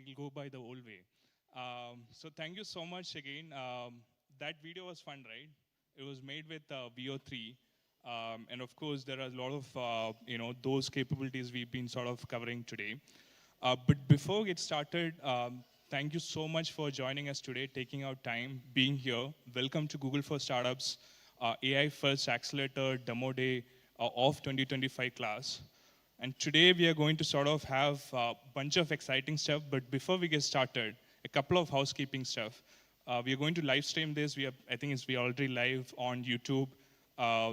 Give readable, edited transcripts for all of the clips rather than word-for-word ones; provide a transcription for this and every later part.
we'll go by the old way. So thank you so much again. That video was fun, right? It was made with VO3. And of course, there are a lot of those capabilities we've been sort of covering today. But before we get started, thank you so much for joining us today, taking out time, being here. Welcome to Google for Startups, AI First Accelerator Demo Day of 2025 class. And today we are going to sort of have a bunch of exciting stuff. But before we get started, a couple of housekeeping stuff. We are going to live stream this. I think we are already live on YouTube.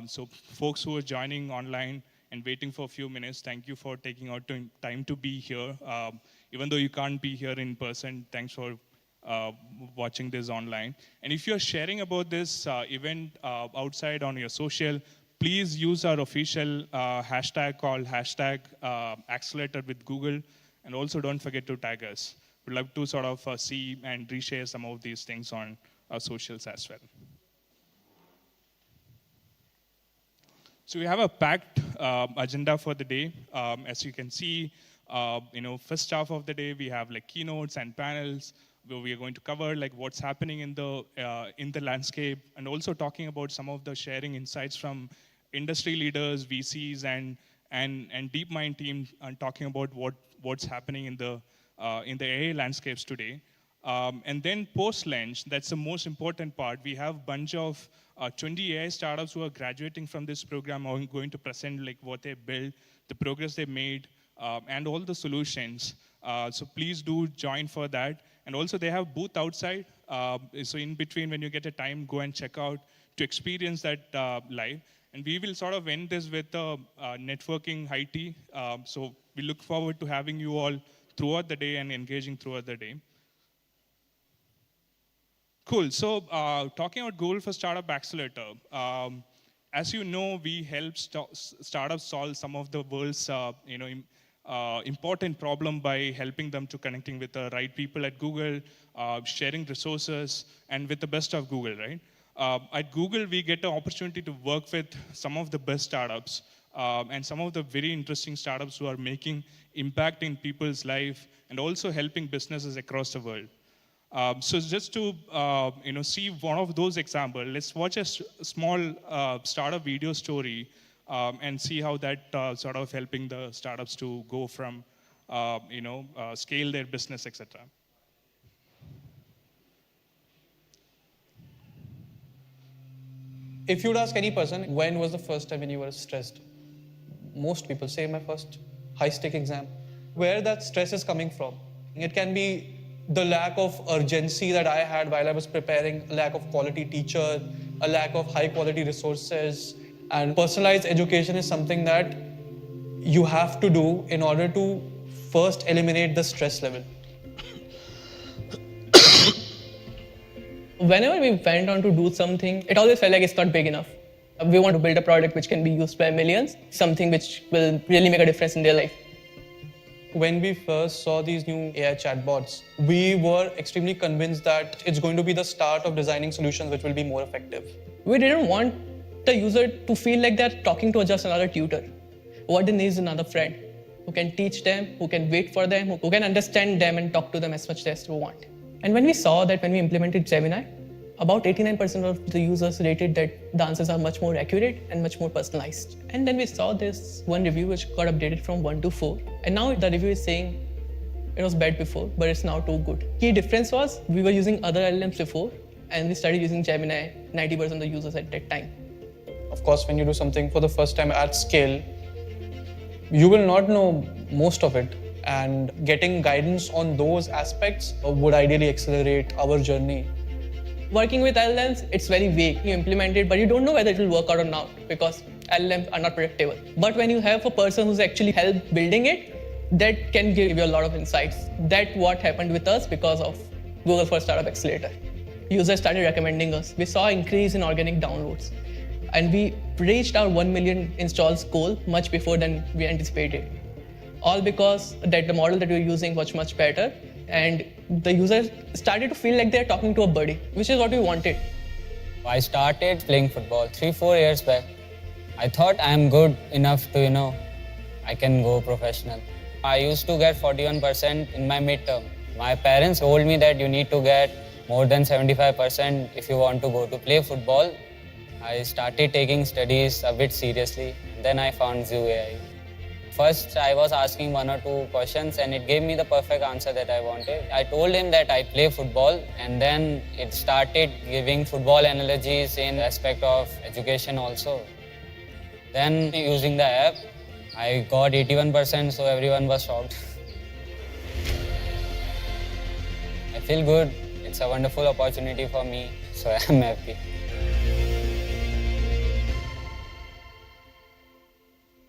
So folks who are joining online and waiting for a few minutes, thank you for taking out time to be here. Even though you can't be here in person, thanks for watching this online. And if you're sharing about this event outside on your social, please use our official hashtag called #Accelerator with Google. And also don't forget to tag us. We'd love to sort of see and reshare some of these things on our socials as well. So we have a packed agenda for the day. As you can see, first half of the day, we have like keynotes and panels where we are going to cover like what's happening in the landscape, and also talking about some of the sharing insights from industry leaders, VCs, and DeepMind team, and talking about what's happening in the AI landscapes today. And then post-lunch, that's the most important part. We have a bunch of 20 AI startups who are graduating from this program are going to present like what they built, the progress they made, and all the solutions. So please do join for that. And also they have booth outside. So in between, when you get a time, go and check out to experience that live. And we will sort of end this with networking high tea. So we look forward to having you all throughout the day and engaging throughout the day. Cool. So talking about Google for Startup Accelerator, as you know, we help startups solve some of the world's important problem by helping them to connecting with the right people at Google, sharing resources, and with the best of Google, right? At Google, we get the opportunity to work with some of the best startups and some of the very interesting startups who are making impact in people's life and also helping businesses across the world. So just to see one of those examples, let's watch a small startup video story and see how that sort of helping the startups to go from scale their business, etc. If you would ask any person, when was the first time when you were stressed? Most people say my first high-stake exam. Where that stress is coming from? It can be the lack of urgency that I had while I was preparing, a lack of quality teacher, a lack of high-quality resources. And personalized education is something that you have to do in order to first eliminate the stress level. Whenever we went on to do something, it always felt like it's not big enough. We want to build a product which can be used by millions, something which will really make a difference in their life. When we first saw these new AI chatbots, we were extremely convinced that it's going to be the start of designing solutions which will be more effective. We didn't want the user to feel like they're talking to just another tutor. What they need is another friend who can teach them, who can wait for them, who can understand them and talk to them as much as they want. And when we saw that when we implemented Gemini, about 89% of the users rated that the answers are much more accurate and much more personalized. And then we saw this one review which got updated from 1 to 4. And now the review is saying it was bad before, but it's now too good. Key difference was we were using other LLMs before, and we started using Gemini, 90% of the users at that time. Of course, when you do something for the first time at scale, you will not know most of it. And getting guidance on those aspects would ideally accelerate our journey. Working with LLMs, it's very vague. You implement it, but you don't know whether it will work out or not because LLMs are not predictable. But when you have a person who's actually helped building it, that can give you a lot of insights. That's what happened with us because of Google for Startup Accelerator. Users started recommending us. We saw an increase in organic downloads. And we reached our 1 million installs goal much before than we anticipated. All because that the model that we were using was much better, and the users started to feel like they're talking to a buddy, which is what we wanted. I started playing football 3-4 years back. I thought I'm good enough to, I can go professional. I used to get 41% in my midterm. My parents told me that you need to get more than 75% if you want to go to play football. I started taking studies a bit seriously. Then I found Zoo AI. First, I was asking one or two questions and it gave me the perfect answer that I wanted. I told him that I play football, and then it started giving football analogies in aspect of education also. Then using the app, I got 81%, so everyone was shocked. I feel good. It's a wonderful opportunity for me, so I'm happy.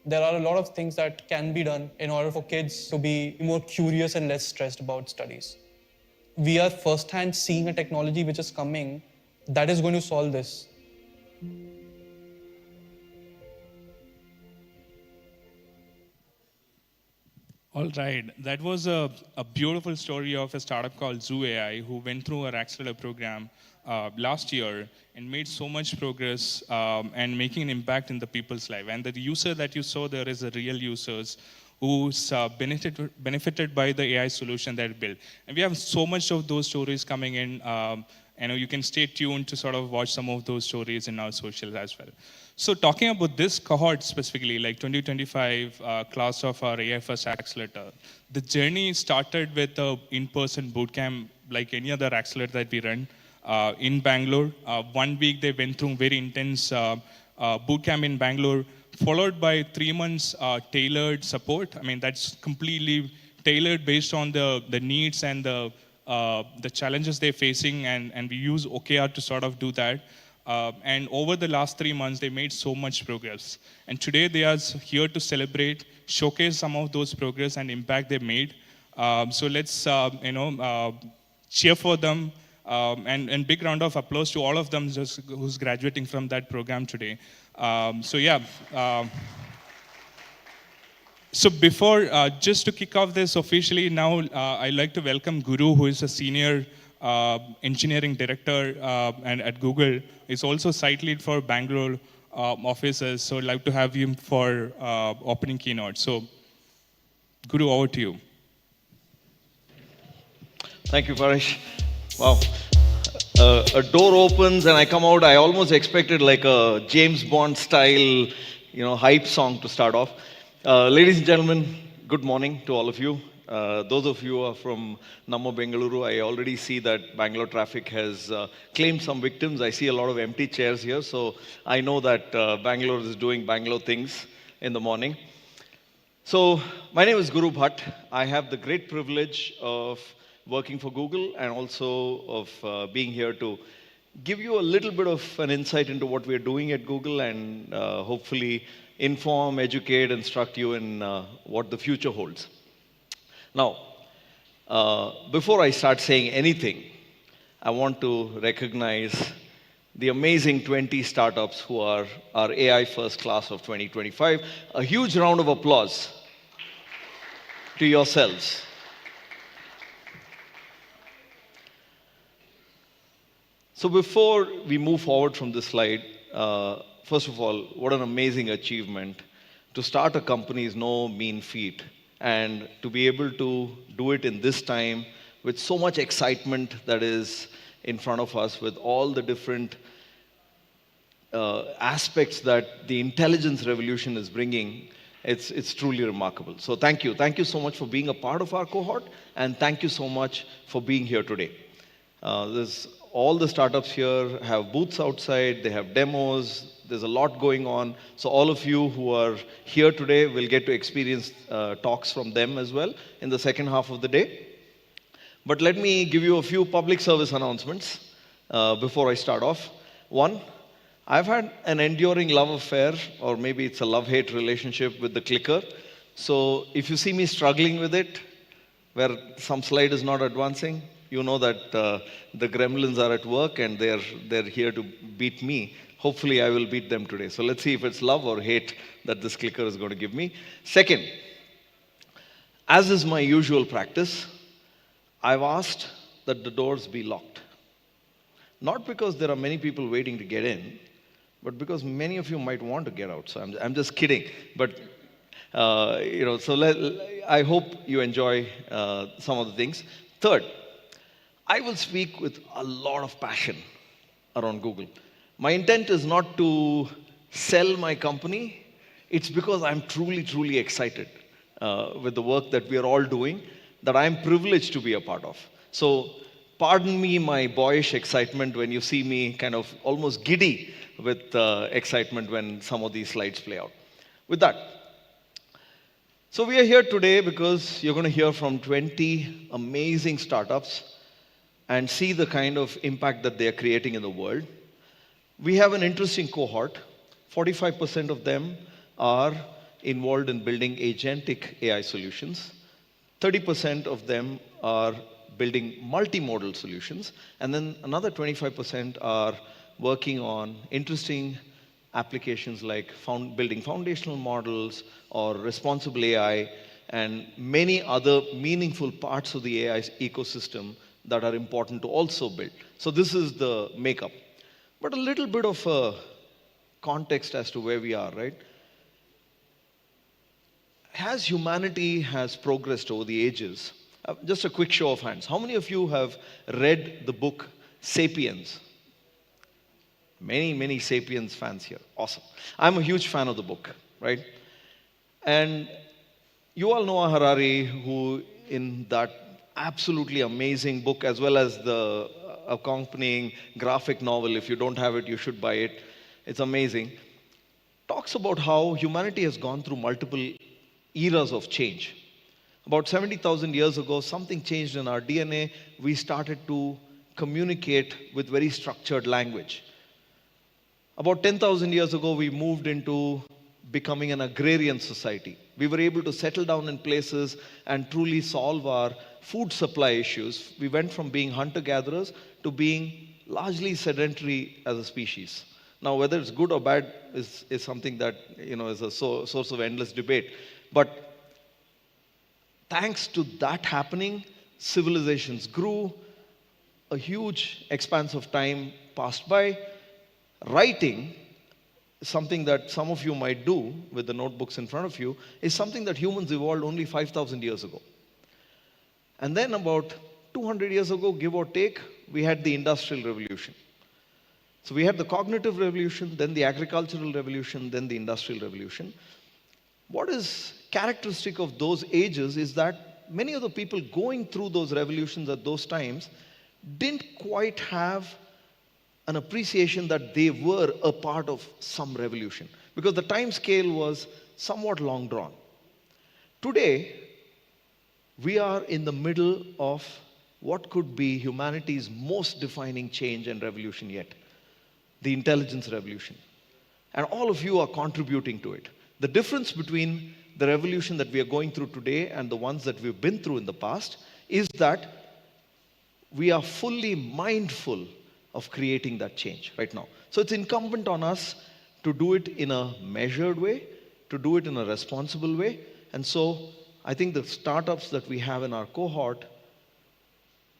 There are a lot of things that can be done in order for kids to be more curious and less stressed about studies. We are firsthand seeing a technology which is coming that is going to solve this. All right, that was a beautiful story of a startup called Zoo AI who went through our Accelerator program last year and made so much progress and making an impact in the people's life. And the user that you saw there is a real users who's benefited by the AI solution that it built. And we have so much of those stories coming in. You can stay tuned to sort of watch some of those stories in our socials as well. So talking about this cohort specifically, like 2025 class of our AI First Accelerator, the journey started with an in-person bootcamp like any other accelerator that we run in Bangalore. 1 week they went through very intense bootcamp in Bangalore, followed by 3 months tailored support. I mean, that's completely tailored based on the needs and the challenges they're facing, and we use OKR to sort of do that. And over the last 3 months, they made so much progress. And today they are here to celebrate, showcase some of those progress and impact they made. So let's, cheer for them. And big round of applause to all of them who's graduating from that program today. So before, just to kick off this officially now, I'd like to welcome Guru, who is a senior engineering director and at Google. He's also site lead for Bangalore offices. So I'd like to have him for opening keynote. So Guru, over to you. Thank you, Paresh. Wow. A door opens and I come out. I almost expected like a James Bond style, hype song to start off. Ladies and gentlemen, good morning to all of you. Those of you who are from Namma Bengaluru, I already see that Bangalore traffic has claimed some victims. I see a lot of empty chairs here, so I know that Bangalore is doing Bangalore things in the morning. So, my name is Guru Bhatt. I have the great privilege of working for Google and also of being here to give you a little bit of an insight into what we are doing at Google and hopefully inform, educate, instruct you in what the future holds. Now, before I start saying anything, I want to recognize the amazing 20 startups who are our AI first class of 2025. A huge round of applause to yourselves. So before we move forward from this slide, first of all, what an amazing achievement. To start a company is no mean feat. And to be able to do it in this time with so much excitement that is in front of us, with all the different aspects that the intelligence revolution is bringing, it's truly remarkable. So thank you. Thank you so much for being a part of our cohort, and thank you so much for being here today. All the startups here have booths outside, they have demos, there's a lot going on. So all of you who are here today will get to experience talks from them as well in the second half of the day. But let me give you a few public service announcements before I start off. One, I've had an enduring love affair, or maybe it's a love-hate relationship with the clicker. So if you see me struggling with it, where some slide is not advancing, you know that the gremlins are at work and they're here to beat me. Hopefully I will beat them today. So let's see if it's love or hate that this clicker is going to give me. Second, as is my usual practice, I've asked that the doors be locked. Not because there are many people waiting to get in, but because many of you might want to get out. So I'm just kidding. But I hope you enjoy some of the things. Third, I will speak with a lot of passion around Google. My intent is not to sell my company, it's because I'm truly, truly excited with the work that we are all doing, that I'm privileged to be a part of. So, pardon me my boyish excitement when you see me kind of almost giddy with excitement when some of these slides play out. With that, so we are here today because you're going to hear from 20 amazing startups and see the kind of impact that they are creating in the world. We have an interesting cohort. 45% of them are involved in building agentic AI solutions. 30% of them are building multimodal solutions. And then another 25% are working on interesting applications like building foundational models or responsible AI and many other meaningful parts of the AI ecosystem that are important to also build. So this is the makeup. But a little bit of a context as to where we are, right? As humanity has progressed over the ages, just a quick show of hands. How many of you have read the book Sapiens? Many, many Sapiens fans here. Awesome. I'm a huge fan of the book, right? And you all know Harari, who in that absolutely amazing book, as well as the accompanying graphic novel, if you don't have it, you should buy it. It's amazing. Talks about how humanity has gone through multiple eras of change. About 70,000 years ago, something changed in our DNA. We started to communicate with very structured language. About 10,000 years ago, we moved into becoming an agrarian society. We were able to settle down in places and truly solve our food supply issues. We went from being hunter-gatherers to being largely sedentary as a species. Now, whether it's good or bad is something that is a source of endless debate. But thanks to that happening, civilizations grew, a huge expanse of time passed by. Writing, something that some of you might do with the notebooks in front of you, is something that humans evolved only 5,000 years ago. And then about 200 years ago, give or take, we had the Industrial Revolution. So we had the cognitive revolution, then the agricultural revolution, then the Industrial Revolution. What is characteristic of those ages is that many of the people going through those revolutions at those times didn't quite have an appreciation that they were a part of some revolution, because the time scale was somewhat long drawn. Today, we are in the middle of what could be humanity's most defining change and revolution yet, the intelligence revolution. And all of you are contributing to it. The difference between the revolution that we are going through today and the ones that we've been through in the past is that we are fully mindful of creating that change right now. So it's incumbent on us to do it in a measured way, to do it in a responsible way. And so I think the startups that we have in our cohort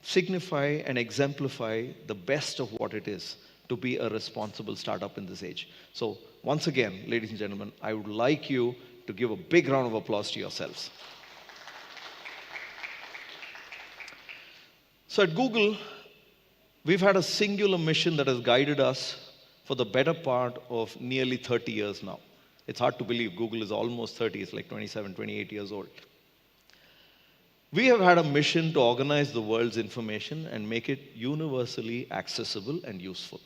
signify and exemplify the best of what it is to be a responsible startup in this age. So once again, ladies and gentlemen, I would like you to give a big round of applause to yourselves. So at Google, we've had a singular mission that has guided us for the better part of nearly 30 years now. It's hard to believe Google is almost 30, it's like 27, 28 years old. We have had a mission to organize the world's information and make it universally accessible and useful.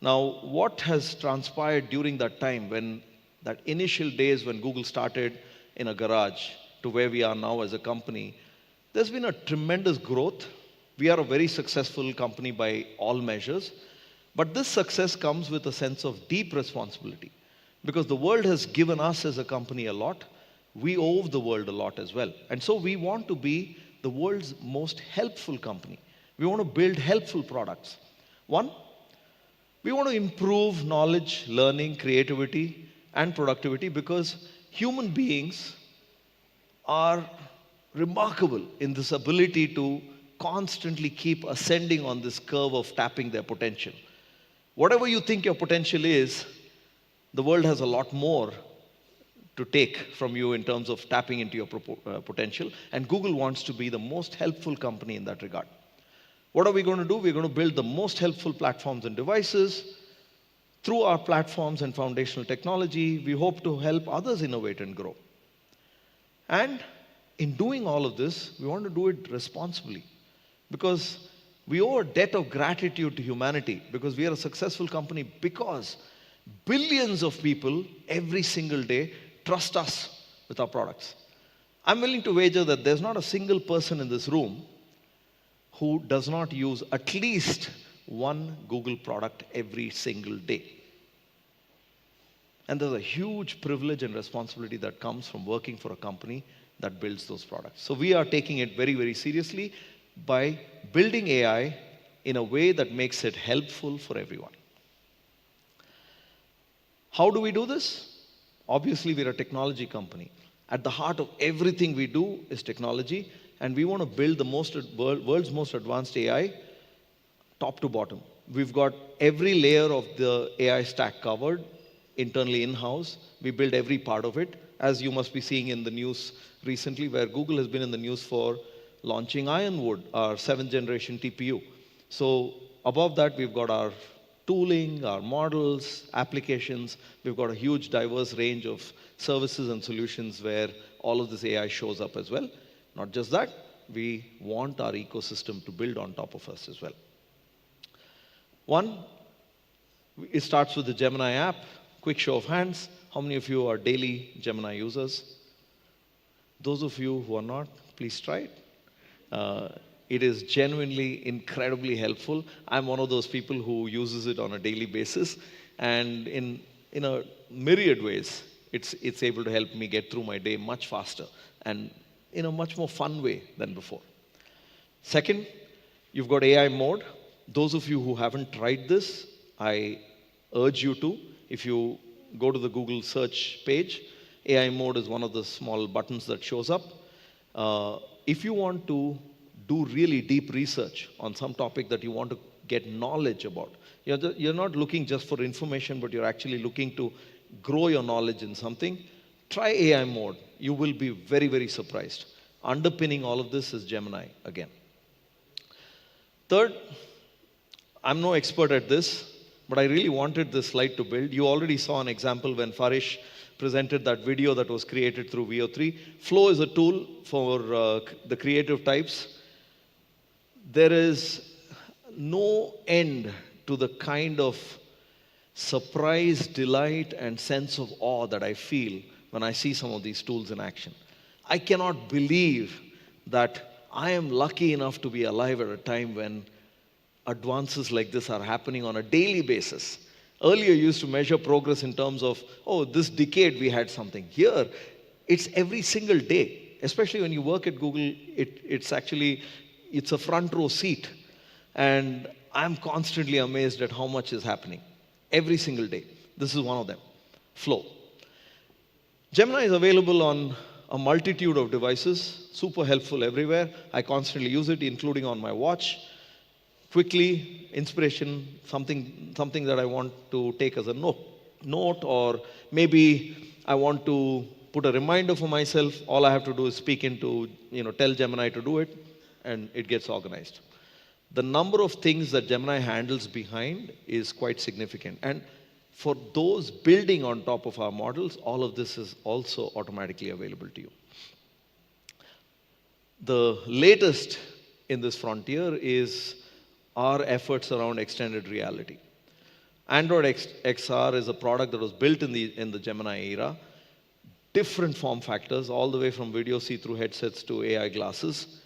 Now, what has transpired during that time, when that initial days when Google started in a garage to where we are now as a company, there's been a tremendous growth. We are a very successful company by all measures, but this success comes with a sense of deep responsibility, because the world has given us as a company a lot. We owe the world a lot as well. And so we want to be the world's most helpful company. We want to build helpful products. One, we want to improve knowledge, learning, creativity, and productivity, because human beings are remarkable in this ability to constantly keep ascending on this curve of tapping their potential. Whatever you think your potential is, the world has a lot more to take from you in terms of tapping into your potential. And Google wants to be the most helpful company in that regard. What are we going to do? We're going to build the most helpful platforms and devices. Through our platforms and foundational technology, we hope to help others innovate and grow. And in doing all of this, we want to do it responsibly, because we owe a debt of gratitude to humanity, because we are a successful company because billions of people every single day trust us with our products. I'm willing to wager that there's not a single person in this room who does not use at least one Google product every single day. And there's a huge privilege and responsibility that comes from working for a company that builds those products. So we are taking it very, very seriously by building AI in a way that makes it helpful for everyone. How do we do this? Obviously, we're a technology company. At the heart of everything we do is technology, and we want to build the world's most advanced AI top to bottom. We've got every layer of the AI stack covered internally in-house. We build every part of it, as you must be seeing in the news recently, where Google has been in the news for launching Ironwood, our 7th generation TPU. So above that, we've got our tooling, our models, applications. We've got a huge diverse range of services and solutions where all of this AI shows up as well. Not just that, we want our ecosystem to build on top of us as well. One, it starts with the Gemini app. Quick show of hands. How many of you are daily Gemini users? Those of you who are not, please try it. It is genuinely incredibly helpful. I'm one of those people who uses it on a daily basis, and in a myriad ways, it's able to help me get through my day much faster and in a much more fun way than before. Second, you've got AI mode. Those of you who haven't tried this, I urge you to. If you go to the Google search page, AI mode is one of the small buttons that shows up. If you want to do really deep research on some topic that you want to get knowledge about, you're not looking just for information, but you're actually looking to grow your knowledge in something, try AI mode. You will be very, very surprised. Underpinning all of this is Gemini again. Third, I'm no expert at this, but I really wanted this slide to build. You already saw an example when Farish presented that video that was created through VO3. Flow is a tool for the creative types. There is no end to the kind of surprise, delight, and sense of awe that I feel when I see some of these tools in action. I cannot believe that I am lucky enough to be alive at a time when advances like this are happening on a daily basis. Earlier, you used to measure progress in terms of, oh, this decade we had something. Here, it's every single day. Especially when you work at Google, it's a front row seat. And I'm constantly amazed at how much is happening. Every single day. This is one of them. Flow. Gemini is available on a multitude of devices. Super helpful everywhere. I constantly use it, including on my watch. Quickly, inspiration, something that I want to take as a note, or maybe I want to put a reminder for myself. All I have to do is speak into, tell Gemini to do it, and it gets organized. The number of things that Gemini handles behind is quite significant. And for those building on top of our models, all of this is also automatically available to you. The latest in this frontier is our efforts around extended reality. Android XR is a product that was built in the Gemini era. Different form factors, all the way from video see-through headsets to AI glasses.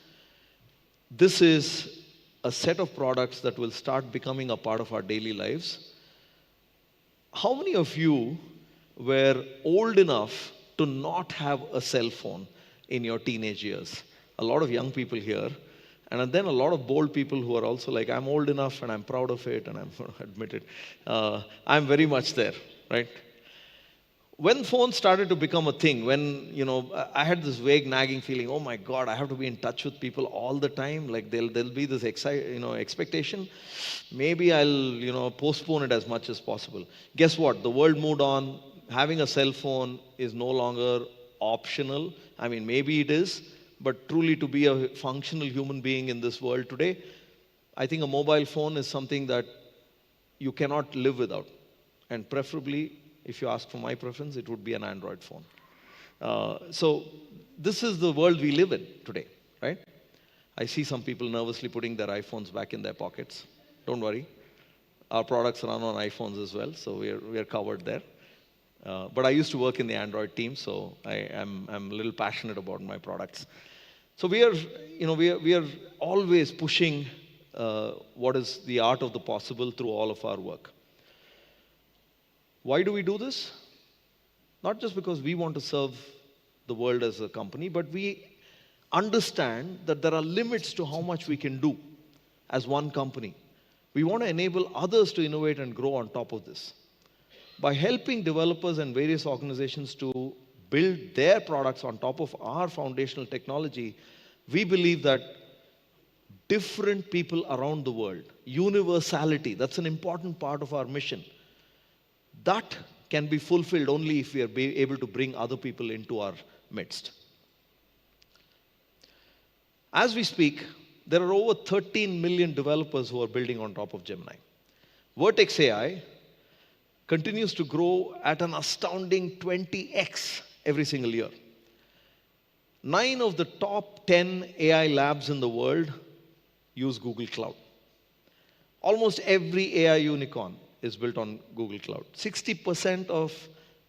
This is a set of products that will start becoming a part of our daily lives. How many of you were old enough to not have a cell phone in your teenage years? A lot of young people here. And then a lot of bold people who are also like, I'm old enough and I'm proud of it and I'm going to admit it. I'm very much there, right? When phones started to become a thing, when, I had this vague nagging feeling, oh my God, I have to be in touch with people all the time. Like there'll be this expectation. Maybe I'll, postpone it as much as possible. Guess what? The world moved on. having a cell phone is no longer optional. I mean, maybe it is, but truly to be a functional human being in this world today, I think a mobile phone is something that you cannot live without. And preferably, if you ask for my preference, it would be an Android phone. So this is the world we live in today, right? I see some people nervously putting their iPhones back in their pockets. Don't worry. Our products run on iPhones as well, so we are covered there. But I used to work in the Android team, so I'm a little passionate about my products. So we are always pushing what is the art of the possible through all of our work. Why do we do this? Not just because we want to serve the world as a company, but we understand that there are limits to how much we can do as one company. We want to enable others to innovate and grow on top of this. By helping developers and various organizations to build their products on top of our foundational technology, we believe that different people around the world, universality, that's an important part of our mission. That can be fulfilled only if we are able to bring other people into our midst. As we speak, there are over 13 million developers who are building on top of Gemini. Vertex AI continues to grow at an astounding 20x every single year. 9 of the top 10 AI labs in the world use Google Cloud. Almost every AI unicorn is built on Google Cloud. 60% of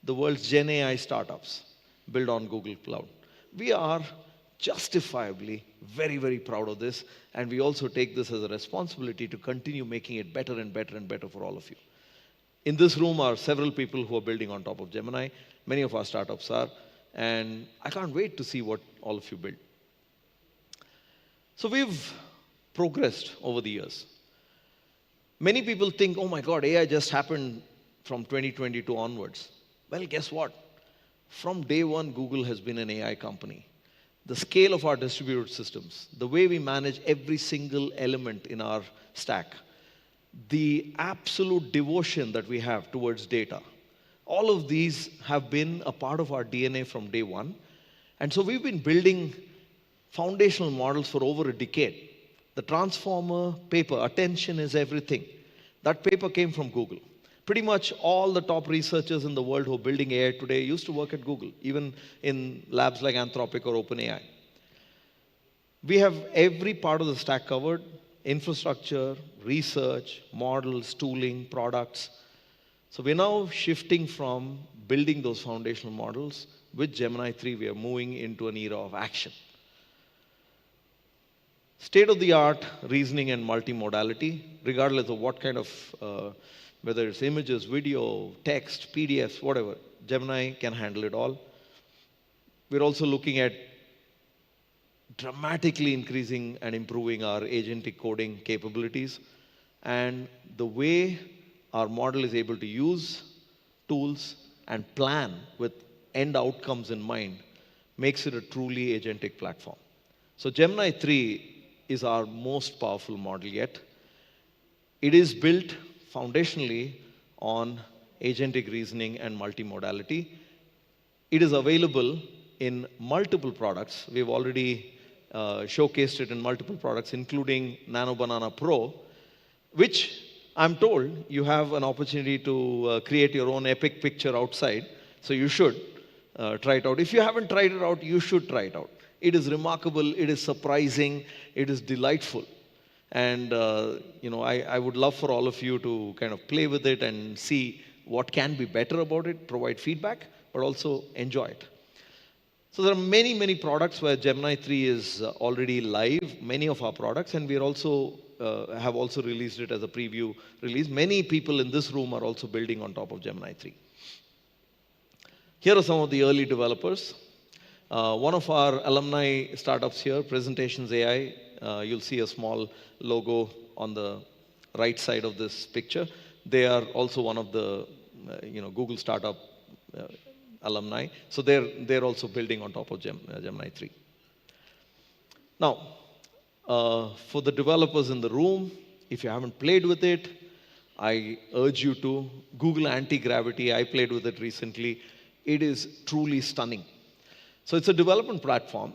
the world's Gen AI startups build on Google Cloud. We are justifiably very, very proud of this, and we also take this as a responsibility to continue making it better and better and better for all of you. In this room are several people who are building on top of Gemini. Many of our startups are, and I can't wait to see what all of you build. So we've progressed over the years. Many people think, oh my God, AI just happened from 2022 onwards. Well, guess what? From day one, Google has been an AI company. The scale of our distributed systems, the way we manage every single element in our stack, the absolute devotion that we have towards data, all of these have been a part of our DNA from day one. And so we've been building foundational models for over a decade. The Transformer paper, attention is everything. That paper came from Google. Pretty much all the top researchers in the world who are building AI today used to work at Google, even in labs like Anthropic or OpenAI. We have every part of the stack covered: infrastructure, research, models, tooling, products. So we're now shifting from building those foundational models. With Gemini 3, we are moving into an era of action. State-of-the-art reasoning and multimodality, regardless of what kind of, whether it's images, video, text, PDFs, whatever, Gemini can handle it all. We're also looking at dramatically increasing and improving our agentic coding capabilities. And the way our model is able to use tools and plan with end outcomes in mind makes it a truly agentic platform. So Gemini 3 is our most powerful model yet. It is built foundationally on agentic reasoning and multimodality. It is available in multiple products. We've already showcased it in multiple products, including Nano Banana Pro, which I'm told you have an opportunity to create your own epic picture outside. So you should try it out. If you haven't tried it out, you should try it out. It is remarkable, it is surprising, it is delightful. And I would love for all of you to kind of play with it and see what can be better about it, provide feedback, but also enjoy it. So there are many, many products where Gemini 3 is already live, many of our products, and we are also have also released it as a preview release. Many people in this room are also building on top of Gemini 3. Here are some of the early developers. One of our alumni startups here, Presentations AI, you'll see a small logo on the right side of this picture. They are also one of the Google startup alumni. So they're also building on top of Gemini 3. Now, for the developers in the room, if you haven't played with it, I urge you to. Google Anti-Gravity, I played with it recently. It is truly stunning. So it's a development platform.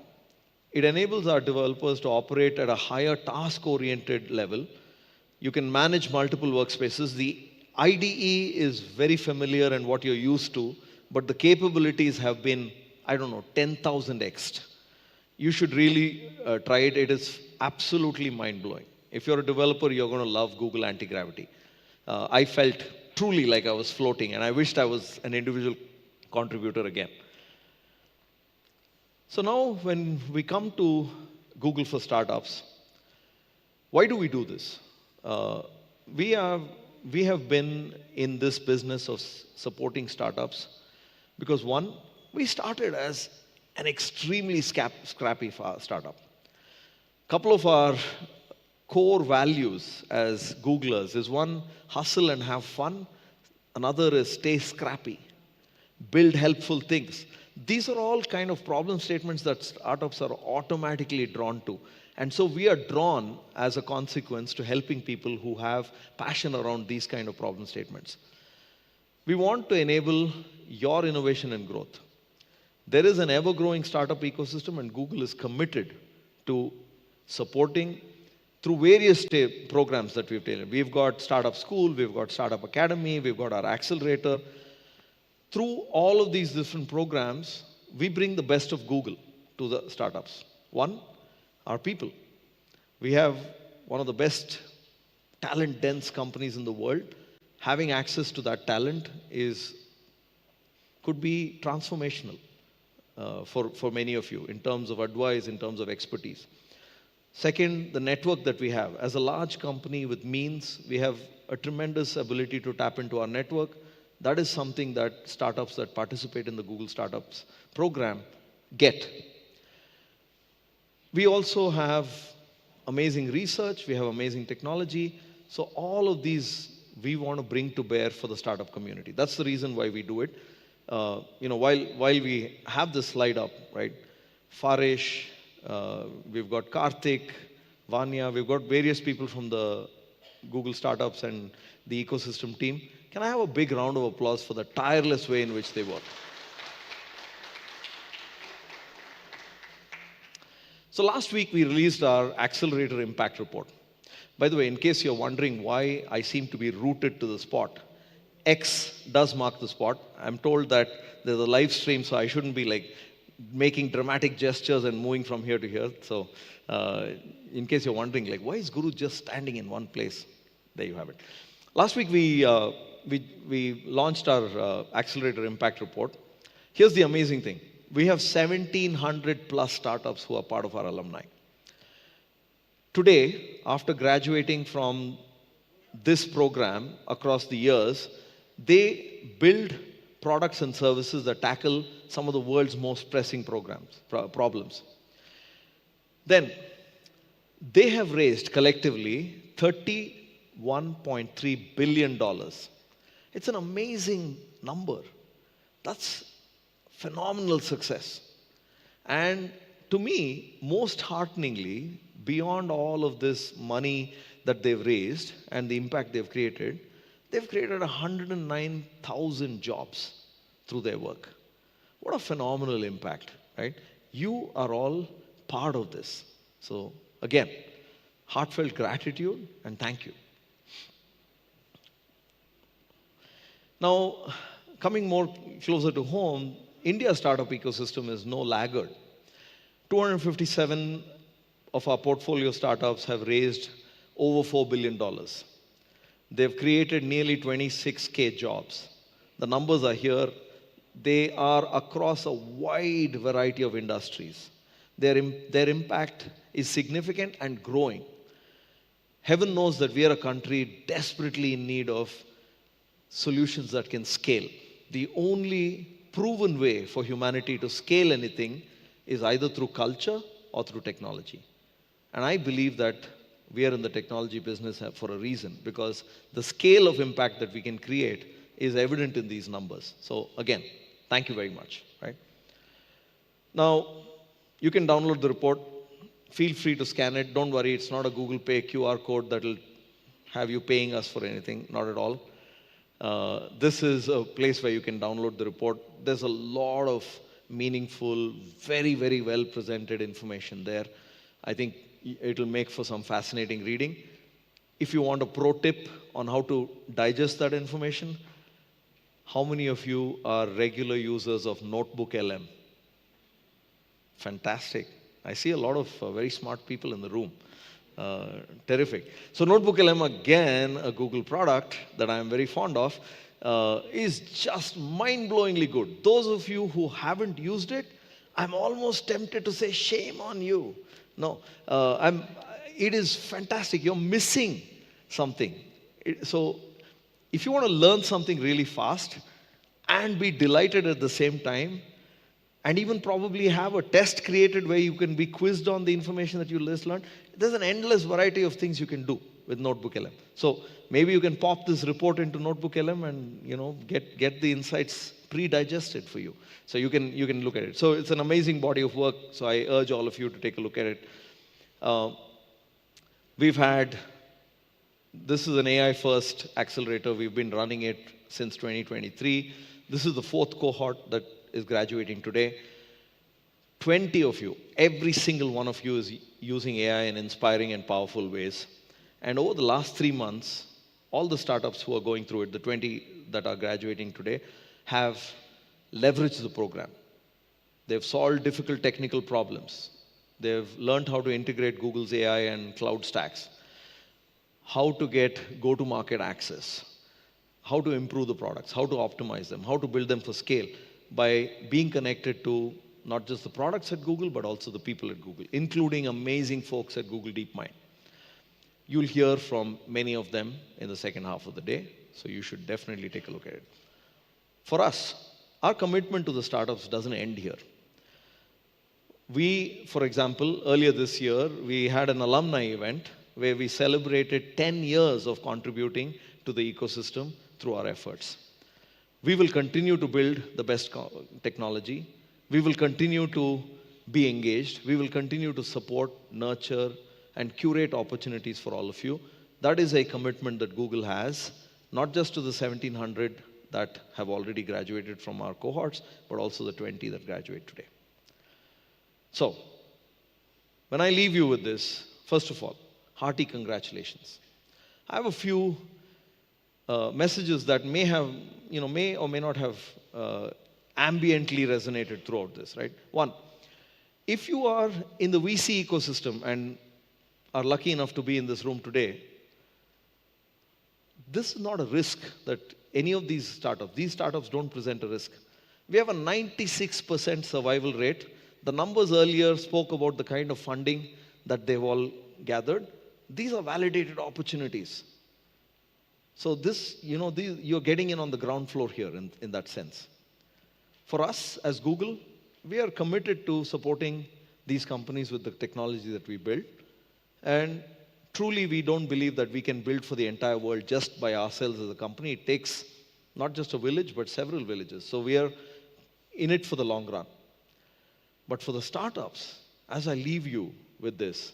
It enables our developers to operate at a higher task-oriented level. You can manage multiple workspaces. The IDE is very familiar and what you're used to, but the capabilities have been, I don't know, 10,000x. You should really try it. It is absolutely mind-blowing. If you're a developer, you're going to love Google Anti-Gravity. I felt truly like I was floating, and I wished I was an individual contributor again. So now when we come to Google for Startups, why do we do this? We have been in this business of supporting startups because one, we started as an extremely scrappy startup. Couple of our core values as Googlers is one, hustle and have fun. Another is stay scrappy, build helpful things. These are all kind of problem statements that startups are automatically drawn to. And so we are drawn as a consequence to helping people who have passion around these kind of problem statements. We want to enable your innovation and growth. There is an ever-growing startup ecosystem, and Google is committed to supporting through various programs that we've taken. We've got Startup School, we've got Startup Academy, we've got our Accelerator. Through all of these different programs, we bring the best of Google to the startups. One, our people. We have one of the best talent-dense companies in the world. Having access to that talent could be transformational for many of you in terms of advice, in terms of expertise. Second, the network that we have. As a large company with means, we have a tremendous ability to tap into our network. That is something that startups that participate in the Google Startups program get. We also have amazing research, we have amazing technology. So all of these we want to bring to bear for the startup community. That's the reason why we do it. While we have this slide up, right? Faresh, we've got Karthik, Vanya, we've got various people from the Google Startups and the ecosystem team. Can I have a big round of applause for the tireless way in which they work? So last week we released our Accelerator Impact Report. By the way, in case you're wondering why I seem to be rooted to the spot, X does mark the spot. I'm told that there's a live stream, so I shouldn't be like making dramatic gestures and moving from here to here. So in case you're wondering, like, why is Guru just standing in one place? There you have it. Last week we launched our Accelerator Impact Report. Here's the amazing thing. We have 1,700 plus startups who are part of our alumni. Today, after graduating from this program across the years, they build products and services that tackle some of the world's most pressing problems. Then, they have raised collectively $31.3 billion. It's an amazing number. That's phenomenal success. And to me, most hearteningly, beyond all of this money that they've raised and the impact they've created 109,000 jobs through their work. What a phenomenal impact, right? You are all part of this. So again, heartfelt gratitude and thank you. Now, coming more closer to home, India's startup ecosystem is no laggard. 257 of our portfolio startups have raised over $4 billion. They've created nearly 26K jobs. The numbers are here. They are across a wide variety of industries. Their impact is significant and growing. Heaven knows that we are a country desperately in need of solutions that can scale. The only proven way for humanity to scale anything is either through culture or through technology. And I believe that we are in the technology business for a reason, because the scale of impact that we can create is evident in these numbers. So again, thank you very much. Right? Now, you can download the report. Feel free to scan it. Don't worry, it's not a Google Pay QR code that will have you paying us for anything, not at all. This is a place where you can download the report. There's a lot of meaningful, very, very well presented information there. I think it'll make for some fascinating reading. If you want a pro tip on how to digest that information, how many of you are regular users of Notebook LM? Fantastic. I see a lot of very smart people in the room. Terrific. So Notebook LM, again, a Google product that I'm very fond of, is just mind-blowingly good. Those of you who haven't used it, I'm almost tempted to say shame on you. No, it is fantastic. You're missing something. So if you want to learn something really fast and be delighted at the same time, and even probably have a test created where you can be quizzed on the information that you just learned, there's an endless variety of things you can do with Notebook LM. So maybe you can pop this report into Notebook LM and get the insights pre-digested for you. So you can look at it. So it's an amazing body of work. So I urge all of you to take a look at it. This is an AI-first accelerator. We've been running it since 2023. This is the 4th cohort that is graduating today. 20 of you, every single one of you is using AI in inspiring and powerful ways. And over the last 3 months, all the startups who are going through it, the 20 that are graduating today, have leveraged the program. They've solved difficult technical problems. They've learned how to integrate Google's AI and cloud stacks, how to get go-to-market access, how to improve the products, how to optimize them, how to build them for scale by being connected to not just the products at Google, but also the people at Google, including amazing folks at Google DeepMind. You'll hear from many of them in the second half of the day, so you should definitely take a look at it. For us, our commitment to the startups doesn't end here. We, for example, earlier this year, we had an alumni event where we celebrated 10 years of contributing to the ecosystem through our efforts. We will continue to build the best technology. We will continue to be engaged. We will continue to support, nurture, and curate opportunities for all of you. That is a commitment that Google has, not just to the 1,700 that have already graduated from our cohorts, but also the 20 that graduate today. So, when I leave you with this, first of all, hearty congratulations. I have a few messages that may or may not have ambiently resonated throughout this, right? One, if you are in the VC ecosystem and are lucky enough to be in this room today, this is not a risk that any of these startups don't present a risk. We have a 96% survival rate. The numbers earlier spoke about the kind of funding that they've all gathered. These are validated opportunities. So this, you're getting in on the ground floor here in that sense. For us as Google, we are committed to supporting these companies with the technology that we build. And truly, we don't believe that we can build for the entire world just by ourselves as a company. It takes not just a village, but several villages. So we are in it for the long run. But for the startups, as I leave you with this,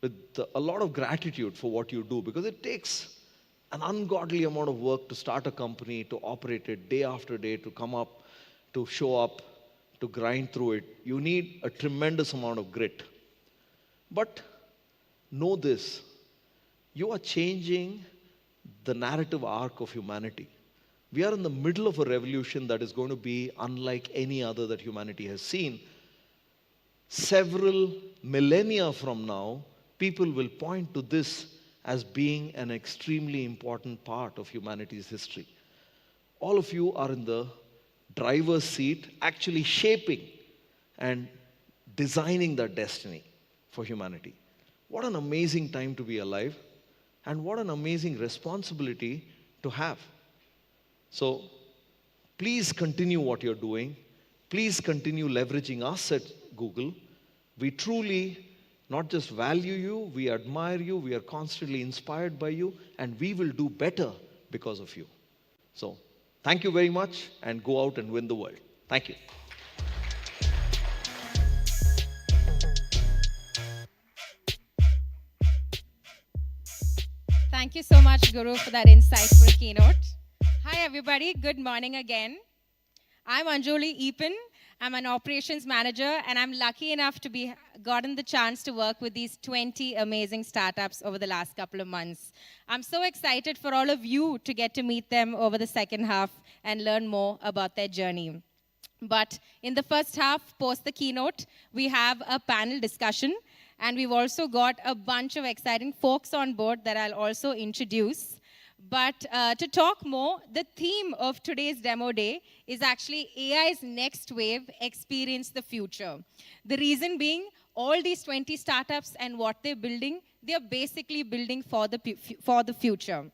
with a lot of gratitude for what you do, because it takes an ungodly amount of work to start a company, to operate it day after day, to come up, to show up, to grind through it. You need a tremendous amount of grit. But know this, you are changing the narrative arc of humanity. We are in the middle of a revolution that is going to be unlike any other that humanity has seen. Several millennia from now, people will point to this as being an extremely important part of humanity's history. All of you are in the driver's seat, actually shaping and designing that destiny for humanity. What an amazing time to be alive, and what an amazing responsibility to have. So please continue what you're doing. Please continue leveraging us at Google. We truly not just value you, we admire you, we are constantly inspired by you, and we will do better because of you. So thank you very much, and go out and win the world. Thank you. Thank Thank you so much, Guru, for that insightful keynote. Hi, everybody. Good morning again. I'm Anjoli Eapen. I'm an operations manager, and I'm lucky enough to be gotten the chance to work with these 20 amazing startups over the last couple of months. I'm so excited for all of you to get to meet them over the second half and learn more about their journey. But in the first half, post the keynote, we have a panel discussion, and we've also got a bunch of exciting folks on board that I'll also introduce. But to talk more, the theme of today's demo day is actually AI's next wave, experience the future. The reason being, all these 20 startups and what they're building, they're basically building for the future.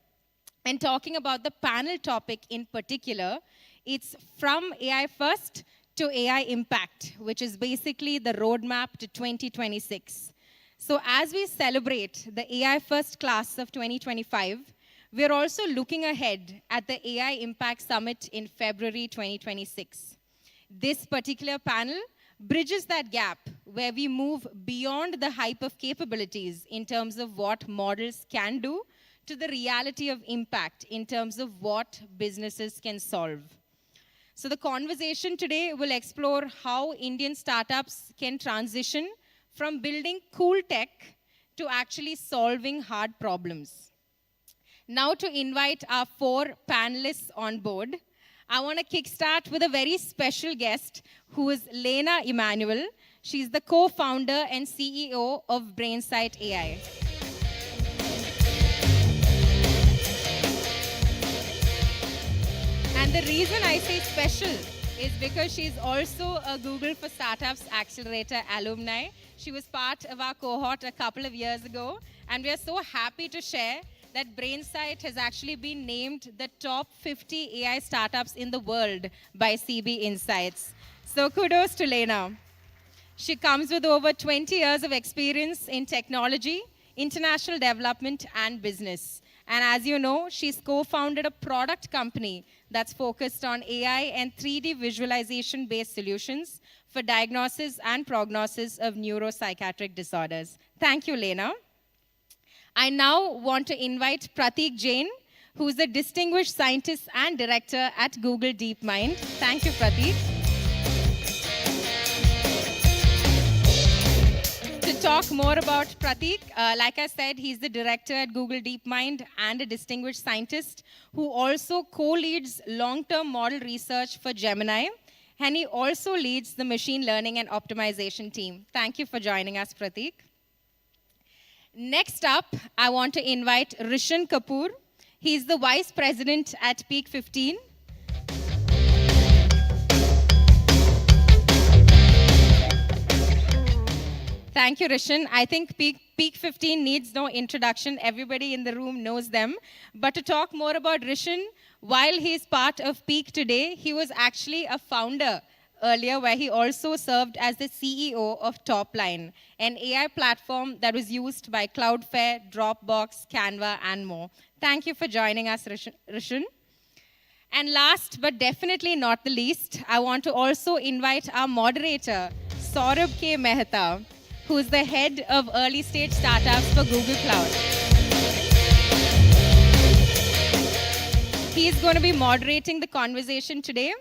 And talking about the panel topic in particular, it's from AI first to AI impact, which is basically the roadmap to 2026. So as we celebrate the AI first class of 2025, we're also looking ahead at the AI Impact Summit in February 2026. This particular panel bridges that gap where we move beyond the hype of capabilities in terms of what models can do to the reality of impact in terms of what businesses can solve. So the conversation today will explore how Indian startups can transition from building cool tech to actually solving hard problems. Now to invite our 4 panelists on board, I want to kickstart with a very special guest who is Lena Emanuel. She's the co-founder and CEO of Brainsight AI. And the reason I say special is because she's also a Google for Startups Accelerator alumni. She was part of our cohort a couple of years ago, and we are so happy to share that Brainsight has actually been named the top 50 AI startups in the world by CB Insights. So kudos to Lena. She comes with over 20 years of experience in technology, international development, and business. And as you know, she's co-founded a product company that's focused on AI and 3D visualization-based solutions for diagnosis and prognosis of neuropsychiatric disorders. Thank you, Lena. I now want to invite Prateek Jain, who's the Distinguished Scientist and Director at Google DeepMind. Thank you, Prateek. To talk more about Prateek, like I said, he's the Director at Google DeepMind and a Distinguished Scientist who also co-leads long-term model research for Gemini, and he also leads the machine learning and optimization team. Thank you for joining us, Prateek. Next up, I want to invite Rishan Kapoor. He's the Vice President at Peak 15. Thank you, Rishan. I think Peak 15 needs no introduction. Everybody in the room knows them. But to talk more about Rishan, while he's part of Peak today, he was actually a founder earlier where he also served as the CEO of Topline, an AI platform that was used by Cloudflare, Dropbox, Canva, and more. Thank you for joining us, Rishan. And last, but definitely not the least, I want to also invite our moderator, Saurabh K. Mehta, who's the head of early stage startups for Google Cloud. He's going to be moderating the conversation today,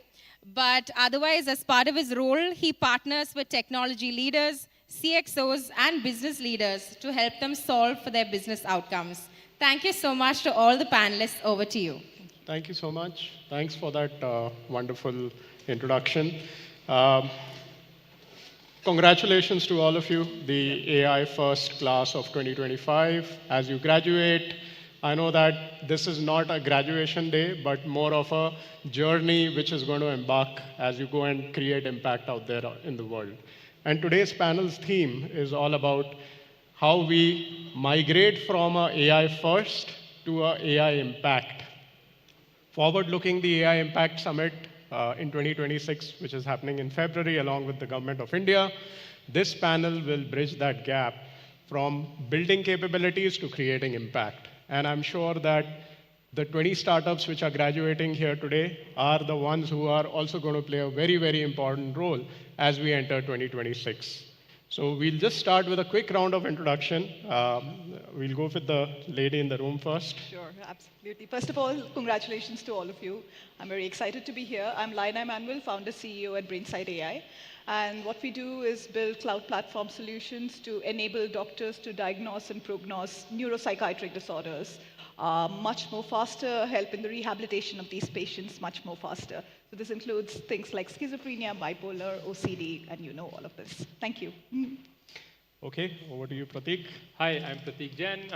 but otherwise, as part of his role, he partners with technology leaders, CXOs, and business leaders to help them solve for their business outcomes. Thank you so much to all the panelists. Over to you. Thank you so much. Thanks for that wonderful introduction. Congratulations to all of you, the AI first class of 2025. As you graduate, I know that this is not a graduation day, but more of a journey which is going to embark as you go and create impact out there in the world. And today's panel's theme is all about how we migrate from a AI first to a AI impact. Forward-looking, the AI Impact Summit in 2026, which is happening in February along with the Government of India. This panel will bridge that gap from building capabilities to creating impact. And I'm sure that the 20 startups which are graduating here today are the ones who are also going to play a very, very important role as we enter 2026. So we'll just start with a quick round of introduction. We'll go with the lady in the room first. Sure, absolutely. First of all, congratulations to all of you. I'm very excited to be here. I'm Laina Emanuel, founder CEO at Brainsight AI. And what we do is build cloud platform solutions to enable doctors to diagnose and prognose neuropsychiatric disorders much more faster, help in the rehabilitation of these patients much more faster. So this includes things like schizophrenia, bipolar, OCD, and you know all of this. Thank you. Okay, over to you, Prateek. Hi, I'm Prateek Jain.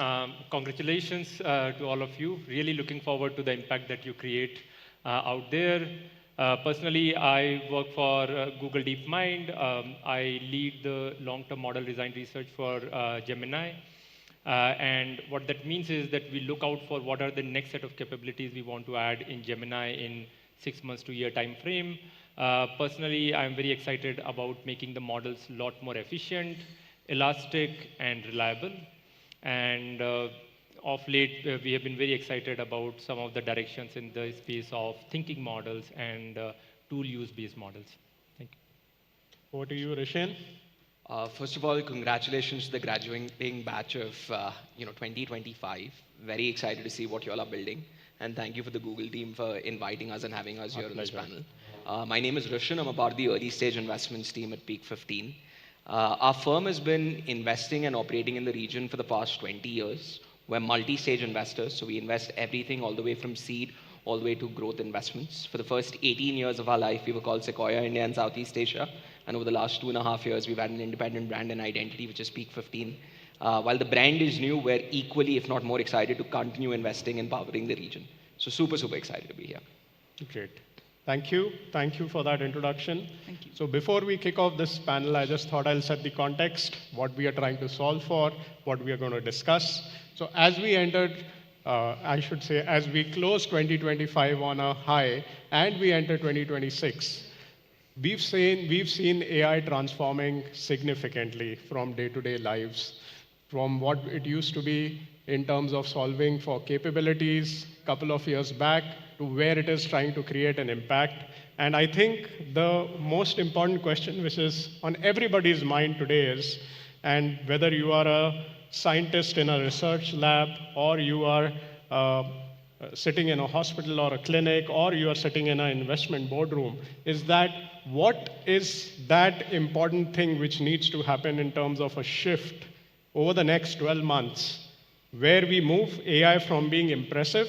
Congratulations to all of you. Really looking forward to the impact that you create out there. Personally, I work for Google DeepMind. I lead the long-term model design research for Gemini. And what that means is that we look out for what are the next set of capabilities we want to add in Gemini in 6 months to a year time frame. Personally, I'm very excited about making the models a lot more efficient, elastic, and reliable. And of late, we have been very excited about some of the directions in the space of thinking models and tool use-based models. Thank you. Over to you, Rishan. First of all, congratulations to the graduating batch of 2025. Very excited to see what you all are building. And thank you for the Google team for inviting us and having us here on this panel. My name is Rishan. I'm a part of the early stage investments team at Peak 15. Our firm has been investing and operating in the region for the past 20 years. We're multi-stage investors, so we invest everything all the way from seed all the way to growth investments. For the first 18 years of our life, we were called Sequoia India and Southeast Asia. And over the last 2.5 years, we've had an independent brand and identity, which is Peak 15. While the brand is new, we're equally, if not more, excited to continue investing and powering the region. So super, super excited to be here. Great. Thank you. Thank you for that introduction. Thank you. So before we kick off this panel, I just thought I'll set the context, what we are trying to solve for, what we are going to discuss. So as we entered, as we close 2025 on a high and we enter 2026, we've seen AI transforming significantly from day-to-day lives, from what it used to be in terms of solving for capabilities a couple of years back to where it is trying to create an impact. And I think the most important question, which is on everybody's mind today is, and whether you are a scientist in a research lab or you are sitting in a hospital or a clinic or you are sitting in an investment boardroom, is that what is that important thing which needs to happen in terms of a shift over the next 12 months where we move AI from being impressive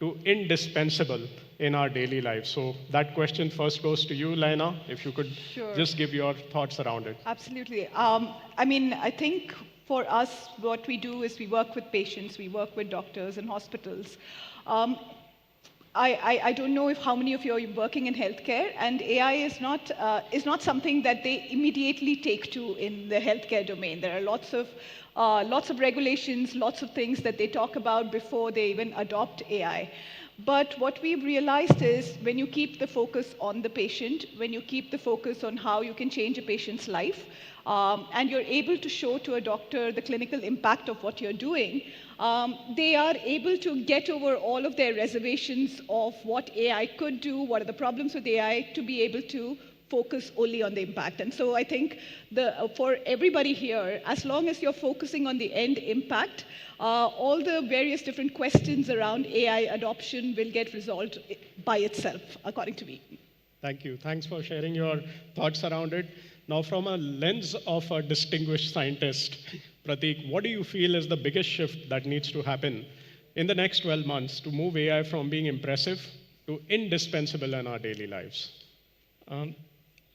to indispensable in our daily lives? So that question first goes to you, Laina, if you could just give your thoughts around it. Absolutely. I think for us, what we do is we work with patients, we work with doctors and hospitals. I don't know if how many of you are working in healthcare, and AI is not something that they immediately take to in the healthcare domain. There are lots of regulations, lots of things that they talk about before they even adopt AI. But what we've realized is when you keep the focus on the patient, when you keep the focus on how you can change a patient's life, and you're able to show to a doctor the clinical impact of what you're doing, they are able to get over all of their reservations of what AI could do, what are the problems with AI, to be able to focus only on the impact. And so I think for everybody here, as long as you're focusing on the end impact, all the various different questions around AI adoption will get resolved by itself, according to me. Thank you. Thanks for sharing your thoughts around it. Now, from a lens of a distinguished scientist, Prateek, what do you feel is the biggest shift that needs to happen in the next 12 months to move AI from being impressive to indispensable in our daily lives?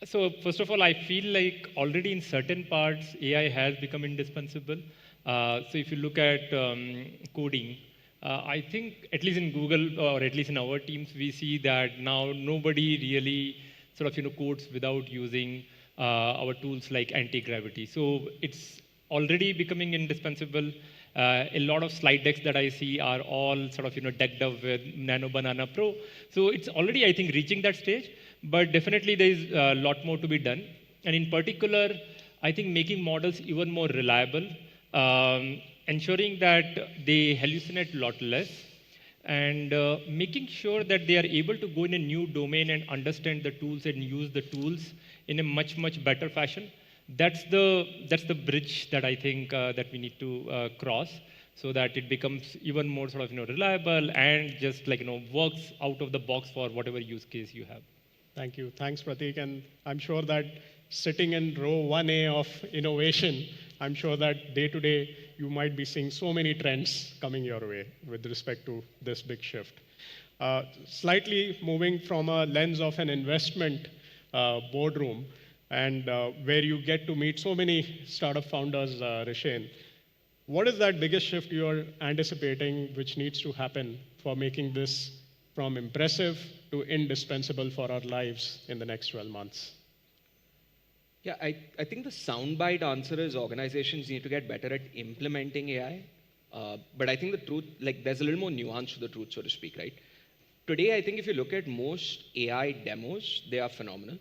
So first of all, I feel like already in certain parts, AI has become indispensable. So if you look at coding, I think at least in Google or at least in our teams, we see that now nobody really sort of codes without using our tools like anti-gravity. So it's already becoming indispensable. A lot of slide decks that I see are all sort of decked up with Nano Banana Pro. So it's already, I think, reaching that stage. But definitely there is a lot more to be done. And in particular, I think making models even more reliable, ensuring that they hallucinate a lot less, and making sure that they are able to go in a new domain and understand the tools and use the tools in a much, much better fashion. That's the bridge that I think that we need to cross, so that it becomes even more sort of reliable and just like works out of the box for whatever use case you have. Thank you. Thanks, Prateek. And I'm sure that sitting in row 1A of innovation, I'm sure that day to day you might be seeing so many trends coming your way with respect to this big shift. Slightly moving from a lens of an investment boardroom, and where you get to meet so many startup founders, Rishen, what is that biggest shift you are anticipating which needs to happen for making this from impressive to indispensable for our lives in the next 12 months? Yeah, I think the soundbite answer is organizations need to get better at implementing AI. But I think the truth, like there's a little more nuance to the truth, so to speak, right? Today, I think if you look at most AI demos, they are phenomenal.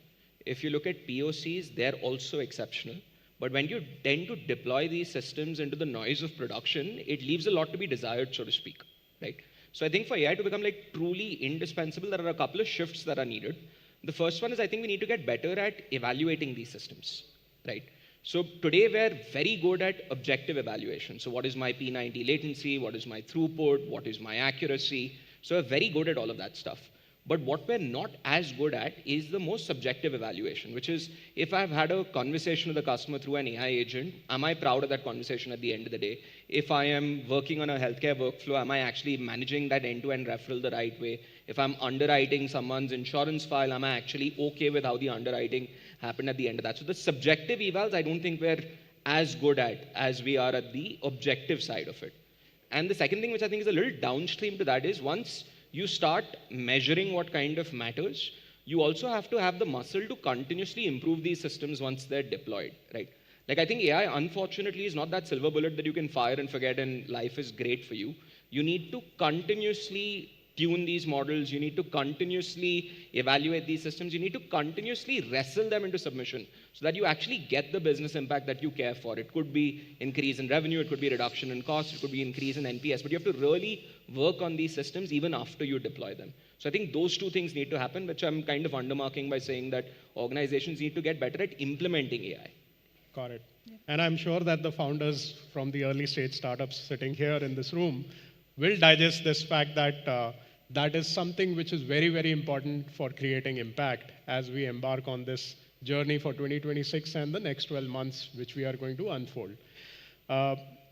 If you look at POCs, they're also exceptional. But when you tend to deploy these systems into the noise of production, it leaves a lot to be desired, so to speak, right? So I think for AI to become like truly indispensable, there are a couple of shifts that are needed. The first one is I think we need to get better at evaluating these systems, right? So today we're very good at objective evaluation. So what is my P90 latency? What is my throughput? What is my accuracy? So we're very good at all of that stuff. But what we're not as good at is the most subjective evaluation, which is if I've had a conversation with a customer through an AI agent, am I proud of that conversation at the end of the day? If I am working on a healthcare workflow, am I actually managing that end-to-end referral the right way? If I'm underwriting someone's insurance file, am I actually okay with how the underwriting happened at the end of that? So the subjective evals, I don't think we're as good at as we are at the objective side of it. And the second thing, which I think is a little downstream to that, is once you start measuring what kind of matters, you also have to have the muscle to continuously improve these systems once they're deployed, right? Like I think AI, unfortunately, is not that silver bullet that you can fire and forget and life is great for you. You need to continuously tune these models. You need to continuously evaluate these systems. You need to continuously wrestle them into submission so that you actually get the business impact that you care for. It could be increase in revenue, it could be reduction in cost, it could be increase in NPS, but you have to really work on these systems even after you deploy them. So I think those two things need to happen, which I'm kind of undermarking by saying that organizations need to get better at implementing AI. Got it. Yeah. And I'm sure that the founders from the early stage startups sitting here in this room will digest this fact that that is something which is very, very important for creating impact as we embark on this journey for 2026 and the next 12 months, which we are going to unfold.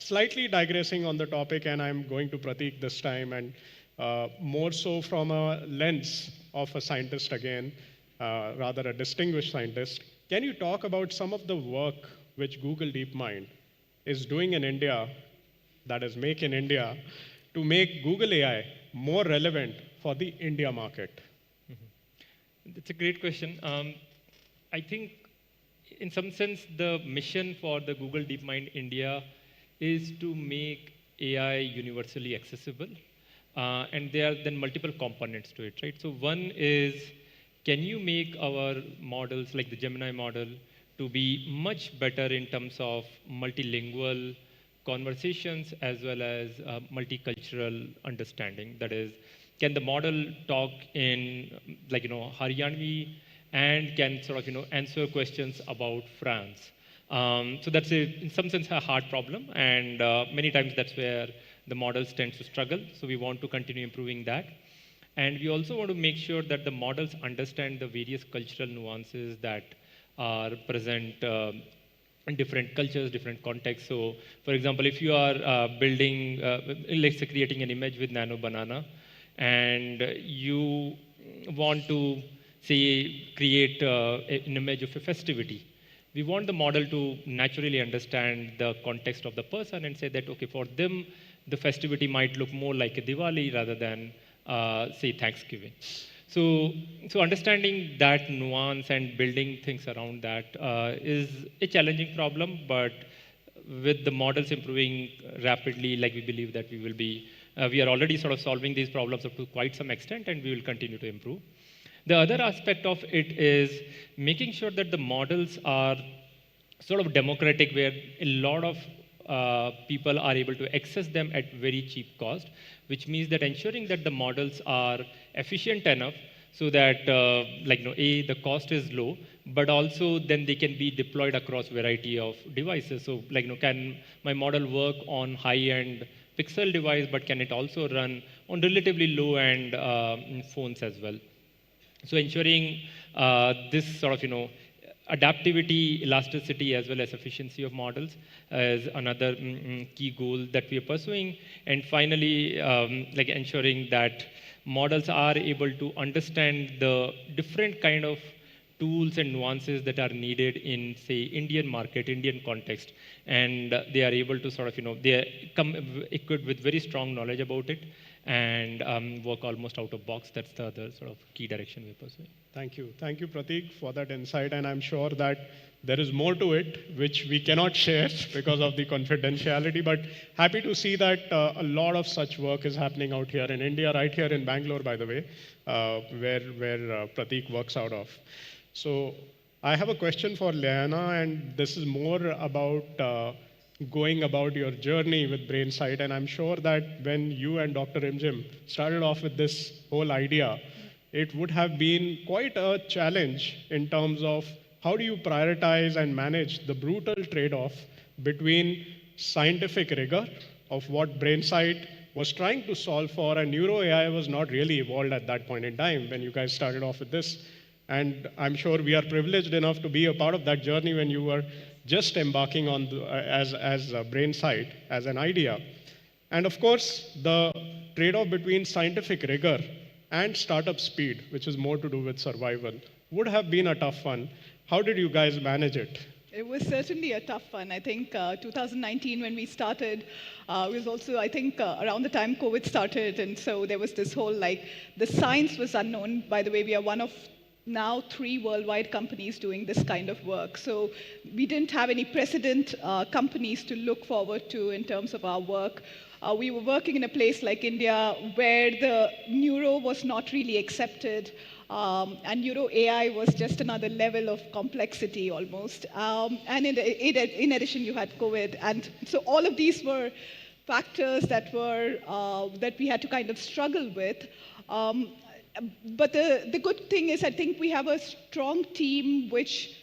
Slightly digressing on the topic, and I'm going to Prateek this time, and more so from a lens of a scientist again, rather a distinguished scientist. Can you talk about some of the work which Google DeepMind is doing in India, that is Make in India, to make Google AI more relevant for the India market? That's a great question. I think in some sense, the mission for the Google DeepMind India is to make AI universally accessible. And there are then multiple components to it, right? So one is, can you make our models like the Gemini model to be much better in terms of multilingual conversations as well as multicultural understanding? That is, can the model talk in Haryanvi and can sort of answer questions about France? So that's in some sense a hard problem, and many times that's where the models tend to struggle. So we want to continue improving that. And we also want to make sure that the models understand the various cultural nuances that are present in different cultures, different contexts. So, for example, if you are building, let's say creating an image with Nano Banana, and you want to, say, create an image of a festivity, we want the model to naturally understand the context of the person and say that, okay, for them, the festivity might look more like a Diwali rather than, say, Thanksgiving. So understanding that nuance and building things around that is a challenging problem, but with the models improving rapidly, like we believe that we will be, we are already sort of solving these problems up to quite some extent, and we will continue to improve. The other aspect of it is making sure that the models are sort of democratic, where a lot of people are able to access them at very cheap cost, which means that ensuring that the models are efficient enough so that the cost is low, but also then they can be deployed across variety of devices. So can my model work on high-end Pixel device, but can it also run on relatively low-end phones as well? So ensuring this sort of adaptivity, elasticity, as well as efficiency of models is another key goal that we are pursuing. And finally, ensuring that models are able to understand the different kind of tools and nuances that are needed in, say, Indian market, Indian context, and they are able to sort of, they come equipped with very strong knowledge about it and work almost out of box. That's the other sort of key direction we're pursuing. Thank you, Prateek, for that insight, and I'm sure that there is more to it, which we cannot share because of the confidentiality, but happy to see that a lot of such work is happening out here in India, right here in Bangalore, by the way, where Prateek works out of. So I have a question for Liana, and this is more about going about your journey with BrainSight. And I'm sure that when you and Dr. Imjim started off with this whole idea, it would have been quite a challenge in terms of how do you prioritize and manage the brutal trade-off between scientific rigor of what BrainSight was trying to solve for, and Neuro AI was not really evolved at that point in time when you guys started off with this. And I'm sure we are privileged enough to be a part of that journey when you were just embarking on as BrainSight, as an idea. And of course, the trade-off between scientific rigor and startup speed, which is more to do with survival, would have been a tough one. How did you guys manage it? It was certainly a tough one. I think 2019 when we started was also, I think, around the time COVID started. And so there was this whole, the science was unknown. By the way, we are one of now 3 worldwide companies doing this kind of work. So we didn't have any precedent companies to look forward to in terms of our work. We were working in a place like India where the neuro was not really accepted. And Neuro AI was just another level of complexity almost. And in addition, you had COVID. And so all of these were factors that we had to kind of struggle with. But the good thing is, I think we have a strong team which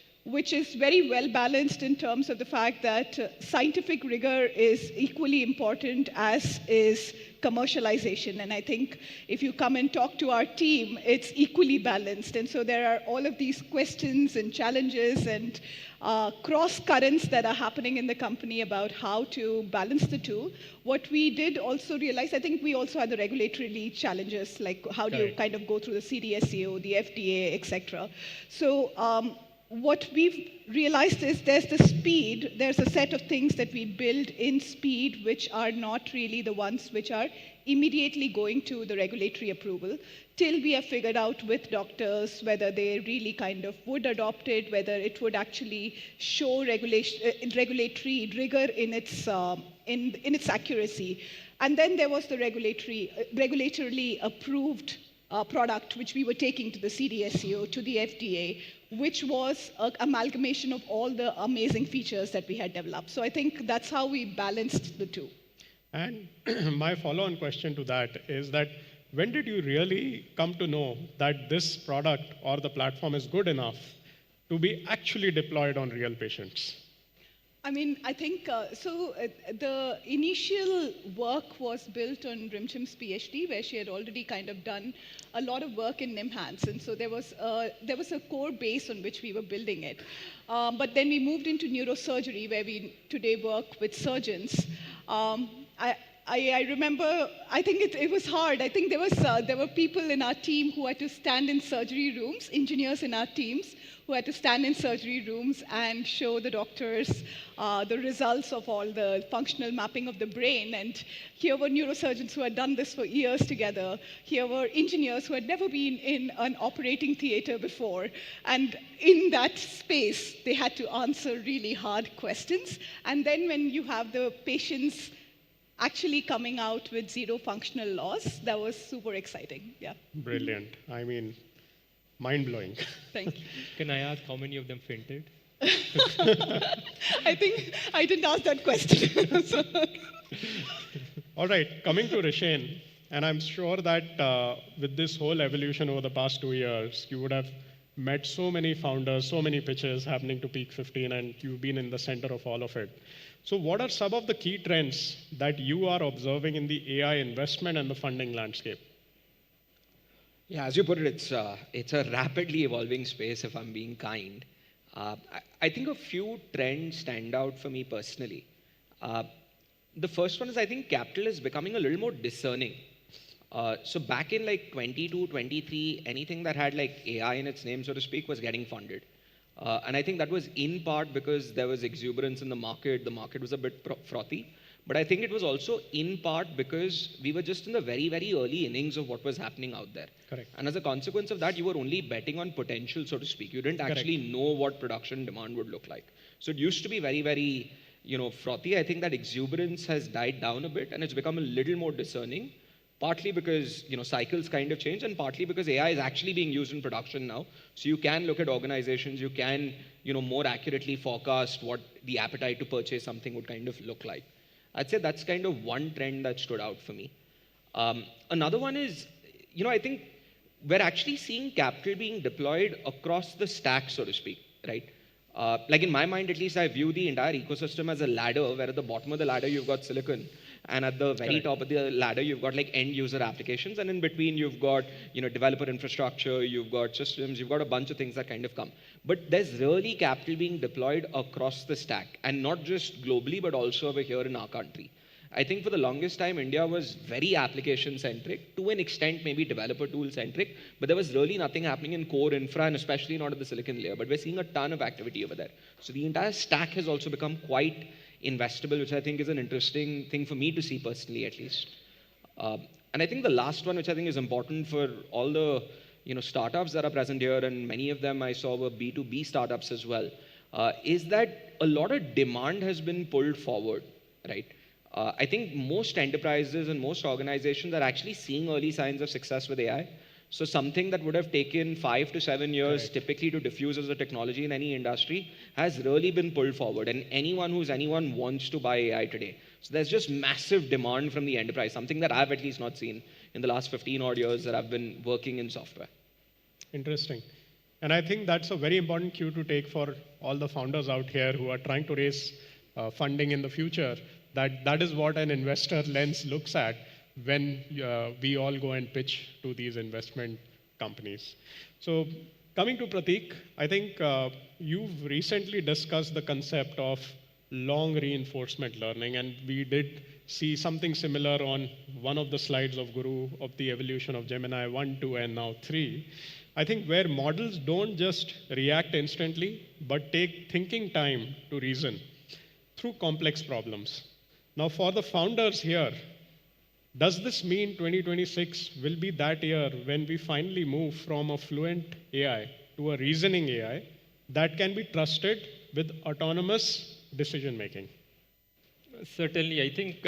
is very well balanced in terms of the fact that scientific rigor is equally important as is commercialization. And I think if you come and talk to our team, it's equally balanced. And so there are all of these questions and challenges and cross currents that are happening in the company about how to balance the two. What we did also realize, I think we also had the regulatory challenges, like how do you kind of go through the CDSCO, the FDA, etc. So what we've realized is there's the speed, there's a set of things that we build in speed which are not really the ones which are immediately going to the regulatory approval till we have figured out with doctors whether they really kind of would adopt it, whether it would actually show regulatory rigor in its accuracy. And then there was the regulatorily approved product which we were taking to the CDSCO, to the FDA, which was an amalgamation of all the amazing features that we had developed. So I think that's how we balanced the two. And my follow-on question to that is that when did you really come to know that this product or the platform is good enough to be actually deployed on real patients? I mean, I think, the initial work was built on Rimchim's PhD, where she had already kind of done a lot of work in NIMHANS. And so there was a core base on which we were building it. But then we moved into neurosurgery, where we today work with surgeons. I remember, I think it was hard. I think there were people in our team who had to stand in surgery rooms, engineers in our teams, who had to stand in surgery rooms and show the doctors the results of all the functional mapping of the brain. And here were neurosurgeons who had done this for years together. Here were engineers who had never been in an operating theater before. And in that space, they had to answer really hard questions. And then when you have the patients actually coming out with 0 functional loss, that was super exciting. Yeah. Brilliant. I mean, mind-blowing. Thank you. Can I ask how many of them fainted? I think I didn't ask that question. All right, coming to Rishen, And I'm sure that with this whole evolution over the past 2 years, you would have met so many founders, so many pitches happening to Peak 15, and you've been in the center of all of it. So what are some of the key trends that you are observing in the AI investment and the funding landscape? Yeah, as you put it, it's a rapidly evolving space, if I'm being kind. I think a few trends stand out for me personally. The first one is I think capital is becoming a little more discerning. So back in like 22, 23, anything that had like AI in its name, so to speak, was getting funded. And I think that was in part because there was exuberance in the market was a bit frothy. But I think it was also in part because we were just in the very, very early innings of what was happening out there. Correct. And as a consequence of that, you were only betting on potential, so to speak. You didn't actually know what production demand would look like. So it used to be very, very, frothy. I think that exuberance has died down a bit and it's become a little more discerning. Partly because cycles kind of change, and partly because AI is actually being used in production now. So you can look at organizations, you can more accurately forecast what the appetite to purchase something would kind of look like. I'd say that's kind of one trend that stood out for me. Another one is, I think we're actually seeing capital being deployed across the stack, so to speak, right? Like in my mind, at least, I view the entire ecosystem as a ladder, where at the bottom of the ladder you've got silicon, and at the very top of the ladder you've got like end user applications, and in between you've got developer infrastructure, you've got systems, you've got a bunch of things that kind of come. But there's really capital being deployed across the stack, and not just globally, but also over here in our country. I think for the longest time, India was very application centric, to an extent maybe developer tool centric, but there was really nothing happening in core infra, and especially not at the silicon layer. But we're seeing a ton of activity over there. So the entire stack has also become quite investable, which I think is an interesting thing for me to see personally, at least. And I think the last one, which I think is important for all the startups that are present here, and many of them I saw were B2B startups as well, is that a lot of demand has been pulled forward, right? I think most enterprises and most organizations are actually seeing early signs of success with AI. So something that would have taken 5 to 7 years typically to diffuse as a technology in any industry has really been pulled forward. And anyone wants to buy AI today. So there's just massive demand from the enterprise, something that I've at least not seen in the last 15 odd years that I've been working in software. Interesting. And I think that's a very important cue to take for all the founders out here who are trying to raise funding in the future. That is what an investor lens looks at when we all go and pitch to these investment companies. So coming to Prateek, I think you've recently discussed the concept of long reinforcement learning, and we did see something similar on one of the slides of Guru of the evolution of Gemini 1, 2, and now 3. I think where models don't just react instantly, but take thinking time to reason through complex problems. Now, for the founders here, does this mean 2026 will be that year when we finally move from a fluent AI to a reasoning AI that can be trusted with autonomous decision making? Certainly, I think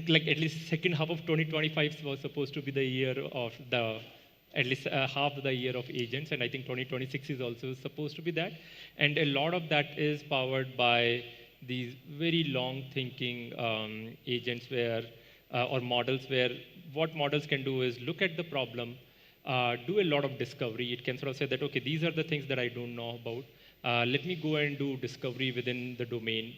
like at least second half of 2025 was supposed to be the year of the at least half the year of agents, and I think 2026 is also supposed to be that. And a lot of that is powered by these very long thinking agents where or models where what models can do is look at the problem, do a lot of discovery. It can sort of say that, okay, these are the things that I don't know about. Let me go and do discovery within the domain,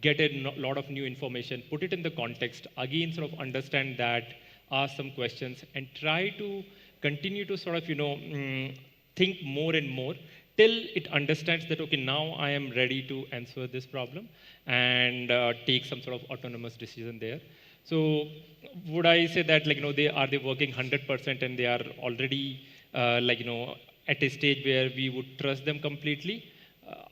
get a lot of new information, put it in the context, again sort of understand that, ask some questions, and try to continue to sort of think more and more till it understands that, okay, now I am ready to answer this problem and take some sort of autonomous decision there. So would I say that are they working 100% and they are already at a stage where we would trust them completely?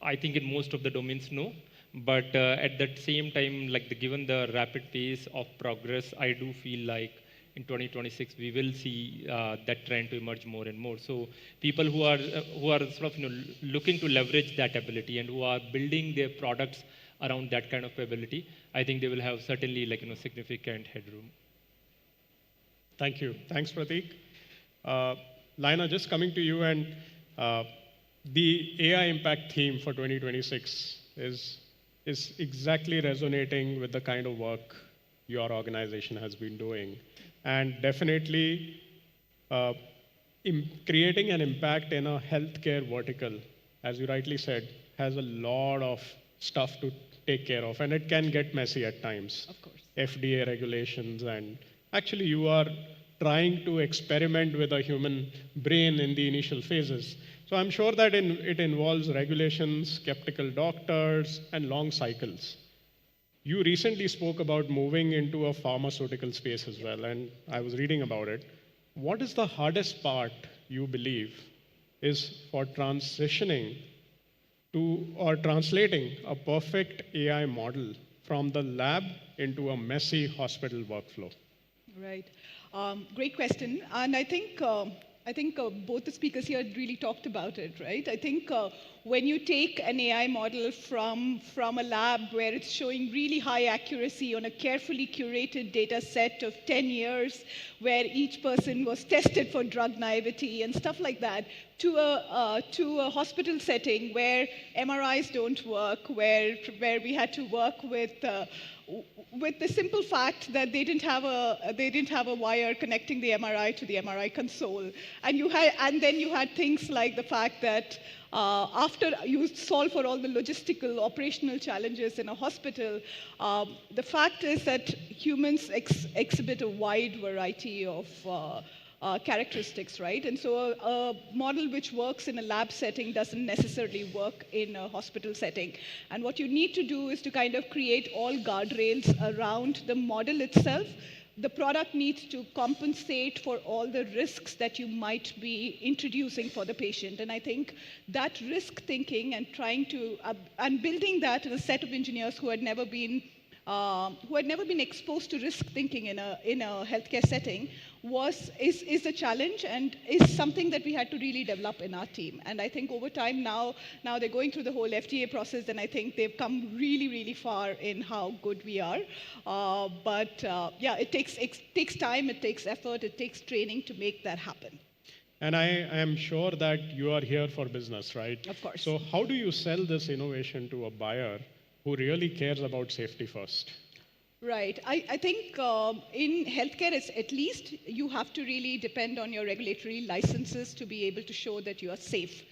I think in most of the domains, no. But at that same time, given the rapid pace of progress, I do feel like in 2026 we will see that trend to emerge more and more. So people who are sort of looking to leverage that ability and who are building their products around that kind of ability, I think they will have certainly significant headroom. Thank you. Thanks, Prateek. Laina, just coming to you, and the AI impact theme for 2026 is exactly resonating with the kind of work your organization has been doing. And definitely creating an impact in a healthcare vertical, as you rightly said, has a lot of stuff to take care of, and it can get messy at times. Of course. FDA regulations, and actually you are trying to experiment with a human brain in the initial phases. So I'm sure that it involves regulations, skeptical doctors, and long cycles. You recently spoke about moving into a pharmaceutical space as well, and I was reading about it. What is the hardest part, you believe, is for transitioning to or translating a perfect AI model from the lab into a messy hospital workflow? Right. Great question. And I think both the speakers here really talked about it, right? I think when you take an AI model from a lab where it's showing really high accuracy on a carefully curated data set of 10 years, where each person was tested for drug naivety and stuff like that, to a hospital setting where MRIs don't work, where we had to work with the simple fact that they didn't have a wire connecting the MRI to the MRI console, and then you had things like the fact that after you solve for all the logistical operational challenges in a hospital, the fact is that humans exhibit a wide variety of characteristics, right? And so a model which works in a lab setting doesn't necessarily work in a hospital setting. And what you need to do is to kind of create all guardrails around the model itself. The product needs to compensate for all the risks that you might be introducing for the patient. And I think that risk thinking and trying to, and building that in a set of engineers who had never been exposed to risk thinking in a healthcare setting is a challenge, and is something that we had to really develop in our team. And I think over time now they're going through the whole FDA process, and I think they've come really, really far in how good we are. Yeah, it takes time, it takes effort, it takes training to make that happen. And I am sure that you are here for business, right? Of course. So how do you sell this innovation to a buyer who really cares about safety first? Right. I think in healthcare, at least you have to really depend on your regulatory licenses to be able to show that you are safe.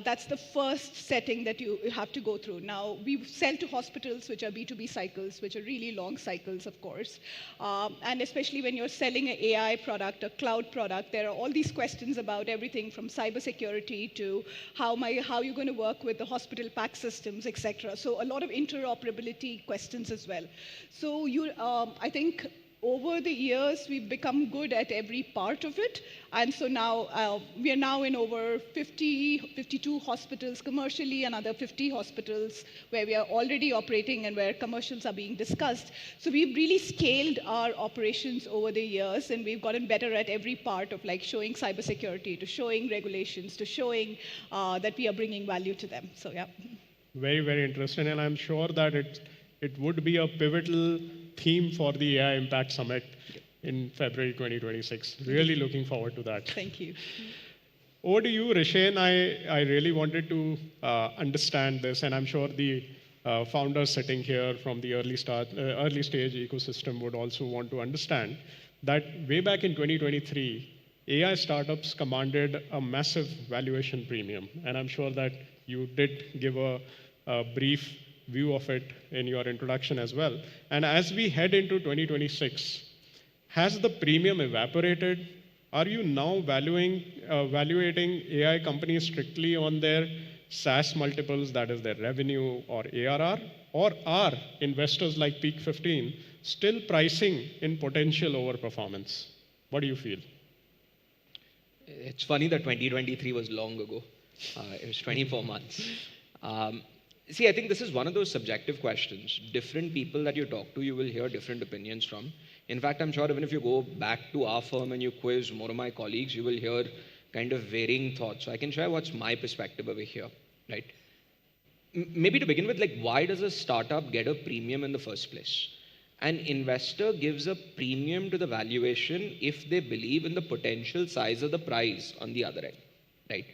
That's the first setting that you have to go through. Now, we sell to hospitals, which are B2B cycles, which are really long cycles, of course. And especially when you're selling an AI product, a cloud product, there are all these questions about everything from cybersecurity to how you're going to work with the hospital PAC systems, et cetera. So a lot of interoperability questions as well. So I think over the years, we've become good at every part of it. And so now we are now in over 52 hospitals commercially, another 50 hospitals where we are already operating and where commercials are being discussed. So we've really scaled our operations over the years, and we've gotten better at every part of like showing cybersecurity, to showing regulations, to showing that we are bringing value to them. So yeah. Very, very interesting. And I'm sure that it would be a pivotal theme for the AI Impact Summit in February 2026. Really looking forward to that. Thank you. Over to you, Rishen. I really wanted to understand this, and I'm sure the founders sitting here from the early stage ecosystem would also want to understand that way back in 2023, AI startups commanded a massive valuation premium, and I'm sure that you did give a brief view of it in your introduction as well. And as we head into 2026, has the premium evaporated? Are you now evaluating AI companies strictly on their SaaS multiples, that is their revenue or ARR? Or are investors like Peak 15 still pricing in potential overperformance? What do you feel? It's funny that 2023 was long ago. It was 24 months. See, I think this is one of those subjective questions. Different people that you talk to, you will hear different opinions from. In fact, I'm sure even if you go back to our firm and you quiz more of my colleagues, you will hear kind of varying thoughts. So I can share what's my perspective over here, right? Maybe to begin with, like, why does a startup get a premium in the first place? An investor gives a premium to the valuation if they believe in the potential size of the prize on the other end, right?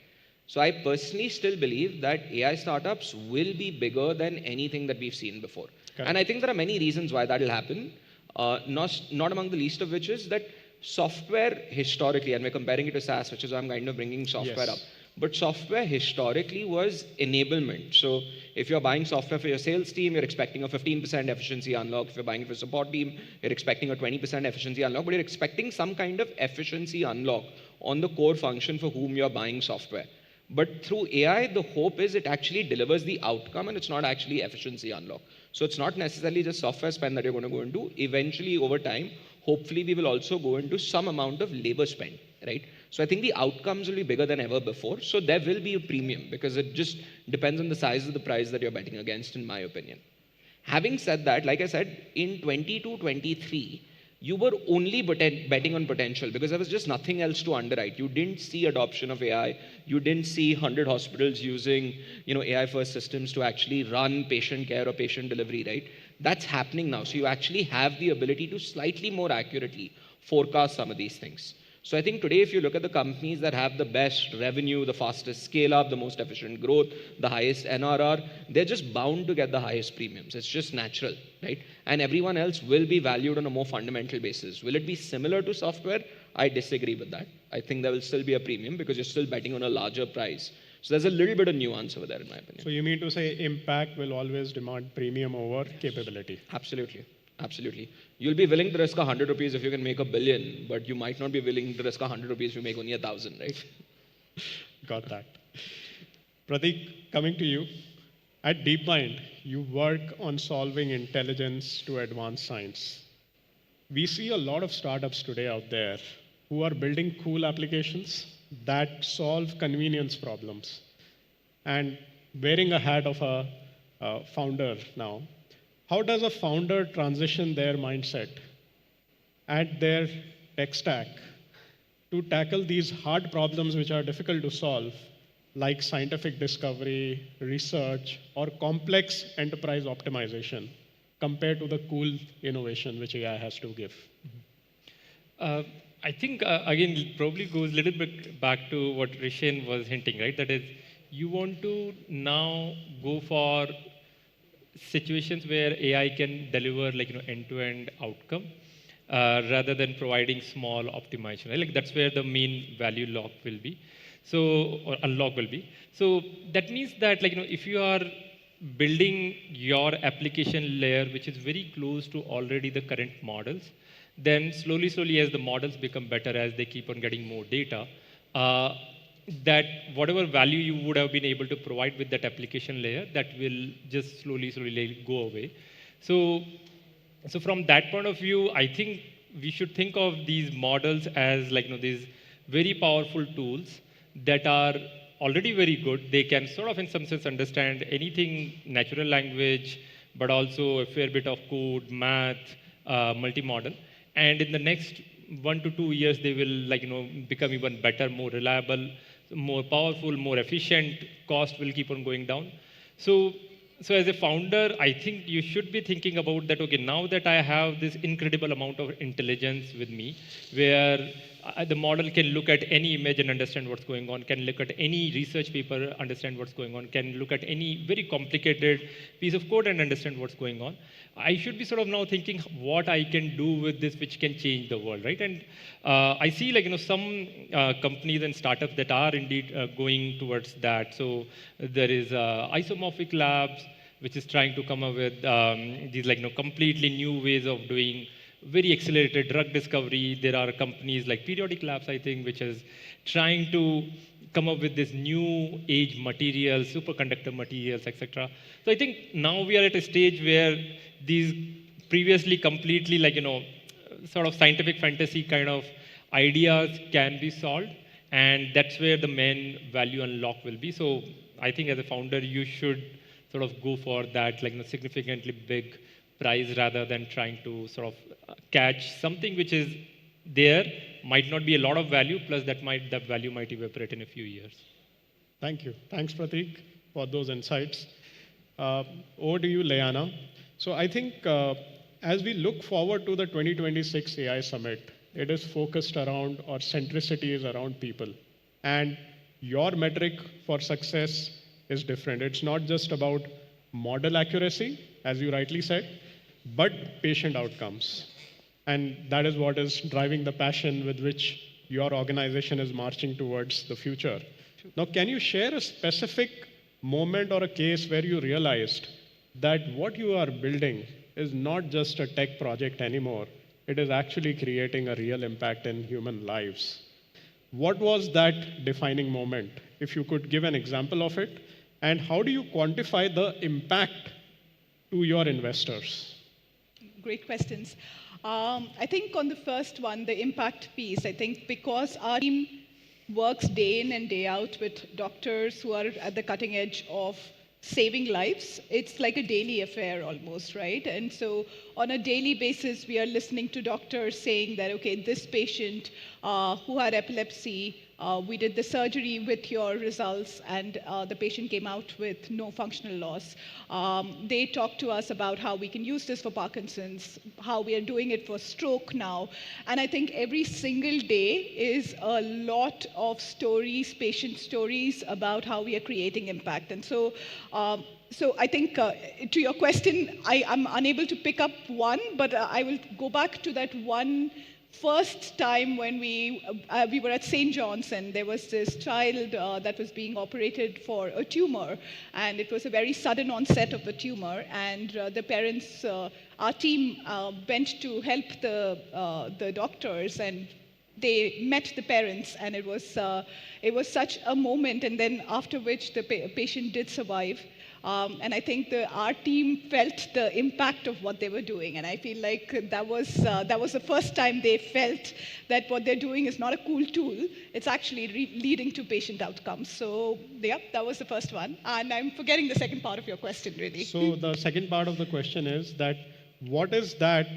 So I personally still believe that AI startups will be bigger than anything that we've seen before. Okay. And I think there are many reasons why that will happen. Not among the least of which is that software historically, and we're comparing it to SaaS, which is why I'm kind of bringing software up. But software historically was enablement. So if you're buying software for your sales team, you're expecting a 15% efficiency unlock. If you're buying it for support team, you're expecting a 20% efficiency unlock, but you're expecting some kind of efficiency unlock on the core function for whom you're buying software. But through AI, the hope is it actually delivers the outcome and it's not actually efficiency unlock. So it's not necessarily just software spend that you're going to go into. Eventually, over time, hopefully we will also go into some amount of labor spend, right? So I think the outcomes will be bigger than ever before. So there will be a premium because it just depends on the size of the prize that you're betting against, in my opinion. Having said that, like I said, in 22, 23, you were only betting on potential because there was just nothing else to underwrite. You didn't see adoption of AI. You didn't see 100 hospitals using, AI-first systems to actually run patient care or patient delivery, right? That's happening now. So you actually have the ability to slightly more accurately forecast some of these things. So I think today, if you look at the companies that have the best revenue, the fastest scale up, the most efficient growth, the highest NRR, they're just bound to get the highest premiums. It's just natural, right? And everyone else will be valued on a more fundamental basis. Will it be similar to software? I disagree with that. I think there will still be a premium because you're still betting on a larger price. So there's a little bit of nuance over there, in my opinion. So you mean to say impact will always demand premium over capability? Absolutely. Absolutely. You'll be willing to risk 100 rupees if you can make $1 billion, but you might not be willing to risk 100 rupees if you make only 1,000, right? Got that. Prateek, coming to you. At DeepMind, you work on solving intelligence to advanced science. We see a lot of startups today out there who are building cool applications that solve convenience problems. And wearing a hat of a founder now, how does a founder transition their mindset and their tech stack to tackle these hard problems which are difficult to solve, like scientific discovery, research, or complex enterprise optimization, compared to the cool innovation which AI has to give? I think, again, it probably goes a little bit back to what Rishan was hinting, right? That is, you want to now go for situations where AI can deliver end-to-end outcome rather than providing small optimization. Right? Like that's where the main value lock will be. So, or unlock will be. So that means that if you are building your application layer, which is very close to already the current models, then slowly as the models become better, as they keep on getting more data, that whatever value you would have been able to provide with that application layer, that will just slowly go away. So from that point of view, I think we should think of these models as these very powerful tools that are already very good. They can sort of in some sense understand anything, natural language, but also a fair bit of code, math, multimodal. And in the next 1 to 2 years, they will become even better, more reliable, more powerful, more efficient. Cost will keep on going down. So as a founder, I think you should be thinking about that, okay, now that I have this incredible amount of intelligence with me, where the model can look at any image and understand what's going on, can look at any research paper, understand what's going on, can look at any very complicated piece of code and understand what's going on. I should be sort of now thinking what I can do with this which can change the world, right? And I see some companies and startups that are indeed going towards that. So there is Isomorphic Labs, which is trying to come up with these completely new ways of doing very accelerated drug discovery. There are companies like Periodic Labs, I think, which is trying to come up with this new age materials, superconductor materials, etc. So I think now we are at a stage where these previously completely sort of scientific fantasy kind of ideas can be solved, and that's where the main value unlock will be. So I think as a founder, you should sort of go for that significantly big prize rather than trying to sort of catch something which is there, might not be a lot of value, plus that value might evaporate in a few years. Thank you. Thanks, Prateek, for those insights. Over to you, Leana. So I think as we look forward to the 2026 AI Summit, it is focused around, or centricity is around people. And your metric for success is different. It's not just about model accuracy, as you rightly said, but patient outcomes. And that is what is driving the passion with which your organization is marching towards the future. Now, can you share a specific moment or a case where you realized that what you are building is not just a tech project anymore, it is actually creating a real impact in human lives? What was that defining moment? If you could give an example of it, and how do you quantify the impact to your investors? Great questions. I think on the first one, the impact piece, I think because our team works day in and day out with doctors who are at the cutting edge of saving lives, it's like a daily affair almost, right? And so on a daily basis, we are listening to doctors saying that, okay, this patient who had epilepsy, we did the surgery with your results, and the patient came out with no functional loss. They talked to us about how we can use this for Parkinson's, how we are doing it for stroke now. And I think every single day is a lot of stories, patient stories about how we are creating impact. And so, I think to your question, I'm unable to pick up one, but I will go back to that one first time when we were at St. John's, and there was this child that was being operated for a tumor, and it was a very sudden onset of the tumor, and the parents, our team went to help the doctors, and they met the parents, and it was such a moment, and then after which the patient did survive. And I think our team felt the impact of what they were doing, and I feel like that was the first time they felt that what they're doing is not a cool tool; it's actually leading to patient outcomes. So, yeah, that was the first one, and I'm forgetting the second part of your question, really. So the second part of the question is that what is that?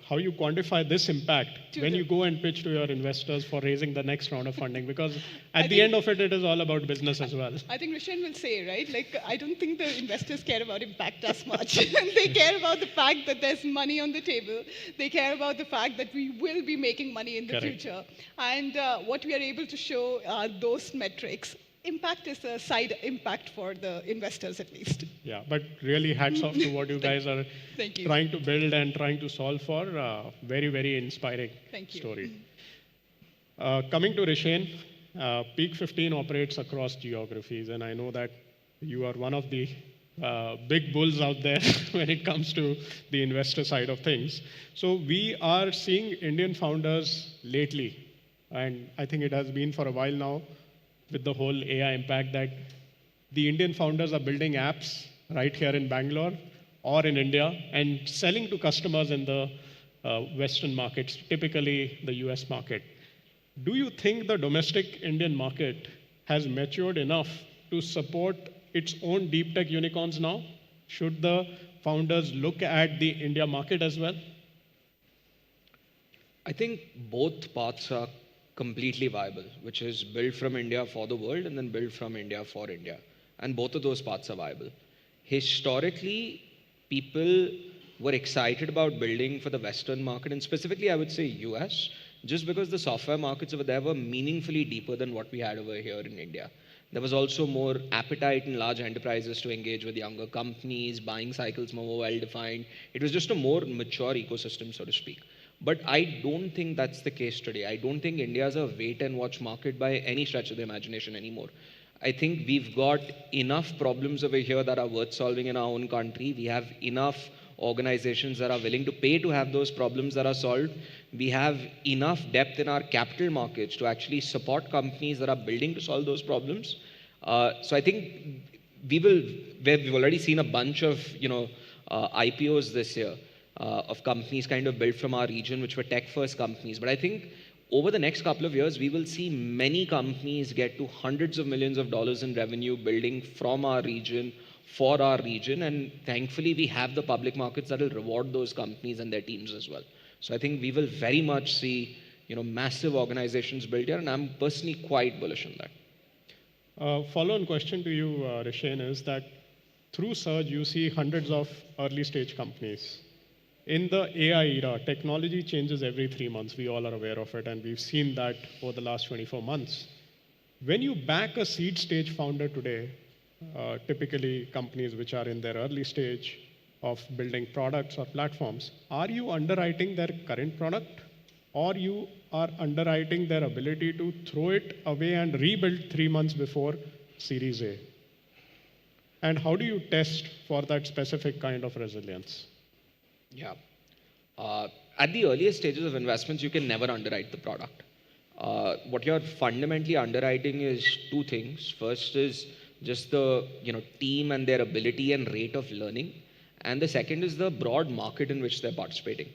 How you quantify this impact when you go and pitch to your investors for raising the next round of funding? Because at the end of it, it is all about business as well. I think Rishan will say, right? Like, I don't think the investors care about impact as much. They care about the fact that there's money on the table. They care about the fact that we will be making money in the future. And what we are able to show are those metrics. Impact is a side impact for the investors, at least. Yeah, but really hats off to what you guys are trying to build and trying to solve for. Very, very inspiring story. Coming to Rishan, Peak 15 operates across geographies, and I know that you are one of the big bulls out there when it comes to the investor side of things. So we are seeing Indian founders lately, and I think it has been for a while now, with the whole AI impact, that the Indian founders are building apps right here in Bangalore or in India and selling to customers in the Western markets, typically the US market. Do you think the domestic Indian market has matured enough to support its own deep tech unicorns now? Should the founders look at the India market as well? I think both paths are completely viable, which is build from India for the world and then build from India for India. And both of those paths are viable. Historically, people were excited about building for the Western market, and specifically I would say US, just because the software markets over there were meaningfully deeper than what we had over here in India. There was also more appetite in large enterprises to engage with younger companies, buying cycles more well-defined. It was just a more mature ecosystem, so to speak. But I don't think that's the case today. I don't think India is a wait and watch market by any stretch of the imagination anymore. I think we've got enough problems over here that are worth solving in our own country. We have enough organizations that are willing to pay to have those problems that are solved. We have enough depth in our capital markets to actually support companies that are building to solve those problems. So I think we've already seen a bunch of IPOs this year. Of companies kind of built from our region, which were tech-first companies. But I think over the next couple of years, we will see many companies get to hundreds of millions of dollars in revenue building from our region, for our region. And thankfully, we have the public markets that will reward those companies and their teams as well. So I think we will very much see massive organizations built here, and I'm personally quite bullish on that. Follow-on question to you, Rishan, is that through Surge, you see hundreds of early-stage companies. In the AI era, technology changes every 3 months. We all are aware of it, and we've seen that over the last 24 months. When you back a seed stage founder today, typically companies which are in their early stage of building products or platforms, are you underwriting their current product, or you are underwriting their ability to throw it away and rebuild 3 months before Series A? And how do you test for that specific kind of resilience? Yeah. At the earliest stages of investments, you can never underwrite the product. What you're fundamentally underwriting is two things. First is just the team and their ability and rate of learning, and the second is the broad market in which they're participating.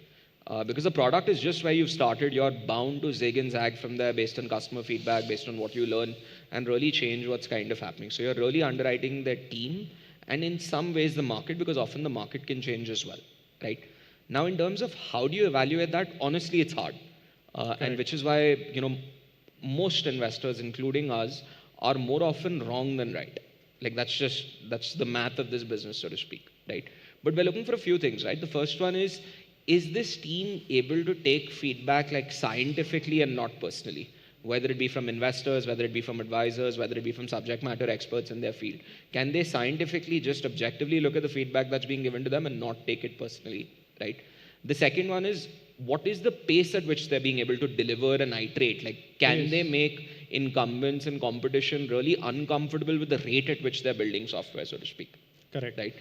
Because the product is just where you've started, you're bound to zig and zag from there based on customer feedback, based on what you learn, and really change what's kind of happening. So you're really underwriting the team and in some ways the market, because often the market can change as well, right? Now, in terms of how do you evaluate that, honestly, it's hard. And which is why, most investors, including us, are more often wrong than right. Like that's the math of this business, so to speak, right? But we're looking for a few things, right? The first one is this team able to take feedback like scientifically and not personally? Whether it be from investors, whether it be from advisors, whether it be from subject matter experts in their field. Can they scientifically just objectively look at the feedback that's being given to them and not take it personally, right? The second one is, what is the pace at which they're being able to deliver and iterate? Like, can they make incumbents and competition really uncomfortable with the rate at which they're building software, so to speak? Correct. Right?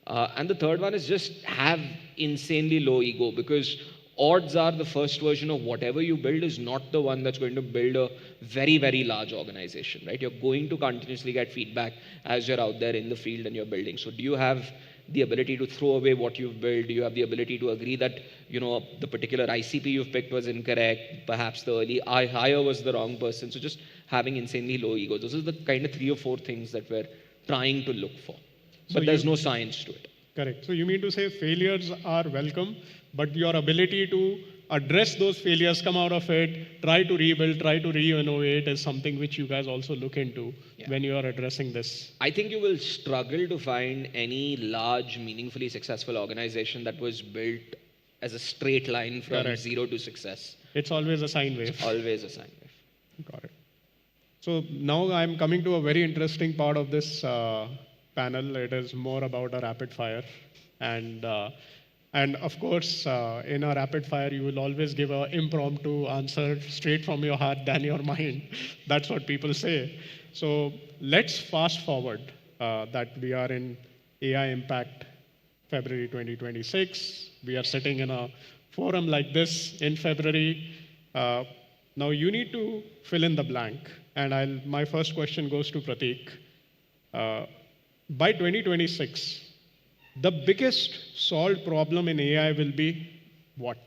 And the third one is just have insanely low ego, because odds are the first version of whatever you build is not the one that's going to build a very, very large organization, right? You're going to continuously get feedback as you're out there in the field and you're building. So do you have the ability to throw away what you've built? Do you have the ability to agree that, the particular ICP you've picked was incorrect? Perhaps the early hire was the wrong person. So just having insanely low ego. Those are the kind of 3 or 4 things that we're trying to look for. But there's no science to it. Correct. So you mean to say failures are welcome, but your ability to address those failures, come out of it, try to rebuild, try to re-innovate is something which you guys also look into when you are addressing this. I think you will struggle to find any large, meaningfully successful organization that was built as a straight line from zero to success. It's always a sine wave. It's always a sine wave. Got it. So now I'm coming to a very interesting part of this panel. It is more about a rapid fire. And of course, in a rapid fire, you will always give an impromptu answer straight from your heart than your mind. That's what people say. So let's fast forward that we are in AI Impact February 2026. We are sitting in a forum like this in February. Now you need to fill in the blank. And my first question goes to Prateek. By 2026, the biggest solved problem in AI will be what?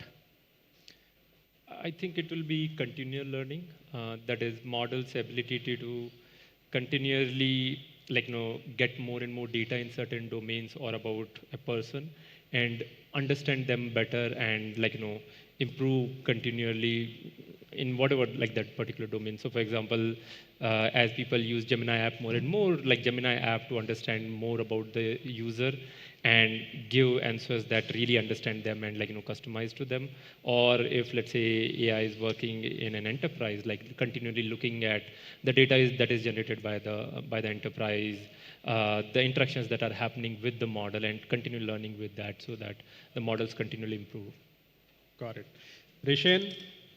I think it will be continual learning. That is, models' ability to continually, get more and more data in certain domains or about a person and understand them better and, improve continually in whatever, that particular domain. So, for example, as people use Gemini app more and more, Gemini app to understand more about the user and give answers that really understand them and customize to them. Or if, let's say, AI is working in an enterprise, continually looking at the data that is generated by the enterprise, the interactions that are happening with the model, and continue learning with that so that the models continually improve. Got it. Rishen,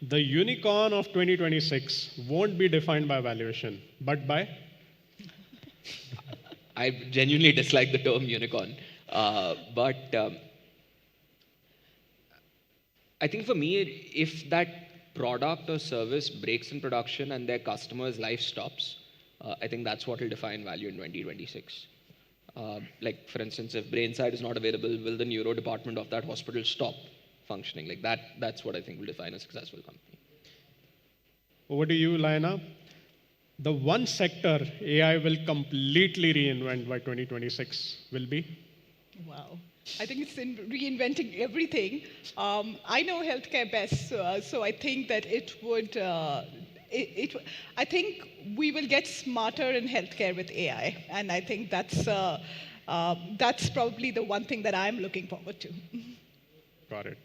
the unicorn of 2026 won't be defined by valuation, but by? I genuinely dislike the term unicorn. But I think for me, if that product or service breaks in production and their customer's life stops, I think that's what will define value in 2026. For instance, if BrainSight is not available, will the neuro department of that hospital stop functioning? That's what I think will define a successful company. Over to you, Laina. The one sector AI will completely reinvent by 2026 will be? Wow. I think it's in reinventing everything. I know healthcare best, so I think that it would. I think we will get smarter in healthcare with AI, and I think that's probably the one thing that I'm looking forward to. Got it.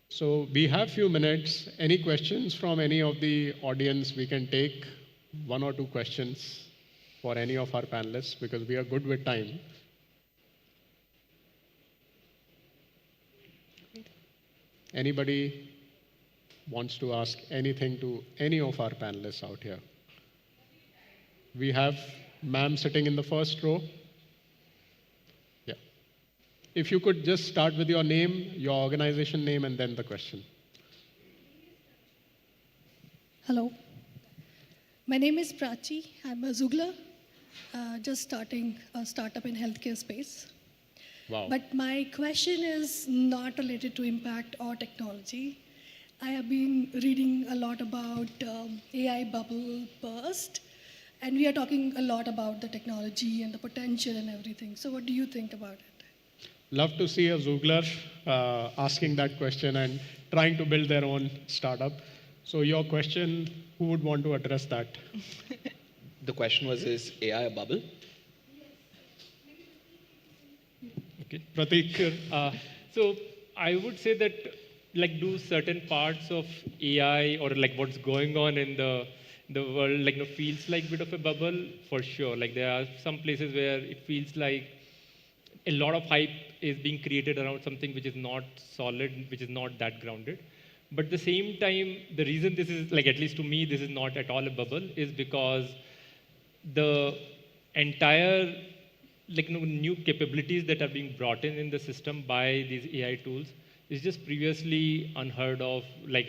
So we have few minutes. Any questions from any of the audience? We can take 1 or 2 questions for any of our panelists because we are good with time. Anybody wants to ask anything to any of our panelists out here? We have ma'am sitting in the first row. Yeah. If you could just start with your name, your organization name, and then the question. Hello. My name is Prachi. I'm a Zoogler, just starting a startup in healthcare space. Wow. But my question is not related to impact or technology. I have been reading a lot about AI bubble burst, and we are talking a lot about the technology and the potential and everything. So what do you think about it? Love to see a Zoogler asking that question and trying to build their own startup. So your question, who would want to address that? The question was, is AI a bubble? Okay, Pratik. So I would say that, like, do certain parts of AI or like what's going on in the world, like, feels like a bit of a bubble? For sure. Like, there are some places where it feels like a lot of hype is being created around something which is not solid, which is not that grounded. But at the same time, the reason this is, like, at least to me, this is not at all a bubble is because the entire, like, new capabilities that are being brought in the system by these AI tools is just previously unheard of. Like,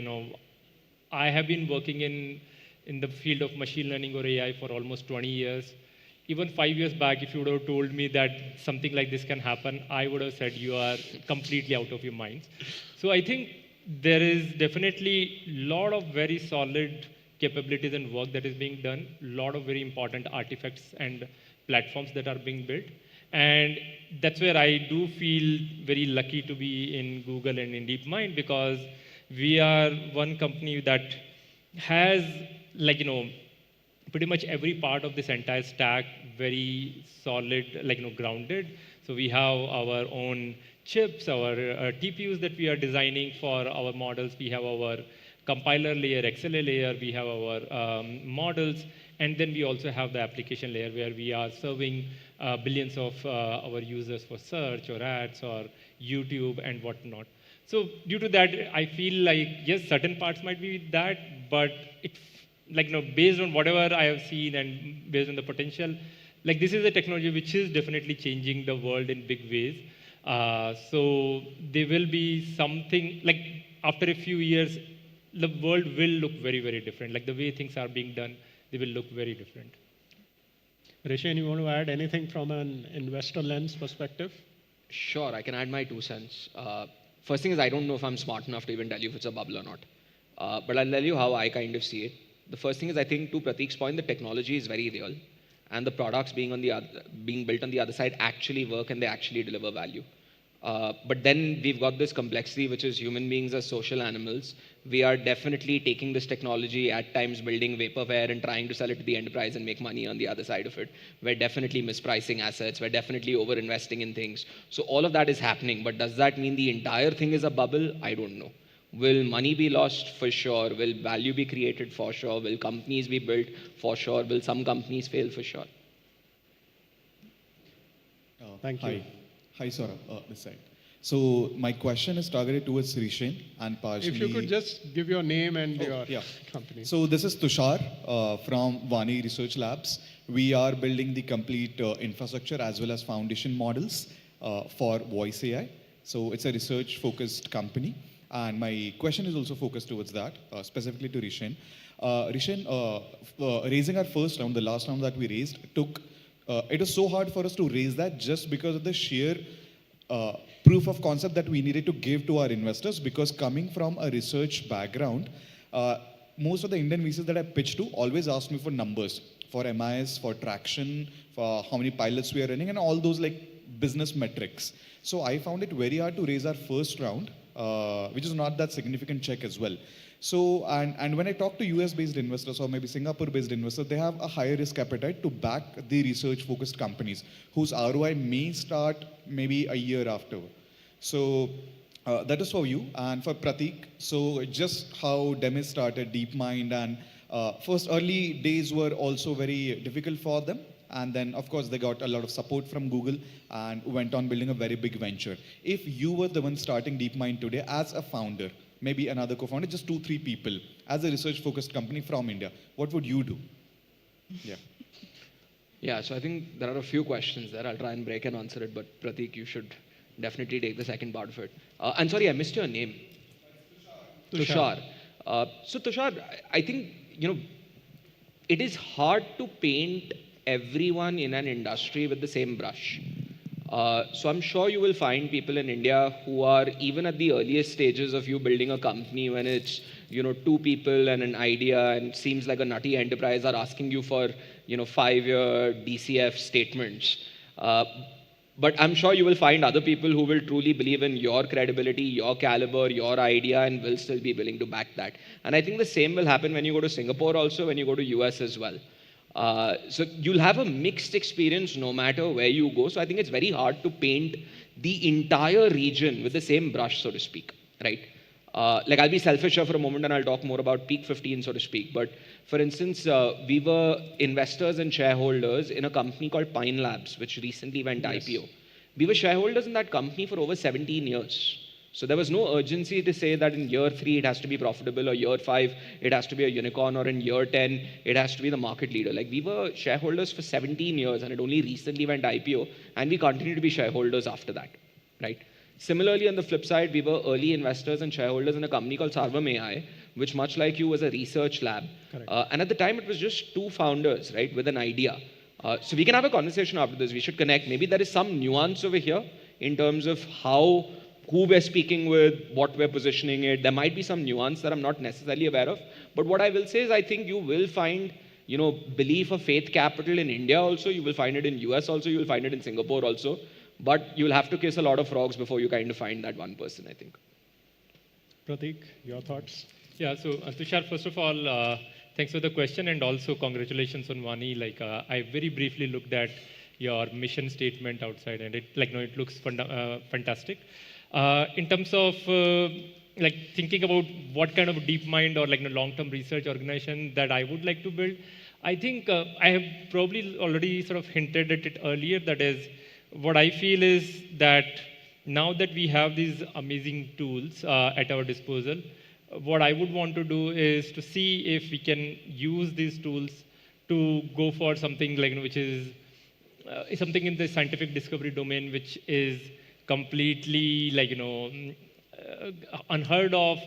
I have been working in the field of machine learning or AI for almost 20 years. Even 5 years back, if you would have told me that something like this can happen, I would have said you are completely out of your minds. So I think there is definitely a lot of very solid capabilities and work that is being done, a lot of very important artifacts and platforms that are being built. And that's where I do feel very lucky to be in Google and in DeepMind, because we are one company that has, like, pretty much every part of this entire stack very solid, like, grounded. So we have our own chips, our TPUs that we are designing for our models. We have our compiler layer, Accelerator layer. We have our models. And then we also have the application layer where we are serving billions of our users for search or ads or YouTube and whatnot. So due to that, I feel like, yes, certain parts might be that, but it, like, based on whatever I have seen and based on the potential, like, this is a technology which is definitely changing the world in big ways. So there will be something, like, after a few years, the world will look very, very different. Like, the way things are being done, they will look very different. Rishan, you want to add anything from an investor lens perspective? Sure, I can add my 2 cents. First thing is, I don't know if I'm smart enough to even tell you if it's a bubble or not. But I'll tell you how I kind of see it. The first thing is, I think, to Pratik's point, the technology is very real, and the products being built on the other side actually work and they actually deliver value. But then we've got this complexity, which is human beings as social animals. We are definitely taking this technology, at times building vaporware and trying to sell it to the enterprise and make money on the other side of it. We're definitely mispricing assets. We're definitely over-investing in things. So all of that is happening. But does that mean the entire thing is a bubble? I don't know. Will money be lost? For sure. Will value be created? For sure. Will companies be built? For sure. Will some companies fail? For sure. Thank you. Hi, Saurabh, this side. So my question is targeted towards Rishan and partially... If you could just give your name and your company. So this is Tushar from Vani Research Labs. We are building the complete infrastructure as well as foundation models for voice AI. So it's a research-focused company. And my question is also focused towards that, specifically to Rishan. Rishan, raising our first round, the last round that we raised, it was so hard for us to raise that just because of the sheer proof of concept that we needed to give to our investors, because coming from a research background, most of the Indian VCs that I pitched to always asked me for numbers, for MIS, for traction, for how many pilots we are running, and all those like business metrics. So I found it very hard to raise our first round, which is not that significant check as well. So, and when I talk to US-based investors or maybe Singapore-based investors, they have a higher risk appetite to back the research-focused companies whose ROI may start maybe a year after. So that is for you. And for Pratik, so just how Demis started DeepMind, and first early days were also very difficult for them. and then of course they got a lot of support from Google and went on building a very big venture. If you were the one starting DeepMind today as a founder, maybe another co-founder, just 2-3 people, as a research-focused company from India, what would you do? Yeah. Yeah, so I think there are a few questions there. I'll try and break and answer it, but Prateek, you should definitely take the second part of it. And sorry, I missed your name. Tushar. So Tushar, I think, it is hard to paint everyone in an industry with the same brush. So I'm sure you will find people in India who are even at the earliest stages of you building a company when it's, 2 people and an idea and seems like a nutty enterprise are asking you for, 5-year DCF statements. But I'm sure you will find other people who will truly believe in your credibility, your caliber, your idea, and will still be willing to back that. And I think the same will happen when you go to Singapore also, when you go to US as well. So you'll have a mixed experience no matter where you go. So I think it's very hard to paint the entire region with the same brush, so to speak, right? I'll be selfish here for a moment and I'll talk more about Peak 15, so to speak. But for instance, we were investors and shareholders in a company called Pine Labs, which recently went IPO. We were shareholders in that company for over 17 years. So there was no urgency to say that in year 3 it has to be profitable, or year 5 it has to be a unicorn, or in year 10 it has to be the market leader. We were shareholders for 17 years and it only recently went IPO, and we continue to be shareholders after that, right? Similarly, on the flip side, we were early investors and shareholders in a company called Sarvam AI, which, much like you, was a research lab. And at the time, it was just 2 founders, right, with an idea. So we can have a conversation after this. We should connect. Maybe there is some nuance over here in terms of who we're speaking with, what we're positioning it. There might be some nuance that I'm not necessarily aware of. But what I will say is I think you will find, belief or faith capital in India also. You will find it in US also. You will find it in Singapore also. But you'll have to kiss a lot of frogs before you kind of find that one person, I think. Prateek, your thoughts? Yeah, so Tushar, first of all, thanks for the question, and also congratulations on Vani. I very briefly looked at your mission statement outside, and it looks fantastic. In terms of thinking about what kind of DeepMind or long-term research organization that I would like to build, I think I have probably already sort of hinted at it earlier. That is, what I feel is that now that we have these amazing tools at our disposal, what I would want to do is to see if we can use these tools to go for something which is something in the scientific discovery domain, which is completely unheard of,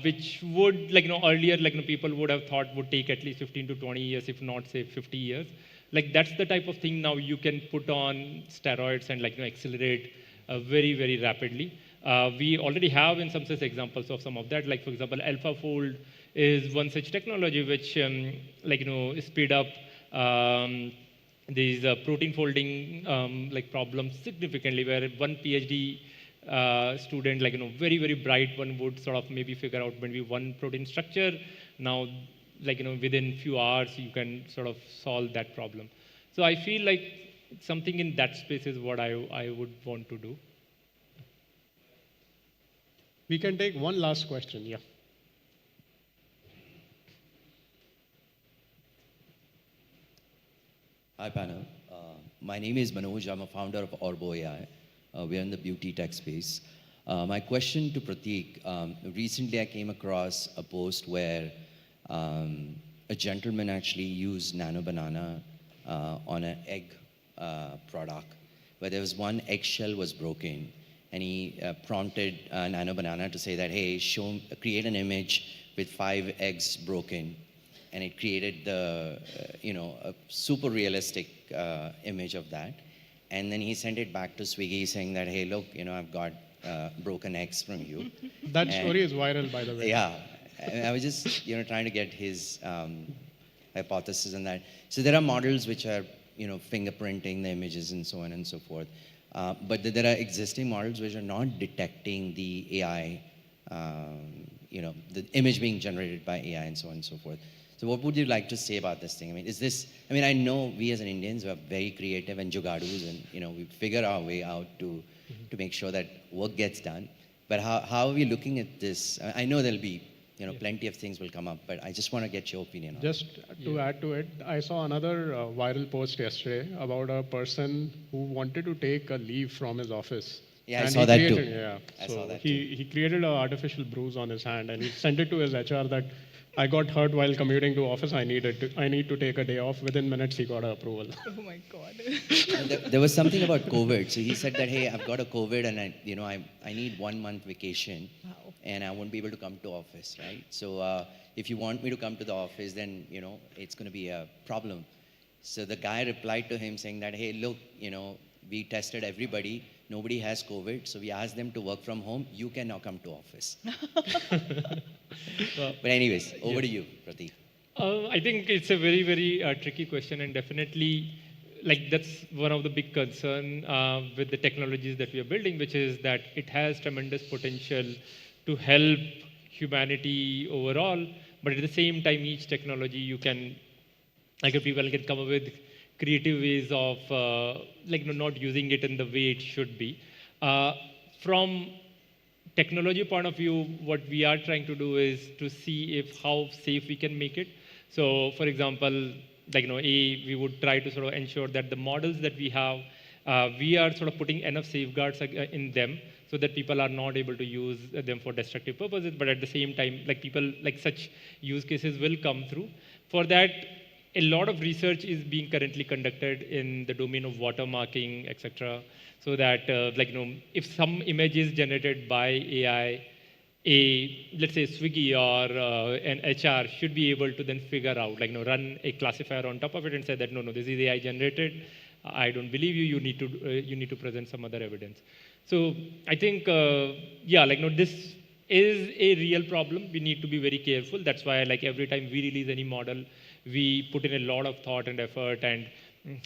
which would earlier people would have thought would take at least 15 to 20 years, if not say 50 years. That's the type of thing now you can put on steroids and accelerate very, very rapidly. We already have in some sense examples of some of that. For example, AlphaFold is one such technology which speed up these protein folding problems significantly, where one PhD student, very, very bright one, would sort of maybe figure out maybe one protein structure. Now, within few hours, you can sort of solve that problem. So I feel like something in that space is what I would want to do. We can take one last question. Yeah. Hi, panel. My name is Manoj. I'm a founder of Orbo AI. We're in the beauty tech space. My question to Prateek, recently I came across a post where a gentleman actually used Nano Banana on an egg product, where there was one eggshell was broken, and he prompted Nano Banana to say that, hey, create an image with 5 eggs broken, and it created the a super realistic image of that. And then he sent it back to Swiggy saying that, hey, look, I've got broken eggs from you. That story is viral, by the way. Yeah. I was just trying to get his hypothesis on that. So there are models which are fingerprinting the images and so on and so forth. But there are existing models which are not detecting the AI, the image being generated by AI and so on and so forth. So what would you like to say about this thing? I know we as Indians are very creative and jugadus, and we figure our way out to make sure that work gets done. But how are we looking at this? I know there'll be plenty of things will come up. But I just want to get your opinion on Just to add to it, I saw another viral post yesterday about a person who wanted to take a leave from his office. Yeah, I And saw he that created, too. Yeah, I so saw that he created an artificial bruise on his hand, and he sent it to his HR that I got hurt while commuting to office. I need to take a day off. Within minutes, he got approval. Oh my God. There was something about COVID. So he said that, hey, I've got a COVID and I need 1 month vacation and I won't be able to come to office, right? So if you want me to come to the office, then, it's going to be a problem. So the guy replied to him saying that, hey, look, we tested everybody. Nobody has COVID. So we asked them to work from home. You can now come to office. But anyways, over to you, Prateek. I think it's a very, very tricky question, and definitely, that's one of the big concern with the technologies that we are building, which is that it has tremendous potential to help humanity overall, but at the same time, each technology people can come up with creative ways of not using it in the way it should be. From technology point of view, what we are trying to do is to see how safe we can make it. So, for example, we would try to sort of ensure that the models that we have, we are sort of putting enough safeguards in them so that people are not able to use them for destructive purposes. But at the same time, such use cases will come through. For that, a lot of research is being currently conducted in the domain of watermarking, etc. So that, if some image is generated by AI, let's say Swiggy or an HR should be able to then figure out, run a classifier on top of it and say that, no, this is AI generated. I don't believe you. You need to present some other evidence. So I think, this is a real problem. We need to be very careful. That's why, every time we release any model, we put in a lot of thought and effort and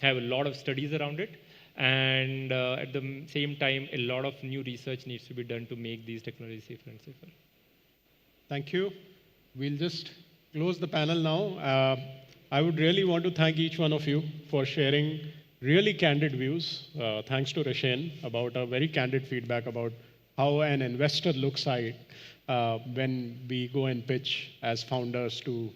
have a lot of studies around it. And at the same time, a lot of new research needs to be done to make these technologies safer and safer. Thank you. We'll just close the panel now. I would really want to thank each one of you for sharing really candid views. Thanks to Rashain about a very candid feedback about how an investor looks at it when we go and pitch as founders to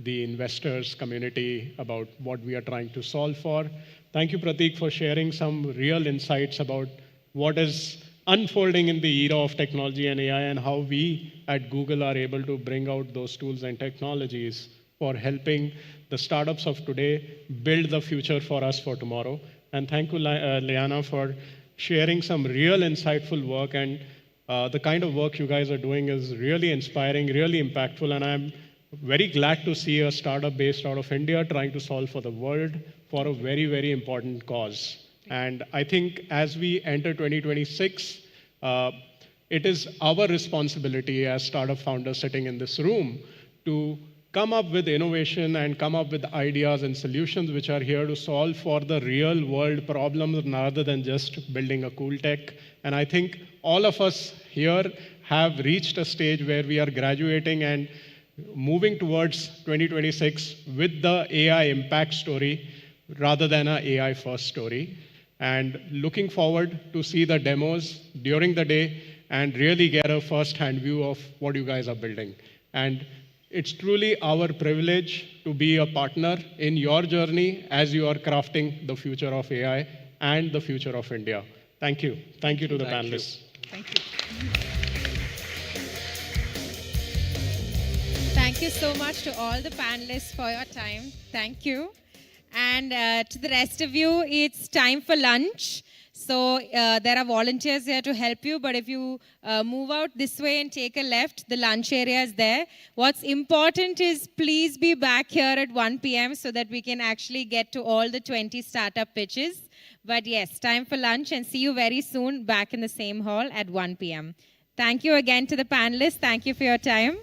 the investors community about what we are trying to solve for. Thank you, Prateek, for sharing some real insights about what is unfolding in the era of technology and AI and how we at Google are able to bring out those tools and technologies for helping the startups of today build the future for us for tomorrow. And thank you, Liana, for sharing some real insightful work. And the kind of work you guys are doing is really inspiring, really impactful. And I'm very glad to see a startup based out of India trying to solve for the world for a very, very important cause. And I think as we enter 2026, it is our responsibility as startup founders sitting in this room to come up with innovation and come up with ideas and solutions which are here to solve for the real world problems rather than just building a cool tech. And I think all of us here have reached a stage where we are graduating and moving towards 2026 with the AI impact story rather than an AI first story. And looking forward to see the demos during the day and really get a first-hand view of what you guys are building. And it's truly our privilege to be a partner in your journey as you are crafting the future of AI and the future of India. Thank you. Thank you to the panelists. Thank you. Thank you so much to all the panelists for your time. Thank you. And to the rest of you, it's time for lunch. So there are volunteers here to help you, but if you move out this way and take a left, the lunch area is there. What's important is please be back here at 1 p.m. so that we can actually get to all the 20 startup pitches. But yes, time for lunch, and see you very soon back in the same hall at 1 p.m. Thank you again to the panelists. Thank you for your time.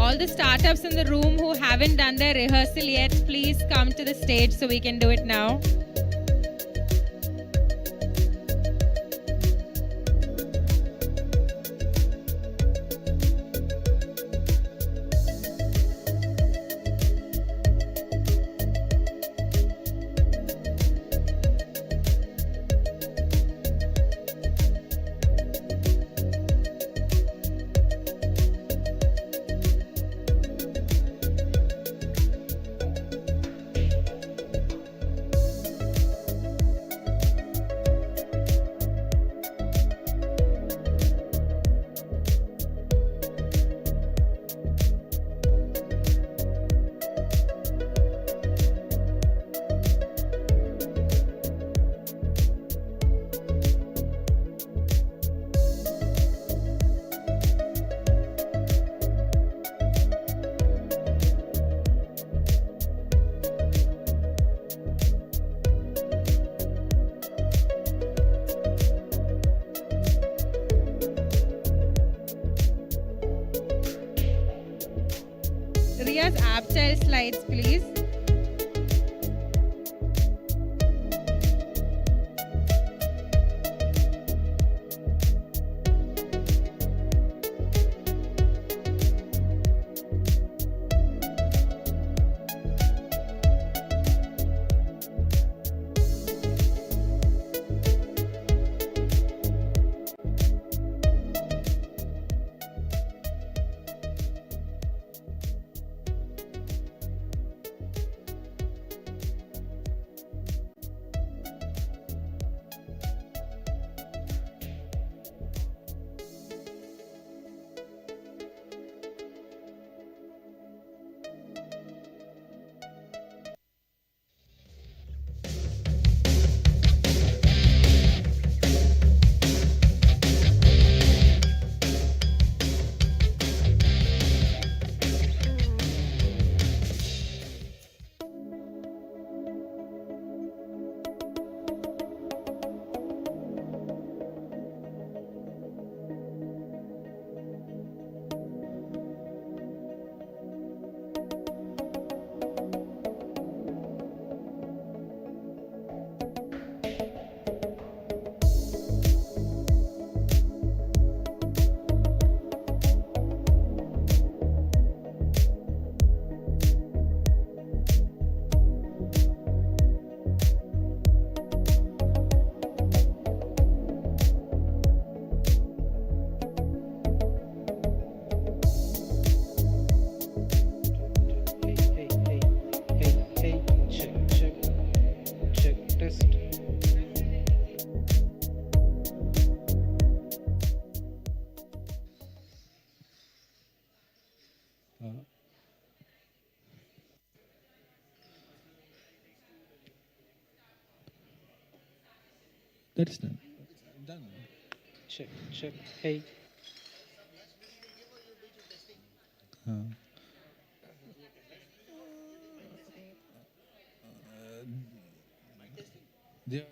All the startups in the room who haven't done their rehearsal yet, please come to the stage so we can do it now. Riya's AppTel slides, please. That's done. Done. Check, check. Hey. They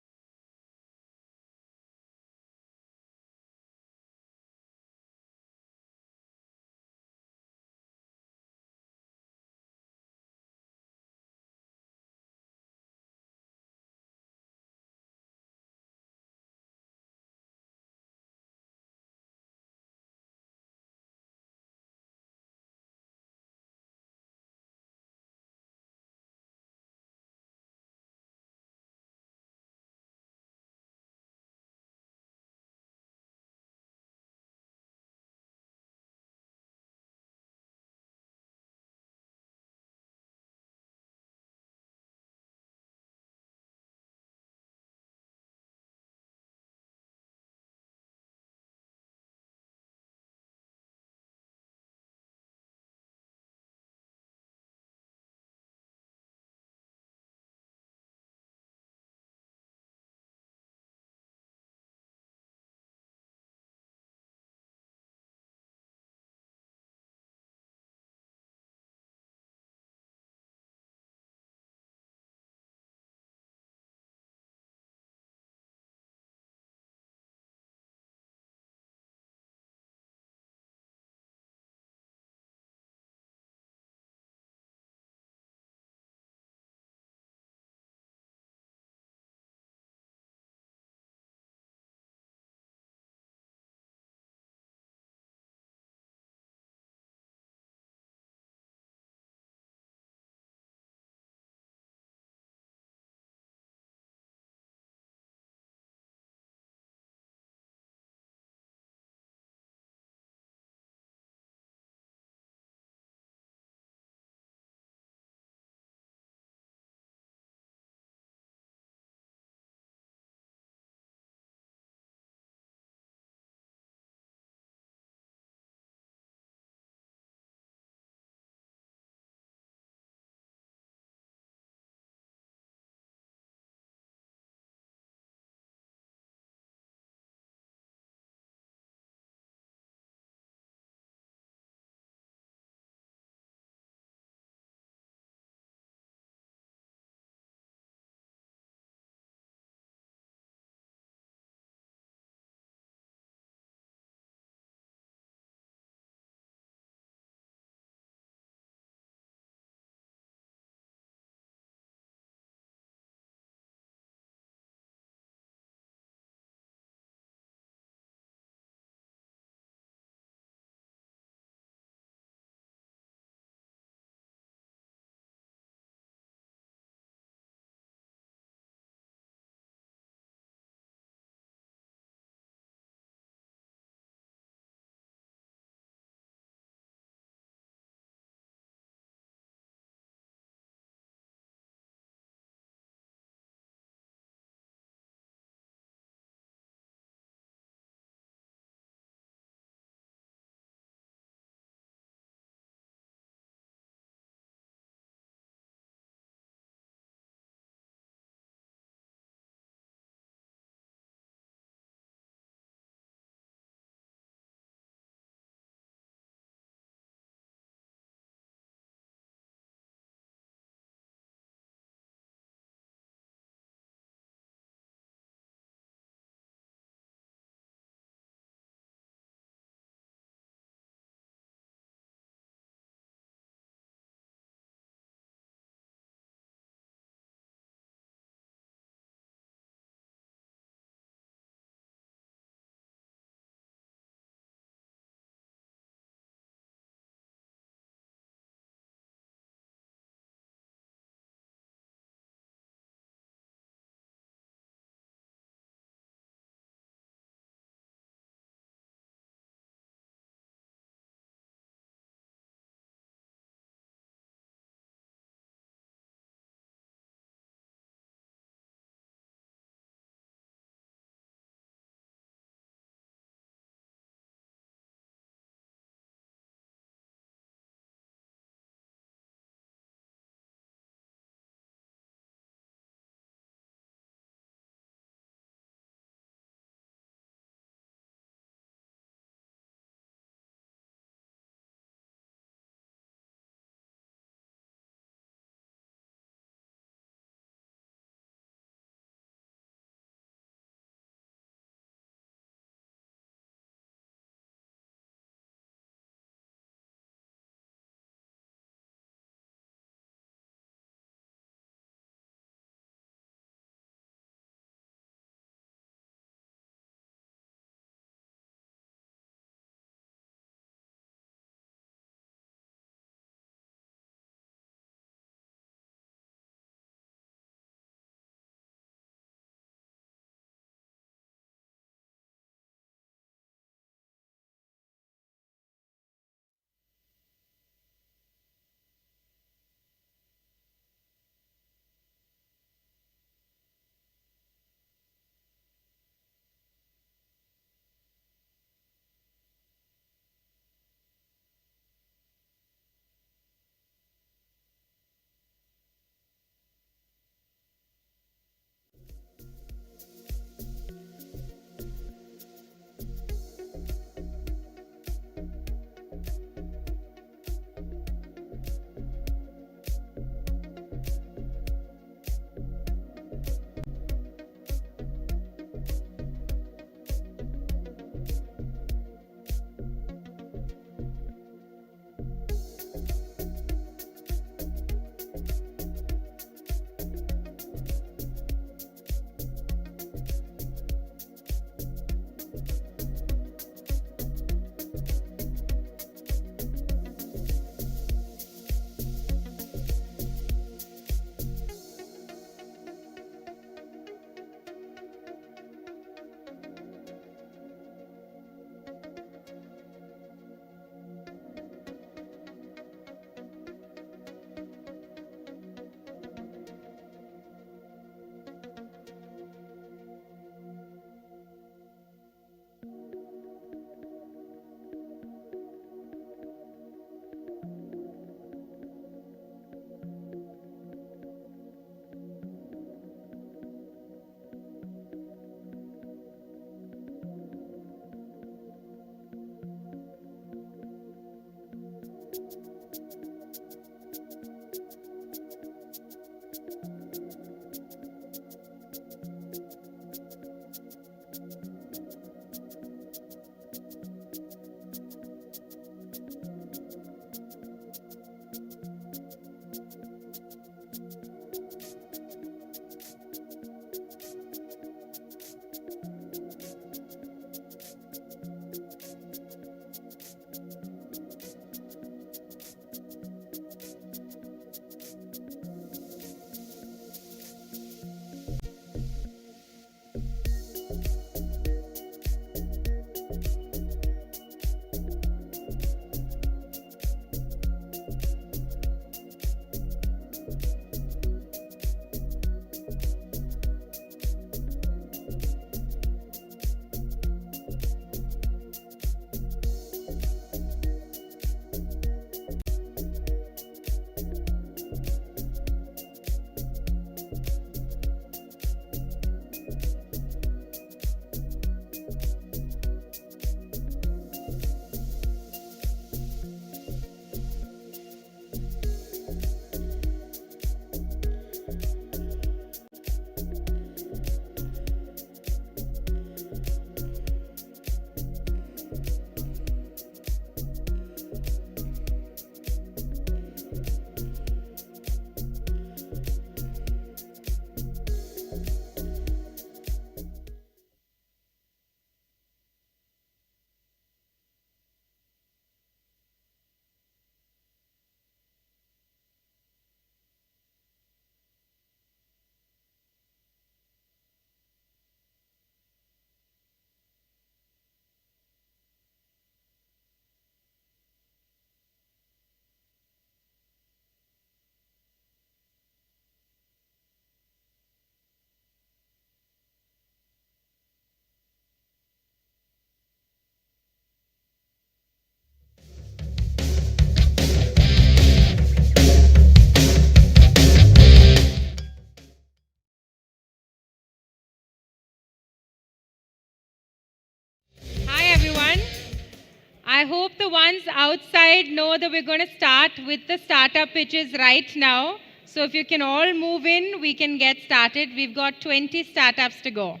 hope the ones outside know that we're going to start with the startup pitches right now. So if you can all move in, we can get started. We've got 20 startups to go.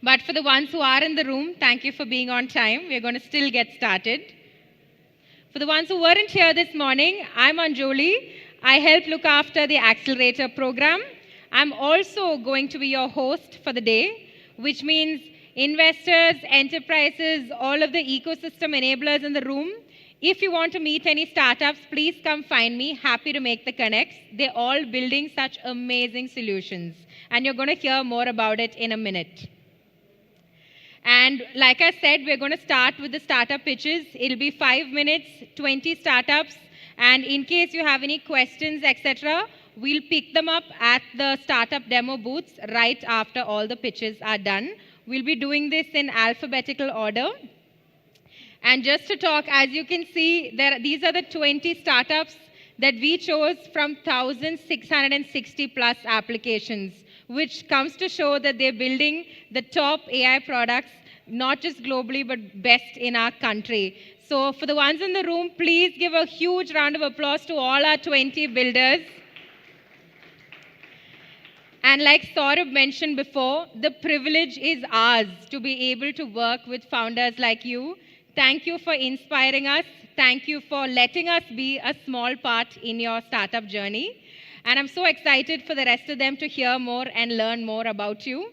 But for the ones who are in the room, thank you for being on time. We're going to still get started. For the ones who weren't here this morning, I'm Anjoli. I help look after the Accelerator program. I'm also going to be your host for the day, which means investors, enterprises, all of the ecosystem enablers in the room. If you want to meet any startups, please come find me. Happy to make the connects. They're all building such amazing solutions. And you're going to hear more about it in a minute. And like I said, we're going to start with the startup pitches. It'll be 5 minutes, 20 startups. And in case you have any questions, etc., we'll pick them up at the startup demo booths right after all the pitches are done. We'll be doing this in alphabetical order. And just to talk, as you can see, these are the 20 startups that we chose from 1,660 plus applications, which comes to show that they're building the top AI products, not just globally, but best in our country. So for the ones in the room, please give a huge round of applause to all our 20 builders. And like Saurabh mentioned before, the privilege is ours to be able to work with founders like you. Thank you for inspiring us. Thank you for letting us be a small part in your startup journey. And I'm so excited for the rest of them to hear more and learn more about you.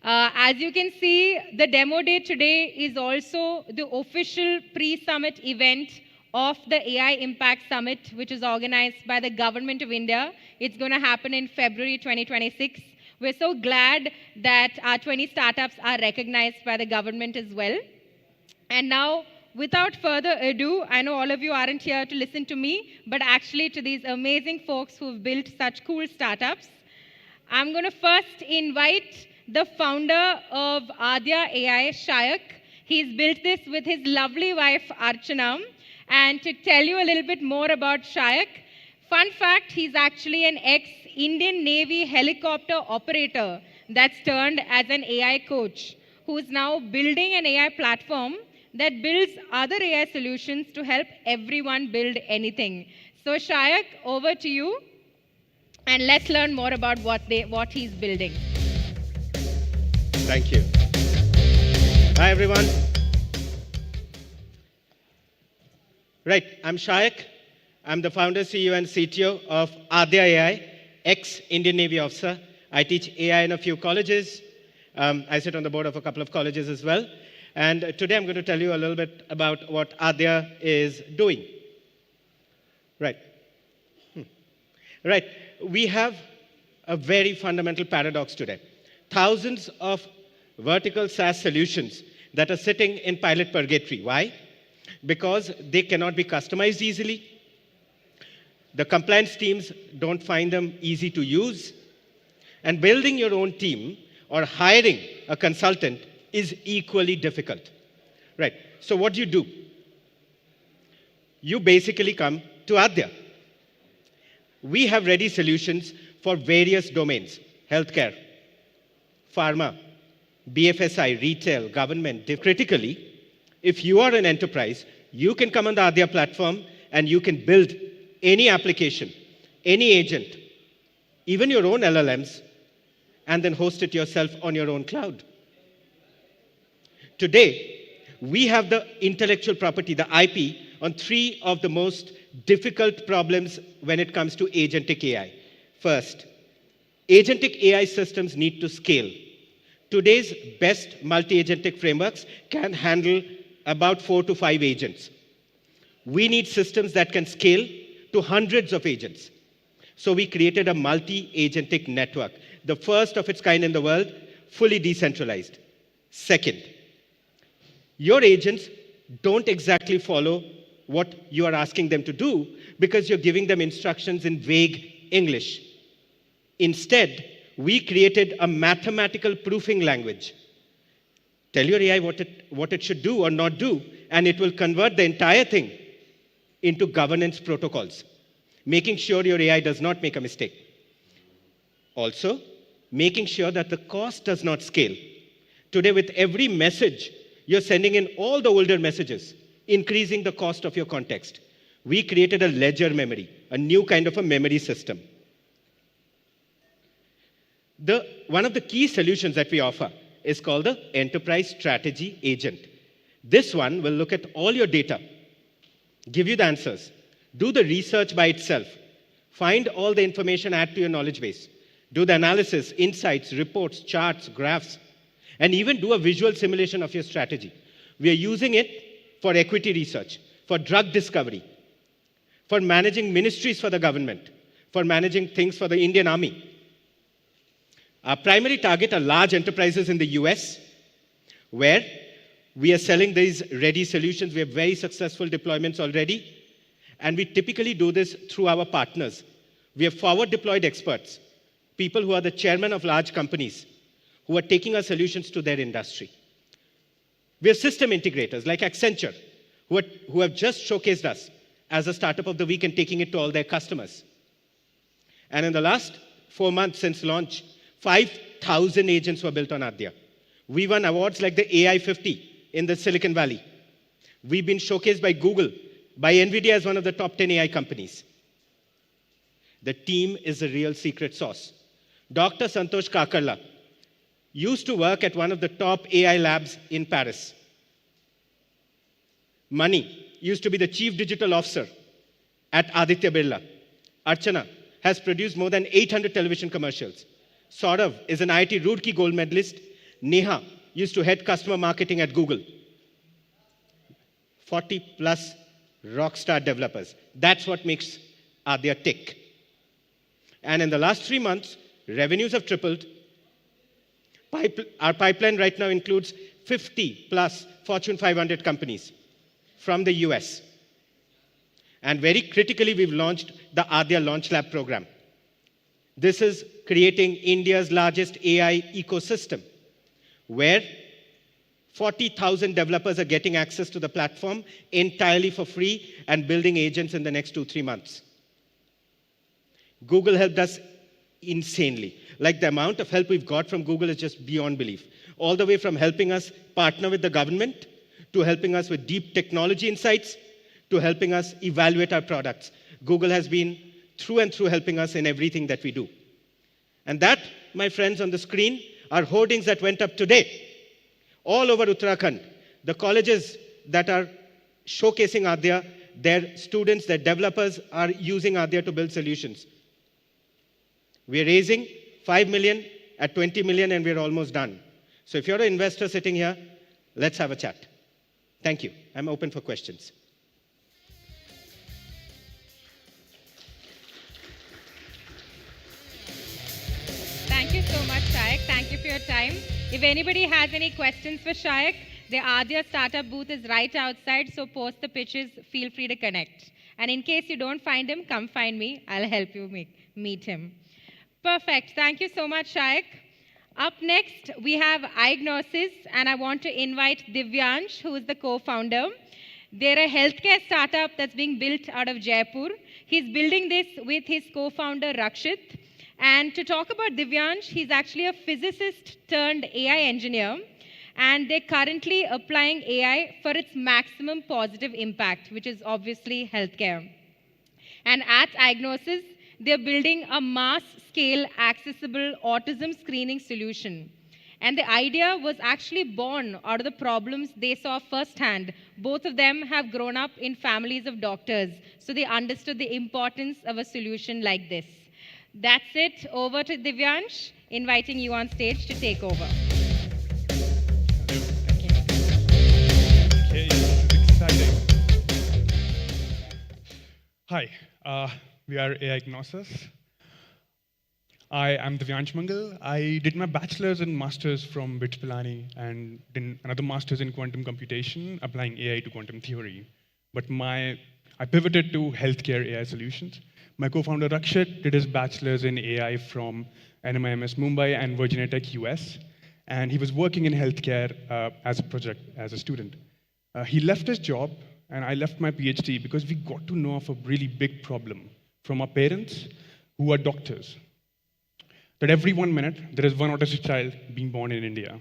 As you can see, the demo day today is also the official pre-summit event of the AI Impact Summit, which is organized by the Government of India. It's going to happen in February 2026. We're so glad that our 20 startups are recognized by the government as well. And now, without further ado, I know all of you aren't here to listen to me, but actually to these amazing folks who've built such cool startups. I'm going to first invite the founder of Adya AI, Shayak. He's built this with his lovely wife, Archana. And to tell you a little bit more about Shayak, fun fact, he's actually an ex-Indian Navy helicopter operator that's turned as an AI coach, who's now building an AI platform that builds other AI solutions to help everyone build anything. So Shayak, over to you. And let's learn more about what he's building. Thank you. Hi, everyone. Right, I'm Shayak. I'm the founder, CEO, and CTO of Adya AI, ex-Indian Navy officer. I teach AI in a few colleges. I sit on the board of a couple of colleges as well. And today I'm going to tell you a little bit about what Adya is doing. Right. Right. We have a very fundamental paradox today. Thousands of vertical SaaS solutions that are sitting in pilot purgatory. Why? Because they cannot be customized easily. The compliance teams don't find them easy to use. And building your own team or hiring a consultant is equally difficult. Right. So what do? You basically come to Adya. We have ready solutions for various domains: healthcare, pharma, BFSI, retail, government. Critically, if you are an enterprise, you can come on the Adya platform and you can build any application, any agent, even your own LLMs, and then host it yourself on your own cloud. Today, we have the intellectual property, the IP, on 3 of the most difficult problems when it comes to agentic AI. First, agentic AI systems need to scale. Today's best multi-agentic frameworks can handle about 4 to 5 agents. We need systems that can scale to hundreds of agents. So we created a multi-agentic network, the first of its kind in the world, fully decentralized. Second, your agents don't exactly follow what you are asking them to do because you're giving them instructions in vague English. Instead, we created a mathematical proofing language. Tell your AI what it should do or not do, and it will convert the entire thing into governance protocols, making sure your AI does not make a mistake. Also, making sure that the cost does not scale. Today, with every message you're sending in all the older messages, increasing the cost of your context. We created a ledger memory, a new kind of a memory system. One of the key solutions that we offer is called the Enterprise Strategy Agent. This one will look at all your data, give you the answers, do the research by itself, find all the information, add to your knowledge base, do the analysis, insights, reports, charts, graphs, and even do a visual simulation of your strategy. We are using it for equity research, for drug discovery, for managing ministries for the government, for managing things for the Indian Army. Our primary target are large enterprises in the US, where we are selling these ready solutions. We have very successful deployments already, and we typically do this through our partners. We have forward deployed experts, people who are the chairman of large companies, who are taking our solutions to their industry. We have system integrators like Accenture, who have just showcased us as a startup of the week and taking it to all their customers. And in the last 4 months since launch, 5,000 agents were built on Adya. We won awards like the AI 50 in the Silicon Valley. We've been showcased by Google, by NVIDIA as one of the top 10 AI companies. The team is the real secret sauce. Dr. Santosh Kakarla used to work at one of the top AI labs in Paris. Mani used to be the chief digital officer at Aditya Birla. Archana has produced more than 800 television commercials. Saurav is an IIT Roorkee gold medalist. Neha used to head customer marketing at Google. 40 plus rockstar developers. That's what makes Adya tick. And in the last 3 months, revenues have tripled. Our pipeline right now includes 50 plus Fortune 500 companies from the US. And very critically, we've launched the Adya Launch Lab program. This is creating India's largest AI ecosystem, where 40,000 developers are getting access to the platform entirely for free and building agents in the next 2-3 months. Google helped us insanely. Like, the amount of help we've got from Google is just beyond belief. All the way from helping us partner with the government, to helping us with deep technology insights, to helping us evaluate our products. Google has been through and through helping us in everything that we do. And that, my friends on the screen, are hoardings that went up today. All over Uttarakhand, the colleges that are showcasing Adya, their students, their developers are using Adya to build solutions. We are raising 5 million at 20 million, and we're almost done. So if you're an investor sitting here, let's have a chat. Thank you. I'm open for questions. Thank you so much, Shayak. Thank you for your time. If anybody has any questions for Shayak, the Adya startup booth is right outside, so post the pitches, feel free to connect. And in case you don't find him, come find me. I'll help you meet him. Perfect. Thank you so much, Shayak. Up next, we have iGnosis, and I want to invite Divyansh, who is the co-founder. They're a healthcare startup that's being built out of Jaipur. He's building this with his co-founder, Rakshit. And to talk about Divyansh, he's actually a physicist turned AI engineer. And they're currently applying AI for its maximum positive impact, which is obviously healthcare. And at iGnosis, they're building a mass-scale, accessible autism screening solution. And the idea was actually born out of the problems they saw firsthand. Both of them have grown up in families of doctors, so they understood the importance of a solution like this. That's it. Over to Divyansh, inviting you on stage to take over. Okay, this is exciting. Hi, we are AI Gnosis. I am Divyansh Mangal. I did my bachelor's and master's from BITS Pilani and did another master's in quantum computation, applying AI to quantum theory. But I pivoted to healthcare AI solutions. My co-founder Rakshit did his bachelor's in AI from NMIMS Mumbai and Virginia Tech US, and he was working in healthcare as a student. He left his job, and I left my PhD because we got to know of a really big problem from our parents who are doctors. That every 1 minute, there is one autistic child being born in India.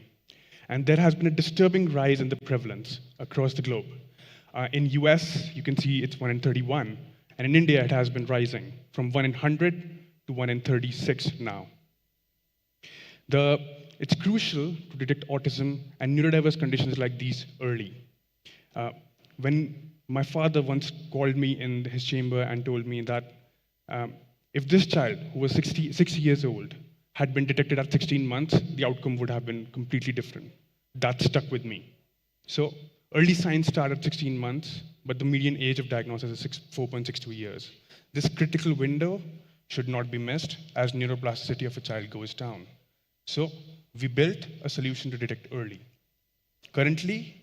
And there has been a disturbing rise in the prevalence across the globe. In US, you can see it's 1 in 31, and in India, it has been rising from 1 in 100 to 1 in 36 now. It's crucial to detect autism and neurodiverse conditions like these early. When my father once called me in his chamber and told me that if this child, who was 6 years old, had been detected at 16 months, the outcome would have been completely different. That stuck with me. So early signs start at 16 months, but the median age of diagnosis is 4.62 years. This critical window should not be missed as neuroplasticity of a child goes down. So we built a solution to detect early. Currently,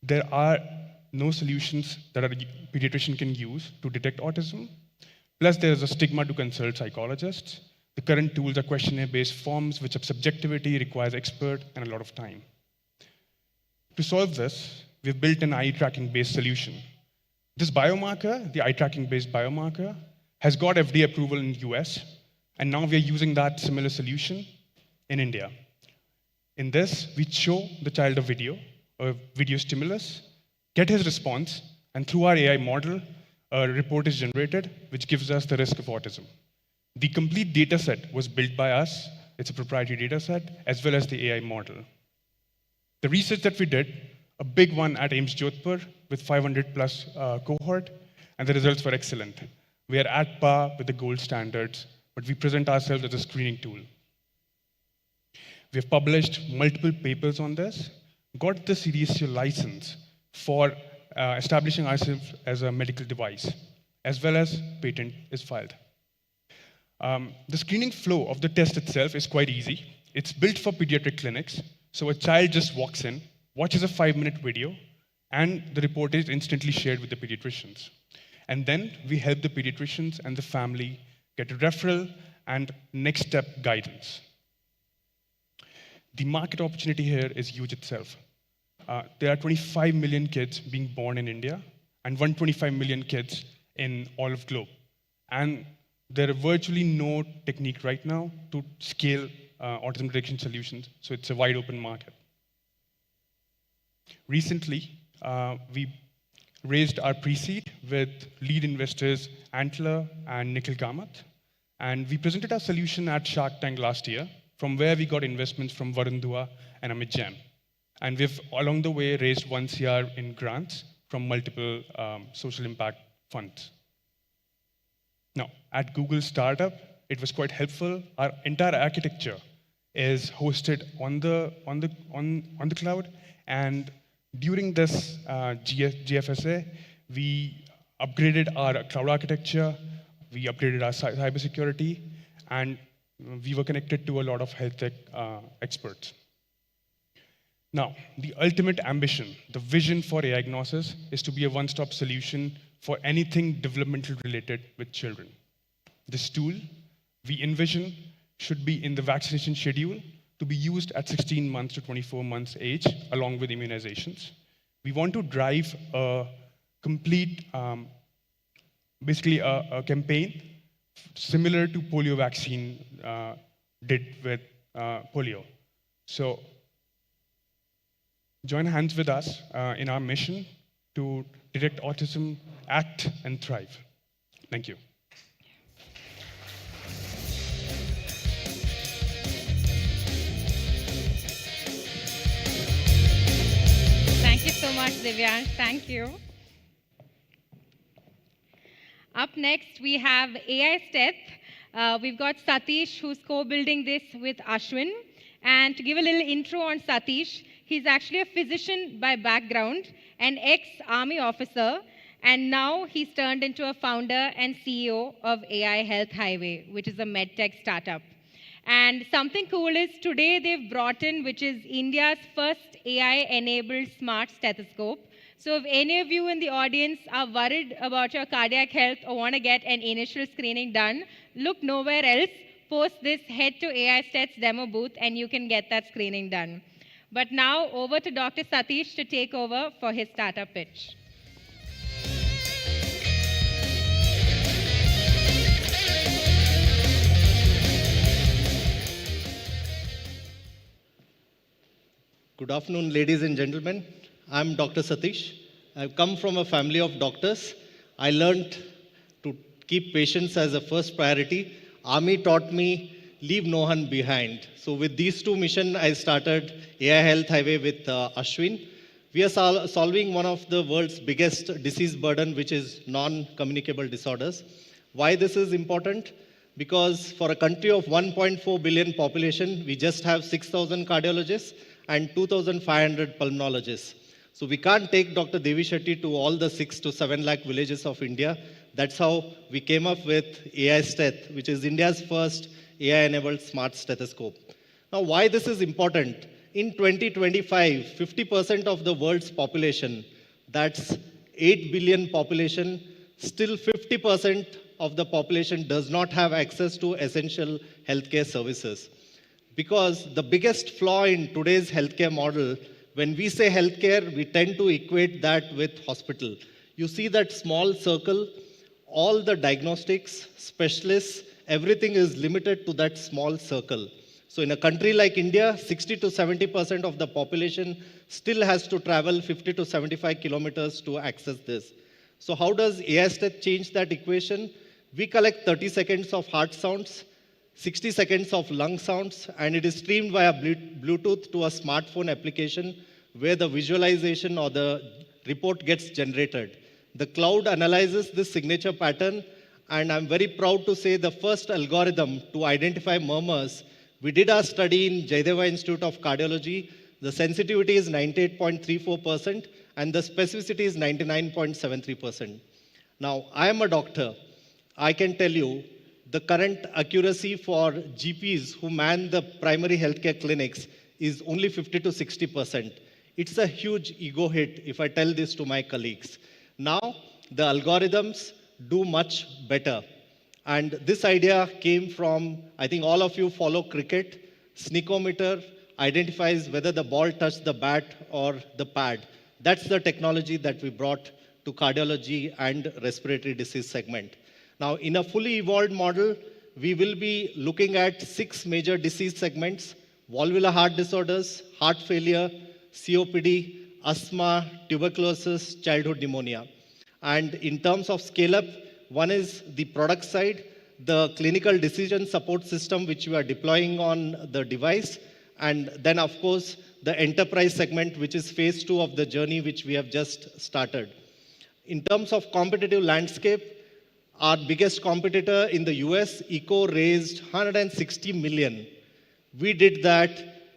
there are no solutions that a pediatrician can use to detect autism. Plus, there is a stigma to consult psychologists. The current tools are questionnaire-based forms, which have subjectivity, requires expert, and a lot of time. To solve this, we've built an eye tracking-based solution. This biomarker, the eye tracking-based biomarker, has got FDA approval in the US, and now we are using that similar solution in India. In this, we show the child a video stimulus, get his response, and through our AI model, a report is generated, which gives us the risk of autism. The complete data set was built by us. It's a proprietary data set, as well as the AI model. The research that we did, a big one at AIIMS Jodhpur with 500 plus cohort, and the results were excellent. We are at par with the gold standards, but we present ourselves as a screening tool. We have published multiple papers on this, got the CDSCO license for establishing ourselves as a medical device, as well as patent is filed. The screening flow of the test itself is quite easy. It's built for pediatric clinics, so a child just walks in, watches a 5-minute video, and the report is instantly shared with the pediatricians. And then we help the pediatricians and the family get a referral and next step guidance. The market opportunity here is huge itself. There are 25 million kids being born in India and 125 million kids in all of globe. And there are virtually no technique right now to scale autism detection solutions, so it's a wide open market. Recently, we raised our pre-seed with lead investors Antler and Nikhil Kamath, and we presented our solution at Shark Tank last year, from where we got investments from Varun Dua and Amit Jain. And we've, along the way, raised 1 CR in grants from multiple social impact funds. Now, at Google Startup, it was quite helpful. Our entire architecture is hosted on the cloud, and during this GFSA, we upgraded our cloud architecture, we upgraded our cybersecurity, and we were connected to a lot of health tech experts. Now, the ultimate ambition, the vision for AI Agnosis is to be a one-stop solution for anything developmental related with children. This tool, we envision, should be in the vaccination schedule to be used at 16 months to 24 months age, along with immunizations. We want to drive a complete, basically a campaign similar to polio vaccine did with polio. So join hands with us in our mission to detect autism, act, and thrive. Thank you. Thank you so much, Divyang. Thank you. Up next, we have AI Step. We've got Satish, who's co-building this with Ashwin. And to give a little intro on Satish, he's actually a physician by background, an ex-army officer, and now he's turned into a founder and CEO of AI Health Highway, which is a medtech startup. And something cool is today they've brought in, which is India's first AI-enabled smart stethoscope. So if any of you in the audience are worried about your cardiac health or want to get an initial screening done, look nowhere else. Post this, head to AI Stats demo booth, and you can get that screening done. But now over to Dr. Satish to take over for his startup pitch. Good afternoon, ladies and gentlemen. I'm Dr. Satish. I've come from a family of doctors. I learned to keep patients as a first priority. Army taught me leave no one behind. So with these two missions, I started AI Health Highway with Ashwin. We are solving one of the world's biggest disease burden, which is non-communicable disorders. Why this is important? Because for a country of 1.4 billion population, we just have 6,000 cardiologists and 2,500 pulmonologists. So we can't take Dr. Devi Shetty to all the 6 to 7 lakh villages of India. That's how we came up with AI Steth, which is India's first AI-enabled smart stethoscope. Now, why this is important? In 2025, 50% of the world's population, that's 8 billion population, still 50% of the population does not have access to essential healthcare services. Because the biggest flaw in today's healthcare model, when we say healthcare, we tend to equate that with hospital. You see that small circle, all the diagnostics, specialists, everything is limited to that small circle. So in a country like India, 60 to 70% of the population still has to travel 50 to 75 kilometers to access this. So how does AI Steth change that equation? We collect 30 seconds of heart sounds, 60 seconds of lung sounds, and it is streamed via Bluetooth to a smartphone application where the visualization or the report gets generated. The cloud analyzes this signature pattern, and I'm very proud to say the first algorithm to identify murmurs. We did our study in Jaideva Institute of Cardiology. The sensitivity is 98.34%, and the specificity is 99.73%. Now, I am a doctor. I can tell you the current accuracy for GPs who man the primary healthcare clinics is only 50 to 60%. It's a huge ego hit if I tell this to my colleagues. Now, the algorithms do much better. And this idea came from, I think all of you follow cricket. Sneakometer identifies whether the ball touched the bat or the pad. That's the technology that we brought to cardiology and respiratory disease segment. Now, in a fully evolved model, we will be looking at 6 major disease segments: valvular heart disorders, heart failure, COPD, asthma, tuberculosis, childhood pneumonia. And in terms of scale up, one is the product side, the clinical decision support system which we are deploying on the device, and then of course the enterprise segment, which is phase 2 of the journey which we have just started. In terms of competitive landscape, our biggest competitor in the US, ECO, raised 160 million. We did that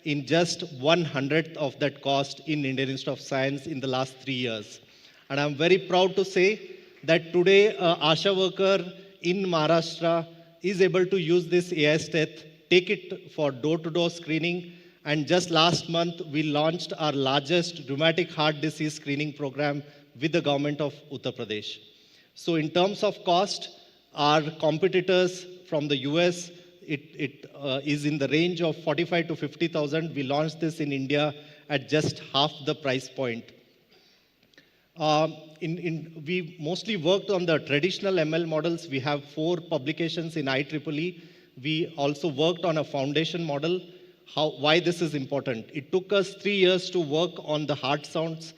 in just 1/100th of that cost in Indian Institute of Science in the last 3 years. And I'm very proud to say that today an ASHA worker in Maharashtra is able to use this AI Steth, take it for door-to-door screening. And just last month, we launched our largest rheumatic heart disease screening program with the government of Uttar Pradesh. So in terms of cost, our competitors from the US, it is in the range of 45 to 50,000. We launched this in India at just half the price point. We mostly worked on the traditional ML models. We have 4 publications in IEEE. We also worked on a foundation model. Why this is important? It took us 3 years to work on the heart sounds,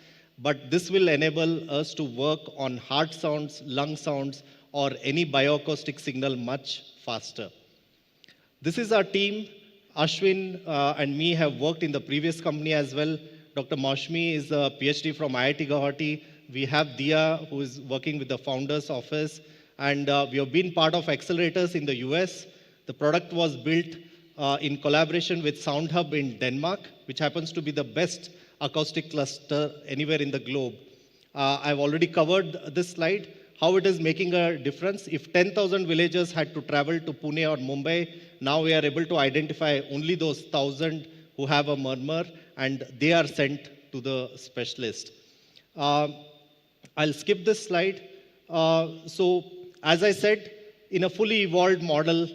but this will enable us to work on heart sounds, lung sounds, or any bioacoustic signal much faster. This is our team. Ashwin and me have worked in the previous company as well. Dr. Maushmi is a PhD from IIT Guwahati. We have Dia, who is working with the founder's office. And we have been part of accelerators in the US. The product was built in collaboration with SoundHub in Denmark, which happens to be the best acoustic cluster anywhere in the globe. I've already covered this slide, how it is making a difference. If 10,000 villagers had to travel to Pune or Mumbai, now we are able to identify only those 1,000 who have a murmur, and they are sent to the specialist. I'll skip this slide. So, as I said, in a fully evolved model,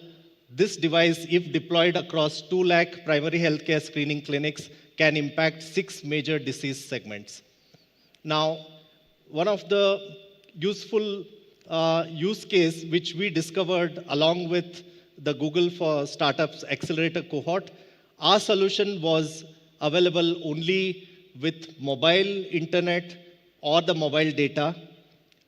this device, if deployed across 2 lakh primary healthcare screening clinics, can impact 6 major disease segments. Now, one of the useful use case which we discovered along with the Google for Startups Accelerator cohort, our solution was available only with mobile internet or the mobile data.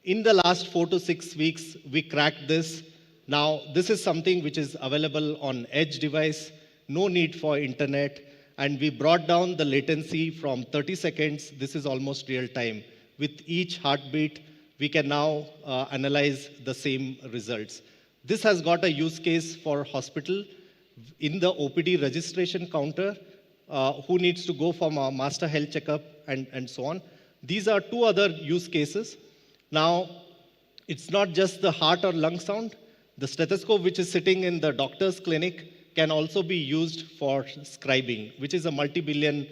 In the last 4 to 6 weeks, we cracked this. Now, this is something which is available on edge device, no need for internet, and we brought down the latency from 30 seconds. This is almost real time. With each heartbeat, we can now analyze the same results. This has got a use case for hospital in the OPD registration counter, who needs to go for a master health checkup and so on. These are two other use cases. Now, it's not just the heart or lung sound. The stethoscope, which is sitting in the doctor's clinic, can also be used for scribing, which is a multi-billion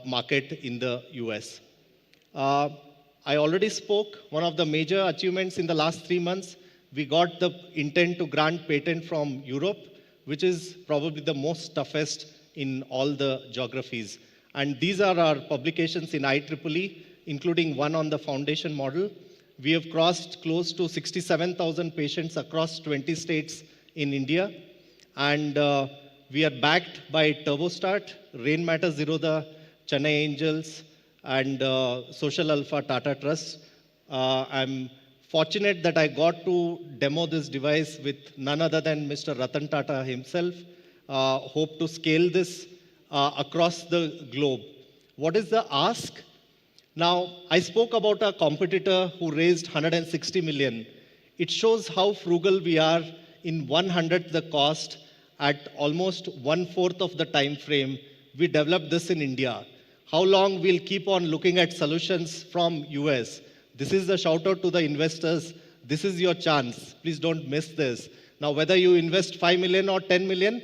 market in the US. I already spoke. One of the major achievements in the last 3 months, we got the intent to grant patent from Europe, which is probably the most toughest in all the geographies. And these are our publications in IEEE, including one on the foundation model. We have crossed close to 67,000 patients across 20 states in India. And we are backed by TurboStart, Rain Matter Zerodha, Chennai Angels, and Social Alpha Tata Trust. I'm fortunate that I got to demo this device with none other than Mr. Ratan Tata himself. Hope to scale this across the globe. What is the ask? Now, I spoke about a competitor who raised 160 million. It shows how frugal we are. In 1/100th the cost, at almost 1/4 of the time frame, we developed this in India. How long we'll keep on looking at solutions from US? This is a shout out to the investors. This is your chance. Please don't miss this. Now, whether you invest 5 million or 10 million,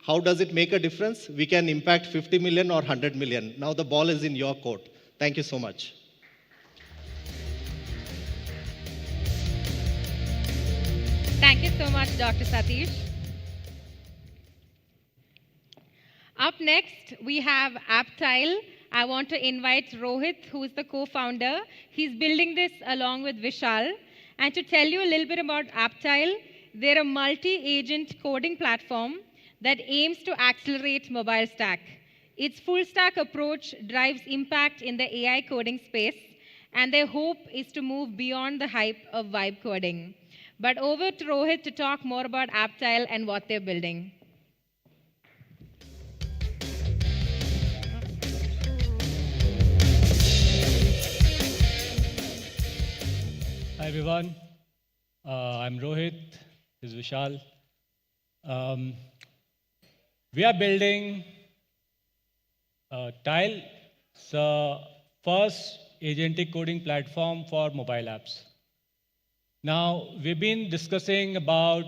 how does it make a difference? We can impact 50 million or 100 million. Now the ball is in your court. Thank you so much. Thank you so much, Dr. Satish. Up next, we have Aptile. I want to invite Rohit, who is the co-founder. He's building this along with Vishal. And to tell you a little bit about Aptile, they're a multi-agent coding platform that aims to accelerate mobile stack. Its full stack approach drives impact in the AI coding space, and their hope is to move beyond the hype of vibe coding. But over to Rohit to talk more about Aptile and what they're building. Hi everyone, I'm Rohit, this is Vishal. We are building Tile, the first agentic coding platform for mobile apps. Now, we've been discussing about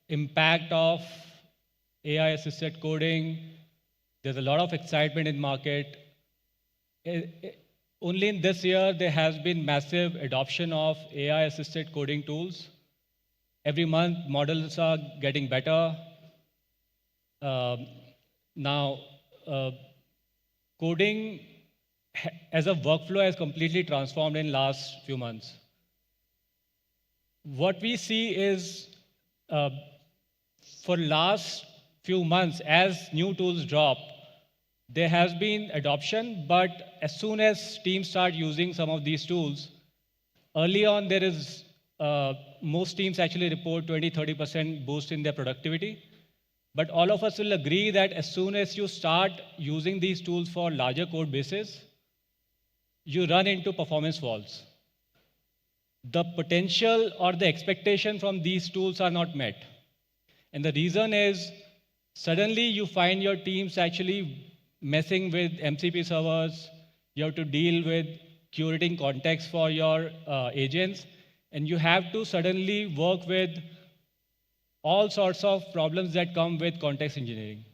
impact of AI-assisted coding. There's a lot of excitement in market. Only in this year, there has been massive adoption of AI-assisted coding tools. Every month, models are getting better. Coding as a workflow has completely transformed in last few months. What we see is, for last few months, as new tools drop, there has been adoption, but as soon as teams start using some of these tools, early on there is, most teams actually report 20-30% boost in their productivity. But all of us will agree that as soon as you start using these tools for larger code bases, you run into performance walls. The potential or the expectation from these tools are not met. And the reason is, suddenly you find your teams actually messing with MCP servers. You have to deal with curating context for your agents. And you have to suddenly work with all sorts of problems that come with context engineering.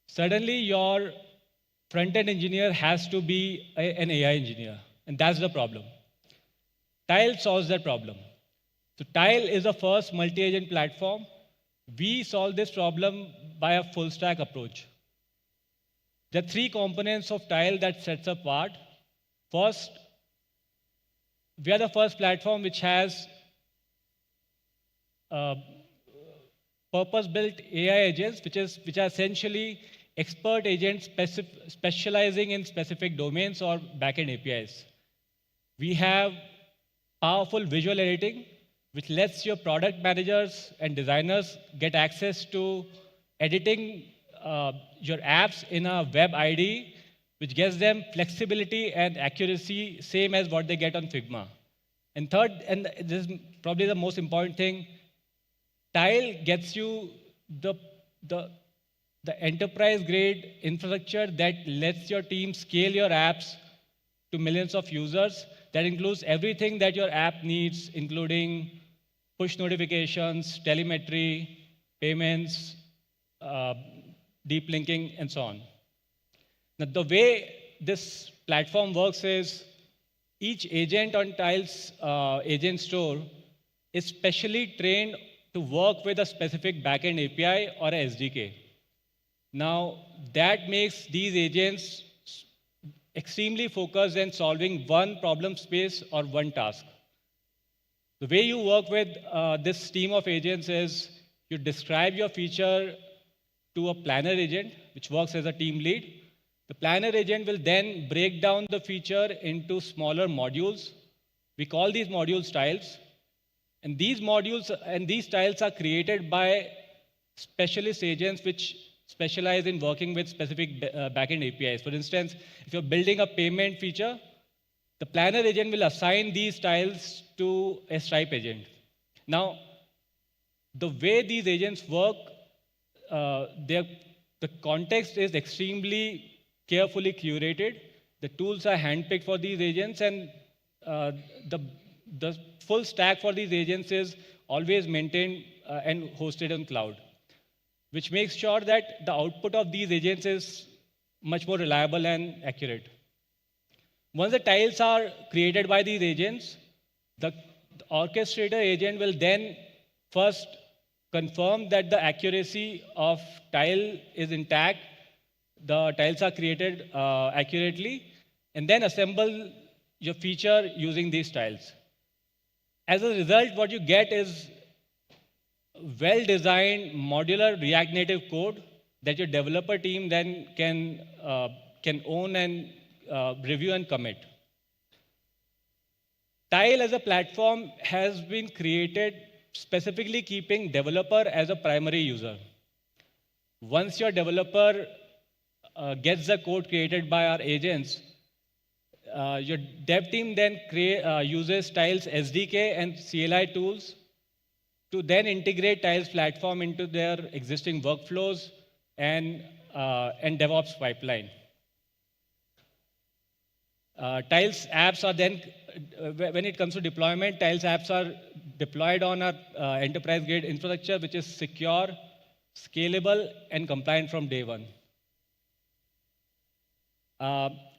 Suddenly, your front-end engineer has to be an AI engineer, and that's the problem. Tile solves that problem. So Tile is the first multi-agent platform. We solve this problem by a full-stack approach. There are three components of Tile that sets us apart. First, we are the first platform which has purpose-built AI agents, which are essentially expert agents specializing in specific domains or backend APIs. We have powerful visual editing, which lets your product managers and designers get access to editing your apps in a web IDE, which gives them flexibility and accuracy, same as what they get on Figma. And third, and this is probably the most important thing, Tile gets you the enterprise-grade infrastructure that lets your team scale your apps to millions of users. That includes everything that your app needs, including push notifications, telemetry, payments, deep linking, and so on. Now, the way this platform works is each agent on Tile's agent store is specially trained to work with a specific backend API or a SDK. Now, that makes these agents extremely focused on solving one problem space or one task. The way you work with this team of agents is you describe your feature to a planner agent, which works as a team lead. The planner agent will then break down the feature into smaller modules. We call these modules tiles. And these modules and these tiles are created by specialist agents which specialize in working with specific backend APIs. For instance, if you're building a payment feature, the planner agent will assign these tiles to a Stripe agent. Now, the way these agents work, the context is extremely carefully curated. The tools are handpicked for these agents, and the full stack for these agents is always maintained and hosted on cloud, which makes sure that the output of these agents is much more reliable and accurate. Once the tiles are created by these agents, the orchestrator agent will then first confirm that the accuracy of tile is intact, the tiles are created accurately, and then assemble your feature using these tiles. As a result, what you get is well-designed modular React Native code that your developer team then can own and review and commit. Tile as a platform has been created specifically keeping developer as a primary user. Once your developer gets the code created by our agents, your dev team then uses Tile's SDK and CLI tools to then integrate Tile's platform into their existing workflows and DevOps pipeline. Tile's apps are then, when it comes to deployment, Tile's apps are deployed on our enterprise-grade infrastructure, which is secure, scalable, and compliant from day one.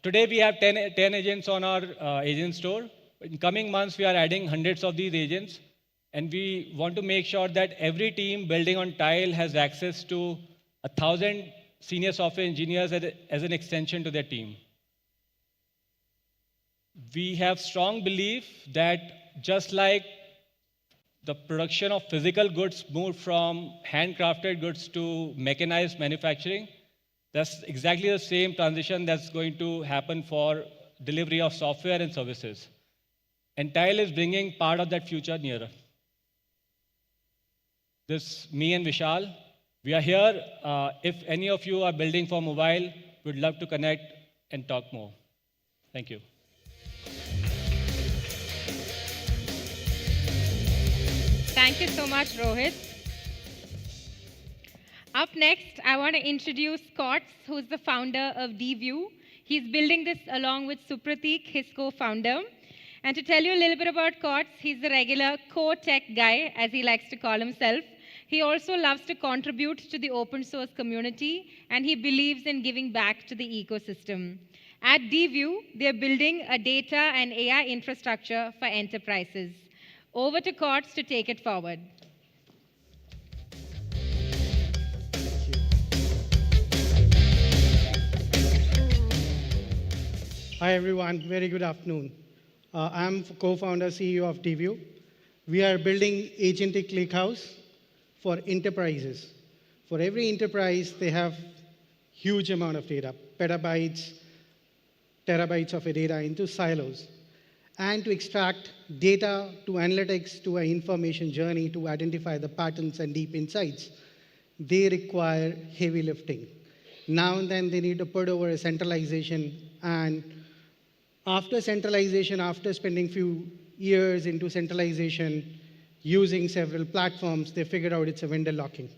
Today, we have 10 agents on our agent store. In coming months, we are adding hundreds of these agents. And we want to make sure that every team building on Tile has access to 1,000 senior software engineers as an extension to their team. We have strong belief that just like the production of physical goods moved from handcrafted goods to mechanized manufacturing, that's exactly the same transition that's going to happen for delivery of software and services. And Tile is bringing part of that future nearer. This me and Vishal. We are here. If any of you are building for mobile, we'd love to connect and talk more. Thank you. Thank you so much, Rohit. Up next, I want to introduce Scott, who's the founder of DView. He's building this along with Supratik, his co-founder. And to tell you a little bit about Kotz, he's the regular co-tech guy, as he likes to call himself. He also loves to contribute to the open source community, and he believes in giving back to the ecosystem. At DView, they're building a data and AI infrastructure for enterprises. Over to Kotz to take it forward. Hi, everyone. Very good afternoon. I'm co-founder, CEO of DView. We are building Agentic Lakehouse for enterprises. For every enterprise, they have huge amount of data, petabytes, terabytes of data into silos. And to extract data to analytics to an information journey to identify the patterns and deep insights, they require heavy lifting. Now and then they need to put over a centralization, and after centralization, after spending few years into centralization, using several platforms, they figured out it's a vendor locking,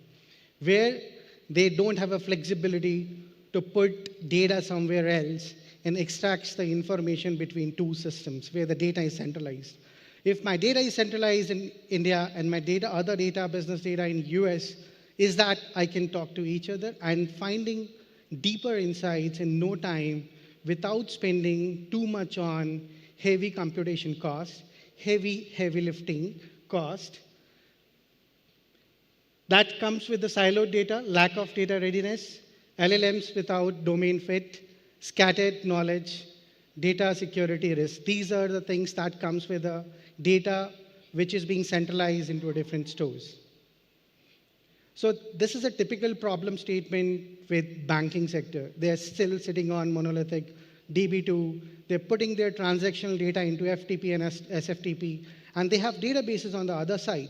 where they don't have a flexibility to put data somewhere else and extracts the information between two systems where the data is centralized. If my data is centralized in India and my other data, business data in US, is that I can talk to each other and finding deeper insights in no time without spending too much on heavy computation cost, heavy lifting cost. That comes with the siloed data, lack of data readiness, LLMs without domain fit, scattered knowledge, data security risk. These are the things that comes with the data which is being centralized into different stores. So this is a typical problem statement with banking sector. They are still sitting on monolithic DB2. They're putting their transactional data into FTP and SFTP, and they have databases on the other side.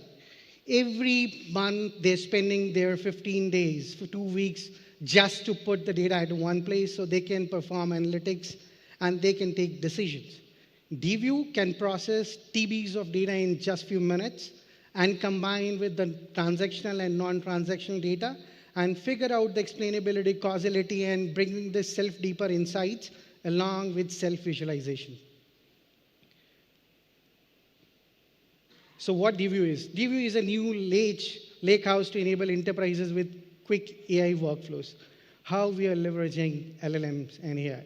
Every month, they're spending their 15 days, for 2 weeks, just to put the data at one place so they can perform analytics and they can take decisions. DView can process TBs of data in just few minutes and combine with the transactional and non-transactional data and figure out the explainability, causality, and bringing the deeper insights along with self-visualization. So what DView is? DView is a new lake house to enable enterprises with quick AI workflows. How we are leveraging LLMs and AI.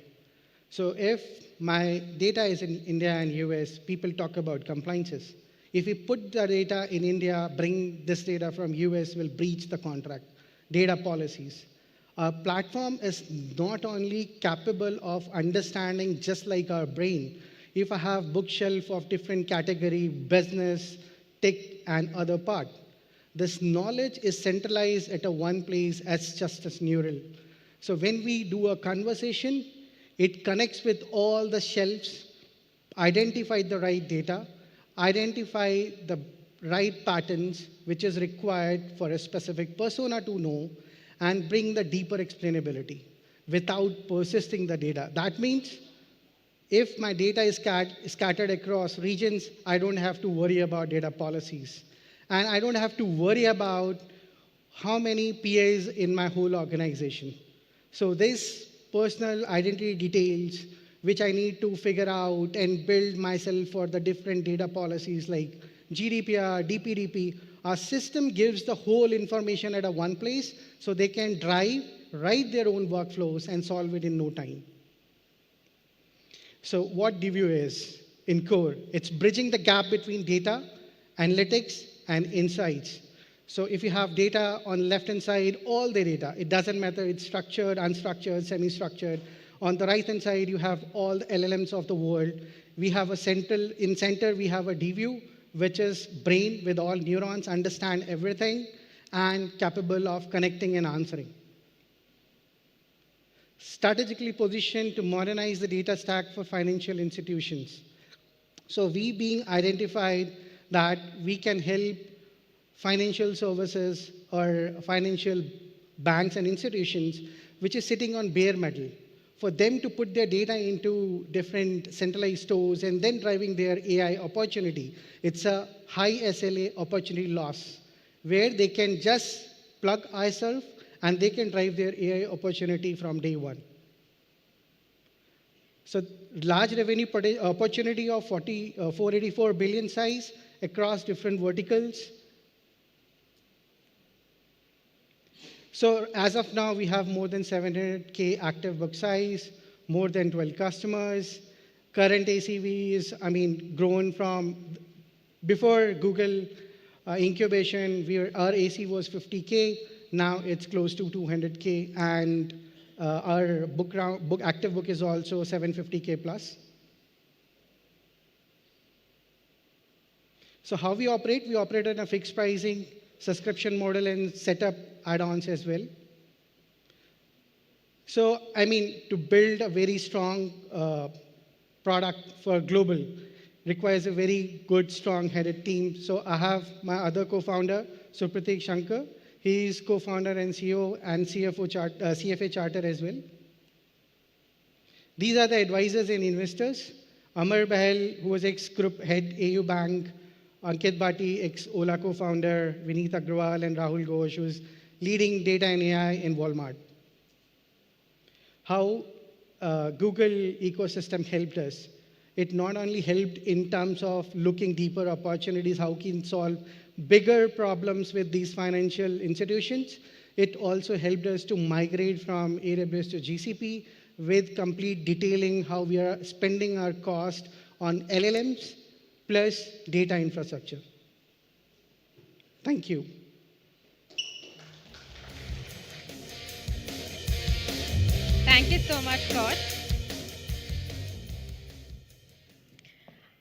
So if my data is in India and US, people talk about compliances. If we put the data in India, bring this data from US, will breach the contract. Data policies. Our platform is not only capable of understanding just like our brain. If I have bookshelf of different category, business, tech, and other part, this knowledge is centralized at a one place as just as neural. So when we do a conversation, it connects with all the shelves, identify the right data, identify the right patterns which is required for a specific persona to know, and bring the deeper explainability without persisting the data. That means if my data is scattered across regions, I don't have to worry about data policies. And I don't have to worry about how many PAs in my whole organization. So this personal identity details, which I need to figure out and build myself for the different data policies like GDPR, DPDP, our system gives the whole information at a one place so they can write their own workflows and solve it in no time. So what DView is in core, it's bridging the gap between data, analytics, and insights. So if you have data on left-hand side, all the data, it doesn't matter, it's structured, unstructured, semi-structured. On the right-hand side, you have all the LLMs of the world. We have in center, we have a DView, which is brain with all neurons, understand everything, and capable of connecting and answering. Strategically positioned to modernize the data stack for financial institutions. So we being identified that we can help financial services or financial banks and institutions which is sitting on bare metal, for them to put their data into different centralized stores and then driving their AI opportunity. It's a high SLA opportunity loss, where they can just plug iServe and they can drive their AI opportunity from day one. So large revenue opportunity of 484 billion size across different verticals. So as of now, we have more than 700K active book size, more than 12 customers. Current ACV is, grown from before Google incubation, our AC was 50K. Now it's close to 200K, and our active book is also 750K plus. So how we operate? We operate on a fixed pricing, subscription model, and set up add-ons as well. So, I mean, to build a very strong product for global requires a very good, strong-headed team. So I have my other co-founder, Supratik Shankar. He is co-founder and CEO and CFA charter as well. These are the advisors and investors. Amar Bahel, who was ex-group head AU Bank, Ankit Bhati, ex-Ola co-founder, Vineet Agrawal, and Rahul Ghosh, who's leading data and AI in Walmart. How Google ecosystem helped us. It not only helped in terms of looking deeper opportunities, how can solve bigger problems with these financial institutions, it also helped us to migrate from AWS to GCP with complete detailing how we are spending our cost on LLMs plus data infrastructure. Thank you. Thank you so much, Scott.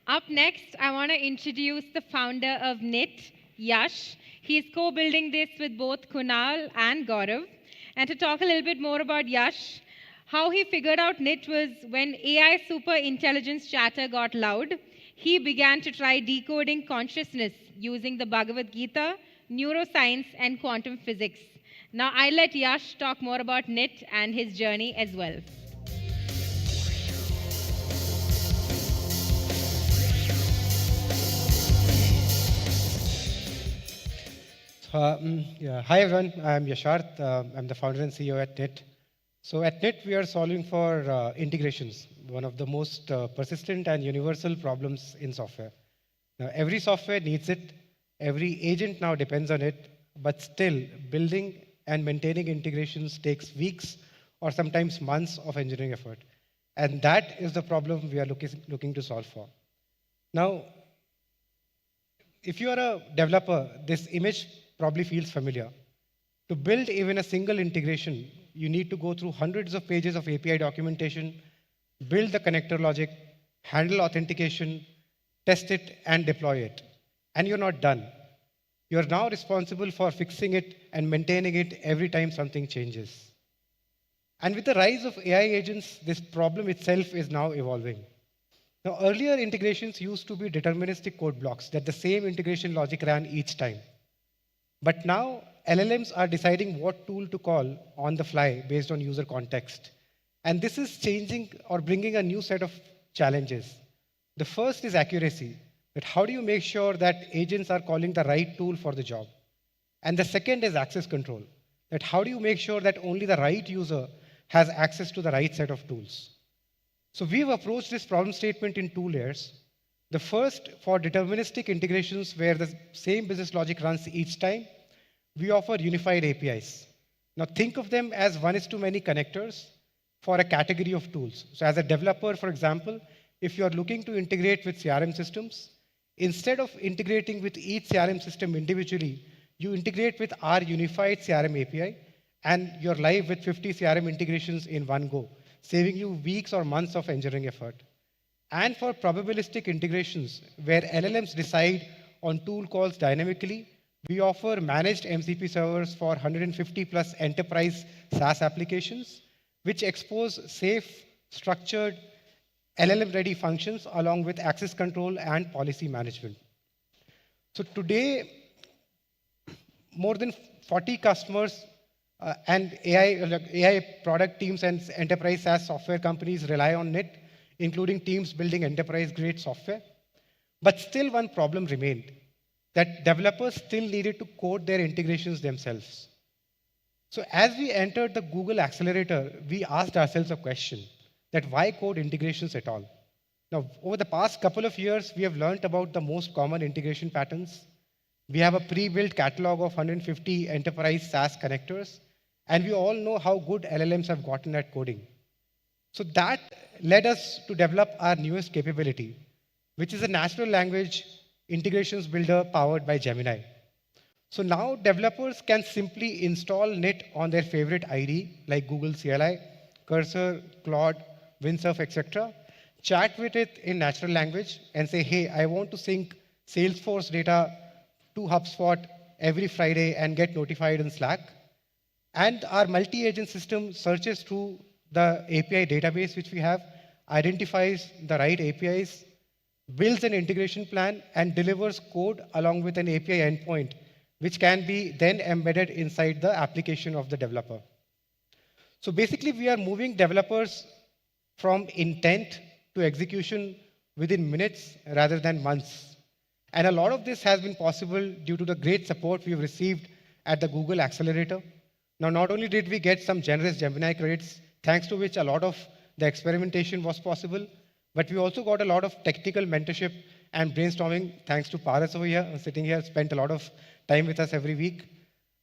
Up next, I want to introduce the founder of NIT, Yash. He's co-building this with both Kunal and Gaurav. And to talk a little bit more about Yash, how he figured out NIT was when AI super intelligence chatter got loud, he began to try decoding consciousness using the Bhagavad Gita, neuroscience, and quantum physics. Now, I'll let Yash talk more about NIT and his journey as well. Hi everyone, I'm Yasharth. I'm the founder and CEO at NIT. So at NIT, we are solving for integrations, one of the most persistent and universal problems in software. Now, every software needs it, every agent now depends on it, but still building and maintaining integrations takes weeks or sometimes months of engineering effort. And that is the problem we are looking to solve for. Now, if you are a developer, this image probably feels familiar. To build even a single integration, you need to go through hundreds of pages of API documentation, build the connector logic, handle authentication, test it, and deploy it. And you're not done. You're now responsible for fixing it and maintaining it every time something changes. And with the rise of AI agents, this problem itself is now evolving. Now, earlier integrations used to be deterministic code blocks that the same integration logic ran each time. But now, LLMs are deciding what tool to call on the fly based on user context. And this is changing or bringing a new set of challenges. The first is accuracy, that how do you make sure that agents are calling the right tool for the job? And the second is access control, that how do you make sure that only the right user has access to the right set of tools? So we've approached this problem statement in two layers. The first, for deterministic integrations where the same business logic runs each time, we offer unified APIs. Now think of them as one-to-many connectors for a category of tools. So as a developer, for example, if you're looking to integrate with CRM systems, instead of integrating with each CRM system individually, you integrate with our unified CRM API, and you're live with 50 CRM integrations in one go, saving you weeks or months of engineering effort. And for probabilistic integrations, where LLMs decide on tool calls dynamically, we offer managed MCP servers for 150 plus enterprise SaaS applications, which expose safe, structured, LLM-ready functions along with access control and policy management. So today, more than 40 customers and AI product teams and enterprise SaaS software companies rely on NIT, including teams building enterprise-grade software. But still one problem remained, that developers still needed to code their integrations themselves. So as we entered the Google Accelerator, we asked ourselves a question, that why code integrations at all? Now, over the past couple of years, we have learned about the most common integration patterns. We have a pre-built catalog of 150 enterprise SaaS connectors, and we all know how good LLMs have gotten at coding. So that led us to develop our newest capability, which is a natural language integrations builder powered by Gemini. So now developers can simply install NIT on their favorite IDE like Google CLI, Cursor, Claude, Windsurf, etc. Chat with it in natural language and say, hey, I want to sync Salesforce data to HubSpot every Friday and get notified in Slack. And our multi-agent system searches through the API database which we have, identifies the right APIs, builds an integration plan, and delivers code along with an API endpoint, which can be then embedded inside the application of the developer. So basically, we are moving developers from intent to execution within minutes rather than months. And a lot of this has been possible due to the great support we've received at the Google Accelerator. Now, not only did we get some generous Gemini credits, thanks to which a lot of the experimentation was possible, but we also got a lot of technical mentorship and brainstorming, thanks to Paras over here, sitting here, spent a lot of time with us every week.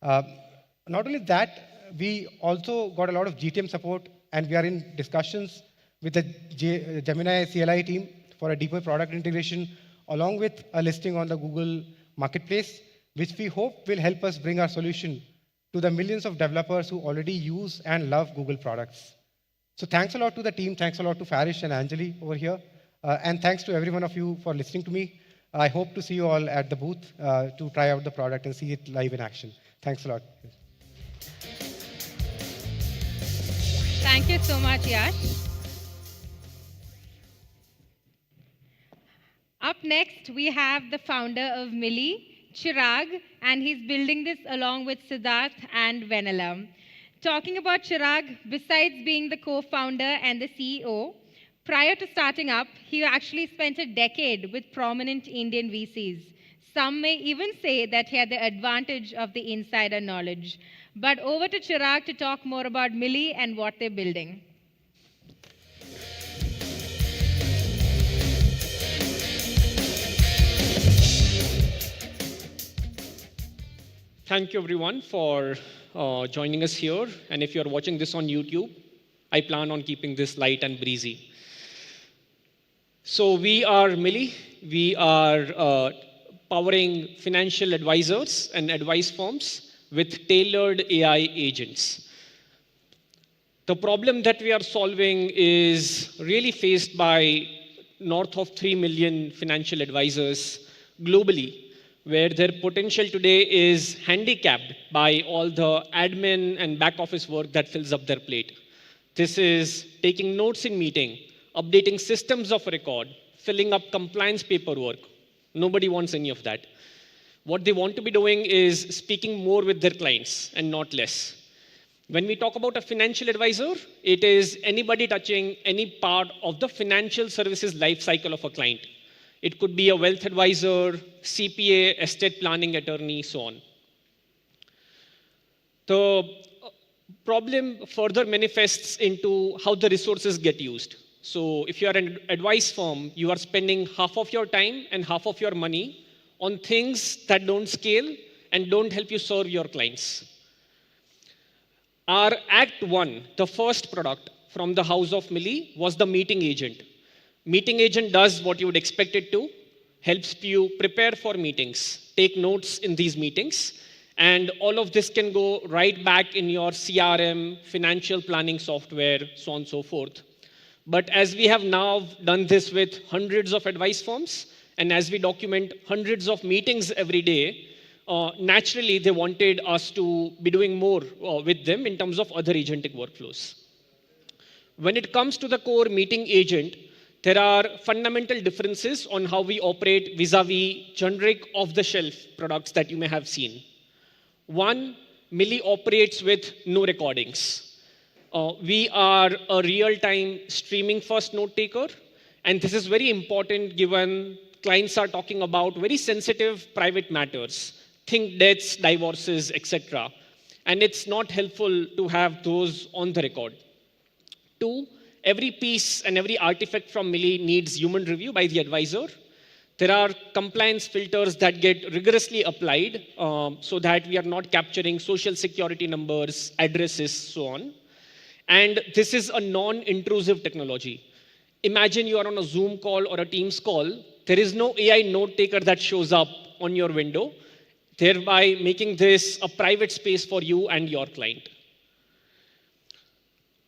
Not only that, we also got a lot of GTM support, and we are in discussions with the Gemini CLI team for a deeper product integration, along with a listing on the Google Marketplace, which we hope will help us bring our solution to the millions of developers who already use and love Google products. So thanks a lot to the team, thanks a lot to Farish and Anjali over here, and thanks to every one of you for listening to me. I hope to see you all at the booth to try out the product and see it live in action. Thanks a lot. Thank you so much, Yash. Up next, we have the founder of Millie, Chirag, and he's building this along with Siddharth and Venala. Talking about Chirag, besides being the co-founder and the CEO, prior to starting up, he actually spent a decade with prominent Indian VCs. Some may even say that he had the advantage of the insider knowledge. But over to Chirag to talk more about Millie and what they're building. Thank you everyone for joining us here. And if you're watching this on YouTube, I plan on keeping this light and breezy. So we are Millie. We are powering financial advisors and advice firms with tailored AI agents. The problem that we are solving is really faced by north of 3 million financial advisors globally, where their potential today is handicapped by all the admin and back office work that fills up their plate. This is taking notes in meeting, updating systems of record, filling up compliance paperwork. Nobody wants any of that. What they want to be doing is speaking more with their clients and not less. When we talk about a financial advisor, it is anybody touching any part of the financial services life cycle of a client. It could be a wealth advisor, CPA, estate planning attorney, so on. The problem further manifests into how the resources get used. So if you are an advice firm, you are spending half of your time and half of your money on things that don't scale and don't help you serve your clients. Our Act 1, the first product from the house of Millie, was the meeting agent. Meeting agent does what you would expect it to, helps you prepare for meetings, take notes in these meetings, and all of this can go right back in your CRM, financial planning software, so on and so forth. But as we have now done this with hundreds of advice firms, and as we document hundreds of meetings every day, naturally they wanted us to be doing more with them in terms of other agentic workflows. When it comes to the core meeting agent, there are fundamental differences on how we operate vis-a-vis generic off-the-shelf products that you may have seen. One, Millie operates with no recordings. We are a real-time streaming-first note taker, and this is very important given clients are talking about very sensitive private matters, think deaths, divorces, etc. And it's not helpful to have those on the record. Two, every piece and every artifact from Millie needs human review by the advisor. There are compliance filters that get rigorously applied so that we are not capturing social security numbers, addresses, so on. And this is a non-intrusive technology. Imagine you are on a Zoom call or a Teams call. There is no AI note taker that shows up on your window, thereby making this a private space for you and your client.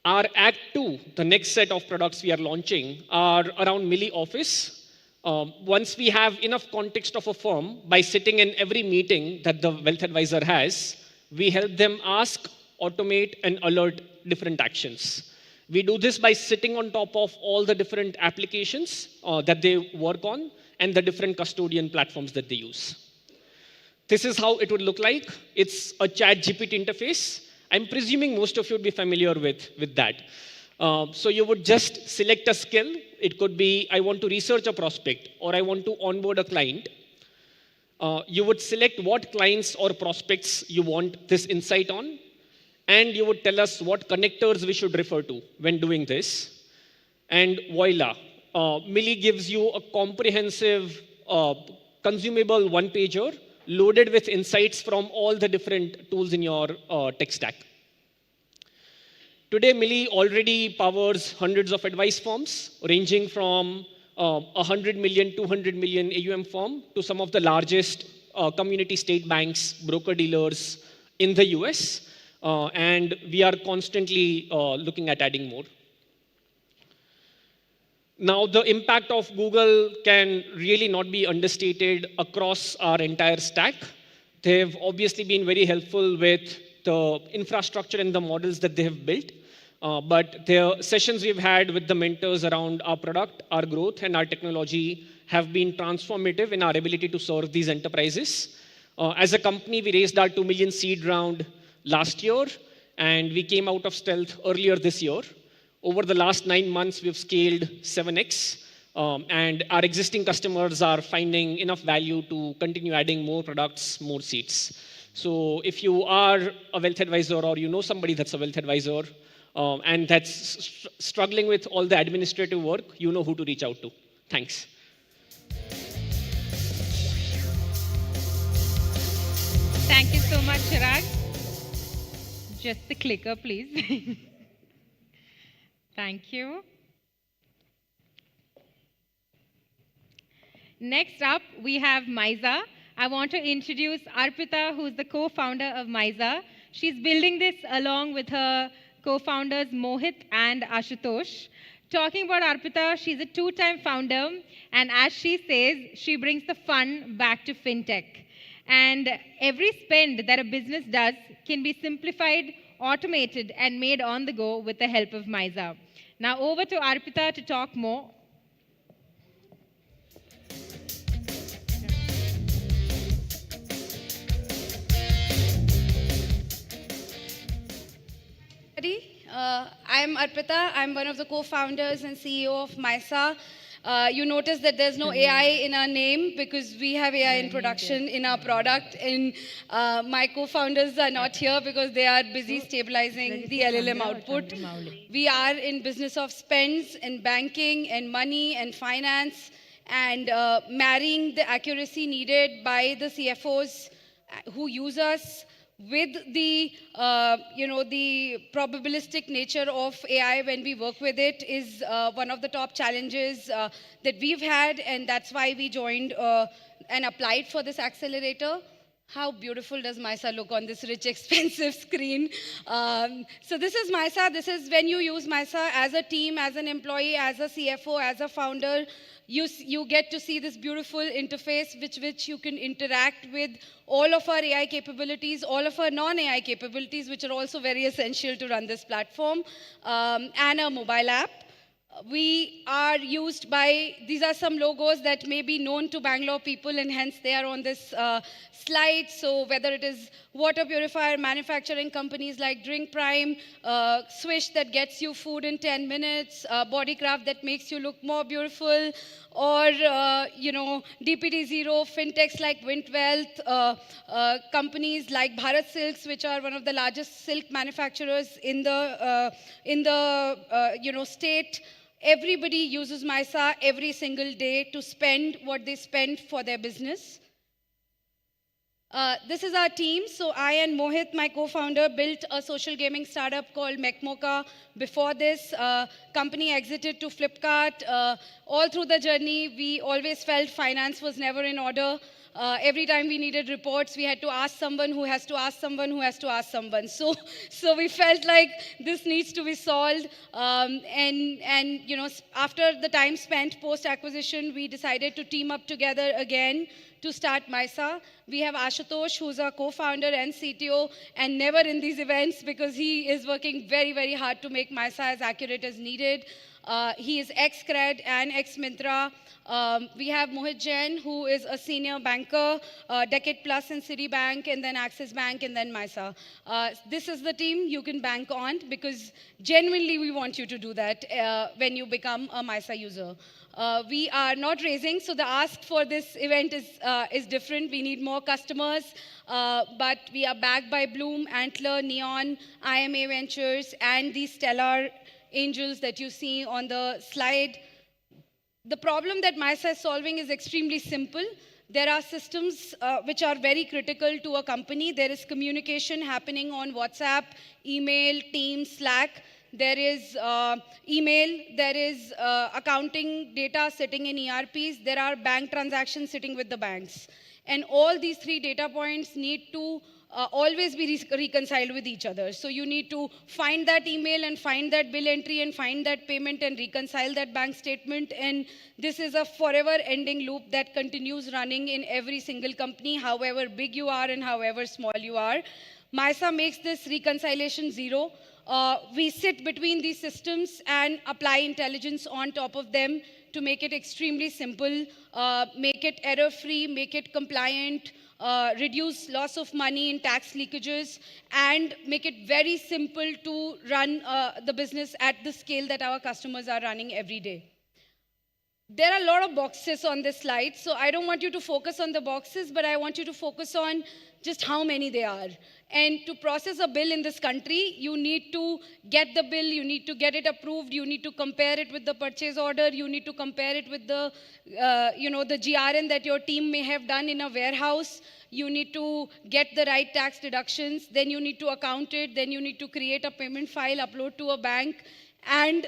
Our Act 2, the next set of products we are launching, are around Millie Office. Once we have enough context of a firm, by sitting in every meeting that the wealth advisor has, we help them ask automate, and alert different actions. We do this by sitting on top of all the different applications that they work on and the different custodian platforms that they use. This is how it would look like. It's a chat GPT interface. I'm presuming most of you would be familiar with that. So you would just select a skill. It could be, I want to research a prospect, or I want to onboard a client. You would select what clients or prospects you want this insight on, and you would tell us what connectors we should refer to when doing this. And voila, Millie gives you a comprehensive, consumable one-pager loaded with insights from all the different tools in your tech stack. Today, Millie already powers hundreds of advice firms, ranging from 100 million, 200 million AUM firm to some of the largest community state banks, broker-dealers in the US. And we are constantly looking at adding more. Now, the impact of Google can really not be understated across our entire stack. They've obviously been very helpful with the infrastructure and the models that they have built. But the sessions we've had with the mentors around our product, our growth, and our technology have been transformative in our ability to serve these enterprises. As a company, we raised our 2 million seed round last year, and we came out of stealth earlier this year. Over the last 9 months, we've scaled 7x, and our existing customers are finding enough value to continue adding more products, more seats. So if you are a wealth advisor, or you know somebody that's a wealth advisor, and that's struggling with all the administrative work, you know who to reach out to. Thanks. Thank you so much, Chirag. Just the clicker, please. Thank you. Next up, we have Myza. I want to introduce Arpita, who's the co-founder of Myza. She's building this along with her co-founders Mohit and Ashutosh. Talking about Arpita, she's a 2-time founder, and as she says, she brings the fun back to fintech. And every spend that a business does can be simplified, automated, and made on the go with the help of Myza. Now over to Arpita to talk more. I'm Arpita. I'm one of the co-founders and CEO of Myza. You notice that there's no AI in our name because we have AI in production in our product. And my co-founders are not here because they are busy stabilizing the LLM output. We are in business of spends and banking and money and finance and marrying the accuracy needed by the CFOs who use us with the, the probabilistic nature of AI when we work with it is one of the top challenges that we've had, and that's why we joined and applied for this accelerator. How beautiful does Myza look on this rich, expensive screen? So this is Myza. This is when you use Myza as a team, as an employee, as a CFO, as a founder. You get to see this beautiful interface which you can interact with all of our AI capabilities, all of our non-AI capabilities, which are also very essential to run this platform, and a mobile app. We are used by, these are some logos that may be known to Bangalore people, and hence they are on this slide. So whether it is water purifier manufacturing companies like Drink Prime, Swish that gets you food in 10 minutes, Bodycraft that makes you look more beautiful, or DPD Zero, fintechs like Vint Wealth, companies like Bharat Silks, which are one of the largest silk manufacturers in the state. Everybody uses Myza every single day to spend what they spend for their business. This is our team. So I and Mohit, my co-founder, built a social gaming startup called Mekmoka. Before this, company exited to Flipkart. All through the journey, we always felt finance was never in order. Every time we needed reports, we had to ask someone who has to ask someone who has to ask someone. So we felt like this needs to be solved. After the time spent post-acquisition, we decided to team up together again to start MISA. We have Ashutosh, who's our co-founder and CTO, and never in these events because he is working very, very hard to make MISA as accurate as needed. He is ex-Cred and ex-Myntra. We have Mohit Jain, who is a senior banker, decade plus in Citibank, and then Axis Bank, and then MISA. This is the team you can bank on because genuinely we want you to do that when you become a MISA user. We are not raising, so the ask for this event is different. We need more customers, but we are backed by Bloom, Antler, Neon, IMA Ventures, and the stellar angels that you see on the slide. The problem that MISA is solving is extremely simple. There are systems which are very critical to a company. There is communication happening on WhatsApp, email, Teams, Slack. There is email. There is accounting data sitting in ERPs. There are bank transactions sitting with the banks. And all these three data points need to always be reconciled with each other. So you need to find that email and find that bill entry and find that payment and reconcile that bank statement. And this is a forever ending loop that continues running in every single company, however big you are and however small you are. MISA makes this reconciliation zero. We sit between these systems and apply intelligence on top of them to make it extremely simple, make it error-free, make it compliant, reduce loss of money in tax leakages, and make it very simple to run the business at the scale that our customers are running every day. There are a lot of boxes on this slide, so I don't want you to focus on the boxes, but I want you to focus on just how many there are. And to process a bill in this country, you need to get the bill, you need to get it approved, you need to compare it with the purchase order, you need to compare it with the, the GRN that your team may have done in a warehouse. You need to get the right tax deductions, then you need to account it, then you need to create a payment file, upload to a bank, and,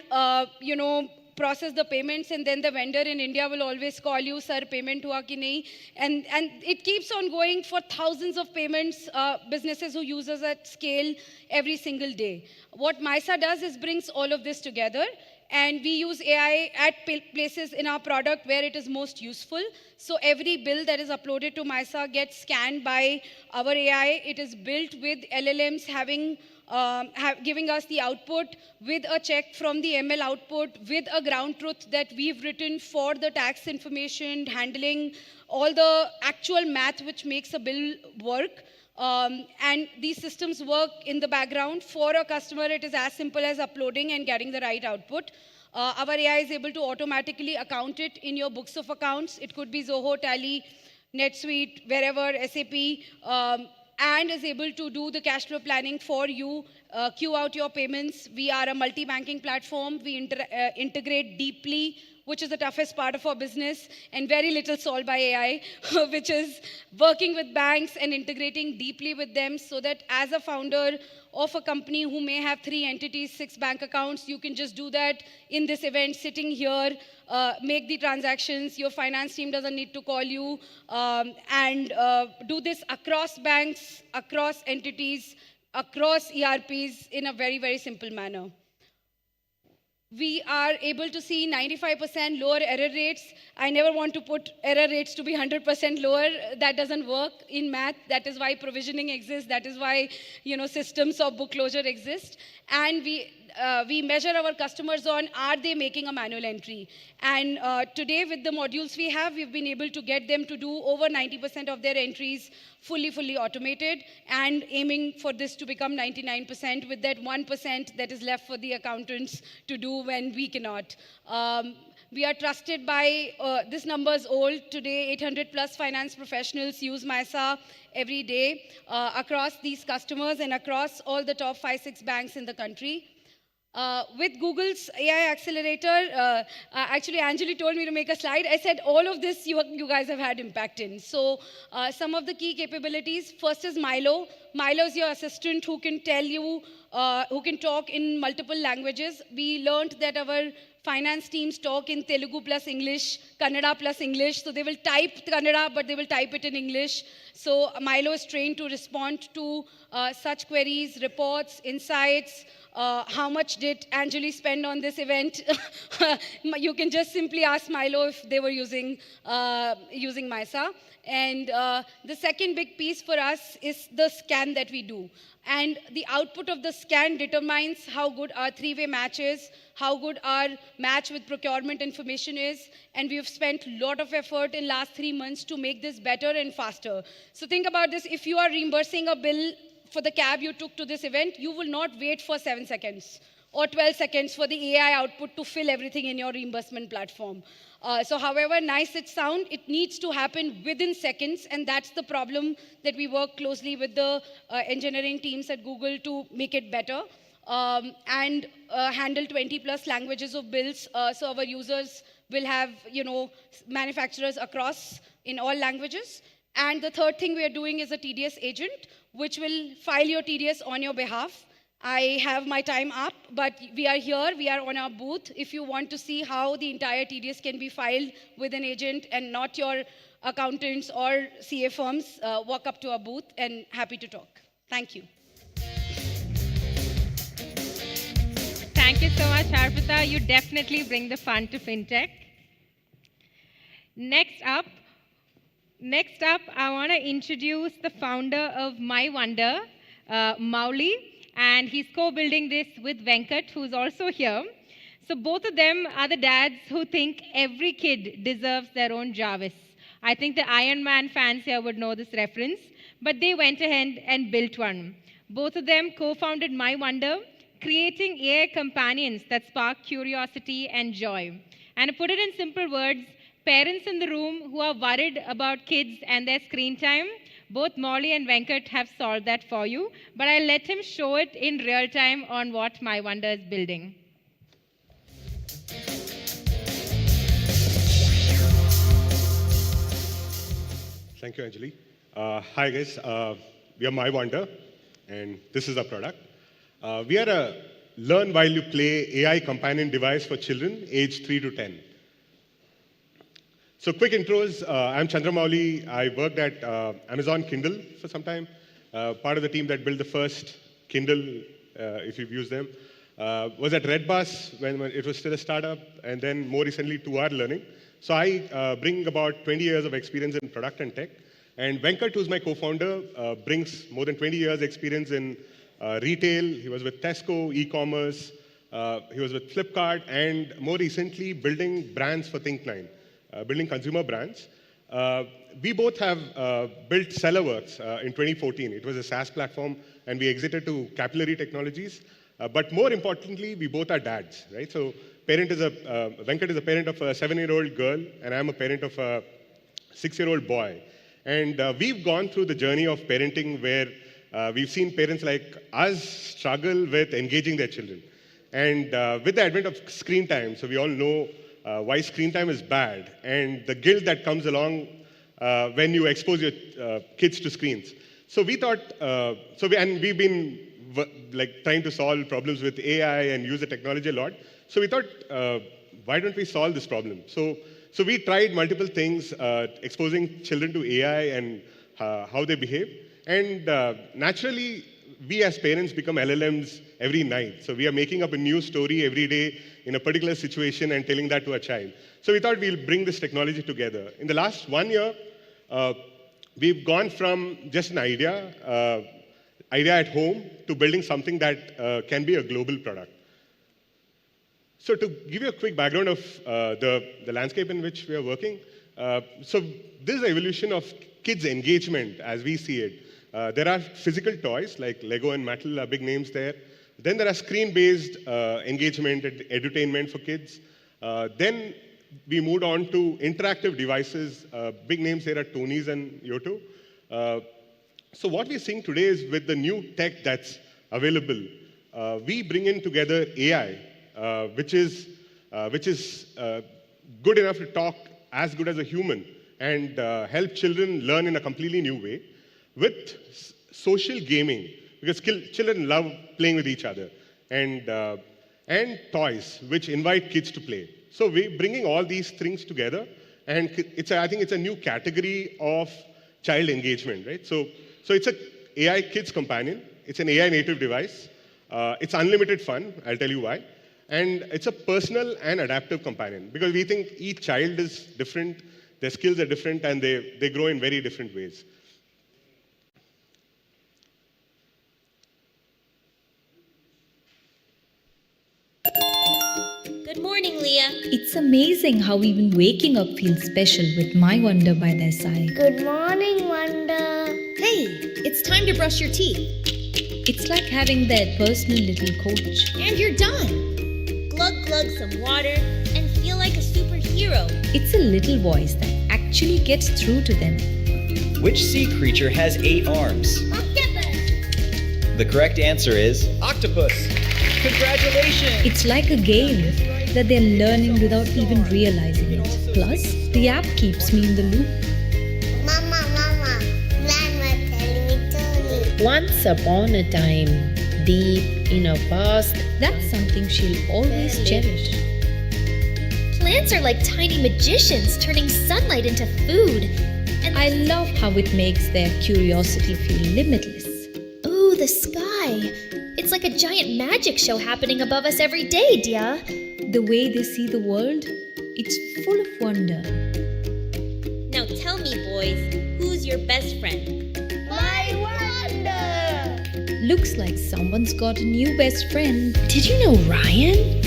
process the payments, and then the vendor in India will always call you, sir, payment hua ki nahi? And it keeps on going for thousands of payments, businesses who use us at scale every single day. What MISA does is brings all of this together, and we use AI at places in our product where it is most useful. So every bill that is uploaded to MISA gets scanned by our AI. It is built with LLMs giving us the output with a check from the ML output, with a ground truth that we've written for the tax information, handling all the actual math which makes a bill work. And these systems work in the background. For a customer, it is as simple as uploading and getting the right output. Our AI is able to automatically account it in your books of accounts. It could be Zoho, Tally, NetSuite, wherever, SAP, and is able to do the cash flow planning for you, queue out your payments. We are a multi-banking platform. We integrate deeply, which is the toughest part of our business, and very little solved by AI, which is working with banks and integrating deeply with them so that as a founder of a company who may have 3 entities, 6 bank accounts, you can just do that in this event, sitting here, make the transactions. Your finance team doesn't need to call you, and do this across banks, across entities, across ERPs in a very, very simple manner. We are able to see 95% lower error rates. I never want to put error rates to be 100% lower. That doesn't work in math. That is why provisioning exists. That is why systems of book closure exist. And we measure our customers on, are they making a manual entry? And today, with the modules we have, we've been able to get them to do over 90% of their entries fully automated, and aiming for this to become 99% with that 1% that is left for the accountants to do when we cannot. We are trusted by, this number is old today, 800 plus finance professionals use MISA every day across these customers and across all the top 5-6 banks in the country. With Google's AI Accelerator, actually Anjali told me to make a slide. I said all of this you guys have had impact in. So some of the key capabilities, first is Milo. Milo is your assistant who can tell you, who can talk in multiple languages. We learned that our finance teams talk in Telugu plus English, Kannada plus English. So they will type Kannada, but they will type it in English. So Milo is trained to respond to such queries, reports, insights, how much did Anjali spend on this event? You can just simply ask Milo if they were using MISA. And the second big piece for us is the scan that we do. And the output of the scan determines how good our three-way match is, how good our match with procurement information is. And we've spent a lot of effort in last 3 months to make this better and faster. So think about this. If you are reimbursing a bill for the cab you took to this event, you will not wait for 7 seconds or 12 seconds for the AI output to fill everything in your reimbursement platform. So however nice it sounds, it needs to happen within seconds, and that's the problem that we work closely with the engineering teams at Google to make it better. And handle 20 plus languages of bills, so our users will have, manufacturers across in all languages. And the third thing we are doing is a TDS agent, which will file your TDS on your behalf. I have my time up, but we are here, we are on our booth. If you want to see how the entire TDS can be filed with an agent and not your accountants or CA firms, walk up to our booth and happy to talk. Thank you. Thank you so much, Arpita. You definitely bring the fun to fintech. Next up, I want to introduce the founder of MyWonder, Mauli, and he's co-building this with Venkat, who's also here. So both of them are the dads who think every kid deserves their own Jarvis. I think the Iron Man fans here would know this reference, but they went ahead and built one. Both of them co-founded MyWonder, creating AI companions that spark curiosity and joy. And to put it in simple words, parents in the room who are worried about kids and their screen time, both Molly and Venkat have solved that for you, but I'll let him show it in real time on what MyWonder is building. Thank you, Anjali. Hi, guys. We are MyWonder, and this is our product. We are a learn while you play AI companion device for children aged 3 to 10. So quick intros, I'm Chandramouli. I worked at Amazon Kindle for some time, part of the team that built the first Kindle, if you've used them. Was at Redbus when it was still a startup, and then more recently 2R Learning. So I bring about 20 years of experience in product and tech. And Venkat, who's my co-founder, brings more than 20 years experience in retail. He was with Tesco, e-commerce. He was with Flipkart, and more recently building brands for Think9. Building consumer brands. We both have built Sellerworks in 2014. It was a SaaS platform, and we exited to Capillary Technologies. But more importantly, we both are dads, right? So Venkat is a parent of a 7-year-old girl, and I'm a parent of a 6-year-old boy. And we've gone through the journey of parenting where we've seen parents like us struggle with engaging their children. And with the advent of screen time, so we all know why screen time is bad, and the guilt that comes along when you expose your kids to screens. So we thought, and we've been trying to solve problems with AI and use the technology a lot. So we thought, why don't we solve this problem? So we tried multiple things, exposing children to AI and how they behave. And naturally, we as parents become LLMs every night. So we are making up a new story every day in a particular situation and telling that to a child. So we thought we'll bring this technology together. In the last 1 year, we've gone from just an idea at home, to building something that can be a global product. So to give you a quick background of the landscape in which we are working, so this is the evolution of kids' engagement as we see it. There are physical toys like Lego and Mattel are big names there. Then there are screen-based engagement and edutainment for kids. Then we moved on to interactive devices. Big names here are Tony's and Yoto. So what we're seeing today is with the new tech that's available, we bring in together AI, which is good enough to talk as good as a human and help children learn in a completely new way, with social gaming, because children love playing with each other, and toys, which invite kids to play. So we're bringing all these things together, and I think it's a new category of child engagement, right? So it's an AI kids companion. It's an AI native device. It's unlimited fun, I'll tell you why. And it's a personal and adaptive companion because we think each child is different, their skills are different, and they grow in very different ways. Good morning, Leah. It's amazing how even waking up feels special with my Wonder by their side. Good morning, Wanda. Hey, it's time to brush your teeth. It's like having that personal little coach. And you're done. Glug glug some water and feel like a superhero. It's a little voice that actually gets through to them. Which sea creature has 8 arms? Octopus. The correct answer is octopus. Congratulations! It's like a game that they're learning without even realizing it. Plus, the app keeps me in the loop. Mama, Grandma telling me Tony. Once upon a time, deep in a past, that's something she'll always cherish. Plants are like tiny magicians turning sunlight into food. And I love how it makes their curiosity feel limitless. Ooh, the sky. It's like a giant magic show happening above us every day, Dia. The way they see the world, it's full of wonder. Now tell me, boys, who's your best friend? My Wanda! Looks like someone's got a new best friend. Did you know Ryan?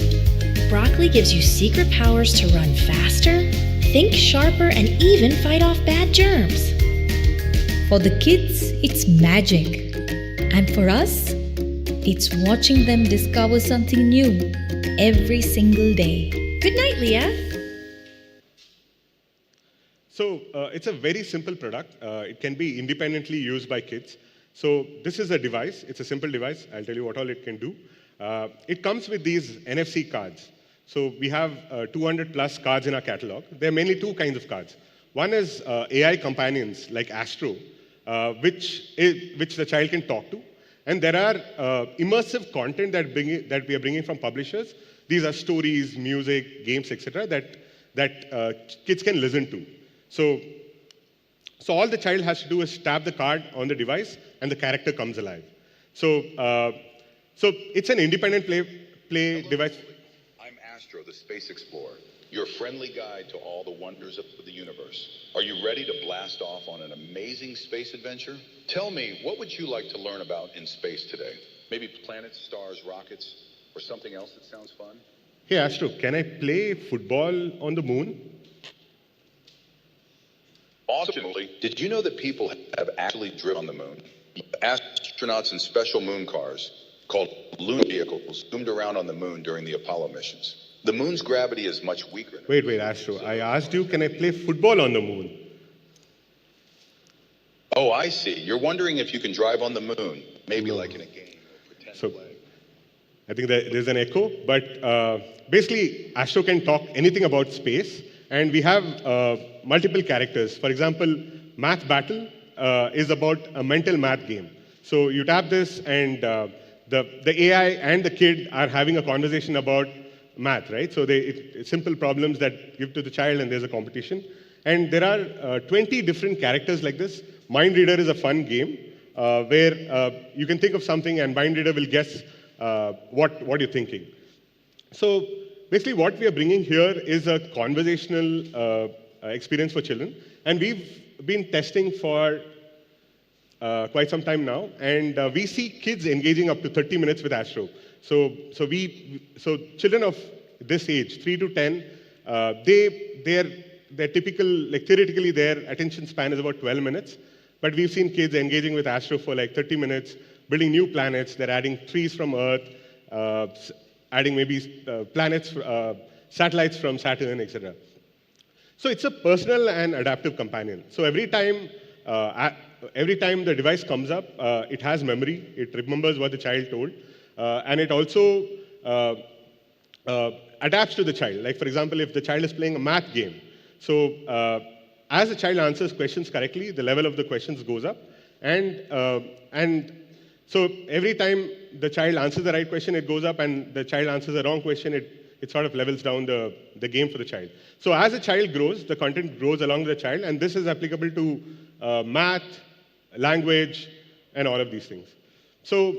Broccoli gives you secret powers to run faster, think sharper, and even fight off bad germs. For the kids, it's magic. And for us, it's watching them discover something new every single day. Good night, Leah. So it's a very simple product. It can be independently used by kids. So this is a device. It's a simple device. I'll tell you what all it can do. It comes with these NFC cards. So we have 200 plus cards in our catalog. There are mainly 2 kinds of cards. One is AI companions like Astro, which the child can talk to. And there are immersive content that we are bringing from publishers. These are stories, music, games, etc. that kids can listen to. So all the child has to do is tap the card on the device, and the character comes alive. So it's an independent play device. I'm Astro, the space explorer, your friendly guide to all the wonders of the universe. Are you ready to blast off on an amazing space adventure? Tell me, what would you like to learn about in space today? Maybe planets, stars, rockets, or something else that sounds fun? Hey Astro, can I play football on the moon? Awesomely, did you know that people have actually driven on the moon? Astronauts in special moon cars, called lunar vehicles, zoomed around on the moon during the Apollo missions. The moon's gravity is much weaker. Wait, Astro. I asked you, can I play football on the moon? Oh, I see. You're wondering if you can drive on the moon, maybe like in a game. So I think there's an echo, but basically Astro can talk anything about space, and we have multiple characters. For example, Math Battle is about a mental math game. So you tap this, and the AI and the kid are having a conversation about math, right? So it's simple problems that give to the child, and there's a competition. And there are 20 different characters like this. Mind Reader is a fun game where you can think of something, and Mind Reader will guess what you're thinking. So basically what we are bringing here is a conversational experience for children. And we've been testing for quite some time now. And we see kids engaging up to 30 minutes with Astro. So children of this age, 3 to 10, their typical, like theoretically, their attention span is about 12 minutes. But we've seen kids engaging with Astro for like 30 minutes, building new planets. They're adding trees from Earth, adding maybe planets, satellites from Saturn, etc. So it's a personal and adaptive companion. So every time the device comes up, it has memory. It remembers what the child told. And it also adapts to the child. Like, for example, if the child is playing a math game, so as the child answers questions correctly, the level of the questions goes up. And so every time the child answers the right question, it goes up, and the child answers the wrong question, it sort of levels down the game for the child. So as the child grows, the content grows along with the child, and this is applicable to math, language, and all of these things. So,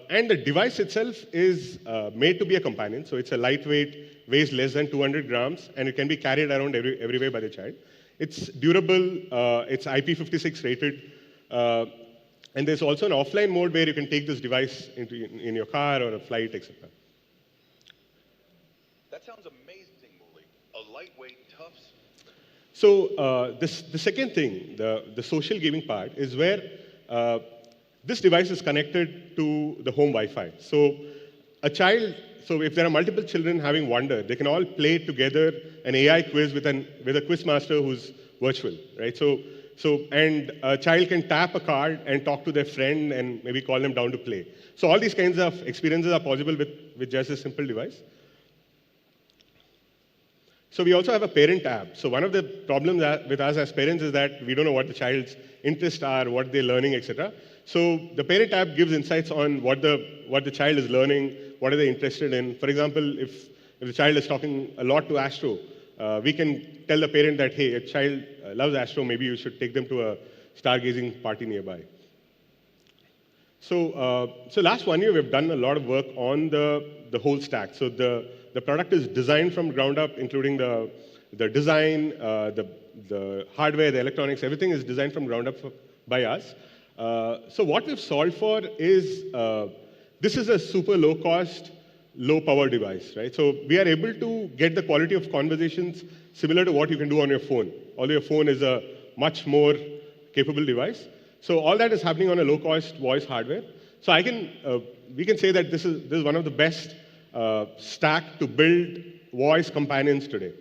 and the device itself is made to be a companion. So it's a lightweight, weighs less than 200 grams, and it can be carried around everywhere by the child. It's durable, it's IP56 rated, and there's also an offline mode where you can take this device in your car or a flight, etc. That sounds amazing, Muli. A lightweight, tough. So the second thing, the social gaming part, is where this device is connected to the home Wi-Fi. So a child, so if there are multiple children having Wonder, they can all play together an AI quiz with a quiz master who's virtual, right? And a child can tap a card and talk to their friend and maybe call them down to play. So all these kinds of experiences are possible with just a simple device. So we also have a parent app. So one of the problems with us as parents is that we don't know what the child's interests are, what they're learning, etc. So the parent app gives insights on what the child is learning, what are they interested in. For example, if the child is talking a lot to Astro, we can tell the parent that, hey, a child loves Astro, maybe you should take them to a stargazing party nearby. So last 1 year, we've done a lot of work on the whole stack. So the product is designed from ground up, including the design, the hardware, the electronics, everything is designed from ground up by us. So what we've solved for is, this is a super low cost, low power device, right? So we are able to get the quality of conversations similar to what you can do on your phone. Although your phone is a much more capable device. So all that is happening on a low cost voice hardware. So we can say that this is one of the best stack to build voice companions today.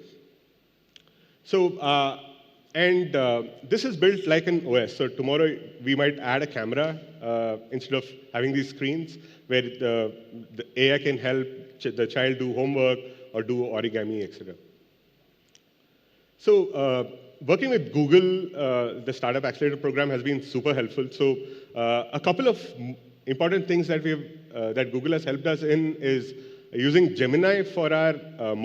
So, this is built like an OS. So tomorrow we might add a camera instead of having these screens where the AI can help the child do homework or do origami, etc. So working with Google, the Startup Accelerator program has been super helpful. So a couple of important things that that Google has helped us in is using Gemini for our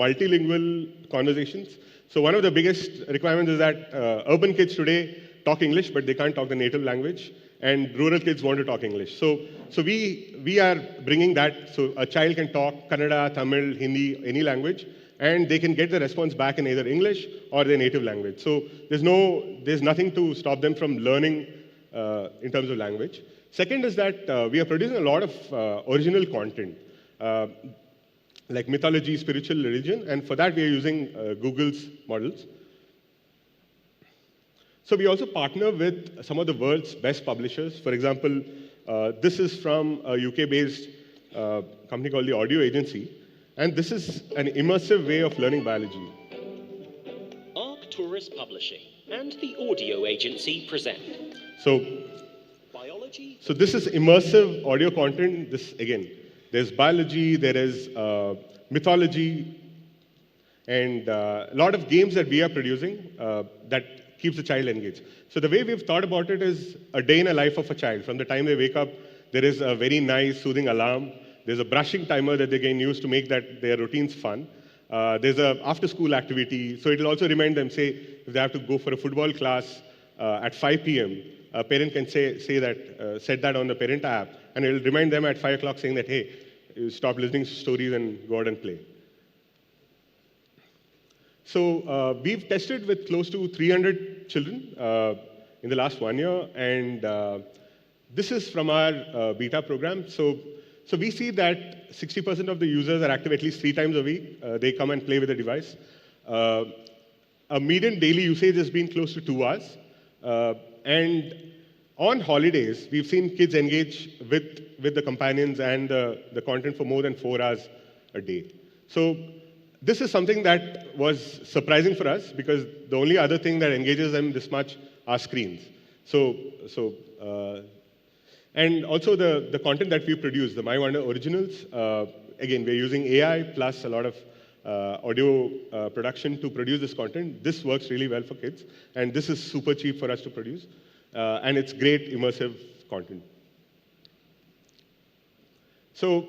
multilingual conversations. So one of the biggest requirements is that urban kids today talk English, but they can't talk the native language, and rural kids want to talk English. So we are bringing that, so a child can talk Kannada, Tamil, Hindi, any language, and they can get the response back in either English or their native language. So there's nothing to stop them from learning in terms of language. Second is that we are producing a lot of original content. Like mythology, spiritual, religion, and for that we are using Google's models. So we also partner with some of the world's best publishers. For example, this is from a UK-based company called the Audio Agency, and this is an immersive way of learning biology. Arcturus Publishing and the Audio Agency present. So this is immersive audio content. This, again, there's biology, there is mythology, and a lot of games that we are producing that keeps the child engaged. So the way we've thought about it is a day in the life of a child. From the time they wake up, there is a very nice, soothing alarm. There's a brushing timer that they can use to make their routines fun. There's an after-school activity. So it'll also remind them, say, if they have to go for a football class at 5 p.m., a parent can set that on the parent app, and it'll remind them at 5 o'clock saying that, hey, you stop listening to stories and go out and play. So we've tested with close to 300 children in the last 1 year, and this is from our beta program. So we see that 60% of the users are active at least 3 times a week. They come and play with the device. A median daily usage has been close to 2 hours. And on holidays, we've seen kids engage with the companions and the content for more than 4 hours a day. So this is something that was surprising for us because the only other thing that engages them this much are screens. And also the content that we produce, the My Wonder originals, again, we're using AI plus a lot of audio production to produce this content. This works really well for kids, and this is super cheap for us to produce, and it's great immersive content. So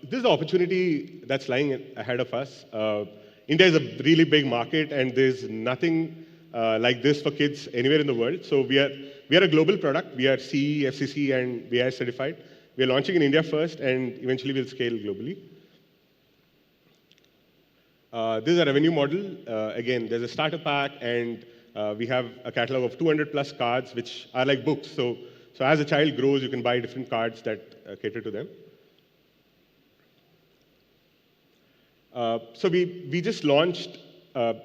this is the opportunity that's lying ahead of us. India is a really big market, and there's nothing like this for kids anywhere in the world. So we are a global product. We are CE, FCC, and BIS certified. we're launching in India first, and eventually we'll scale globally. This is a revenue model. Again, there's a starter pack, and we have a catalog of 200 plus cards, which are like books. So as a child grows, you can buy different cards that cater to them. So we just launched.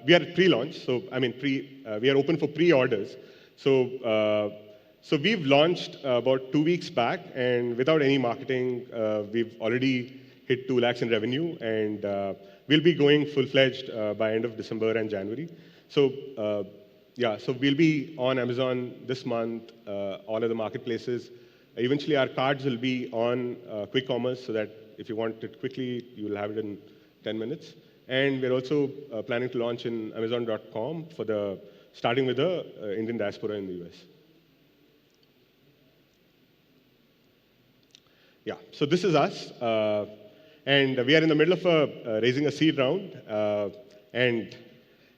We are at pre-launch, so I mean we are open for pre-orders. So we've launched about 2 weeks back, and without any marketing, we've already hit 2 lakhs in revenue, and we'll be going full-fledged by end of December and January. So yeah, so we'll be on Amazon this month, all other marketplaces. Eventually, our cards will be on quick commerce, so that if you want it quickly, you will have it in 10 minutes. And we're also planning to launch in Amazon.com starting with the Indian diaspora in the US. Yeah, so this is us. And we are in the middle of raising a seed round. And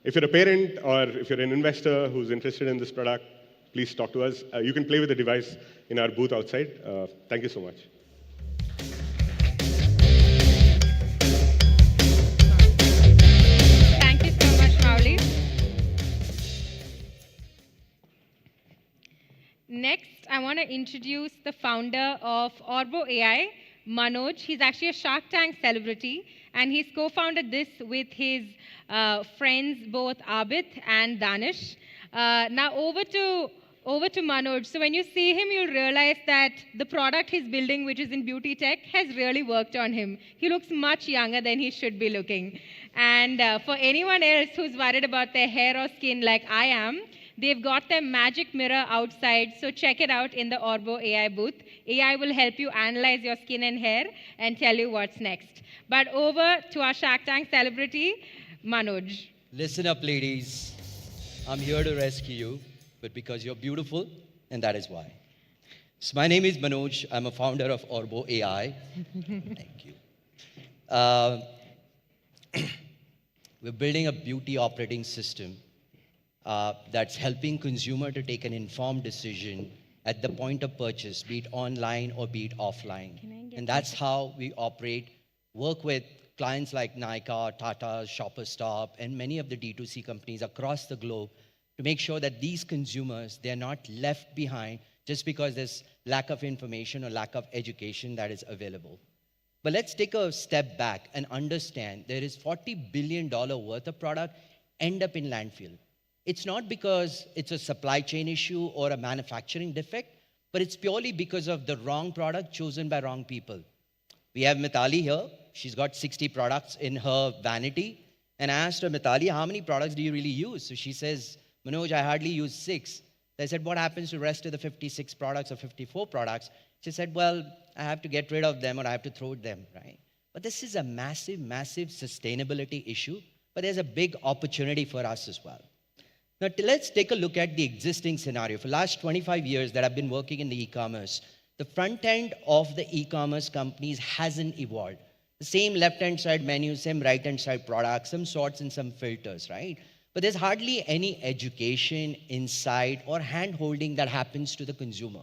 if you're a parent or if you're an investor who's interested in this product, please talk to us. You can play with the device in our booth outside. Thank you so much. Thank you so much, Mauli. Next, I want to introduce the founder of Orbo AI, Manoj. He's actually a Shark Tank celebrity, and he's co-founded this with his friends, both Abid and Danish. Now over to Manoj. So when you see him, you'll realize that the product he's building, which is in beauty tech, has really worked on him. He looks much younger than he should be looking. And for anyone else who's worried about their hair or skin like I am, they've got their magic mirror outside, so check it out in the Orbo AI booth. AI will help you analyze your skin and hair and tell you what's next. But over to our Shark Tank celebrity, Manoj. Listen up, ladies. I'm here to rescue you, but because you're beautiful, and that is why. So my name is Manoj. I'm a founder of Orbo AI. Thank you. We're building a beauty operating system that's helping consumer to take an informed decision at the point of purchase, be it online or be it offline. And that's how we operate, work with clients like Nykaa, Tata, Shoppers Stop, and many of the D2C companies across the globe to make sure that these consumers, they're not left behind just because there's lack of information or lack of education that is available. But let's take a step back and understand there is $40 billion worth of product end up in landfill. It's not because it's a supply chain issue or a manufacturing defect, but it's purely because of the wrong product chosen by wrong people. We have Mitali here. She's got 60 products in her vanity. And I asked her, Mitali, how many products do you really use? So she says, Manoj, I hardly use 6. I said, what happens to the rest of the 56 products or 54 products? She said, well, I have to get rid of them or I have to throw them, right? But this is a massive, massive sustainability issue, but there's a big opportunity for us as well. Now, let's take a look at the existing scenario. For the last 25 years that I've been working in the e-commerce, the front end of the e-commerce companies hasn't evolved. The same left-hand side menu, same right-hand side products, some sorts and some filters, right? But there's hardly any education, insight, or hand-holding that happens to the consumer.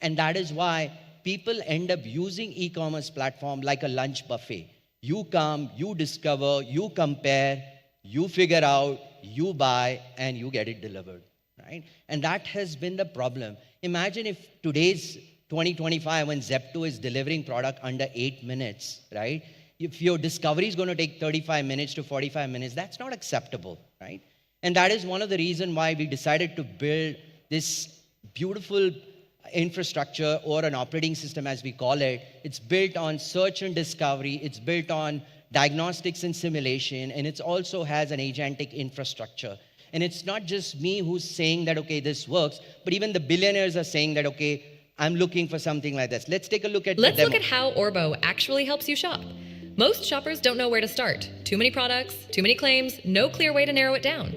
And that is why people end up using e-commerce platform like a lunch buffet. You come, you discover, you compare, you figure out, you buy, and you get it delivered, right? And that has been the problem. Imagine if today's 2025, when Zepto is delivering product under 8 minutes, right? If your discovery is going to take 35 minutes to 45 minutes, that's not acceptable, right? And that is one of the reasons why we decided to build this beautiful infrastructure or an operating system, as we call it. It's built on search and discovery. It's built on diagnostics and simulation, and it also has an agentic infrastructure. And it's not just me who's saying that, okay, this works, but even the billionaires are saying that, okay, I'm looking for something like this. Let's take a look at Let's look at how Orbo actually helps you shop. Most shoppers don't know where to start. Too many products, too many claims, no clear way to narrow it down.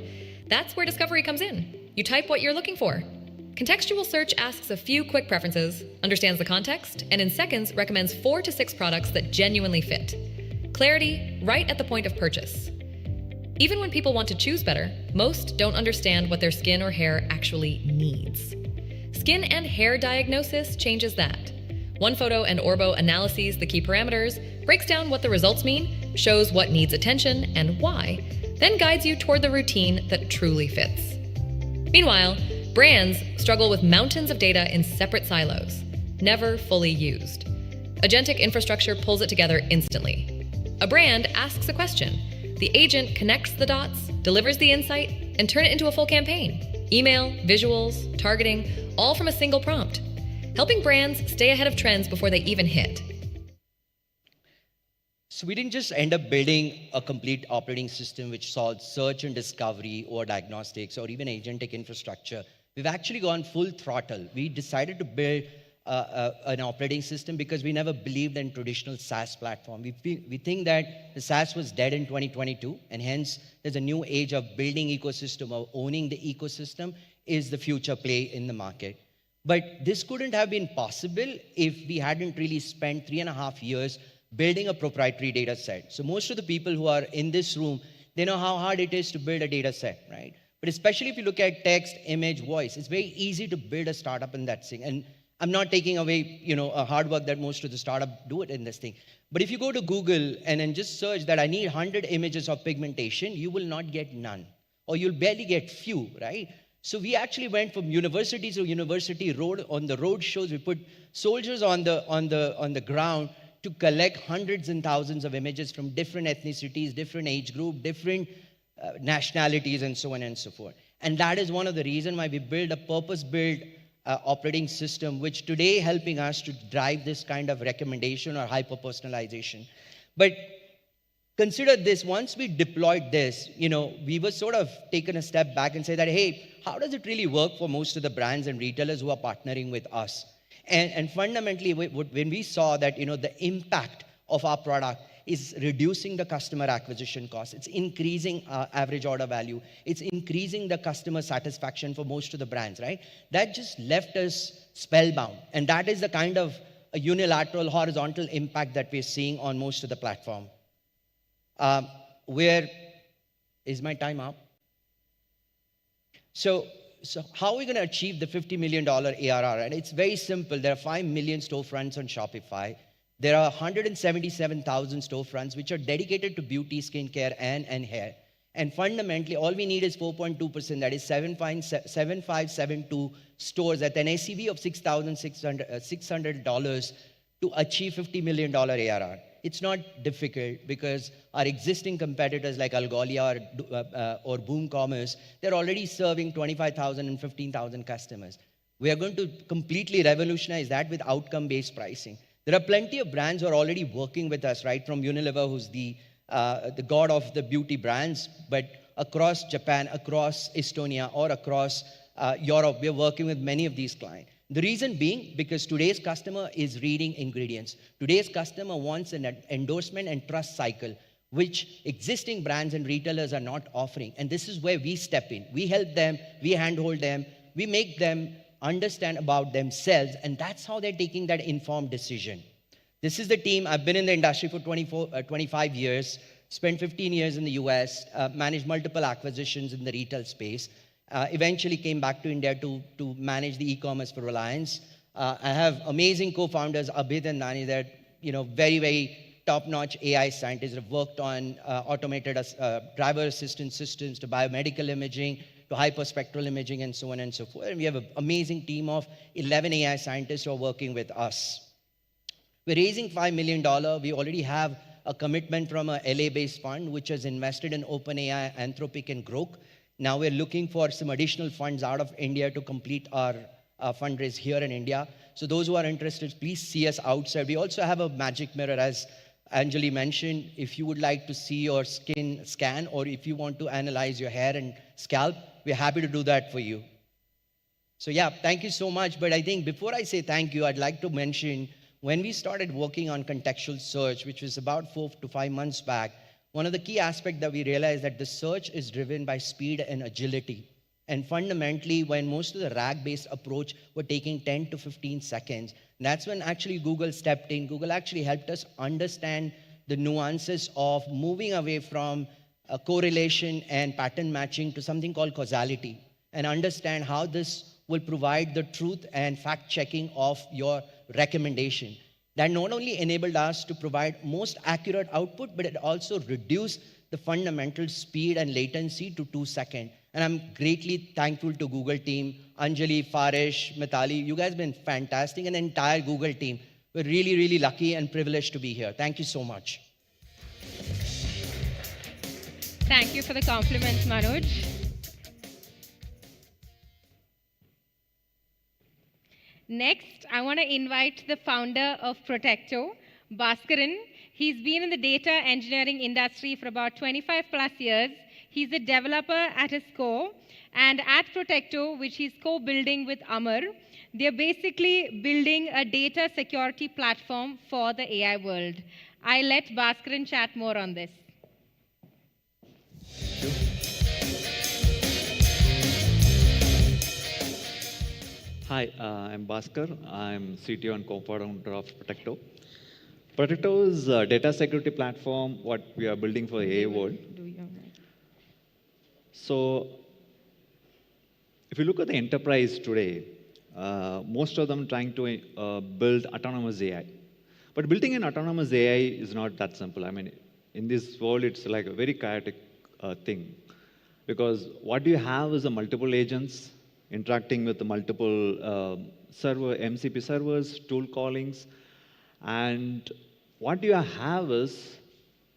That's where discovery comes in. You type what you're looking for. Contextual search asks a few quick preferences, understands the context, and in seconds recommends 4 to 6 products that genuinely fit. Clarity, right at the point of purchase. Even when people want to choose better, most don't understand what their skin or hair actually needs. Skin and hair diagnosis changes that. One Photo and Orbo analyses the key parameters, breaks down what the results mean, shows what needs attention and why, then guides you toward the routine that truly fits. Meanwhile, brands struggle with mountains of data in separate silos, never fully used. Agentic infrastructure pulls it together instantly. A brand asks a question. The agent connects the dots, delivers the insight, and turns it into a full campaign. Email, visuals, targeting, all from a single prompt, helping brands stay ahead of trends before they even hit. So we didn't just end up building a complete operating system which solves search and discovery or diagnostics or even agentic infrastructure. We've actually gone full throttle. We decided to build an operating system because we never believed in traditional SaaS platform. We think that the SaaS was dead in 2022, and hence there's a new age of building ecosystem or owning the ecosystem is the future play in the market. But this couldn't have been possible if we hadn't really spent 3.5 years building a proprietary data set. So most of the people who are in this room, they know how hard it is to build a data set, right? But especially if you look at text, image, voice, it's very easy to build a startup in that thing. And I'm not taking away, a hard work that most of the startup do it in this thing. But if you go to Google and then just search that I need 100 images of pigmentation, you will not get none, or you'll barely get few, right? So we actually went from university to university, on the road shows. We put soldiers on the ground to collect hundreds and thousands of images from different ethnicities, different age group, different nationalities, and so on and so forth. And that is one of the reasons why we built a purpose-built operating system, which today helping us to drive this kind of recommendation or hyper-personalization. But consider this, once we deployed this, we were sort of taken a step back and say that, hey, how does it really work for most of the brands and retailers who are partnering with us? And fundamentally, when we saw that, the impact of our product is reducing the customer acquisition cost, it's increasing average order value, it's increasing the customer satisfaction for most of the brands, right? That just left us spellbound. And that is the kind of a unilateral, horizontal impact that we're seeing on most of the platform. Where is my time up? So how are we going to achieve the $50 million ARR? And it's very simple. There are 5 million storefronts on Shopify. There are 177,000 storefronts which are dedicated to beauty, skincare, and hair. And fundamentally, all we need is 4.2%, that is 7,572 stores at an ACV of $600 to achieve $50 million ARR. It's not difficult because our existing competitors like Algolia or Boom Commerce, they're already serving 25,000 and 15,000 customers. We are going to completely revolutionize that with outcome-based pricing. There are plenty of brands who are already working with us, right? From Unilever, who's the god of the beauty brands, but across Japan, across Estonia, or across Europe, we're working with many of these clients. The reason being, because today's customer is reading ingredients. Today's customer wants an endorsement and trust cycle, which existing brands and retailers are not offering. And this is where we step in. We help them, we handhold them, we make them understand about themselves, and that's how they're taking that informed decision. This is the team. I've been in the industry for 25 years, spent 15 years in the US, managed multiple acquisitions in the retail space, eventually came back to India to manage the e-commerce for Reliance. I have amazing co-founders, Abhid and Nani, that very, very top-notch AI scientists that have worked on automated driver assistance systems to biomedical imaging, to hyperspectral imaging, and so on and so forth. And we have an amazing team of 11 AI scientists who are working with us. We're raising $5 million. We already have a commitment from a LA-based fund, which has invested in OpenAI, Anthropic, and Grok. Now we're looking for some additional funds out of India to complete our fundraise here in India. So those who are interested, please see us outside. We also have a magic mirror, as Anjali mentioned. If you would like to see your skin scan, or if you want to analyze your hair and scalp, we're happy to do that for you. So yeah, thank you so much. But I think before I say thank you, I'd like to mention when we started working on contextual search, which was about 4 to 5 months back, one of the key aspects that we realized that the search is driven by speed and agility. And fundamentally, when most of the RAG-based approach were taking 10 to 15 seconds, that's when actually Google stepped in. Google actually helped us understand the nuances of moving away from correlation and pattern matching to something called causality, and understand how this will provide the truth and fact checking of your recommendation. That not only enabled us to provide most accurate output, but it also reduced the fundamental speed and latency to 2 seconds. And I'm greatly thankful to Google team, Anjali, Farish, Mitali. You guys have been fantastic, and the entire Google team. We're really, really lucky and privileged to be here. Thank you so much. Thank you for the compliments, Manoj. Next, I want to invite the founder of Protecto, Bhaskaran. He's been in the data engineering industry for about 25 plus years. He's a developer at his core. And at Protecto, which he's co-building with Amar, they're basically building a data security platform for the AI world. I let Bhaskaran chat more on this. Hi, I'm Bhaskar. I'm CTO and co-founder of Protecto. Protecto is a data security platform what we are building for AI world. So, if you look at the enterprise today, most of them trying to build autonomous AI. But building an autonomous AI is not that simple. I mean, in this world, it's like a very chaotic thing. Because what you have is a multiple agents interacting with the multiple MCP servers, tool callings, and what you have is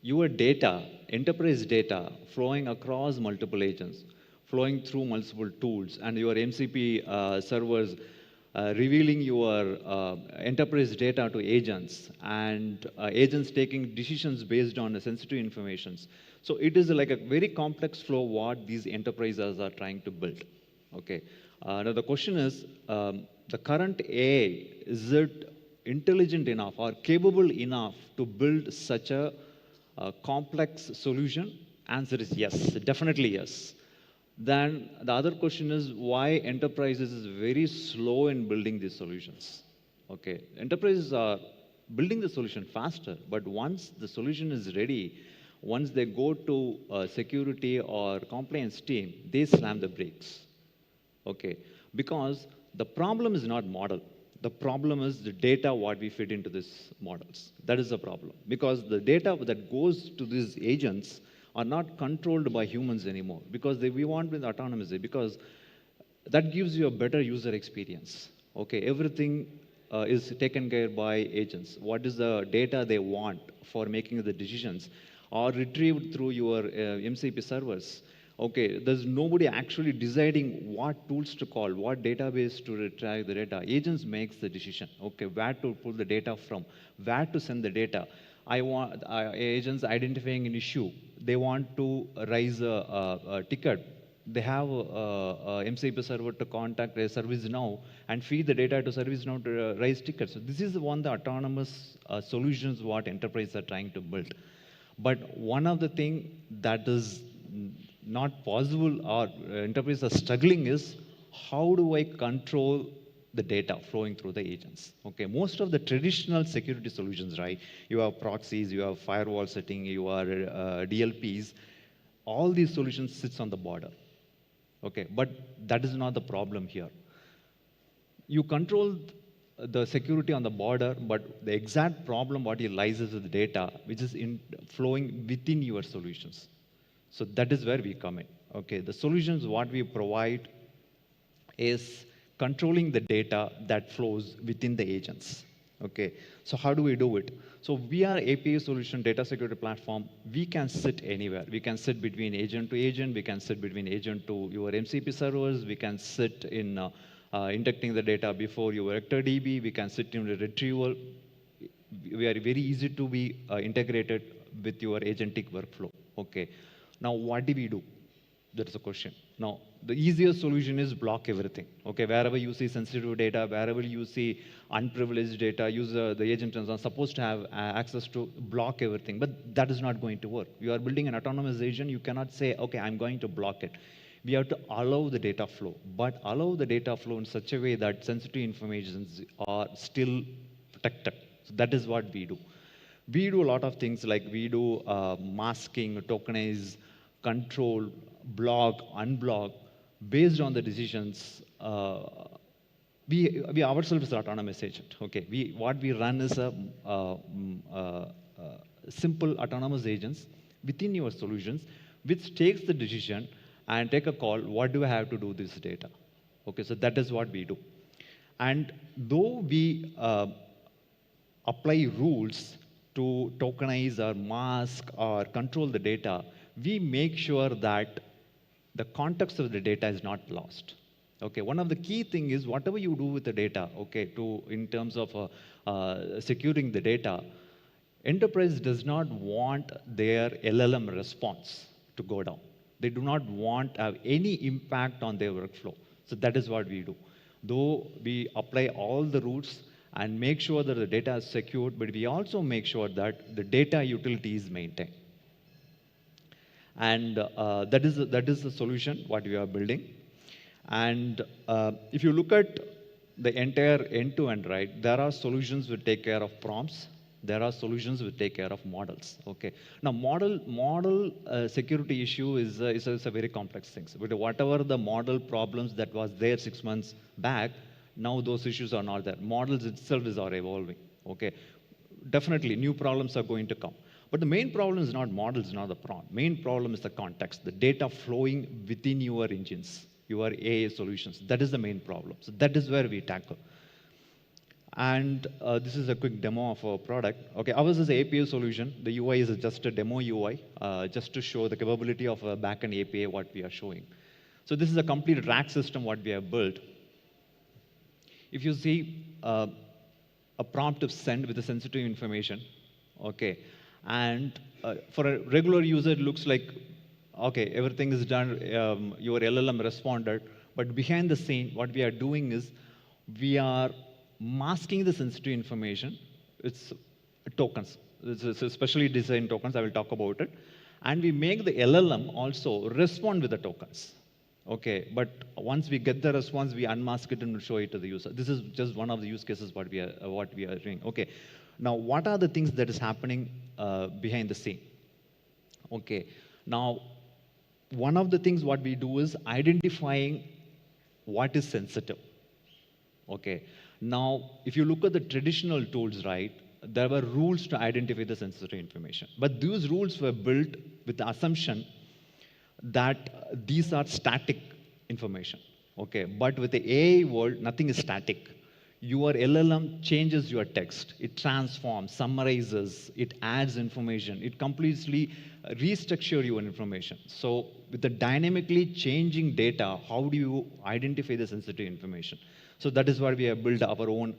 your data, enterprise data, flowing across multiple agents, flowing through multiple tools, and your MCP servers revealing your enterprise data to agents, and agents taking decisions based on the sensitive information. So it is like a very complex flow what these enterprises are trying to build. Okay. Now the question is, the current AI, is it intelligent enough or capable enough to build such a complex solution? Answer is yes, definitely yes. Then the other question is why enterprises is very slow in building these solutions. Okay, enterprises are building the solution faster, but once the solution is ready, once they go to security or compliance team, they slam the brakes. Okay, because the problem is not model. The problem is the data what we feed into these models. That is the problem. Because the data that goes to these agents are not controlled by humans anymore. Because we want with autonomous, because that gives you a better user experience. Okay, everything is taken care by agents. What is the data they want for making the decisions or retrieved through your MCP servers. Okay, there's nobody actually deciding what tools to call, what database to retrieve the data. Agents makes the decision. Okay, where to pull the data from, where to send the data. I want agents identifying an issue. They want to raise a ticket. They have a MCP server to contact a ServiceNow and feed the data to ServiceNow to raise tickets. So this is one of the autonomous solutions what enterprises are trying to build. But one of the things that is not possible or enterprises are struggling is how do I control the data flowing through the agents? Okay, most of the traditional security solutions, right? You have proxies, you have firewall setting, you are DLPs. All these solutions sits on the border. Okay, but that is not the problem here. You control the security on the border, but the exact problem what lies is with the data, which is flowing within your solutions. So that is where we come in. Okay, the solutions what we provide is controlling the data that flows within the agents. Okay, so how do we do it? So we are API solution data security platform. We can sit anywhere. We can sit between agent to agent. We can sit between agent to your MCP servers. We can sit in injecting the data before your vector DB. We can sit in the retrieval. We are very easy to be integrated with your agentic workflow. Okay. Now, what do we do? That's the question. Now, the easiest solution is block everything. Okay, wherever you see sensitive data, wherever you see unprivileged data, the agent is not supposed to have access to block everything. But that is not going to work. You are building an autonomous agent. You cannot say, okay, I'm going to block it. We have to allow the data flow, but allow the data flow in such a way that sensitive information are still protected. So that is what we do. We do a lot of things like we do masking, tokenize, control, block, unblock. based on the decisions, we ourselves is autonomous agent. Okay, what we run is a simple autonomous agents within your solutions, which takes the decision and take a call. What do I have to do this data? Okay, so that is what we do. And though we apply rules to tokenize or mask or control the data, we make sure that the context of the data is not lost. Okay, one of the key thing is whatever you do with the data, okay, in terms of securing the data, enterprise does not want their LLM response to go down. They do not want to have any impact on their workflow. So that is what we do. Though we apply all the rules and make sure that the data is secured, but we also make sure that the data utility is maintained. And that is the solution what we are building. And if you look at the entire end-to-end, right, there are solutions which take care of prompts. There are solutions which take care of models. Okay. Now, model security issue is a very complex thing. But whatever the model problems that was there 6 months back, now those issues are not there. Models itself are evolving. Okay. Definitely, new problems are going to come. But the main problem is not models, not the prompt. Main problem is the context, the data flowing within your engines, your AI solutions. That is the main problem. So that is where we tackle. And this is a quick demo of our product. Okay, ours is an API solution. The UI is just a demo UI, just to show the capability of a backend API, what we are showing. So this is a complete rack system, what we have built. If you see a prompt of send with the sensitive information, okay, and for a regular user, it looks like, okay, everything is done, your LLM responded, but behind the scene, what we are doing is we are masking the sensitive information. It's tokens. It's specially designed tokens. I will talk about it. And we make the LLM also respond with the tokens. Okay, but once we get the response, we unmask it and show it to the user. This is just one of the use cases what we are doing. Okay, now what are the things that is happening behind the scene? Okay, now one of the things what we do is identifying what is sensitive. Okay. Now, if you look at the traditional tools, right, there were rules to identify the sensitive information. But these rules were built with the assumption that these are static information. Okay. But with the AI world, nothing is static. Your LLM changes your text. It transforms, summarizes, it adds information. It completely restructures your information. So with the dynamically changing data, how do you identify the sensitive information? So that is why we have built our own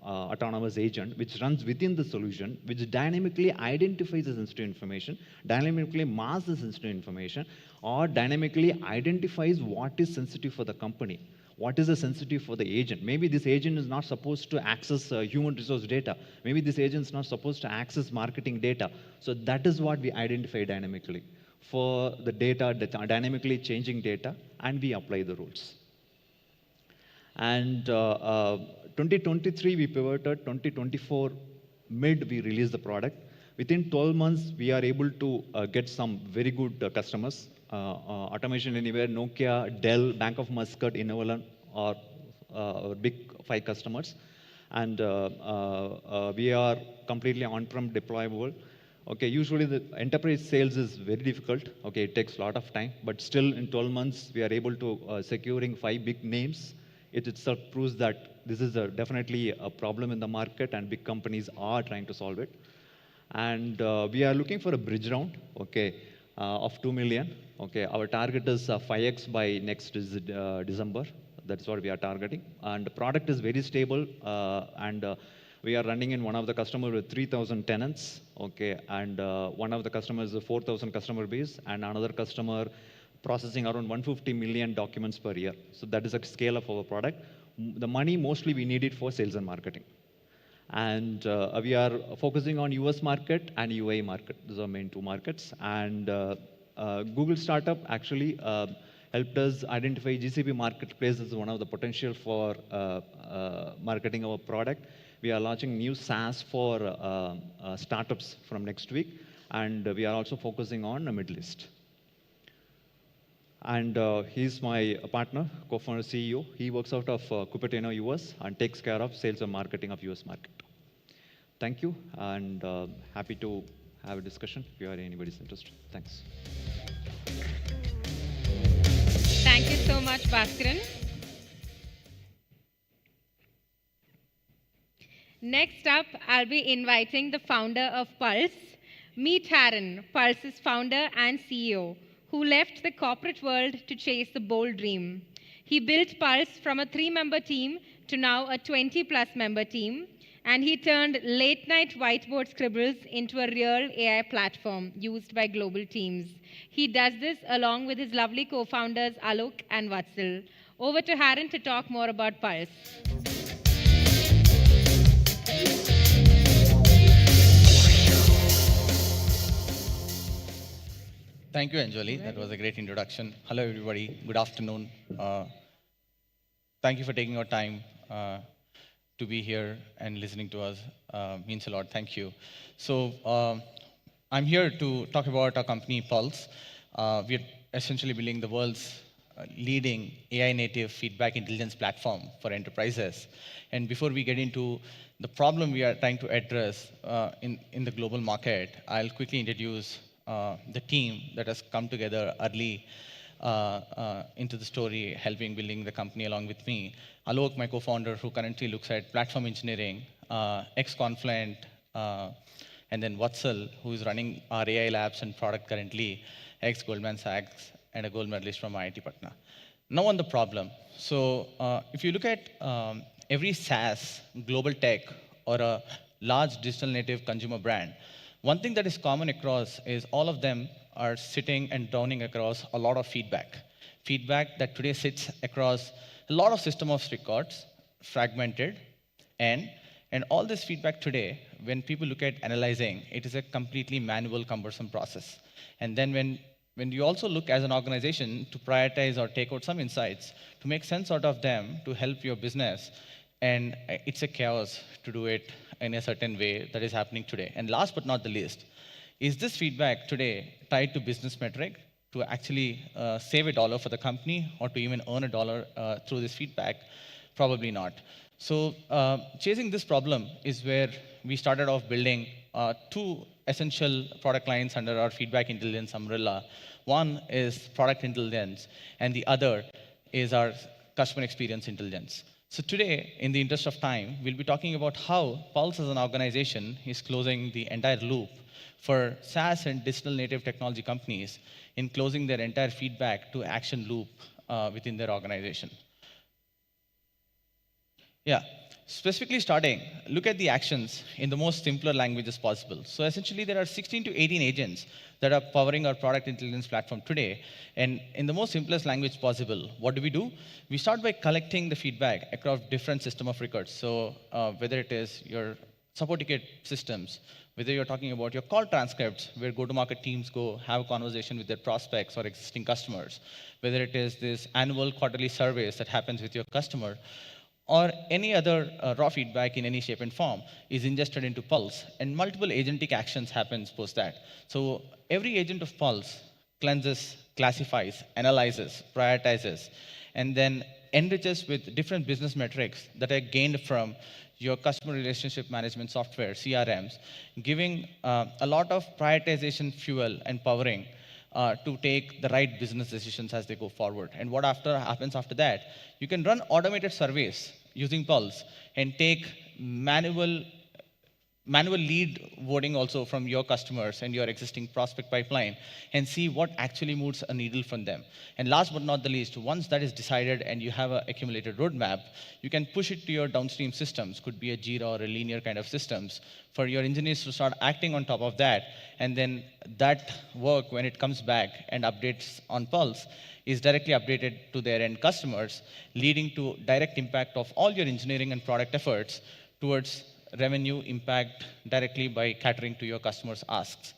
autonomous agent, which runs within the solution, which dynamically identifies the sensitive information, dynamically masks the sensitive information, or dynamically identifies what is sensitive for the company. What is the sensitive for the agent? Maybe this agent is not supposed to access human resource data. Maybe this agent is not supposed to access marketing data. So that is what we identify dynamically for the data, dynamically changing data, and we apply the rules. And 2023, we pivoted. 2024, mid, we released the product. Within 12 months, we are able to get some very good customers. Automation Anywhere, Nokia, Dell, Bank of Muscat, Innovalan are big 5 customers. And we are completely on-prem deployable. Okay, usually the enterprise sales is very difficult. Okay, it takes a lot of time, but still in 12 months, we are able to securing 5 big names. It itself proves that this is definitely a problem in the market and big companies are trying to solve it. And we are looking for a bridge round, okay, of 2 million. Okay, our target is 5x by next December. That's what we are targeting. And the product is very stable, and we are running in one of the customers with 3,000 tenants. Okay, and one of the customers is a 4,000 customer base, and another customer processing around 150 million documents per year. So that is a scale of our product. The money mostly we need it for sales and marketing. And we are focusing on US market and UAE market. Those are main 2 markets. And Google Startup actually helped us identify GCP Marketplace as one of the potential for marketing our product. We are launching new SaaS for startups from next week. And we are also focusing on the Middle East. And he's my partner, co-founder, CEO. He works out of Cupertino, US, and takes care of sales and marketing of US market. Thank you, and happy to have a discussion if you are anybody's interested. Thanks. Thank you so much, Bhaskaran. Next up, I'll be inviting the founder of Pulse. Meet Harren, Pulse's founder and CEO, who left the corporate world to chase the bold dream. He built Pulse from a 3-member team to now a 20-plus member team, and he turned late-night whiteboard scribbles into a real AI platform used by global teams. He does this along with his lovely co-founders Alok and Vatsal. Over to Harren to talk more about Pulse. Thank you, Anjali. That was a great introduction. Hello, everybody. Good afternoon. Thank you for taking your time to be here and listening to us. Means a lot. Thank you. So I'm here to talk about our company, Pulse. We're essentially building the world's leading AI-native feedback intelligence platform for enterprises. And before we get into the problem we are trying to address in the global market, I'll quickly introduce the team that has come together early into the story, helping building the company along with me. Alok, my co-founder, who currently looks at platform engineering, ex-Confluent, and then Vatsal, who is running our AI labs and product currently, ex-Goldman Sachs, and a gold medalist from IIT Patna. Now on the problem. So if you look at every SaaS, global tech, or a large digital native consumer brand, one thing that is common across is all of them are sitting and drowning across a lot of feedback. Feedback that today sits across a lot of system of records, fragmented, and all this feedback today, when people look at analyzing, it is a completely manual, cumbersome process. And then when you also look as an organization to prioritize or take out some insights, to make sense out of them, to help your business, and it's a chaos to do it in a certain way that is happening today. And last but not the least, is this feedback today tied to business metric to actually save $1 for the company or to even earn $1 through this feedback? Probably not. So chasing this problem is where we started off building 2 essential product lines under our feedback intelligence umbrella. One is product intelligence, and the other is our customer experience intelligence. So today, in the interest of time, we'll be talking about how Pulse as an organization is closing the entire loop for SaaS and digital native technology companies in closing their entire feedback to action loop within their organization. Yeah, specifically starting, look at the actions in the most simpler languages possible. So essentially, there are 16 to 18 agents that are powering our product intelligence platform today. And in the most simplest language possible, what do? We start by collecting the feedback across different system of records. So whether it is your support ticket systems, whether you're talking about your call transcripts, where go-to-market teams go have a conversation with their prospects or existing customers, whether it is this annual quarterly surveys that happens with your customer, or any other raw feedback in any shape and form is ingested into Pulse, and multiple agentic actions happens post that. So every agent of Pulse cleanses, classifies, analyzes, prioritizes, and then enriches with different business metrics that are gained from your customer relationship management software, CRMs, giving a lot of prioritization fuel and powering to take the right business decisions as they go forward. And what happens after that, you can run automated surveys using Pulse and take manual lead voting also from your customers and your existing prospect pipeline and see what actually moves a needle from them. And last but not the least, once that is decided and you have an accumulated roadmap, you can push it to your downstream systems, could be a Jira or a linear kind of systems, for your engineers to start acting on top of that. And then that work, when it comes back and updates on Pulse, is directly updated to their end customers, leading to direct impact of all your engineering and product efforts towards revenue impact directly by catering to your customers' asks.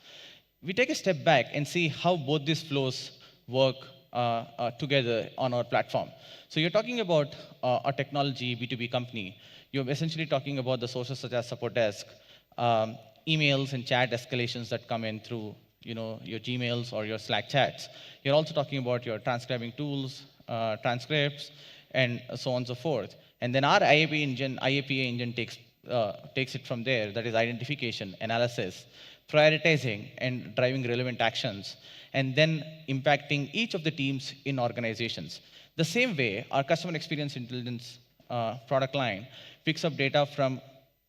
We take a step back and see how both these flows work together on our platform. So you're talking about a technology B2B company. You're essentially talking about the sources such as support desk, emails and chat escalations that come in through your Gmails or your Slack chats. You're also talking about your transcribing tools, transcripts, and so on and so forth. And then our IAPA engine takes it from there. That is identification, analysis, prioritizing, and driving relevant actions, and then impacting each of the teams in organizations. The same way, our customer experience intelligence product line picks up data from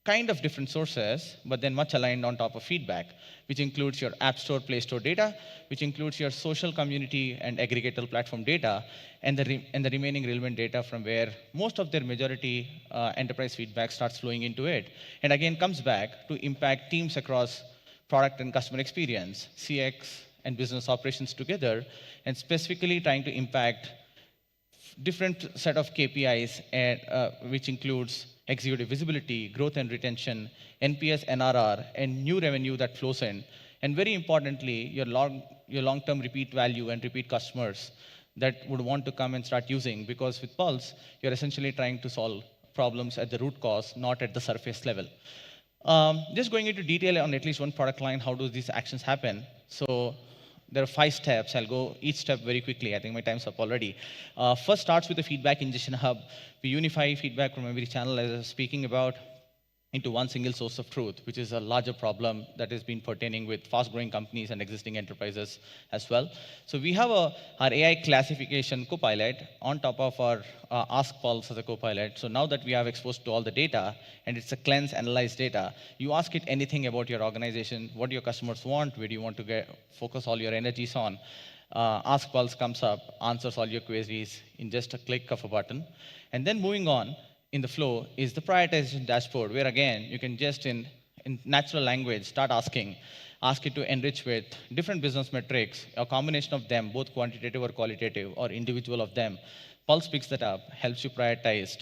kind of different sources, but then much aligned on top of feedback, which includes your App Store, Play Store data, which includes your social community and aggregator platform data, and the remaining relevant data from where most of their majority enterprise feedback starts flowing into it. And again, comes back to impact teams across product and customer experience, CX and business operations together, and specifically trying to impact different set of KPIs, which includes executive visibility, growth and retention, NPS, NRR, and new revenue that flows in. And very importantly, your long-term repeat value and repeat customers that would want to come and start using, because with Pulse, you're essentially trying to solve problems at the root cause, not at the surface level. Just going into detail on at least one product line, how do these actions happen? So there are 5 steps. I'll go each step very quickly. I think my time's up already. First starts with the feedback ingestion hub. We unify feedback from every channel, as I was speaking about, into one single source of truth, which is a larger problem that has been pertaining with fast-growing companies and existing enterprises as well. So we have our AI classification copilot on top of our Ask Pulse as a copilot. So now that we have exposed to all the data, and it's a cleanse, analyze data, you ask it anything about your organization, what do your customers want, where do you want to focus all your energies on. Ask Pulse comes up, answers all your queries in just a click of a button. And then moving on, in the flow is the prioritization dashboard, where again, you can just in natural language start ask it to enrich with different business metrics, a combination of them, both quantitative or qualitative, or individual of them. Pulse picks that up, helps you prioritize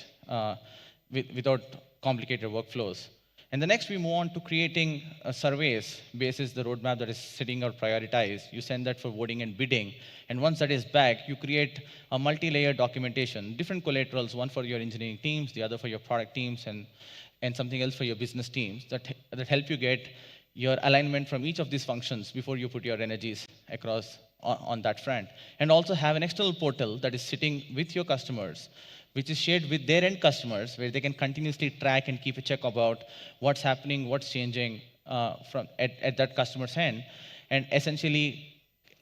without complicated workflows. And the next, we move on to creating surveys basis the roadmap that is sitting or prioritized. You send that for voting and bidding. And once that is back, you create a multi-layer documentation, different collaterals, one for your engineering teams, the other for your product teams, and something else for your business teams that help you get your alignment from each of these functions before you put your energies across on that front. And also have an external portal that is sitting with your customers, which is shared with their end customers, where they can continuously track and keep a check about what's happening, what's changing at that customer's end. And essentially,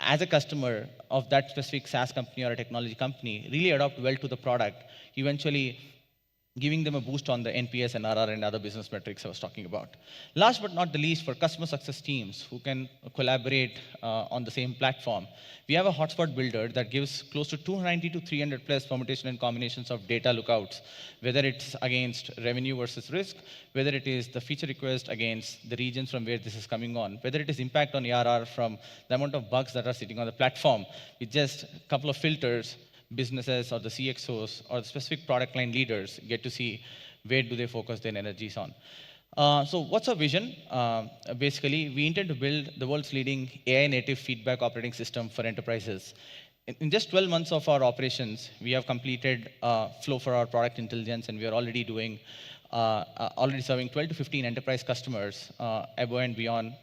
as a customer of that specific SaaS company or a technology company, really adopt well to the product, eventually giving them a boost on the NPS, NRR, and other business metrics I was talking about. Last but not the least, for customer success teams who can collaborate on the same platform, we have a hotspot builder that gives close to 290 to 300 plus permutation and combinations of data lookouts, whether it's against revenue versus risk, whether it is the feature request against the regions from where this is coming on, whether it is impact on ARR from the amount of bugs that are sitting on the platform, with just a couple of filters. Businesses or the CXOs or the specific product line leaders get to see where do they focus their energies on. So what's our vision? Basically, we intend to build the world's leading AI-native feedback operating system for enterprises. In just 12 months of our operations, we have completed flow for our product intelligence, and we are already doing, already serving 12 to 15 enterprise customers above and beyond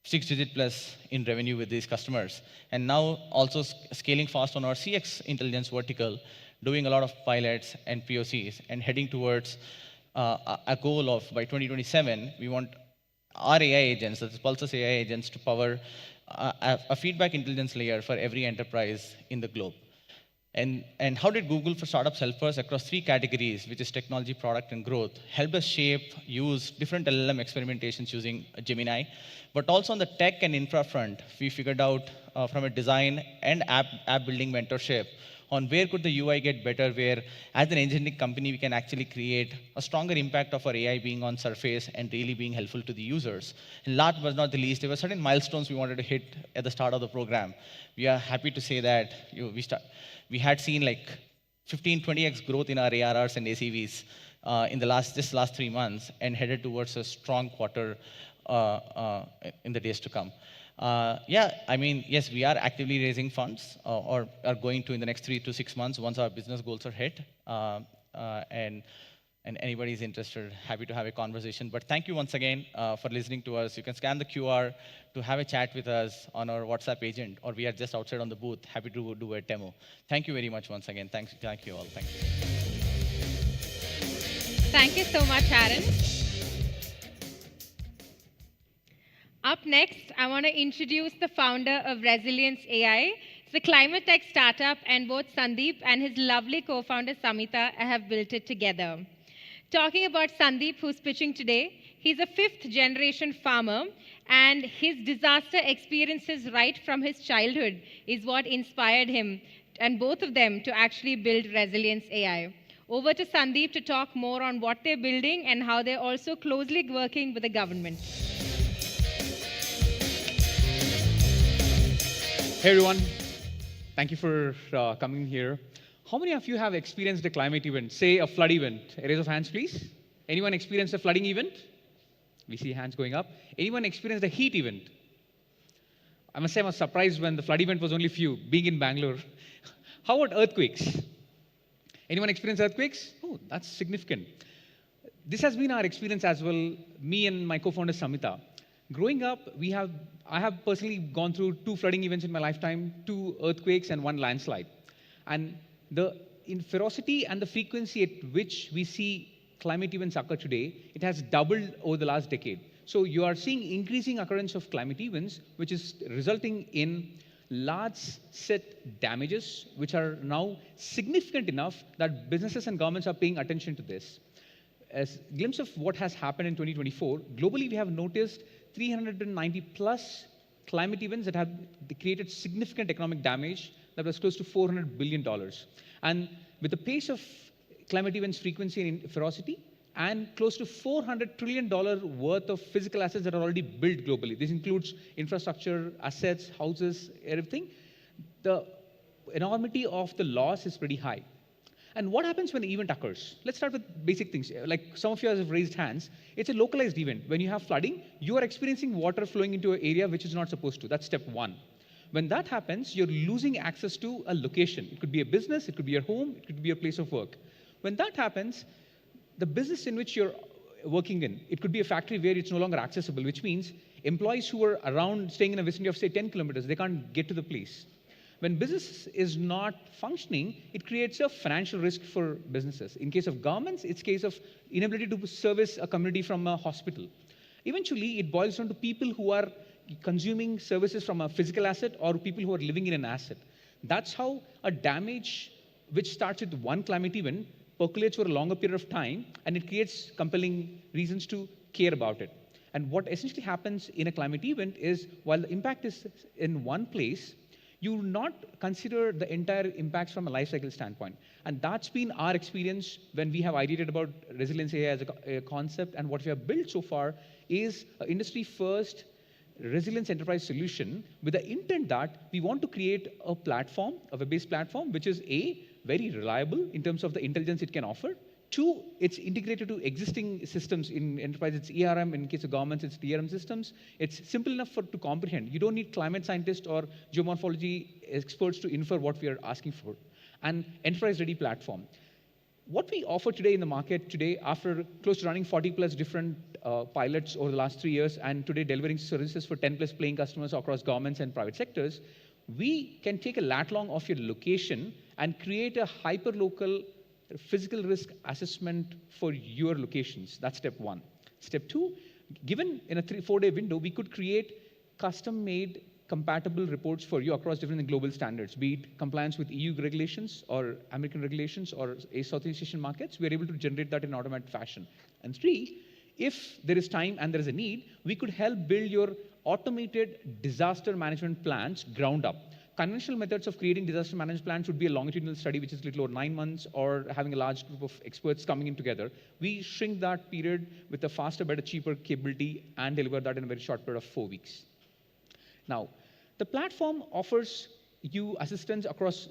6-digit plus in revenue with these customers. And now also scaling fast on our CX intelligence vertical, doing a lot of pilots and POCs, and heading towards a goal of by 2027, we want our AI agents, that's Pulse's AI agents, to power a feedback intelligence layer for every enterprise in the globe. And how did Google for Startups help us across 3 categories, which is technology, product, and growth, helped us use different LLM experimentations using Gemini. But also on the tech and infra front, we figured out from a design and app building mentorship on where could the UI get better, where as an engineering company, we can actually create a stronger impact of our AI being on surface and really being helpful to the users. And last but not the least, there were certain milestones we wanted to hit at the start of the program. We are happy to say that we had seen like 15, 20x growth in our ARRs and ACVs in the last 3 months, and headed towards a strong quarter in the days to come. Yes, we are actively raising funds, or are going to in the next 3 to 6 months once our business goals are hit. And and anybody's interested, happy to have a conversation. But thank you once again for listening to us. You can scan the QR to have a chat with us on our WhatsApp agent, or we are just outside on the booth, happy to do a demo. Thank you very much once again. Thank you all. Thank you. Thank you so much, Aaron. Up next, I want to introduce the founder of Resilience AI. It's a climate tech startup, and both Sandeep and his lovely co-founder Samita have built it together. Talking about Sandeep, who's pitching today, he's a fifth-generation farmer, and his disaster experiences right from his childhood is what inspired him, and both of them, to actually build Resilience AI. Over to Sandeep to talk more on what they're building and how they're also closely working with the government. Hey everyone, thank you for coming here. How many of you have experienced a climate event, say a flood event? A raise of hands, please. Anyone experienced a flooding event? We see hands going up. Anyone experienced a heat event? I must say I was surprised when the flood event was only few, being in Bangalore. How about earthquakes? Anyone experienced earthquakes? Oh, that's significant. This has been our experience as well, me and my co-founder Samita. Growing up, I have personally gone through 2 flooding events in my lifetime, 2 earthquakes and 1 landslide. And the ferocity and the frequency at which we see climate events occur today, it has doubled over the last decade. So you are seeing increasing occurrence of climate events, which is resulting in large set damages, which are now significant enough that businesses and governments are paying attention to this. As a glimpse of what has happened in 2024, globally we have noticed 390 plus climate events that have created significant economic damage that was close to $400 billion. And with the pace of climate events frequency and ferocity, and close to $400 trillion worth of physical assets that are already built globally. This includes infrastructure, assets, houses, everything. The enormity of the loss is pretty high. And what happens when an event occurs? Let's start with basic things. Like some of you have raised hands. It's a localized event. When you have flooding, you are experiencing water flowing into an area which is not supposed to. That's step 1. When that happens, you're losing access to a location. It could be a business, it could be your home, it could be a place of work. When that happens, the business in which you're working in, it could be a factory where it's no longer accessible, which means employees who are around staying in a vicinity of, say, 10 kilometers, they can't get to the place. When business is not functioning, it creates a financial risk for businesses. In case of governments, it's a case of inability to service a community from a hospital. Eventually, it boils down to people who are consuming services from a physical asset or people who are living in an asset. That's how a damage which starts with 1 climate event percolates for a longer period of time, and it creates compelling reasons to care about it. And what essentially happens in a climate event is, while the impact is in one place, you not consider the entire impacts from a life cycle standpoint. And that's been our experience when we have ideated about Resilience AI as a concept, and what we have built so far is an industry-first resilience enterprise solution with the intent that we want to create a platform, a web-based platform, which is A, very reliable in terms of the intelligence it can offer. 2, it's integrated to existing systems in enterprise. It's ERM, in case of governments, it's DRM systems. It's simple enough to comprehend. You don't need climate scientists or geomorphology experts to infer what we are asking for. An enterprise-ready platform. What we offer today in the market today, after close to running 40 plus different pilots over the last 3 years, and today delivering services for 10 plus paying customers across governments and private sectors, we can take a lat long of your location and create a hyper-local physical risk assessment for your locations. That's step 1. Step 2, given in a 3-4 day window, we could create custom-made compatible reports for you across different global standards, be it compliance with EU regulations or American regulations or Southeast Asian markets. We are able to generate that in automated fashion. And 3, if there is time and there is a need, we could help build your automated disaster management plans ground up. Conventional methods of creating disaster management plans would be a longitudinal study, which is a little over 9 months, or having a large group of experts coming in together. We shrink that period with a faster, better, cheaper capability and deliver that in a very short period of 4 weeks. Now, the platform offers you assistance across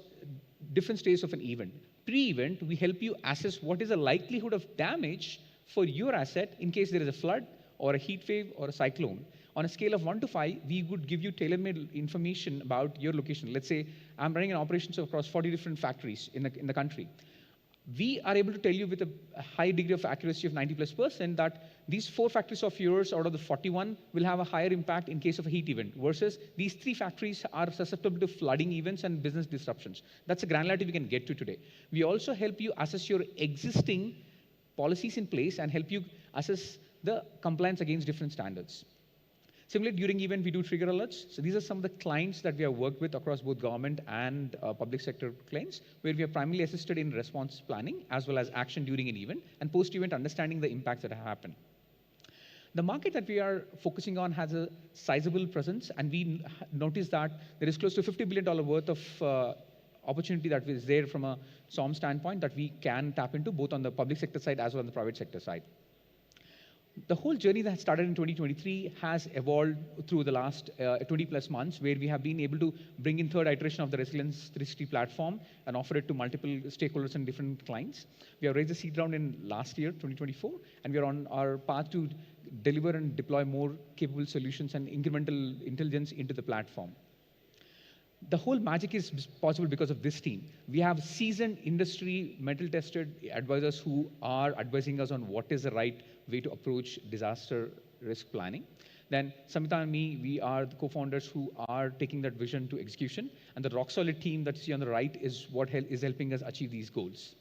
different stages of an event. Pre-event, we help you assess what is the likelihood of damage for your asset in case there is a flood or a heat wave or a cyclone. On a scale of 1 to 5, we would give you tailor-made information about your location. Let's say I'm running an operations across 40 different factories in the country. we are able to tell you with a high degree of accuracy of 90+% that these 4 factories of yours out of the 41 will have a higher impact in case of a heat event, versus these 3 factories are susceptible to flooding events and business disruptions. That's a granularity we can get to today. We also help you assess your existing policies in place and help you assess the compliance against different standards. Similarly, during event, we do trigger alerts. So these are some of the clients that we have worked with across both government and public sector clients, where we have primarily assisted in response planning as well as action during an event and post-event understanding the impacts that have happened. The market that we are focusing on has a sizable presence, and we notice that there is close to $50 billion worth of opportunity that is there from a SOM standpoint that we can tap into, both on the public sector side as well as the private sector side. The whole journey that started in 2023 has evolved through the last 20+ months, where we have been able to bring in third iteration of the Resilience 360 platform and offer it to multiple stakeholders and different clients. We have raised a seed round in last year, 2024, and we are on our path to deliver and deploy more capable solutions and incremental intelligence into the platform. The whole magic is possible because of this team. We have seasoned industry metal tested advisors who are advising us on what is the right way to approach disaster risk planning. Then Samita and me, we are the co-founders who are taking that vision to execution. And the rock solid team that you see on the right is what is helping us achieve these goals.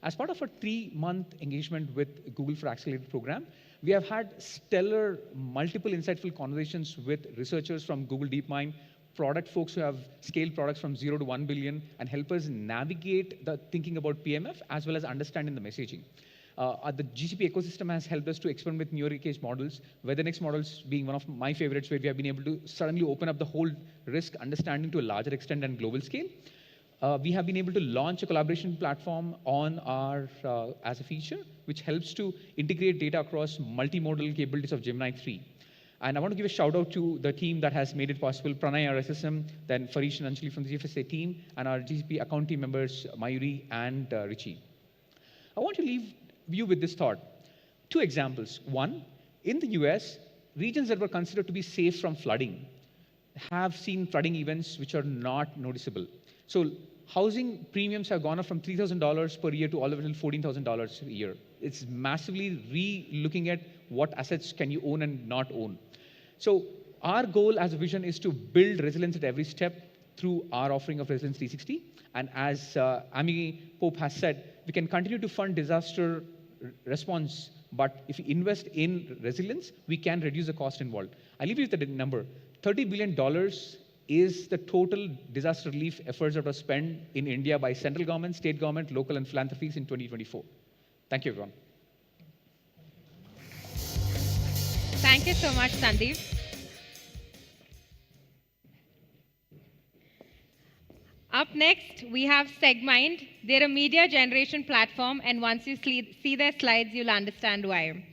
As part of a 3-month engagement with Google for Accelerator program, we have had stellar, multiple insightful conversations with researchers from Google DeepMind, product folks who have scaled products from 0 to 1 billion and help us navigate the thinking about PMF as well as understanding the messaging. The GCP ecosystem has helped us to experiment with newer case models, WeatherNext models being one of my favorites, where we have been able to suddenly open up the whole risk understanding to a larger extent and global scale. We have been able to launch a collaboration platform on our as a feature, which helps to integrate data across multimodal capabilities of Gemini 3. And I want to give a shout out to the team that has made it possible, Pranay, our SSM, then Farish and Anjali from the GFSA team, and our GCP account team members, Mayuri and Richie. I want to leave you with this thought. 2 examples. One, in the US, regions that were considered to be safe from flooding have seen flooding events which are not noticeable. So housing premiums have gone up from $3,000 per year to all the way to $14,000 a year. It's massively re-looking at what assets can you own and not own. So our goal as a vision is to build resilience at every step through our offering of Resilience 360. And as Amy Pope has said, we can continue to fund disaster response, but if we invest in resilience, we can reduce the cost involved. I'll leave you with the number. $30 billion is the total disaster relief efforts that were spent in India by central government, state government, local and philanthropies in 2024. Thank you, everyone. Thank you so much, Sandeep. Up next, we have SegMind. They're a media generation platform, and once you see their slides, you'll understand why.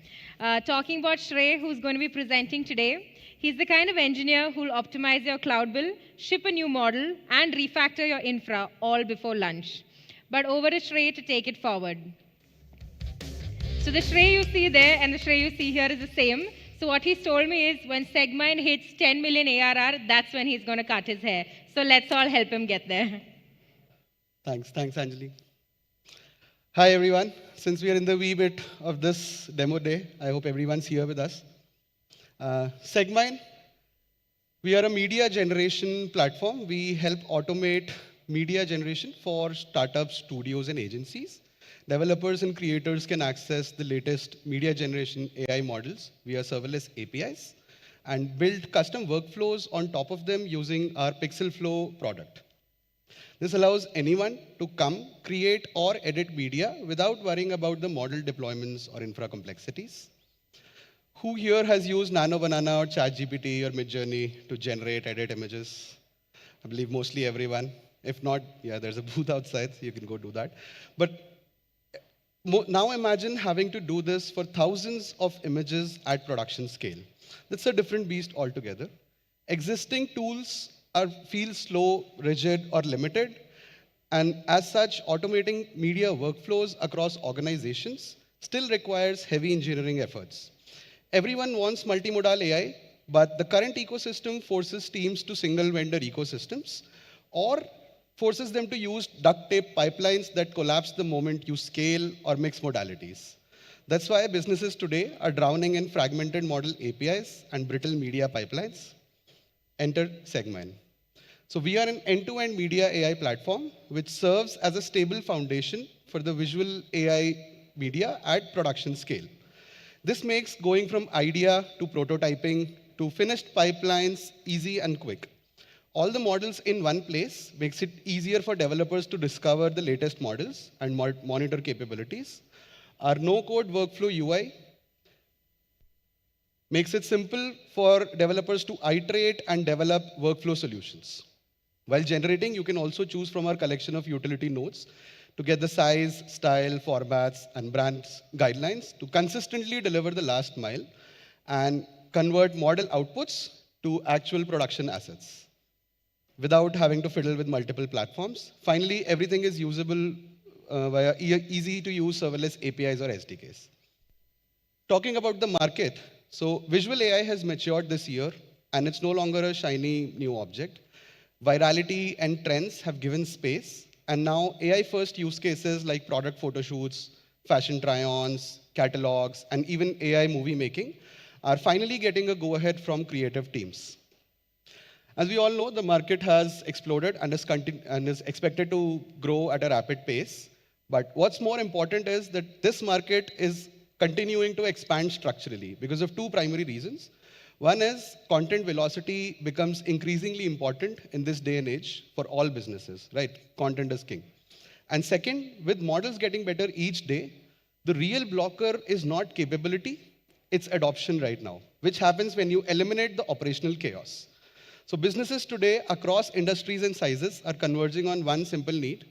Talking about Shrey, who's going to be presenting today, he's the kind of engineer who'll optimize your cloud bill, ship a new model, and refactor your infra all before lunch. But over to Shrey to take it forward. So the Shrey you see there and the Shrey you see here is the same. So what he's told me is when SegMind hits 10 million ARR, that's when he's going to cut his hair. So let's all help him get there. Thanks, Anjali. Hi, everyone. Since we are in the wee bit of this demo day, I hope everyone's here with us. SegMind, we are a media generation platform. We help automate media generation for startups, studios, and agencies. Developers and creators can access the latest media generation AI models via serverless APIs and build custom workflows on top of them using our PixelFlow product. This allows anyone to come, create, or edit media without worrying about the model deployments or infra complexities. Who here has used Nano Banana or ChatGPT or Midjourney to generate, edit images? I believe mostly everyone. If not, yeah, there's a booth outside, so you can go do that. But now imagine having to do this for thousands of images at production scale. That's a different beast altogether. Existing tools feel slow, rigid, or limited. And as such, automating media workflows across organizations still requires heavy engineering efforts. Everyone wants multimodal AI, but the current ecosystem forces teams to single vendor ecosystems or forces them to use duct tape pipelines that collapse the moment you scale or mix modalities. That's why businesses today are drowning in fragmented model APIs and brittle media pipelines. Enter Segment. So we are an end-to-end media AI platform which serves as a stable foundation for the visual AI media at production scale. This makes going from idea to prototyping to finished pipelines easy and quick. All the models in one place makes it easier for developers to discover the latest models and monitor capabilities. Our no-code workflow UI makes it simple for developers to iterate and develop workflow solutions. While generating, you can also choose from our collection of utility nodes to get the size, style, formats, and brands guidelines to consistently deliver the last mile and convert model outputs to actual production assets without having to fiddle with multiple platforms. Finally, everything is usable via easy-to-use serverless APIs or SDKs. Talking about the market, so visual AI has matured this year, and it's no longer a shiny new object. Virality and trends have given space, and now AI-first use cases like product photo shoots, fashion try-ons, catalogs, and even AI movie making are finally getting a go-ahead from creative teams. As we all know, the market has exploded and is expected to grow at a rapid pace. But what's more important is that this market is continuing to expand structurally because of two primary reasons. One is content velocity becomes increasingly important in this day and age for all businesses, right? Content is king. And second, with models getting better each day, the real blocker is not capability, it's adoption right now, which happens when you eliminate the operational chaos. So businesses today across industries and sizes are converging on one simple need: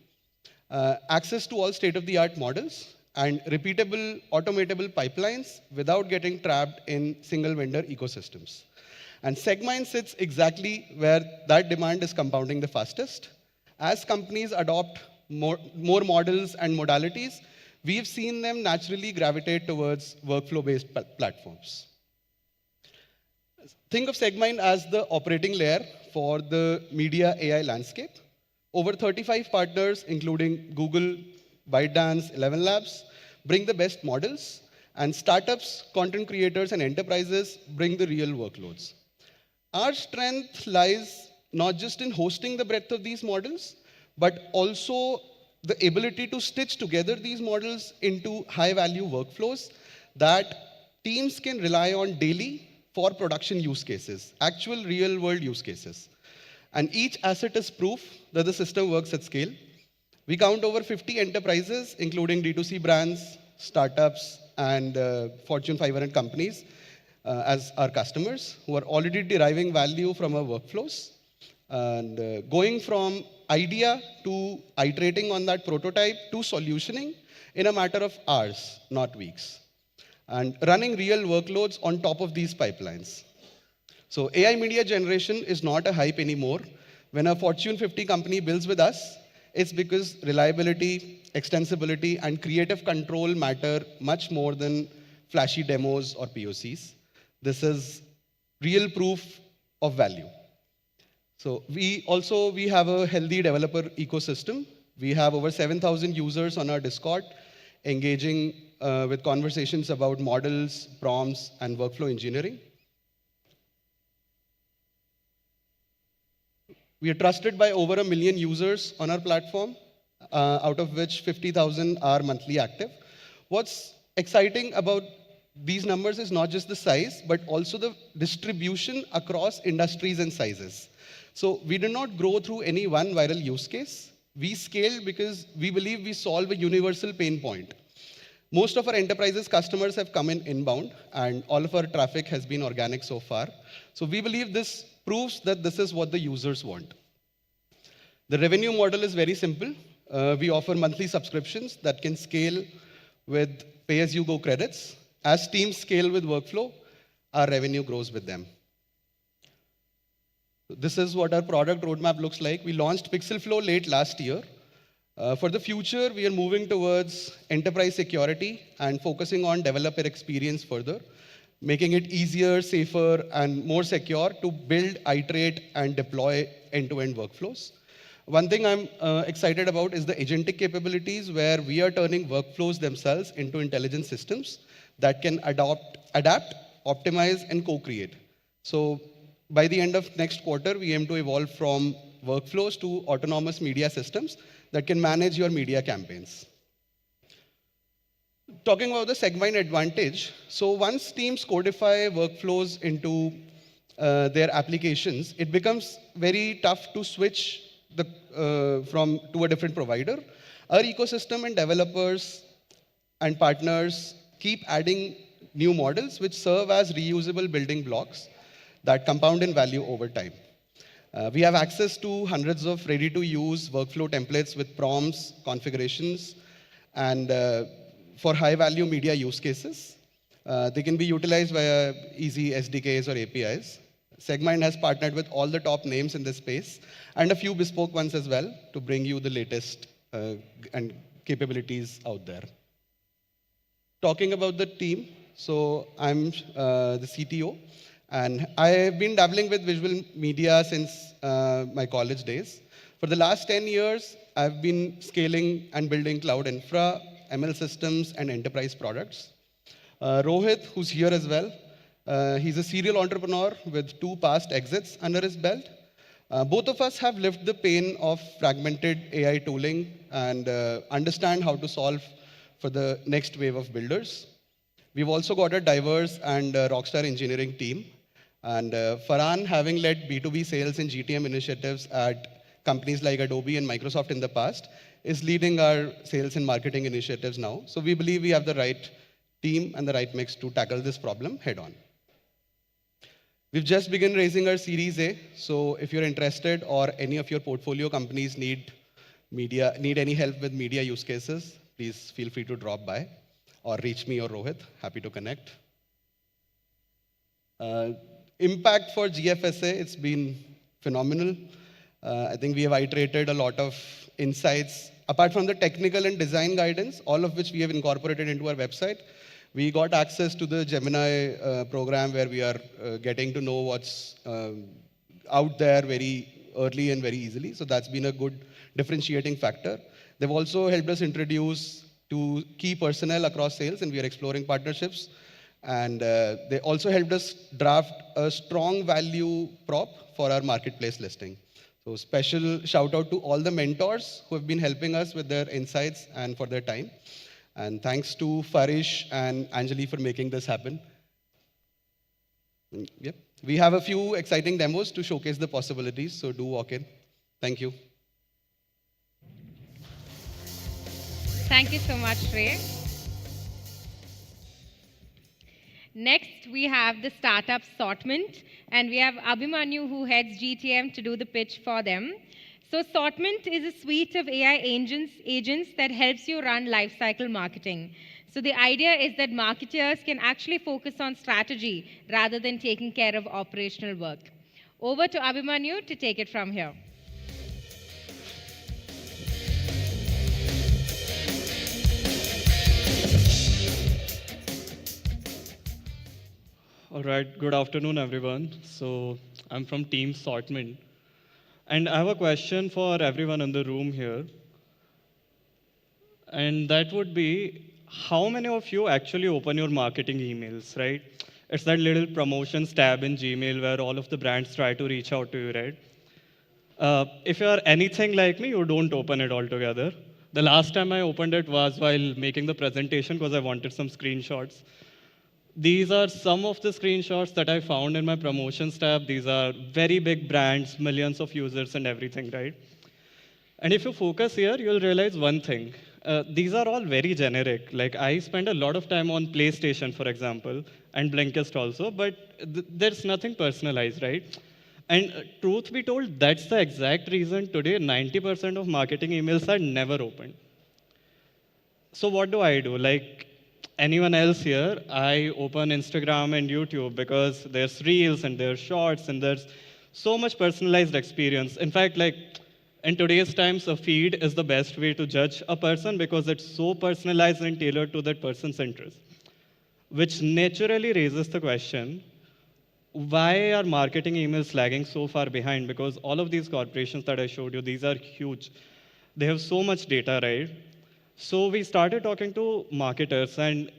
access to all state-of-the-art models and repeatable, automatable pipelines without getting trapped in single vendor ecosystems. And Segment sits exactly where that demand is compounding the fastest. As companies adopt more models and modalities, we've seen them naturally gravitate towards workflow-based platforms. Think of Segment as the operating layer for the media AI landscape. Over 35 partners, including Google, ByteDance, 11 Labs, bring the best models, and startups, content creators, and enterprises bring the real workloads. Our strength lies not just in hosting the breadth of these models, but also the ability to stitch together these models into high-value workflows that teams can rely on daily for production use cases, actual real-world use cases. And each asset is proof that the system works at scale. We count over 50 enterprises, including D2C brands, startups, and Fortune 500 companies as our customers who are already deriving value from our workflows. And going from idea to iterating on that prototype to solutioning in a matter of hours, not weeks. And running real workloads on top of these pipelines. So AI media generation is not a hype anymore. When a Fortune 50 company builds with us, it's because reliability, extensibility, and creative control matter much more than flashy demos or POCs. This is real proof of value. So we have a healthy developer ecosystem. We have over 7,000 users on our Discord engaging with conversations about models, prompts, and workflow engineering. We are trusted by over 1 million users on our platform, out of which 50,000 are monthly active. What's exciting about these numbers is not just the size, but also the distribution across industries and sizes. So we did not grow through any one viral use case. We scaled because we believe we solve a universal pain point. Most of our enterprises customers have come in inbound, and all of our traffic has been organic so far. So we believe this proves that this is what the users want. The revenue model is very simple. We offer monthly subscriptions that can scale with pay-as-you-go credits. As teams scale with workflow, our revenue grows with them. This is what our product roadmap looks like. We launched PixelFlow late last year. For the future, we are moving towards enterprise security and focusing on developer experience further, making it easier, safer, and more secure to build, iterate, and deploy end-to-end workflows. One thing I'm excited about is the agentic capabilities, where we are turning workflows themselves into intelligent systems that can adapt, optimize, and co-create. So by the end of next quarter, we aim to evolve from workflows to autonomous media systems that can manage your media campaigns. Talking about the segment advantage, so once teams codify workflows into their applications, it becomes very tough to switch to a different provider. Our ecosystem and developers and partners keep adding new models which serve as reusable building blocks that compound in value over time. We have access to hundreds of ready-to-use workflow templates with prompts, configurations, and for high-value media use cases. They can be utilized via easy SDKs or APIs. Segmind has partnered with all the top names in this space and a few bespoke ones as well to bring you the latest and capabilities out there. Talking about the team, so I'm the CTO, and I've been dabbling with visual media since my college days. For the last 10 years, I've been scaling and building cloud infra, ML systems, and enterprise products. Rohit, who's here as well, he's a serial entrepreneur with 2 past exits under his belt. Both of us have lived the pain of fragmented AI tooling and understand how to solve for the next wave of builders. We've also got a diverse and rockstar engineering team. And Farhan, having led B2B sales and GTM initiatives at companies like Adobe and Microsoft in the past, is leading our sales and marketing initiatives now. So we believe we have the right team and the right mix to tackle this problem head on. We've just begun raising our Series A, so if you're interested or any of your portfolio companies need any help with media use cases, please feel free to drop by or reach me or Rohit. Happy to connect. Impact for GFSA, it's been phenomenal. I think we have iterated a lot of insights. Apart from the technical and design guidance, all of which we have incorporated into our website, we got access to the Gemini program where we are getting to know what's out there very early and very easily. So that's been a good differentiating factor. They've also helped us introduce to key personnel across sales, and we are exploring partnerships. And they also helped us draft a strong value prop for our marketplace listing. So special shout out to all the mentors who have been helping us with their insights and for their time. And thanks to Farish and Anjali for making this happen. Yep. We have a few exciting demos to showcase the possibilities, so do walk in. Thank you. Thank you so much, Ray. Next, we have the startup Sortment, and we have Abhimanyu, who heads GTM, to do the pitch for them. So Sortment is a suite of AI agents that helps you run lifecycle marketing. So the idea is that marketers can actually focus on strategy rather than taking care of operational work. Over to Abhimanyu to take it from here. All right, good afternoon, everyone. So I'm from Team Sortment. And I have a question for everyone in the room here. And that would be, how many of you actually open your marketing emails, right? It's that little promotions tab in Gmail where all of the brands try to reach out to you, right? If you're anything like me, you don't open it altogether. The last time I opened it was while making the presentation because I wanted some screenshots. These are some of the screenshots that I found in my promotions tab. These are very big brands, millions of users and everything, right? And if you focus here, you'll realize one thing. These are all very generic. Like I spend a lot of time on PlayStation, for example, and Blinkist also, but there's nothing personalized, right? And truth be told, that's the exact reason today 90% of marketing emails are never opened. So what do? Like anyone else here, I open Instagram and YouTube because there's reels and there's shorts and there's so much personalized experience. In fact, like in today's times, a feed is the best way to judge a person because it's so personalized and tailored to that person's interest, which naturally raises the question, why are marketing emails lagging so far behind? Because all of these corporations that I showed you, these are huge. They have so much data, right? So we started talking to marketers, and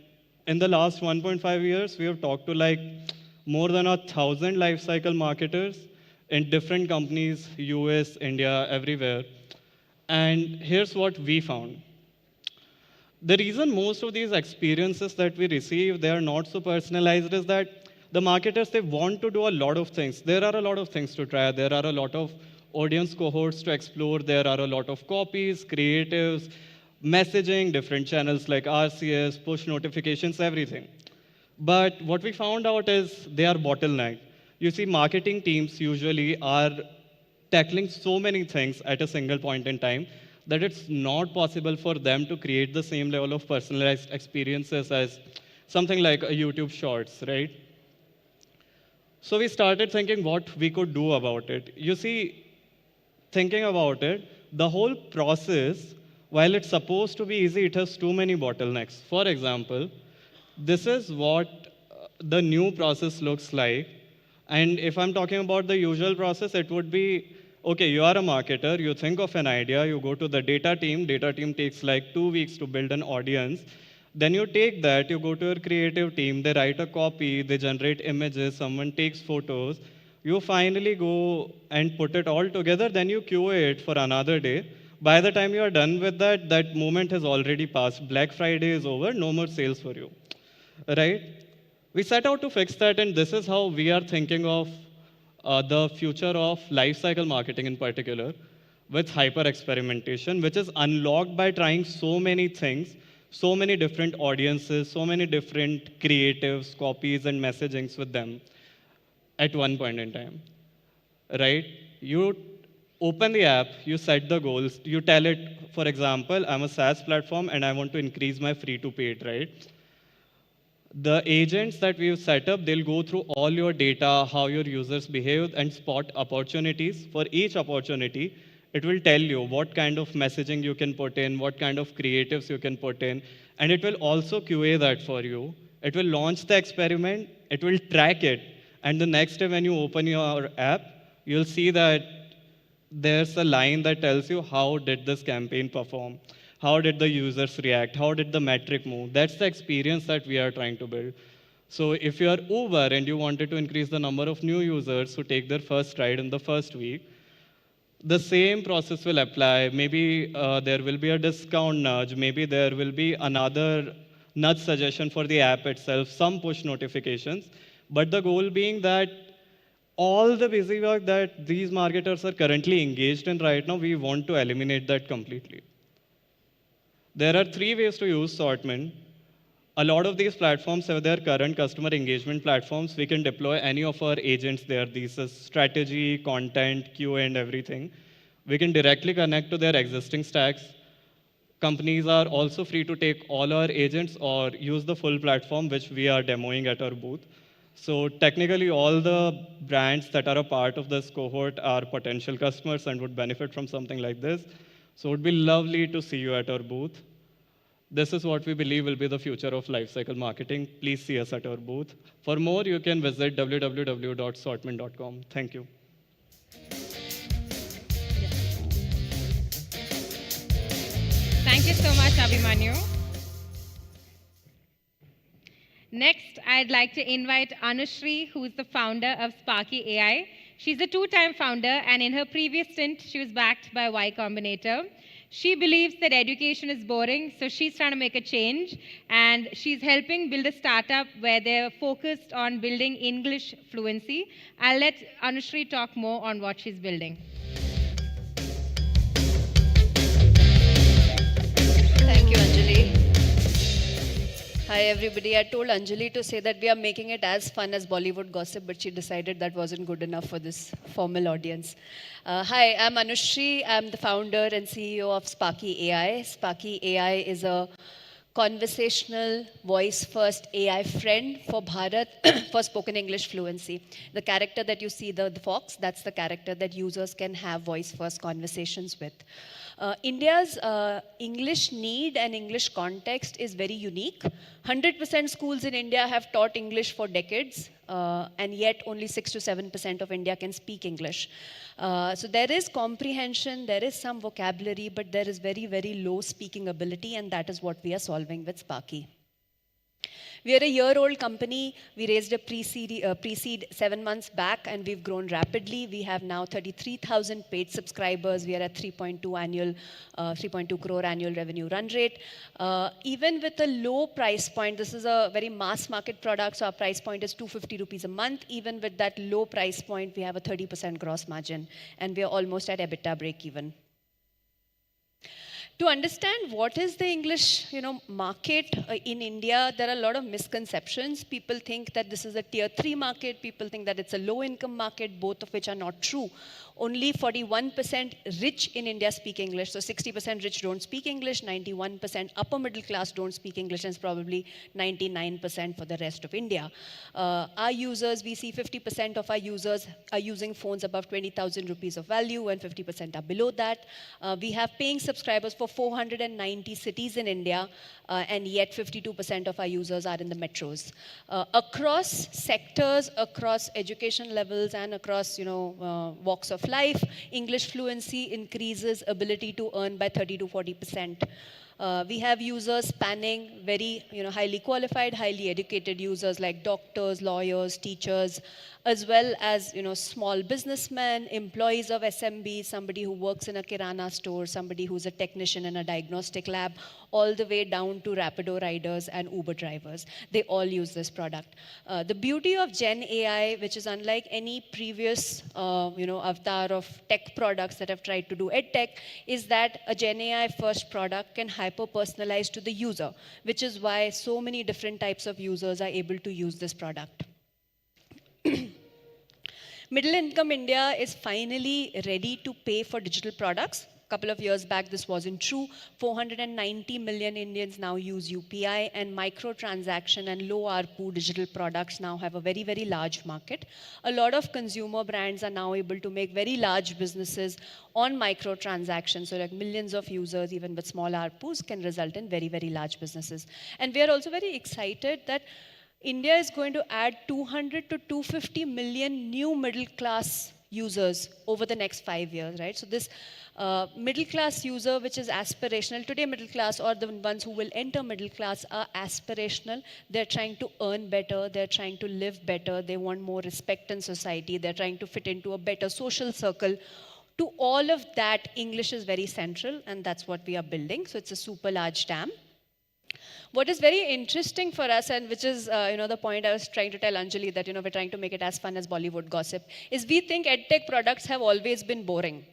in the last 1.5 years, we have talked to like more than 1,000 lifecycle marketers in different companies, US, India, everywhere. And here's what we found. The reason most of these experiences that we receive, they are not so personalized is that the marketers, they want to do a lot of things. There are a lot of things to try. There are a lot of audience cohorts to explore. There are a lot of copies, creatives, messaging, different channels like RCS, push notifications, everything. But what we found out is they are bottlenecked. You see, marketing teams usually are tackling so many things at a single point in time that it's not possible for them to create the same level of personalized experiences as something like a YouTube Shorts, right? So we started thinking what we could do about it. You see, thinking about it, the whole process, while it's supposed to be easy, it has too many bottlenecks. For example, this is what the new process looks like. And if I'm talking about the usual process, it would be, okay, you are a marketer, you think of an idea, you go to the data team takes like 2 weeks to build an audience. Then you take that, you go to your creative team, they write a copy, they generate images, someone takes photos. You finally go and put it all together, then you QA it for another day. By the time you are done with that, that moment has already passed. Black Friday is over, no more sales for you, right? We set out to fix that, and this is how we are thinking of the future of lifecycle marketing in particular, with hyper experimentation, which is unlocked by trying so many things, so many different audiences, so many different creatives, copies, and messagings with them at one point in time, right? You open the app, you set the goals, you tell it, for example, I'm a SaaS platform and I want to increase my free to paid, right? The agents that we've set up, they'll go through all your data, how your users behave, and spot opportunities. For each opportunity, it will tell you what kind of messaging you can put in, what kind of creatives you can put in, and it will also QA that for you. It will launch the experiment, it will track it, and the next day when you open your app, you'll see that there's a line that tells you how did this campaign perform. How did the users react? How did the metric move? That's the experience that we are trying to build. So if you are Uber and you wanted to increase the number of new users who take their first ride in the first week, the same process will apply. Maybe there will be a discount nudge. Maybe there will be another nudge suggestion for the app itself, some push notifications. But the goal being that all the busy work that these marketers are currently engaged in right now, we want to eliminate that completely. There are 3 ways to use sortment. A lot of these platforms have their current customer engagement platforms. We can deploy any of our agents there. These are strategy, content, QA, and everything. We can directly connect to their existing stacks. Companies are also free to take all our agents or use the full platform, which we are demoing at our booth. So technically, all the brands that are a part of this cohort are potential customers and would benefit from something like this. So it would be lovely to see you at our booth. This is what we believe will be the future of lifecycle marketing. Please see us at our booth. For more, you can visit www.sortment.com. Thank you. Thank you so much, Abhimanyu. Next, I'd like to invite Anushri, who is the founder of Sparky AI. She's a 2-time founder, and in her previous stint, she was backed by Y Combinator. She believes that education is boring, so she's trying to make a change, and she's helping build a startup where they're focused on building English fluency. I'll let Anushri talk more on what she's building. Thank you, Anjali. Hi, everybody. I told Anjali to say that we are making it as fun as Bollywood gossip, but she decided that wasn't good enough for this formal audience. Hi, I'm Anushri. I'm the founder and CEO of Sparky AI. Sparky AI is a conversational, voice-first AI friend for Bharat for spoken English fluency. The character that you see, the fox, that's the character that users can have voice-first conversations with. India's English need and English context is very unique. 100% schools in India have taught English for decades. and yet only 6 to 7% of India can speak English. So there is comprehension, there is some vocabulary, but there is very, very low speaking ability, and that is what we are solving with Sparky. We are a year-old company. We raised a pre-seed 7 months back, and we've grown rapidly. We have now 33,000 paid subscribers. We are at 3.2 crore annual revenue run rate. Even with a low price point, this is a very mass market product, so our price point is 250 rupees a month. Even with that low price point, we have a 30% gross margin, and we are almost at EBITDA break even. To understand what is the English market in India, there are a lot of misconceptions. People think that this is a tier 3 market. People think that it's a low income market, both of which are not true. Only 41% rich in India speak English. So 60% rich don't speak English, 91% upper middle class don't speak English, and it's probably 99% for the rest of India. Our users, we see 50% of our users are using phones above 20,000 rupees of value, and 50% are below that. We have paying subscribers for 490 cities in India, and yet 52% of our users are in the metros. Across sectors, across education levels, and across walks of life, English fluency increases ability to earn by 30 to 40%. We have users spanning very highly qualified, highly educated users like doctors, lawyers, teachers, as well as small businessmen, employees of SMB, somebody who works in a Kirana store, somebody who's a technician in a diagnostic lab, all the way down to Rapido riders and Uber drivers. They all use this product. The beauty of Gen AI, which is unlike any previous avatar of tech products that have tried to do EdTech, is that a Gen AI first product can hyper-personalize to the user, which is why so many different types of users are able to use this product. Middle income India is finally ready to pay for digital products. A couple of years back, this wasn't true. 490 million Indians now use UPI, and microtransaction and low ARPU digital products now have a very, very large market. A lot of consumer brands are now able to make very large businesses on microtransactions. So like millions of users, even with small ARPUs, can result in very, very large businesses. And we are also very excited that India is going to add 200 to 250 million new middle class users over the next 5 years, right? So this middle class user, which is aspirational, today middle class or the ones who will enter middle class are aspirational. They're trying to earn better, they're trying to live better, they want more respect in society, they're trying to fit into a better social circle. To all of that, English is very central, and that's what we are building. So it's a super large TAM. What is very interesting for us, and which is the point I was trying to tell Anjali, that we're trying to make it as fun as Bollywood gossip, is we think EdTech products have always been boring.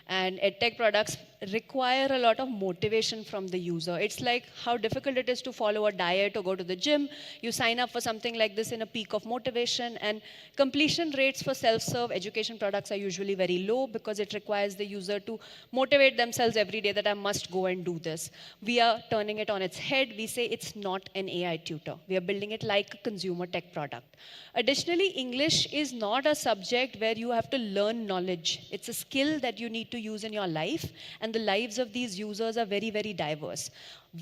And EdTech products require a lot of motivation from the user. It's like how difficult it is to follow a diet or go to the gym. You sign up for something like this in a peak of motivation, and completion rates for self-serve education products are usually very low because it requires the user to motivate themselves every day that I must go and do this. We are turning it on its head. We say it's not an AI tutor. We are building it like a consumer tech product. Additionally, English is not a subject where you have to learn knowledge. It's a skill that you need to use in your life, and the lives of these users are very, very diverse.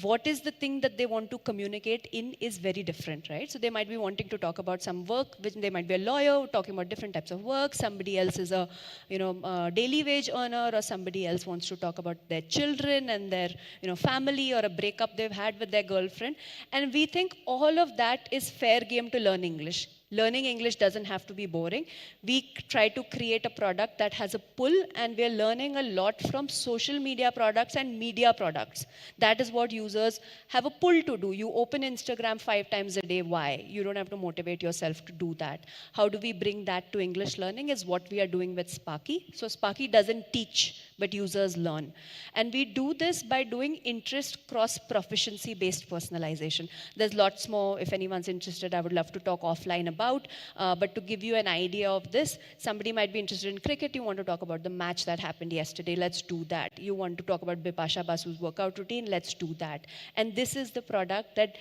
What is the thing that they want to communicate in is very different, right? So they might be wanting to talk about some work, which they might be a lawyer talking about different types of work. Somebody else is a daily wage earner, or somebody else wants to talk about their children and their family, or a breakup they've had with their girlfriend. And we think all of that is fair game to learn English. Learning English doesn't have to be boring. We try to create a product that has a pull, and we're learning a lot from social media products and media products. That is what users have a pull to do. You open Instagram 5 times a day. Why? You don't have to motivate yourself to do that. How do we bring that to English learning is what we are doing with Sparky. So Sparky doesn't teach, but users learn. And we do this by doing interest cross-proficiency based personalization. There's lots more. If anyone's interested, I would love to talk offline about. But to give you an idea of this, somebody might be interested in cricket. You want to talk about the match that happened yesterday. Let's do that. You want to talk about Bipasha Basu's workout routine. Let's do that. And this is the product that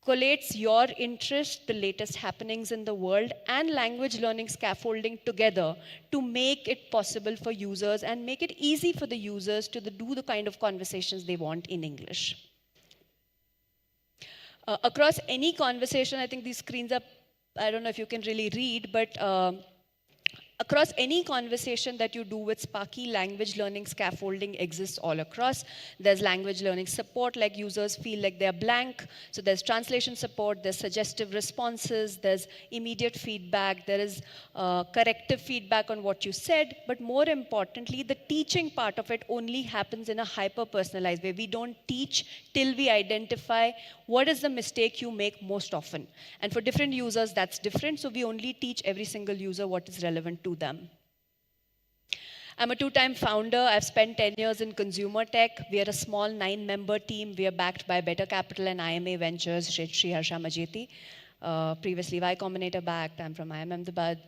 collates your interest, the latest happenings in the world, and language learning scaffolding together to make it possible for users and make it easy for the users to do the kind of conversations they want in English. Across any conversation, I think these screens are I don't know if you can really read, but across any conversation that you do with Sparky, language learning scaffolding exists all across. There's language learning support, like users feel like they're blank. So there's translation support, there's suggestive responses, there's immediate feedback, there is corrective feedback on what you said. But more importantly, the teaching part of it only happens in a hyper-personalized way. We don't teach till we identify what is the mistake you make most often. And for different users, that's different. So we only teach every single user what is relevant to them. I'm a 2-time founder. I've spent 10 years in consumer tech. We are a small 9-member team. We are backed by Better Capital and IMA Ventures, Shri Harsha Majeti. Previously Y Combinator backed. I'm from IIM Ahmedabad.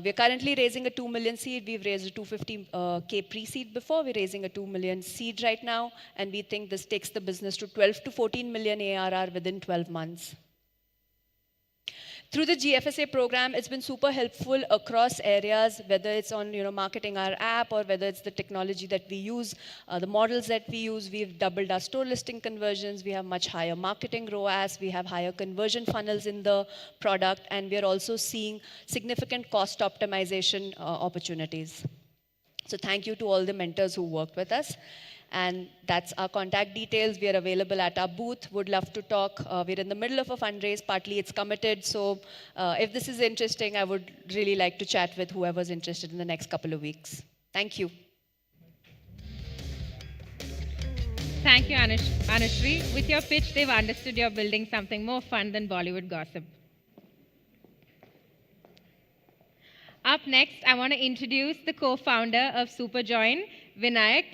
We're currently raising a 2 million seed. We've raised a 250K pre-seed before. We're raising a 2 million seed right now. And we think this takes the business to 12 to 14 million ARR within 12 months. Through the GFSA program, it's been super helpful across areas, whether it's on marketing our app or whether it's the technology that we use, the models that we use. We've doubled our store listing conversions. We have much higher marketing ROAS. We have higher conversion funnels in the product. And we're also seeing significant cost optimization opportunities. So thank you to all the mentors who worked with us. And that's our contact details. We are available at our booth. Would love to talk. We're in the middle of a fundraise. Partly it's committed. So if this is interesting, I would really like to chat with whoever's interested in the next couple of weeks. Thank you. Thank you, Anushri. With your pitch, they've understood you're building something more fun than Bollywood gossip. Up next, I want to introduce the co-founder of Superjoin, Vinayak.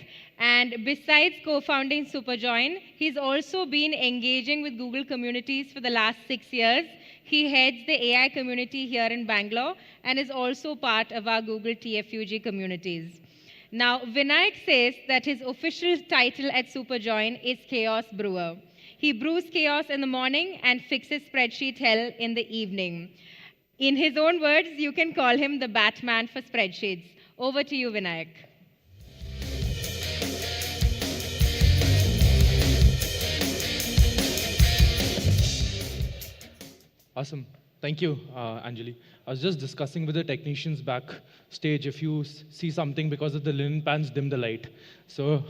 And besides co-founding Superjoin, he's also been engaging with Google communities for the last 6 years. He heads the AI community here in Bangalore and is also part of our Google TFUG communities. Now, Vinayak says that his official title at Superjoin is Chaos Brewer. He brews chaos in the morning and fixes spreadsheet hell in the evening. In his own words, you can call him the Batman for spreadsheets. Over to you, Vinayak. Awesome. Thank you, Anjali. I was just discussing with the technicians backstage. If you see something because of the linen pans, dim the light. So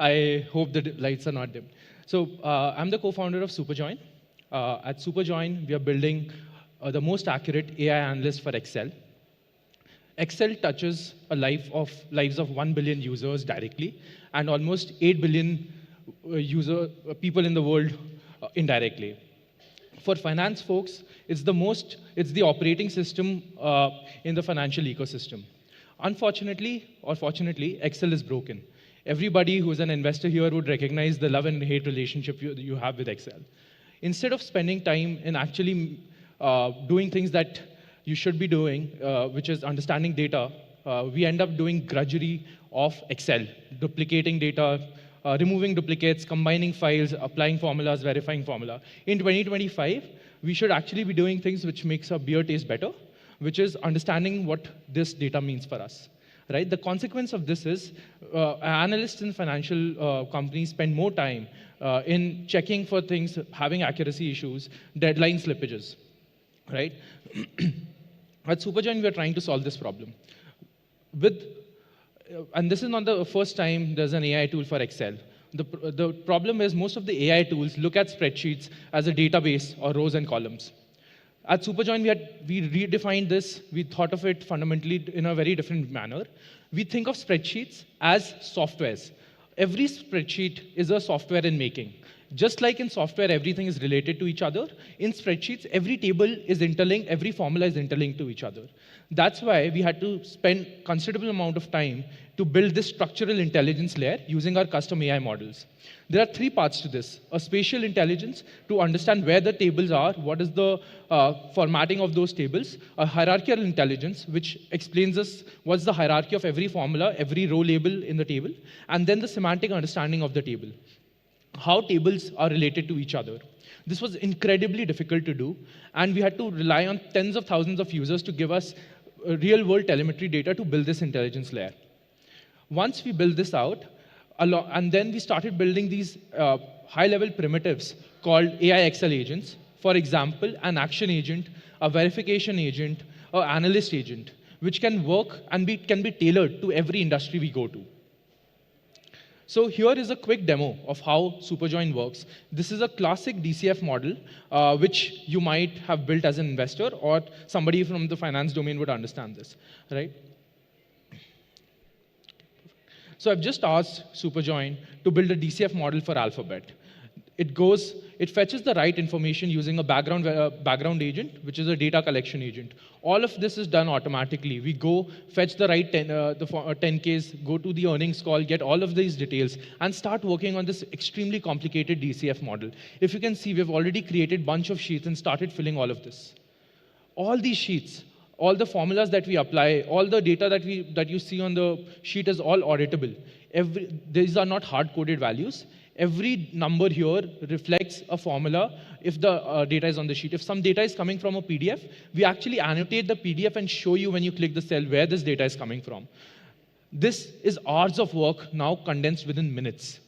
I hope the lights are not dim. So I'm the co-founder of Superjoin. At Superjoin, we are building the most accurate AI analyst for Excel. Excel touches lives of 1 billion users directly and almost 8 billion people in the world indirectly. For finance folks, it's the operating system in the financial ecosystem. Unfortunately, or fortunately, Excel is broken. Everybody who's an investor here would recognize the love and hate relationship you have with Excel. Instead of spending time in actually doing things that you should be doing, which is understanding data, we end up doing grudgery of Excel, duplicating data, removing duplicates, combining files, applying formulas, verifying formula. In 2025, we should actually be doing things which makes our beer taste better, which is understanding what this data means for us. Right? The consequence of this is analysts in financial companies spend more time in checking for things, having accuracy issues, deadline slippages. Right? At Superjoin, we are trying to solve this problem. And this is not the first time there's an AI tool for Excel. The problem is most of the AI tools look at spreadsheets as a database or rows and columns. At Superjoin, we redefined this. We thought of it fundamentally in a very different manner. We think of spreadsheets as softwares. Every spreadsheet is a software in making. Just like in software, everything is related to each other. In spreadsheets, every table is interlinked, every formula is interlinked to each other. That's why we had to spend considerable amount of time to build this structural intelligence layer using our custom AI models. There are 3 parts to this. A spatial intelligence to understand where the tables are, what is the formatting of those tables. A hierarchical intelligence, which explains us what's the hierarchy of every formula, every row label in the table. And then the semantic understanding of the table. How tables are related to each other. This was incredibly difficult to do, and we had to rely on tens of thousands of users to give us real-world telemetry data to build this intelligence layer. Once we built this out, and then we started building these high-level primitives called AI Excel agents For example, an action agent, a verification agent, or analyst agent, which can work and can be tailored to every industry we go to. So here is a quick demo of how Superjoin works. This is a classic DCF model, which you might have built as an investor, or somebody from the finance domain would understand this, right? So I've just asked Superjoin to build a DCF model for Alphabet. It fetches the right information using a background agent, which is a data collection agent. All of this is done automatically. We go fetch the right 10Ks, go to the earnings call, get all of these details, and start working on this extremely complicated DCF model. If you can see, we've already created a bunch of sheets and started filling all of this. All these sheets, all the formulas that we apply, all the data that you see on the sheet is all auditable. These are not hard-coded values. Every number here reflects a formula if the data is on the sheet. If some data is coming from a PDF, we actually annotate the PDF and show you when you click the cell where this data is coming from. This is hours of work now condensed within minutes.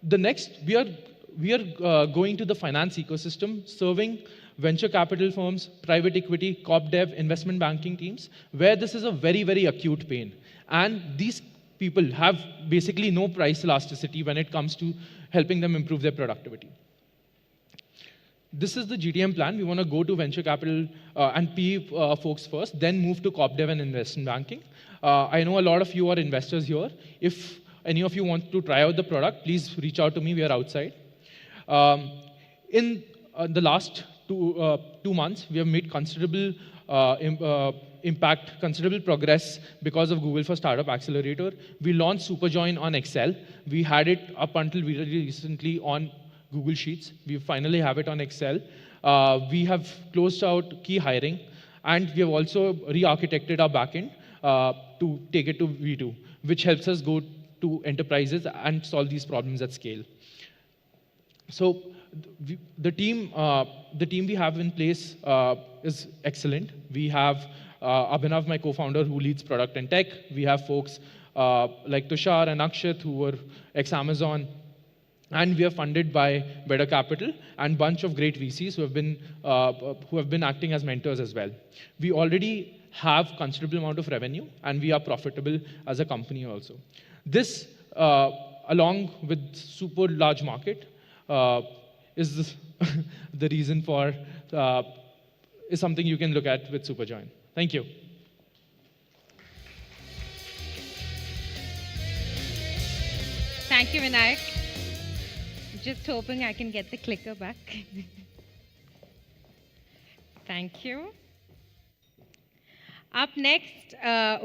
The next, we are going to the finance ecosystem, serving venture capital firms, private equity, corp dev, investment banking teams, where this is a very, very acute pain. And these people have basically no price elasticity when it comes to helping them improve their productivity. This is the GTM plan. We want to go to venture capital and PE folks first, then move to corp dev and investment banking. I know a lot of you are investors here. If any of you want to try out the product, please reach out to me. We are outside. In the last two months, we have made considerable impact, considerable progress because of Google for Startup Accelerator. We launched Superjoin on Excel. We had it up until very recently on Google Sheets. We finally have it on Excel. We have closed out key hiring, and we have also re-architected our backend to take it to V2, which helps us go to enterprises and solve these problems at scale. So the team we have in place is excellent. We have Abhinav, my co-founder, who leads product and tech. We have folks like Tushar and Akshat, who were ex-Amazon. And we are funded by Better Capital and a bunch of great VCs who have been acting as mentors as well. We already have considerable amount of revenue, and we are profitable as a company also. This, along with super large market, is the reason for, is something you can look at with Superjoin. Thank you. Thank you, Vinayak. Just hoping I can get the clicker back. Thank you. Up next,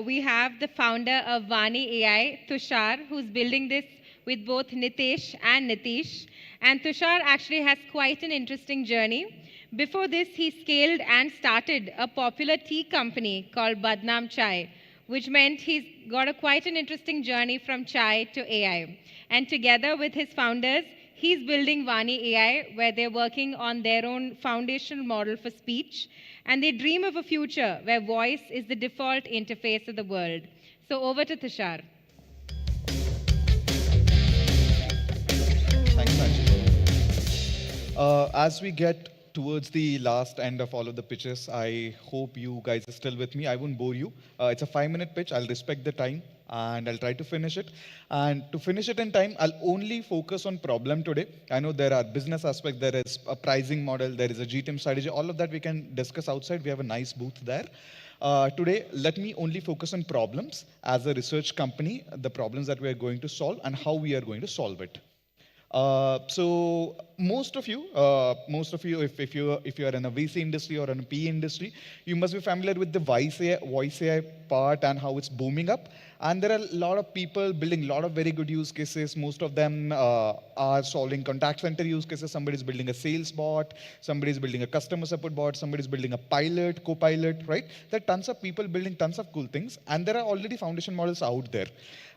we have the founder of Vani AI, Tushar, who's building this with both Nitesh and Nitish. And Tushar actually has quite an interesting journey. Before this, he scaled and started a popular tea company called Badnaam Chai, which meant he's got quite an interesting journey from chai to AI. And together with his founders, he's building Vani AI, where they're working on their own foundational model for speech. And they dream of a future where voice is the default interface of the world. So over to Tushar. Thanks, Anjali. As we get towards the last end of all of the pitches, I hope you guys are still with me. I won't bore you. It's a 5-minute pitch. I'll respect the time, and I'll try to finish it. And to finish it in time, I'll only focus on problem today. I know there are business aspects, there is a pricing model, there is a GTM strategy. All of that we can discuss outside. We have a nice booth there. Today, let me only focus on problems. As a research company, the problems that we are going to solve and how we are going to solve it. So most of you, if you are in a VC industry or in a PE industry, you must be familiar with the voice AI part and how it's booming up. And there are a lot of people building a lot of very good use cases. Most of them are solving contact center use cases. Somebody's building a sales bot, somebody's building a customer support bot, somebody's building a pilot, co-pilot, right? There are tons of people building tons of cool things, and there are already foundation models out there.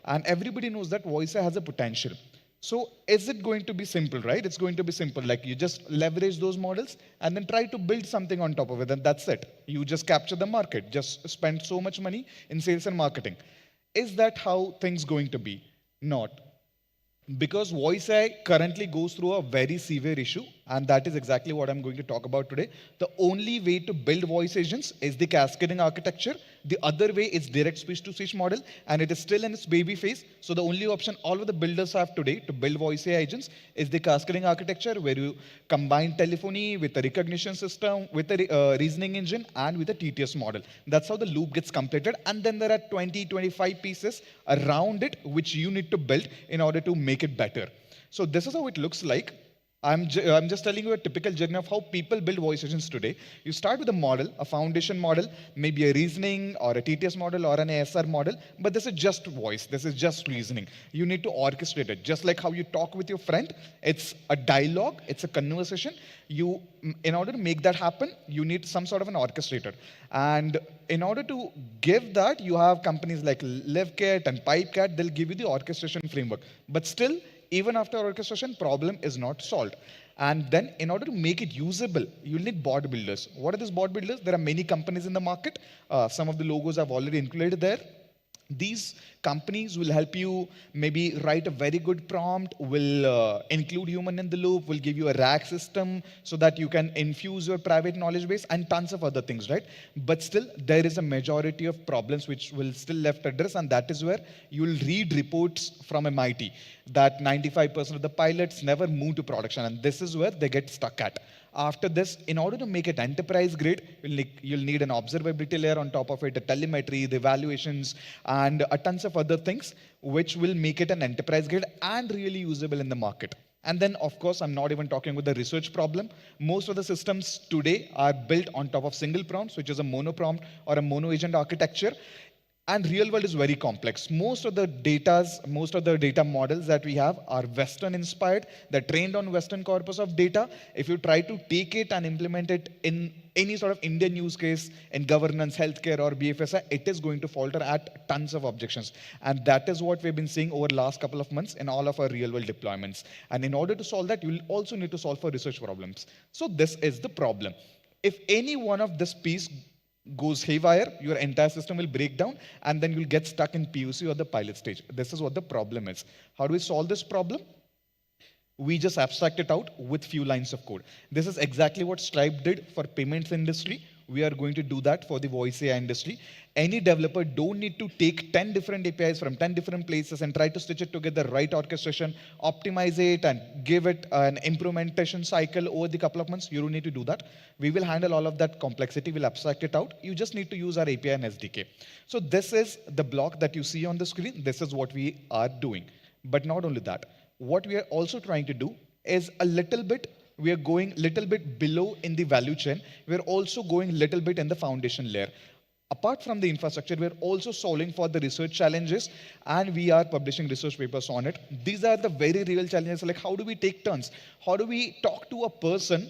And everybody knows that voice AI has a potential. So is it going to be simple, right? It's going to be simple. Like you just leverage those models and then try to build something on top of it, and that's it. You just capture the market, just spend so much money in sales and marketing. Is that how things going to be? Not. because voice AI currently goes through a very severe issue, and that is exactly what I'm going to talk about today. The only way to build voice agents is the cascading architecture. The other way is direct speech-to-speech model, and it is still in its baby phase. So the only option all of the builders have today to build voice AI agents is the cascading architecture, where you combine telephony with a recognition system, with a reasoning engine, and with a TTS model. That's how the loop gets completed. And then there are 20, 25 pieces around it, which you need to build in order to make it better. So this is how it looks like. I'm just telling you a typical journey of how people build voice agents today. You start with a model, a foundation model, maybe a reasoning or a TTS model or an ASR model, but this is just voice. This is just reasoning. You need to orchestrate it. Just like how you talk with your friend, it's a dialogue, it's a conversation. In order to make that happen, you need some sort of an orchestrator. And in order to give that, you have companies like LiveKit and PipeCat, they'll give you the orchestration framework. But still, even after orchestration, problem is not solved. And then in order to make it usable, you'll need bot builders. What are these bot builders? There are many companies in the market. Some of the logos I've already included there. These companies will help you maybe write a very good prompt, will include human in the loop, will give you a RAG system so that you can infuse your private knowledge base and tons of other things, right? But still, there is a majority of problems which will still left address, and that is where you'll read reports from MIT that 95% of the pilots never move to production, and this is where they get stuck at. After this, in order to make it enterprise grade, you'll need an observability layer on top of it, a telemetry, the evaluations, and a tons of other things, which will make it an enterprise grade and really usable in the market. And then, of course, I'm not even talking about the research problem. Most of the systems today are built on top of single prompts, which is a mono prompt or a mono agent architecture. And real world is very complex. Most of the data models that we have are Western inspired. They're trained on Western corpus of data. If you try to take it and implement it in any sort of Indian use case in governance, healthcare, or BFSI, it is going to falter at tons of objections. And that is what we've been seeing over the last couple of months in all of our real world deployments. And in order to solve that, you'll also need to solve for research problems. So this is the problem. If any one of this piece goes haywire, your entire system will break down, and then you'll get stuck in POC or the pilot stage. This is what the problem is. How do we solve this problem? We just abstract it out with few lines of code. This is exactly what Stripe did for payments industry. We are going to do that for the voice AI industry. Any developer don't need to take 10 different APIs from 10 different places and try to stitch it together, right orchestration, optimize it, and give it an implementation cycle over the couple of months. You don't need to do that. We will handle all of that complexity. We'll abstract it out. You just need to use our API and SDK. So this is the block that you see on the screen. This is what we are doing. But not only that, what we are also trying to do is we are going a little bit below in the value chain. We're also going a little bit in the foundation layer. Apart from the infrastructure, we're also solving for the research challenges, and we are publishing research papers on it. These are the very real challenges, like how do we take turns? How do we talk to a person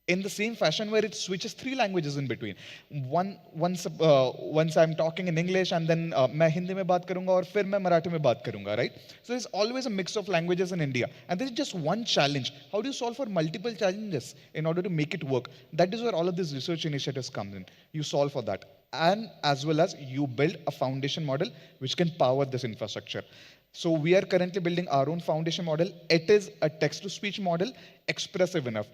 in the same fashion where it switches 3 languages in between? Once I'm talking in English, and then मैं हिंदी में बात करूँगा और फिर मैं मराठी में बात करूँगा, right? So there's always a mix of languages in India, and there's just one challenge. How do you solve for multiple challenges in order to make it work? That is where all of these research initiatives come in. You solve for that, and as well as you build a foundation model which can power this infrastructure. So we are currently building our own foundation model. It is a text-to-speech model, expressive enough.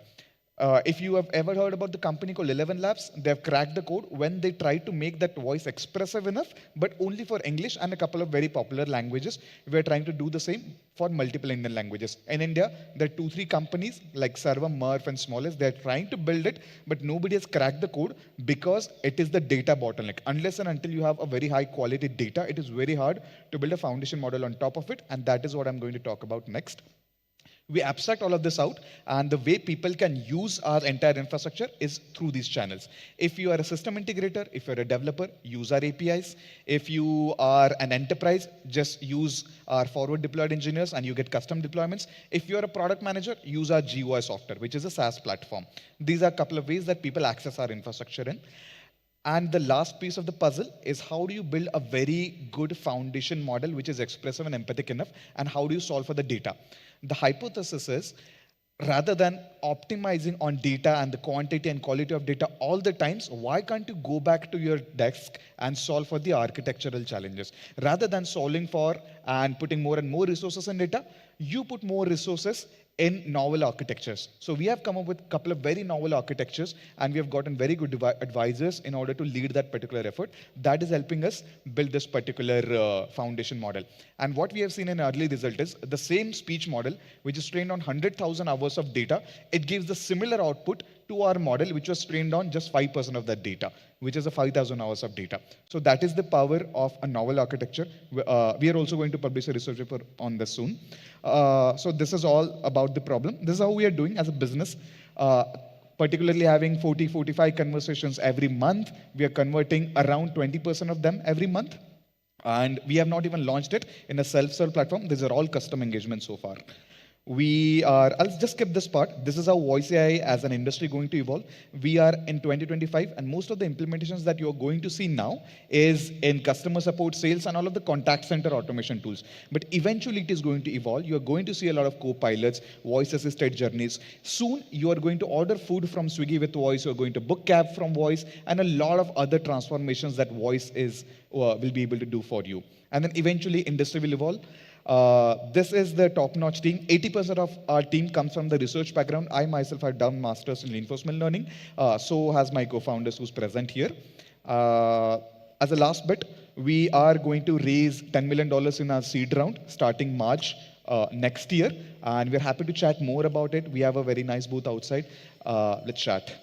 If you have ever heard about the company called 11 Labs, they have cracked the code when they tried to make that voice expressive enough, but only for English and a couple of very popular languages. We are trying to do the same for multiple Indian languages. In India, there are 2-3 companies like Sarvam, Murph, and Smallest. They are trying to build it, but nobody has cracked the code because it is the data bottleneck. Unless and until you have a very high quality data, it is very hard to build a foundation model on top of it, and that is what I'm going to talk about next. We abstract all of this out, and the way people can use our entire infrastructure is through these channels. If you are a system integrator, if you're a developer, use our APIs. If you are an enterprise, just use our forward deployed engineers and you get custom deployments. If you're a product manager, use our GUI software, which is a SaaS platform. These are a couple of ways that people access our infrastructure in. And the last piece of the puzzle is how do you build a very good foundation model which is expressive and empathic enough, and how do you solve for the data? The hypothesis is rather than optimizing on data and the quantity and quality of data all the times, why can't you go back to your desk and solve for the architectural challenges? Rather than solving for and putting more and more resources in data, you put more resources in novel architectures. So we have come up with a couple of very novel architectures, and we have gotten very good advisors in order to lead that particular effort. That is helping us build this particular foundation model. And what we have seen in early result is the same speech model, which is trained on 100,000 hours of data, it gives the similar output to our model, which was trained on just 5% of that data, which is a 5,000 hours of data. So that is the power of a novel architecture. We are also going to publish a research paper on this soon. So this is all about the problem. This is how we are doing as a business. Particularly having 40, 45 conversations every month. We are converting around 20% of them every month. And we have not even launched it in a self-serve platform. These are all custom engagements so far. I'll just skip this part. This is how voice AI as an industry going to evolve. We are in 2025, and most of the implementations that you're going to see now is in customer support, sales, and all of the contact center automation tools. But eventually it is going to evolve. You're going to see a lot of co-pilots, voice-assisted journeys. Soon, you are going to order food from Swiggy with voice. You're going to book cab from voice, and a lot of other transformations that voice will be able to do for you. And then eventually, industry will evolve. This is the top-notch team. 80% of our team comes from the research background. I myself have done masters in reinforcement learning. So has my co-founders who's present here. As a last bit, we are going to raise $10 million in our seed round starting March next year. And we're happy to chat more about it. We have a very nice booth outside. Let's chat.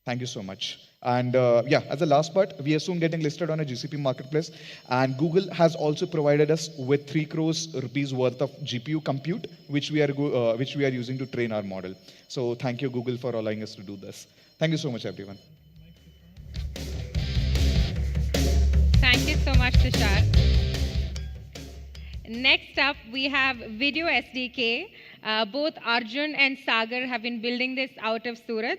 Thank you so much. And yeah, as a last part, we are soon getting listed on a GCP marketplace. And Google has also provided us with 3 crores rupees worth of GPU compute, which we are using to train our model. So thank you, Google, for allowing us to do this. Thank you so much, everyone. Thank you so much, Tushar. Next up, we have Video SDK. Both Arjun and Sagar have been building this out of Surat.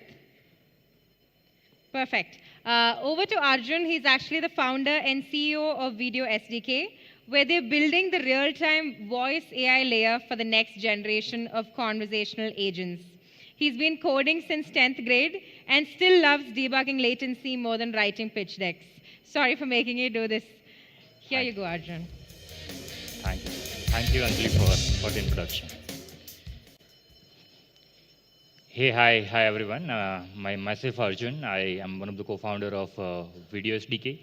Perfect. Over to Arjun. He's actually the founder and CEO of Video SDK, where they're building the real-time voice AI layer for the next generation of conversational agents. He's been coding since 10th grade and still loves debugging latency more than writing pitch decks. Sorry for making you do this. Here you go, Arjun. Thank you. Thank you, Anjali, for the introduction. Hey, hi everyone. Myself Arjun. I am one of the co-founder of Video SDK.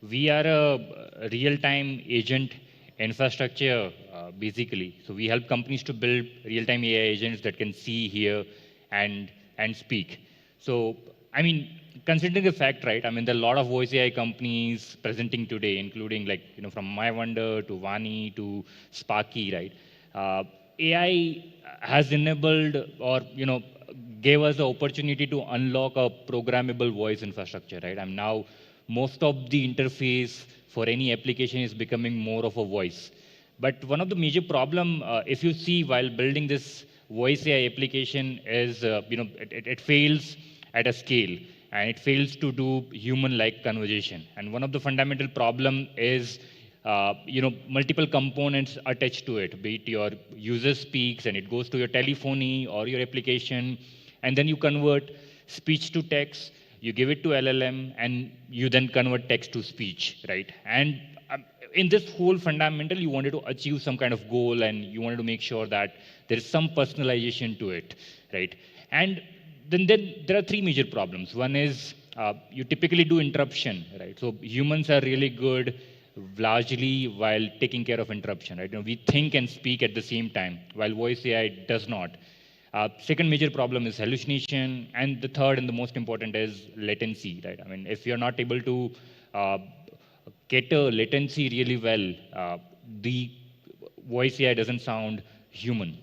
We are a real-time agent infrastructure, basically. So we help companies to build real-time AI agents that can see, hear, and speak. So, I mean, considering the fact, right? I mean, there are a lot of voice AI companies presenting today, including from MyWonder to Vani to Sparky, right? AI has enabled or gave us the opportunity to unlock a programmable voice infrastructure, right? And now most of the interface for any application is becoming more of a voice. But one of the major problem, if you see while building this voice AI application is, it fails at a scale and it fails to do human-like conversation. And one of the fundamental problem is multiple components attached to it, be it your user speaks and it goes to your telephony or your application, and then you convert speech to text, you give it to LLM, and you then convert text to speech, right? And in this whole fundamental, you wanted to achieve some kind of goal and you wanted to make sure that there is some personalization to it, right? And then there are 3 major problems. One is you typically do interruption, right? So humans are really good largely while taking care of interruption, right? We think and speak at the same time, while voice AI does not. Second major problem is hallucination, and the third and the most important is latency, right? I mean, if you're not able to cater latency really well, the voice AI doesn't sound human.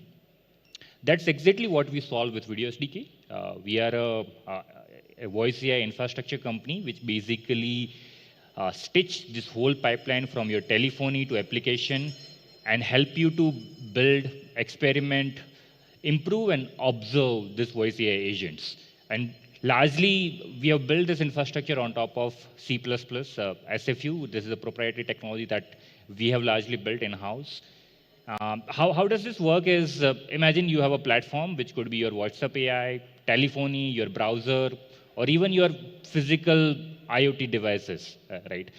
That's exactly what we solve with Video SDK. We are a voice AI infrastructure company, which basically stitch this whole pipeline from your telephony to application and help you to build, experiment, improve, and observe this voice AI agents. And largely, we have built this infrastructure on top of C++, SFU. This is a proprietary technology that we have largely built in-house. How does this work is, imagine you have a platform which could be your WhatsApp AI, telephony, your browser, or even your physical IoT devices, right?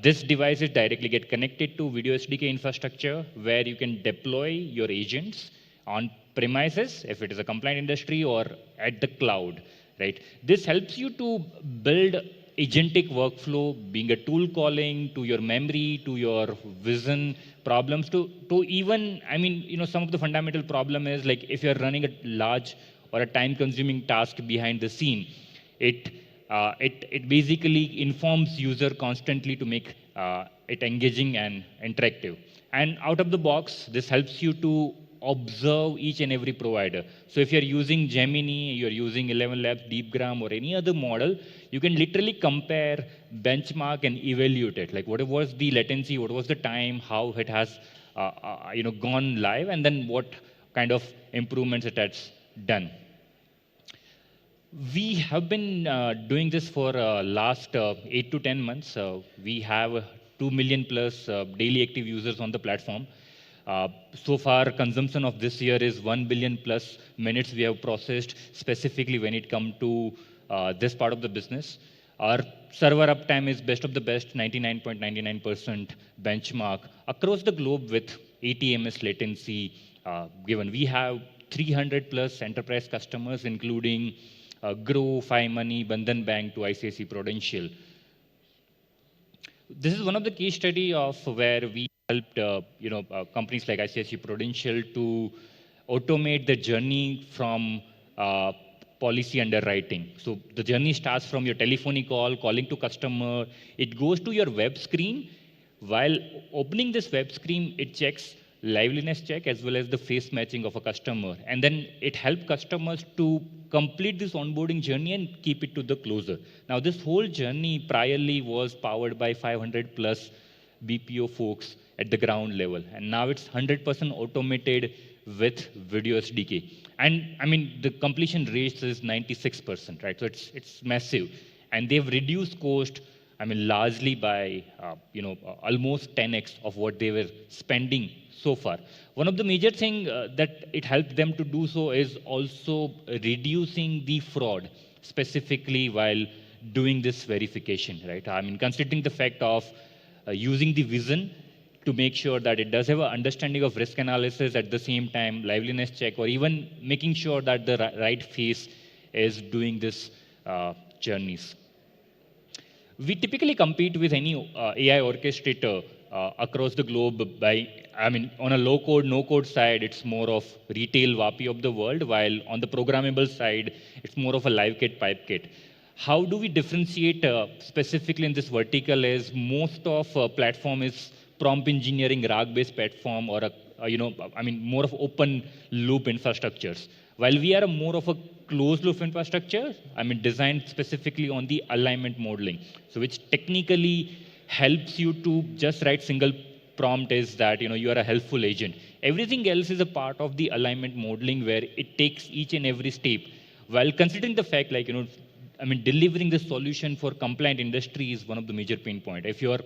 This devices directly get connected to Video SDK infrastructure where you can deploy your agents on premises, if it is a compliant industry, or at the cloud, right? This helps you to build agentic workflow, being a tool calling to your memory, to your vision problems, to even, I mean, some of the fundamental problem is like if you're running a large or a time-consuming task behind the scene, it basically informs user constantly to make it engaging and interactive. And out of the box, this helps you to observe each and every provider. So if you're using Gemini, you're using 11 Labs, DeepGram, or any other model, you can literally compare, benchmark, and evaluate it. Like what was the latency, what was the time, how it has gone live, and then what kind of improvements it has done. We have been doing this for last 8 to 10 months. We have 2 million plus daily active users on the platform. So far, consumption of this year is 1 billion plus minutes we have processed, specifically when it comes to this part of the business. Our server uptime is best of the best, 99.99% benchmark across the globe with 80 ms latency given. We have 300 plus enterprise customers, including Grow, FiMoney, Bandhan Bank to ICICI Prudential. This is one of the case study of where we helped companies like ICICI Prudential to automate the journey from policy underwriting. So the journey starts from your telephony call, calling to customer. It goes to your web screen. While opening this web screen, it checks liveliness check as well as the face matching of a customer. And then it helps customers to complete this onboarding journey and keep it to the closer. Now, this whole journey priorly was powered by 500 plus BPO folks at the ground level. And now it's 100% automated with Video SDK. And I mean, the completion rate is 96%, right? So it's massive. And they've reduced cost, I mean, largely by, almost 10x of what they were spending so far. One of the major things that it helped them to do so is also reducing the fraud, specifically while doing this verification, right? I mean, considering the fact of using the vision to make sure that it does have an understanding of risk analysis at the same time, liveliness check, or even making sure that the right face is doing this journeys. We typically compete with any AI orchestrator across the globe by, I mean, on a low code, no code side, it's more of retail WAPI of the world, while on the programmable side, it's more of a live kit, pipe kit. How do we differentiate specifically in this vertical is most of platform is prompt engineering, RAG-based platform, or more of open loop infrastructures. While we are more of a closed loop infrastructure, I mean, designed specifically on the alignment modeling. So which technically helps you to just write single prompt is that, you are a helpful agent. Everything else is a part of the alignment modeling where it takes each and every step. While considering the fact, like, delivering the solution for compliant industry is one of the major pain points. If your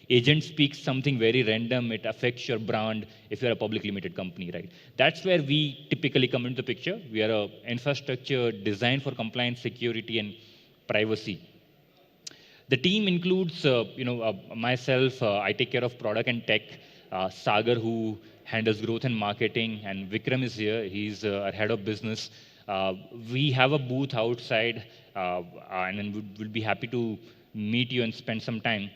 agent speaks something very random, it affects your brand if you're a public limited company, right? That's where we typically come into the picture. We are an infrastructure designed for compliance, security, and privacy. The team includes, myself, I take care of product and tech, Sagar, who handles growth and marketing, and Vikram is here. He's our head of business. We have a booth outside, and then we'll be happy to meet you and spend some time.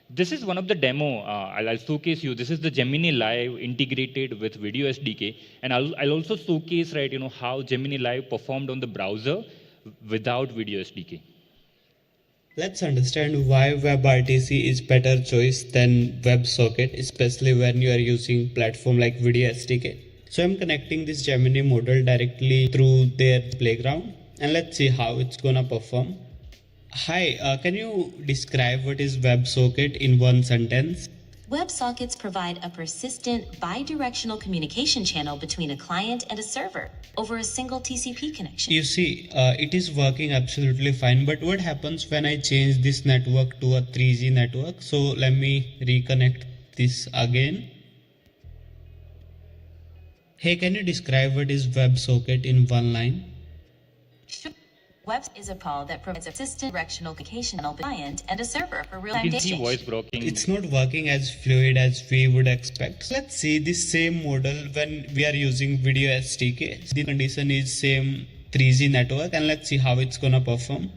This is one of the demo. I'll showcase you. This is the Gemini Live integrated with Video SDK, and I'll also showcase, right, how Gemini Live performed on the browser without Video SDK. Let's understand why WebRTC is better choice than WebSocket, especially when you are using platform like Video SDK. So I'm connecting this Gemini model directly through their playground, and let's see how it's gonna perform. Hi, can you describe what is WebSocket in one sentence? WebSockets provide a persistent bidirectional communication channel between a client and a server over a single TCP connection. You see, it is working absolutely fine, but what happens when I change this network to a 3G network? So let me reconnect this again. Hey, can you describe what is WebSocket in one line? Web is a call that provides a persistent directional communication between a client and a server for You real-time can see data voice exchange. broking. It's not working as fluid as we would expect. So let's see this same model when we are using video SDK. The condition is same 3G network, and let's see how it's gonna perform.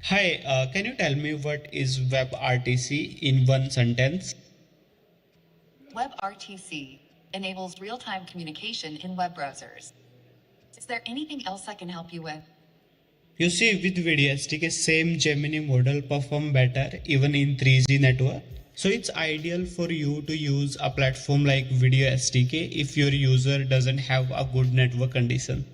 Hi, can you tell me what is WebRTC in one sentence? WebRTC enables real-time communication in web browsers. Is there anything else I can help you with? You see, with video SDK, same Gemini model perform better even in 3G network. So it's ideal for you to use a platform like Video SDK if your user doesn't have a good network condition.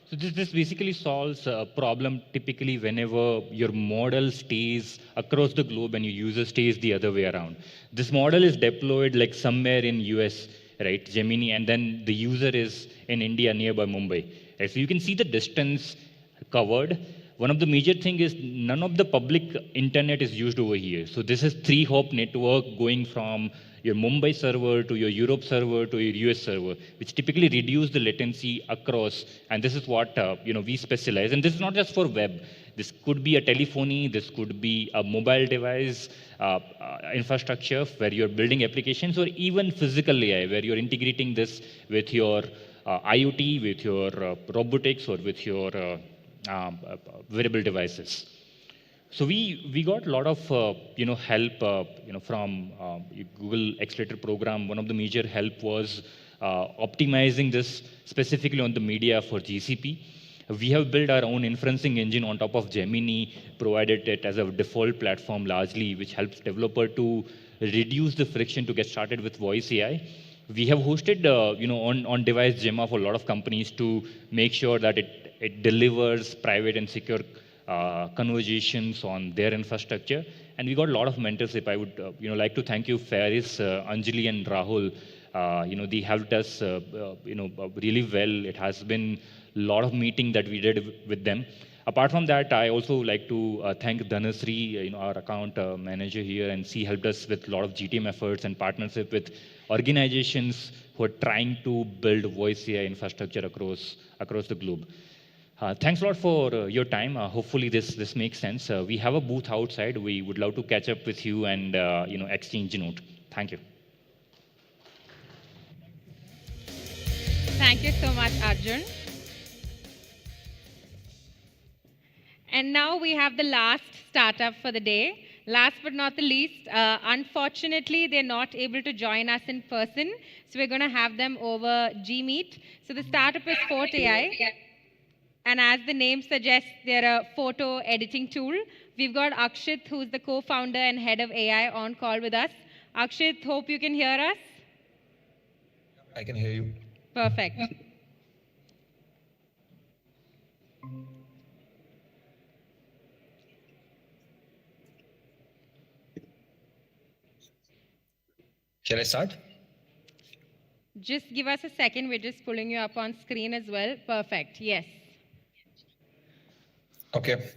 So this basically solves a problem typically whenever your model stays across the globe and your user stays the other way around. This model is deployed like somewhere in US, right, Gemini, and then the user is in India nearby Mumbai. Right? So you can see the distance covered. One of the major thing is none of the public internet is used over here. So this is 3-hop network going from your Mumbai server to your Europe server to your US server, which typically reduce the latency across. And this is what we specialize. And this is not just for web. This could be a telephony. This could be a mobile device infrastructure where you're building applications, or even physical AI where you're integrating this with your IoT, with your robotics, or with your wearable devices. So we got a lot of help from Google Accelerator program. One of the major help was optimizing this specifically on the media for GCP. We have built our own inferencing engine on top of Gemini, provided it as a default platform largely, which helps developer to reduce the friction to get started with voice AI. We have hosted on-device Gemma for a lot of companies to make sure that it delivers private and secure conversations on their infrastructure. And we got a lot of mentorship. I would like to thank you, Faris, Anjali, and Rahul. They helped us really well. It has been a lot of meeting that we did with them. Apart from that, I also like to thank Dhanasri, our account manager here, and she helped us with a lot of GTM efforts and partnership with organizations who are trying to build voice AI infrastructure across the globe. Thanks a lot for your time. Hopefully this makes sense. We have a booth outside. We would love to catch up with you and exchange note. Thank you. Thank you so much, Arjun. And now we have the last startup for the day. Last but not the least, unfortunately, they're not able to join us in person. So we're going to have them over Gmeet. So the startup is Fort AI. And as the name suggests, they're a photo editing tool. We've got Akshit, who's the co-founder and head of AI, on call with us. Akshit, hope you can hear us. I can hear you. Perfect. Shall I start? Just give us a second. We're just pulling you up on screen as well. Perfect. Yes. Okay.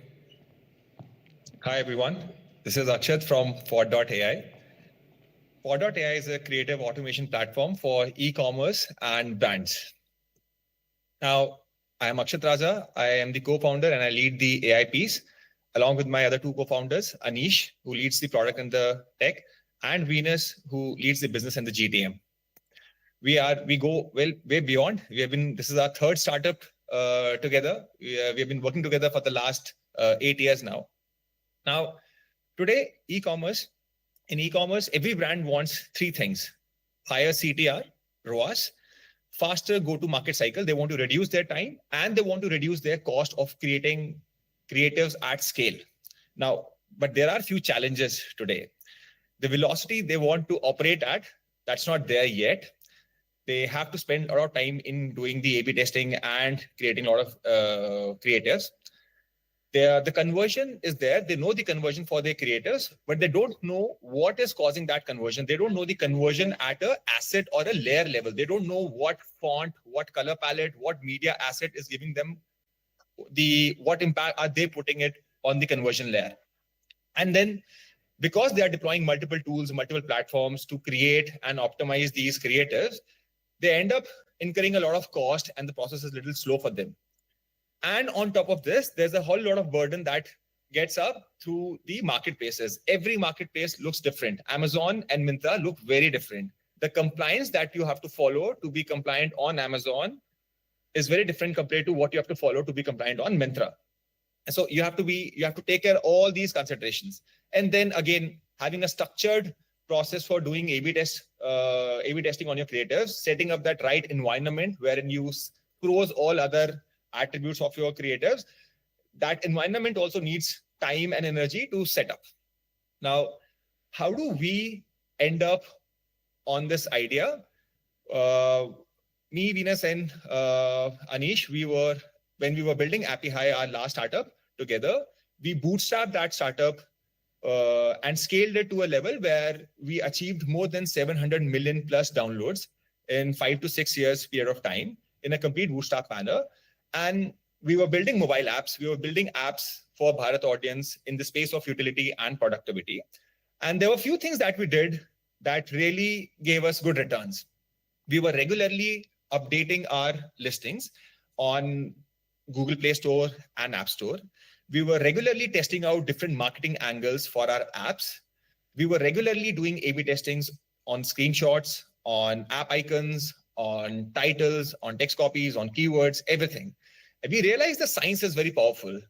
Hi, everyone. This is Akshat from Ford.ai. Ford.ai is a creative automation platform for e-commerce and brands. Now, I am Akshat Raja. I am the co-founder and I lead the AI piece, along with my other two co-founders, Anish, who leads the product and the tech, and Venus, who leads the business and the GTM. We go way beyond. This is our third startup together. We have been working together for the last 8 years now. Now, today, in e-commerce, every brand wants three things: higher CTR, ROAS, faster go-to-market cycle. They want to reduce their time, and they want to reduce their cost of creating creatives at scale. Now, but there are a few challenges today. The velocity they want to operate at, that's not there yet. They have to spend a lot of time in doing the A/B testing and creating a lot of creatives. The conversion is there. They know the conversion for their creators, but they don't know what is causing that conversion. They don't know the conversion at an asset or a layer level. They don't know what font, what color palette, what media asset is giving them what impact are they putting it on the conversion layer. And then, because they are deploying multiple tools, multiple platforms to create and optimize these creators, they end up incurring a lot of cost and the process is a little slow for them. And on top of this, there's a whole lot of burden that gets up through the marketplaces. Every marketplace looks different. Amazon and Myntra look very different. The compliance that you have to follow to be compliant on Amazon is very different compared to what you have to follow to be compliant on Myntra. And so you have to take care of all these considerations. And then again, having a structured process for doing A/B testing on your creatives, setting up that right environment wherein you close all other attributes of your creatives. That environment also needs time and energy to set up. Now, how do we end up on this idea? Me, Venus, and Anish, when we were building AppyHigh, our last startup together, we bootstrapped that startup and scaled it to a level where we achieved more than 700 million plus downloads in 5 to 6 years period of time in a complete bootstrap manner. And we were building mobile apps. We were building apps for Bharat audience in the space of utility and productivity. And there were a few things that we did that really gave us good returns. We were regularly updating our listings on Google Play Store and App Store. We were regularly testing out different marketing angles for our apps. We were regularly doing A/B testings on screenshots, on app icons, on titles, on text copies, on keywords, everything. And we realized the science is very powerful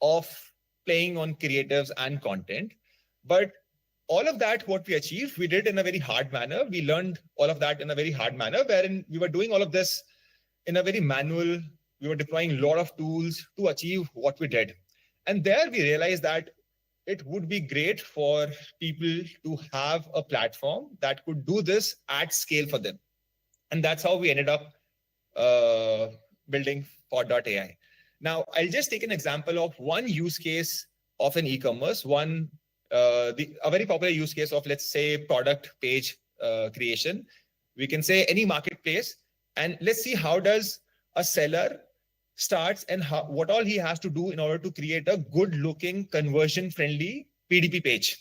of playing on creatives and content. But all of that, what we achieved, we did in a very hard manner. We learned all of that in a very hard manner, wherein we were doing all of this in a very manual. We were deploying a lot of tools to achieve what we did. And there we realized that it would be great for people to have a platform that could do this at scale for them. And that's how we ended up building Pod.ai. Now, I'll just take an example of one use case of an e-commerce, a very popular use case of, let's say, product page creation. We can say any marketplace, and let's see how does a seller starts and what all he has to do in order to create a good-looking, conversion-friendly PDP page,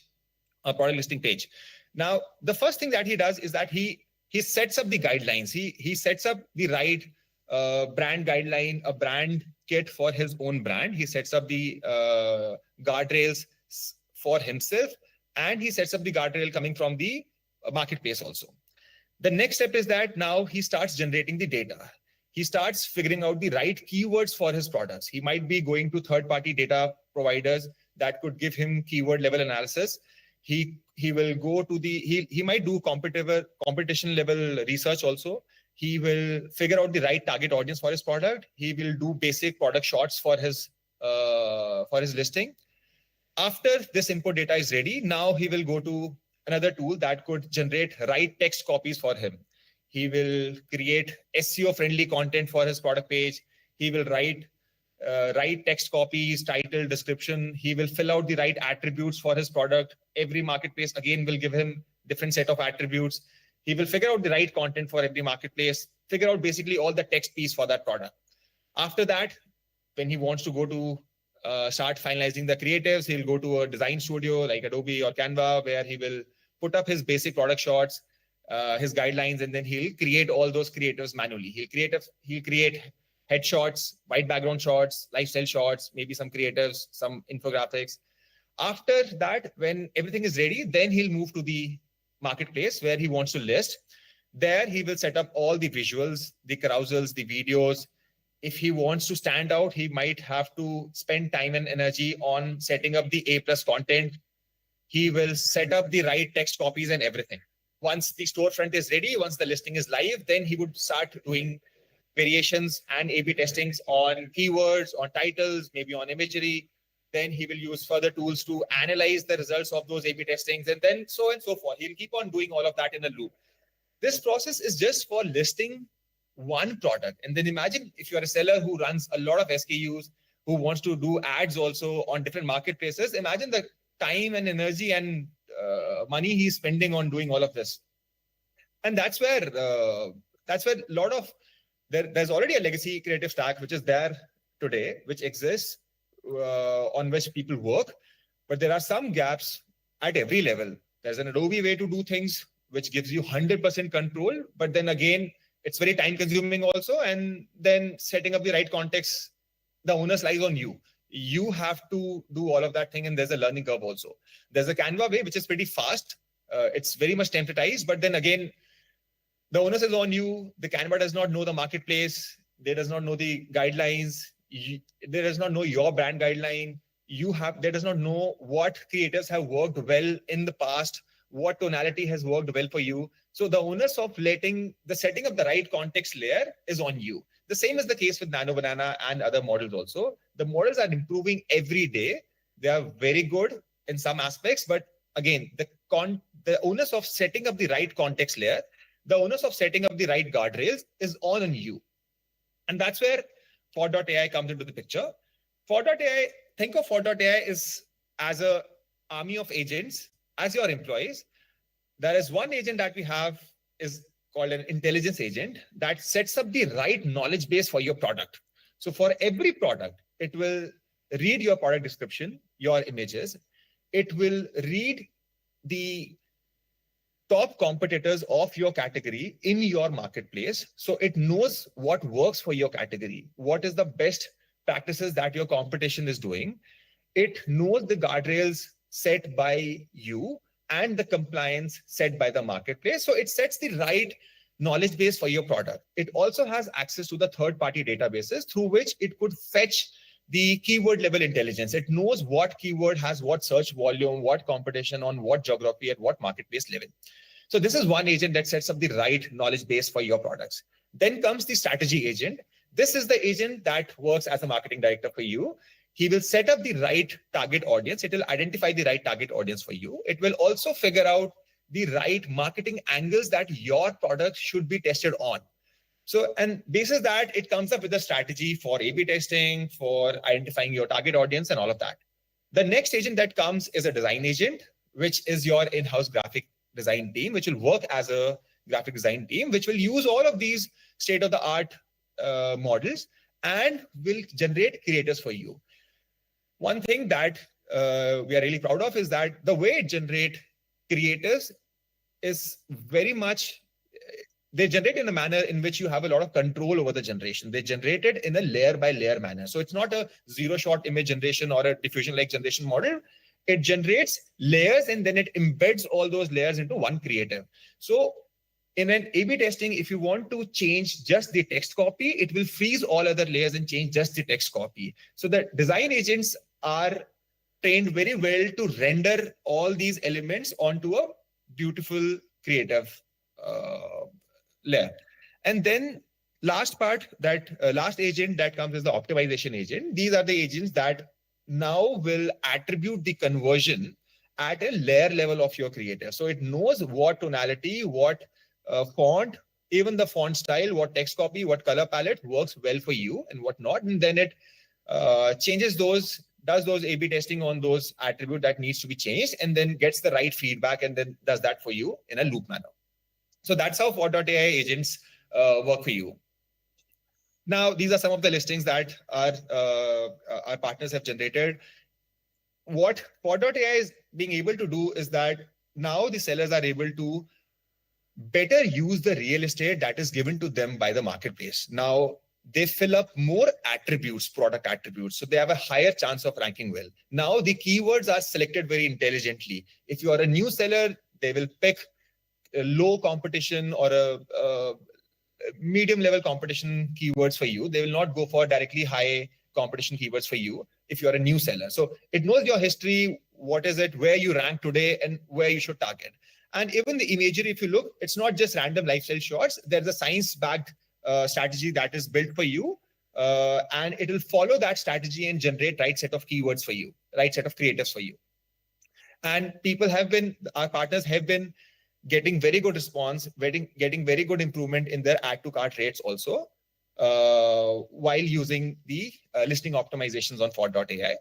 a product listing page. Now, the first thing that he does is that he sets up the guidelines. He sets up the right brand guideline, a brand kit for his own brand. He sets up the guardrails for himself, and he sets up the guardrail coming from the marketplace also. The next step is that now he starts generating the data. He starts figuring out the right keywords for his products. He might be going to third-party data providers that could give him keyword level analysis. He will go to he might do competition level research also. He will figure out the right target audience for his product. He will do basic product shots for his listing. After this input data is ready, now he will go to another tool that could generate right text copies for him. He will create SEO-friendly content for his product page. He will write text copies, title, description. He will fill out the right attributes for his product. Every marketplace, again, will give him different set of attributes. He will figure out the right content for every marketplace, figure out basically all the text piece for that product. After that, when he wants to go to start finalizing the creatives, he'll go to a design studio like Adobe or Canva, where he will put up his basic product shots, his guidelines, and then he'll create all those creatives manually. He'll create headshots, white background shots, lifestyle shots, maybe some creatives, some infographics. After that, when everything is ready, then he'll move to the marketplace where he wants to list. There, he will set up all the visuals, the carousels, the videos. If he wants to stand out, he might have to spend time and energy on setting up the A+ content. He will set up the right text copies and everything. Once the storefront is ready, once the listing is live, then he would start doing variations and A/B testings on keywords, on titles, maybe on imagery. Then he will use further tools to analyze the results of those A/B testings, and then so on and so forth. He'll keep on doing all of that in a loop. This process is just for listing one product. And then imagine if you're a seller who runs a lot of SKUs, who wants to do ads also on different marketplaces. Imagine the time and energy and money he's spending on doing all of this. And that's where a lot of, there's already a legacy creative stack which is there today, which exists, on which people work. But there are some gaps at every level. There's an Adobe way to do things, which gives you 100% control. But then again, It's very time consuming also. And then setting up the right context, the onus lies on you. You have to do all of that thing, and there's a learning curve also. There's a Canva way, which is pretty fast. It's very much templatized, but then again, the onus is on you. The Canva does not know the marketplace. They does not know the guidelines. They does not know your brand guideline. They does not know what creators have worked well in the past, what tonality has worked well for you. So the onus of setting up the right context layer is on you. The same is the case with Nano Banana and other models also. The models are improving every day. They are very good in some aspects, but again, the onus of setting up the right context layer, the onus of setting up the right guardrails is all on you. And that's where Ford.ai comes into the picture. Ford.ai, think of Ford.ai as an army of agents, as your employees. There is one agent that we have is called an intelligence agent that sets up the right knowledge base for your product. So for every product, it will read your product description, your images. It will read the top competitors of your category in your marketplace. So it knows what works for your category. What is the best practices that your competition is doing. It knows the guardrails set by you and the compliance set by the marketplace. So it sets the right knowledge base for your product. It also has access to the third-party databases through which it could fetch the keyword level intelligence. It knows what keyword has what search volume, what competition on what geography at what marketplace level. So this is one agent that sets up the right knowledge base for your products. Then comes the strategy agent. This is the agent that works as a marketing director for you. He will set up the right target audience. It will identify the right target audience for you. It will also figure out the right marketing angles that your product should be tested on. So, and basis that, it comes up with a strategy for A/B testing, for identifying your target audience and all of that. The next agent that comes is a design agent, which is your in-house graphic design team, which will work as a graphic design team, which will use all of these state-of-the-art models and will generate creators for you. One thing that we are really proud of is that the way it generates creators is very much, they generate in a manner in which you have a lot of control over the generation. They generate it in a layer by layer manner. So it's not a zero-shot image generation or a diffusion-like generation model. It generates layers and then it embeds all those layers into one creative. So in an A/B testing, if you want to change just the text copy, it will freeze all other layers and change just the text copy. So the design agents are trained very well to render all these elements onto a beautiful creative layer. And then last part, that last agent that comes is the optimization agent. These are the agents that now will attribute the conversion at a layer level of your creator. So it knows what tonality, what font, even the font style, what text copy, what color palette works well for you and what not. And then it changes those, does those A/B testing on those attribute that needs to be changed, and then gets the right feedback and then does that for you in a loop manner. So that's how Ford.ai agents work for you. Now, these are some of the listings that our partners have generated. What Ford.ai is being able to do is that now the sellers are able to better use the real estate that is given to them by the marketplace. Now, they fill up more attributes, product attributes, so they have a higher chance of ranking well. Now, the keywords are selected very intelligently. If you are a new seller, they will pick a low competition or a medium level competition keywords for you. They will not go for directly high competition keywords for you if you are a new seller. So it knows your history, what is it, where you rank today and where you should target. And even the imagery, if you look, it's not just random lifestyle shots. There's a science-backed strategy that is built for you. And it will follow that strategy and generate right set of keywords for you, right set of creatives for you. And people have been, our partners have been getting very good response, getting very good improvement in their add to cart rates also, while using the listing optimizations on Ford.ai.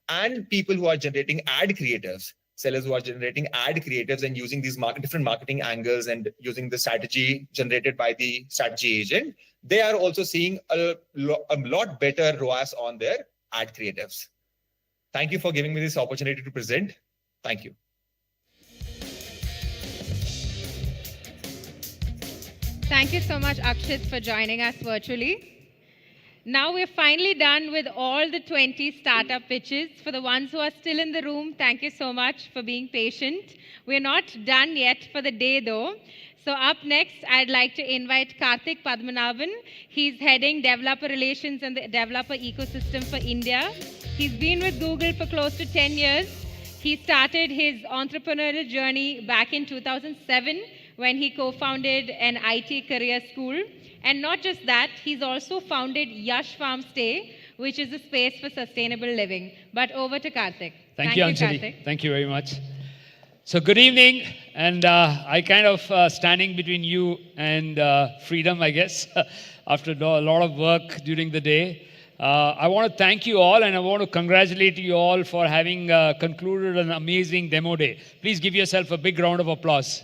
And people who are generating ad creatives, sellers who are generating ad creatives and using these different marketing angles and using the strategy generated by the strategy agent, they are also seeing a lot better ROAS on their ad creatives. Thank you for giving me this opportunity to present. Thank you. Thank you so much, Akshit, for joining us virtually. Now we're finally done with all the 20 startup pitches. For the ones who are still in the room, thank you so much for being patient. We're not done yet for the day though. So up next, I'd like to invite Karthik Padmanabhan. He's heading developer relations and the developer ecosystem for India. He's been with Google for close to 10 years. He started his entrepreneurial journey back in 2007 when he co-founded an IT career school. And not just that, he's also founded Yash Farm Stay, which is a space for sustainable living. But over to Karthik. Thank you, Anjali. Karthik. Thank you very much. So good evening, and I kind of standing between you and freedom, I guess, after a lot of work during the day. I want to thank you all, and I want to congratulate you all for having concluded an amazing demo day. Please give yourself a big round of applause.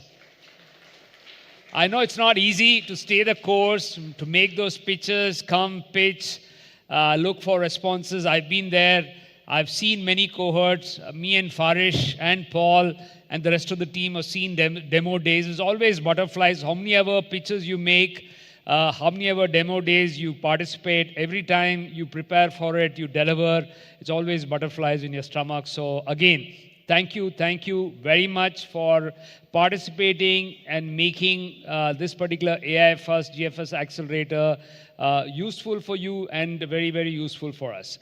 I know it's not easy to stay the course, to make those pitches, come pitch, look for responses. I've been there. I've seen many cohorts. Me and Farish and Paul and the rest of the team have seen demo days. It's always butterflies. How many ever pitches you make, how many ever demo days you participate. Every time you prepare for it, you deliver. It's always butterflies in your stomach. So again, thank you very much for participating and making this particular AI First GFS Accelerator useful for you and very, very useful for us.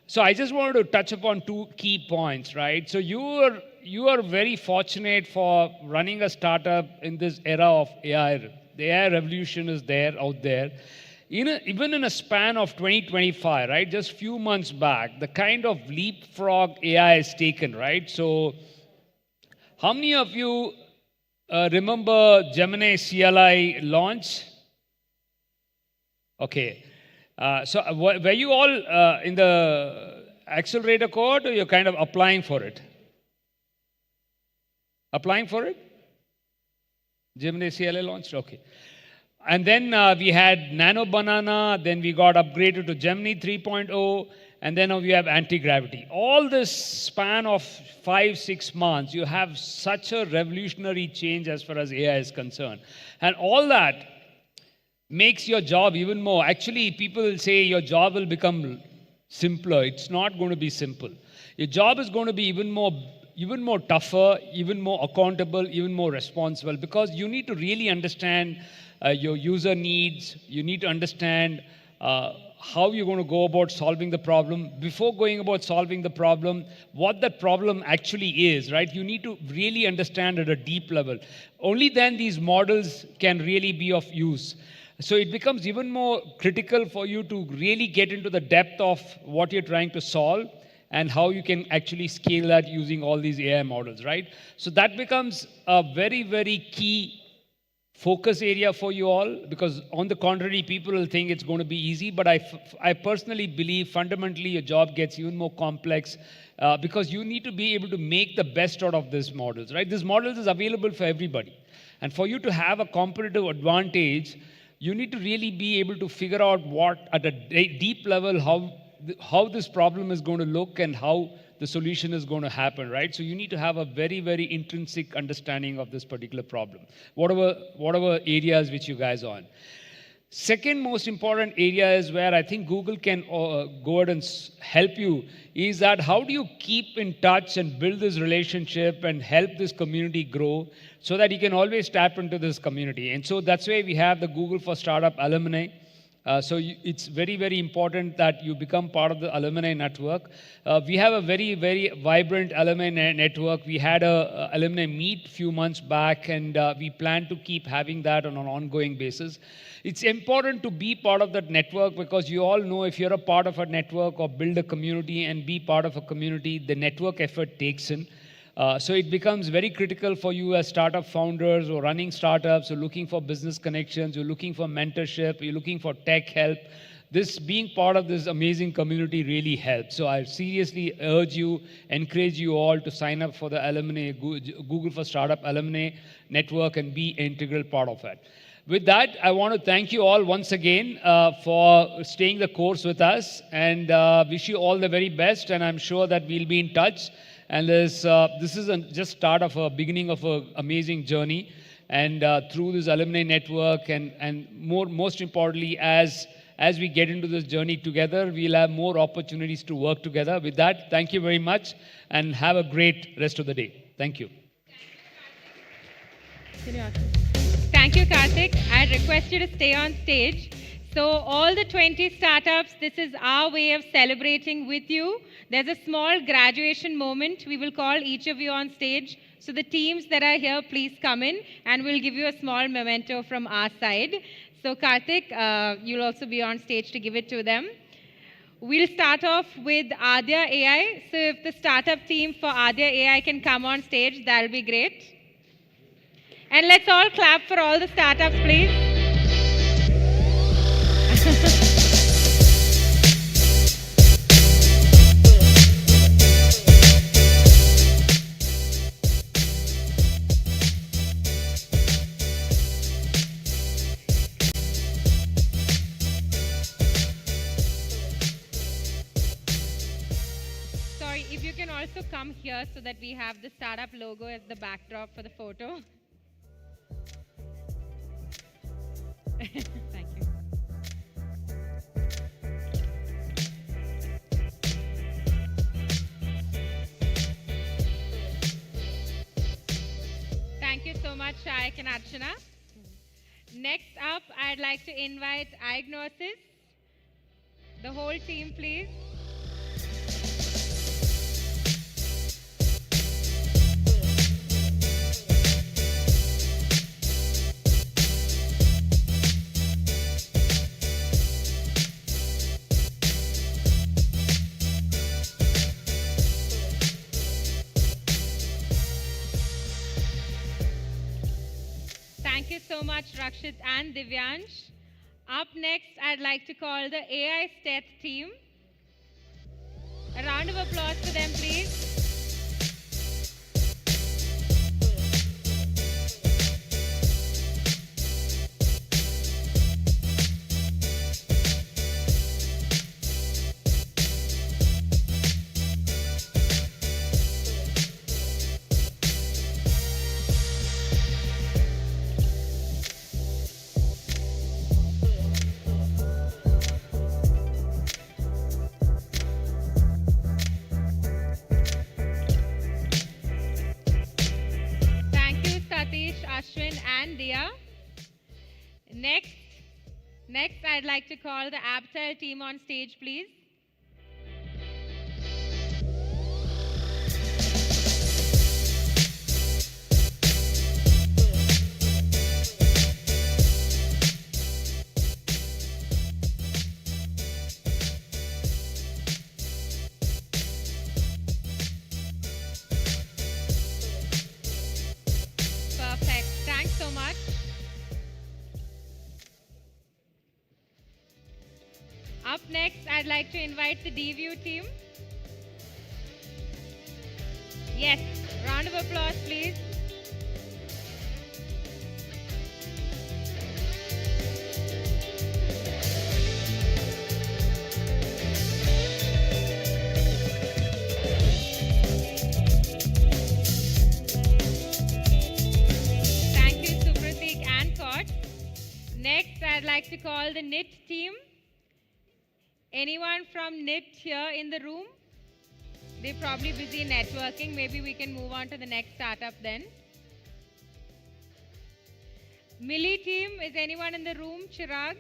So I just wanted to touch upon two key points, right? So you are very fortunate for running a startup in this era of AI. The AI revolution is out there. Even in a span of 2025, right? Just few months back, the kind of leapfrog AI is taken, right? So how many of you remember Gemini CLI launch? Okay. So were you all in the accelerator cohort, or you're kind of applying for it? Applying for it? Gemini CLI launched? Okay. And then we had Nano Banana, then we got upgraded to Gemini 3.0, and then we have anti-gravity. All this span of 5-6 months, you have such a revolutionary change as far as AI is concerned. And all that makes your job even more. Actually, people will say your job will become simpler. It's not going to be simple. Your job is going to be even more tougher, even more accountable, even more responsible, because you need to really understand your user needs. You need to understand how you're going to go about solving the problem. Before going about solving the problem, what that problem actually is, right? You need to really understand at a deep level. Only then these models can really be of use. So it becomes even more critical for you to really get into the depth of what you're trying to solve and how you can actually scale that using all these AI models, right? So that becomes a very, very key focus area for you all, because on the contrary, people will think it's going to be easy, but I personally believe fundamentally your job gets even more complex because you need to be able to make the best out of these models, right? These models is available for everybody. And for you to have a competitive advantage, you need to really be able to figure out what, at a deep level, how this problem is going to look and how the solution is going to happen, right? So you need to have a very, very intrinsic understanding of this particular problem, whatever areas which you guys are on. Second most important area is where I think Google can go ahead and help you is that how do you keep in touch and build this relationship and help this community grow so that you can always tap into this community. And so that's why we have the Google for Startup Alumni. It's very, very important that you become part of the alumni network. We have a very, very vibrant alumni network. We had a alumni meet a few months back, and we plan to keep having that on an ongoing basis. It's important to be part of that network because you all know if you're a part of a network or build a community and be part of a community, the network effort takes in. So it becomes very critical for you as startup founders or running startups or looking for business connections, you're looking for mentorship, you're looking for tech help. This being part of this amazing community really helps. So I seriously urge you, encourage you all to sign up for the alumni, Google for Startup Alumni Network and be an integral part of it. With that, I want to thank you all once again for staying the course with us and wish you all the very best. And I'm sure that we'll be in touch. And this is just start of a beginning of an amazing journey. And through this alumni network and most importantly, as we get into this journey together, we'll have more opportunities to work together. With that, thank you very much and have a great rest of the day. Thank you. Thank you, Karthik. I request you to stay on stage. So all the 20 startups, this is our way of celebrating with you. There's a small graduation moment. We will call each of you on stage. So the teams that are here, please come in and we'll give you a small memento from our side. So Karthik, you'll also be on stage to give it to them. We'll start off with Adya AI. So if the startup team for Adya AI can come on stage, that'll be great. And let's all clap for all the startups, please. Sorry, if you can also come here so that we have the startup logo as the backdrop for the photo. Thank you. Thank you so much, Shaik and Archana. Next up, I'd like to invite Diagnosis. The whole team, please. Thank you so much, Rakshit and Divyansh. Up next, I'd like to call the AI Stat team. A round of applause for them, please. Ashwin and Dia. Next, I'd like to call the Abtel team on stage, please. Perfect. Thanks so much. Up next, I'd like to invite the DView team. Yes, round of applause, please. Thank you, Supratik and Kot. Next, I'd like to call the KNIT team. Anyone from KNIT here in the room? They're probably busy networking. Maybe we can move on to the next startup then. Millie team, is anyone in the room? Chirag?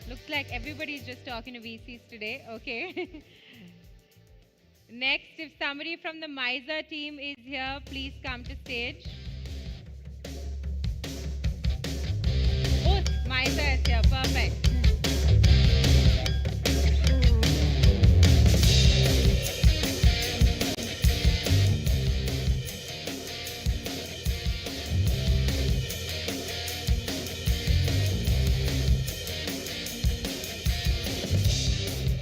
Looks like everybody's just talking to VCs today. Okay. Next, if somebody from the Miser team is here, please come to stage. Oh, Miser is here. Perfect.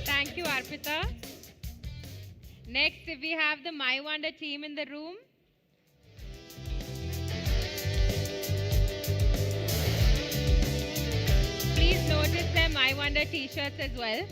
Thank you, Arpita. Next, if we have the My Wonder team in the room. Please notice their My Wonder t-shirts as well.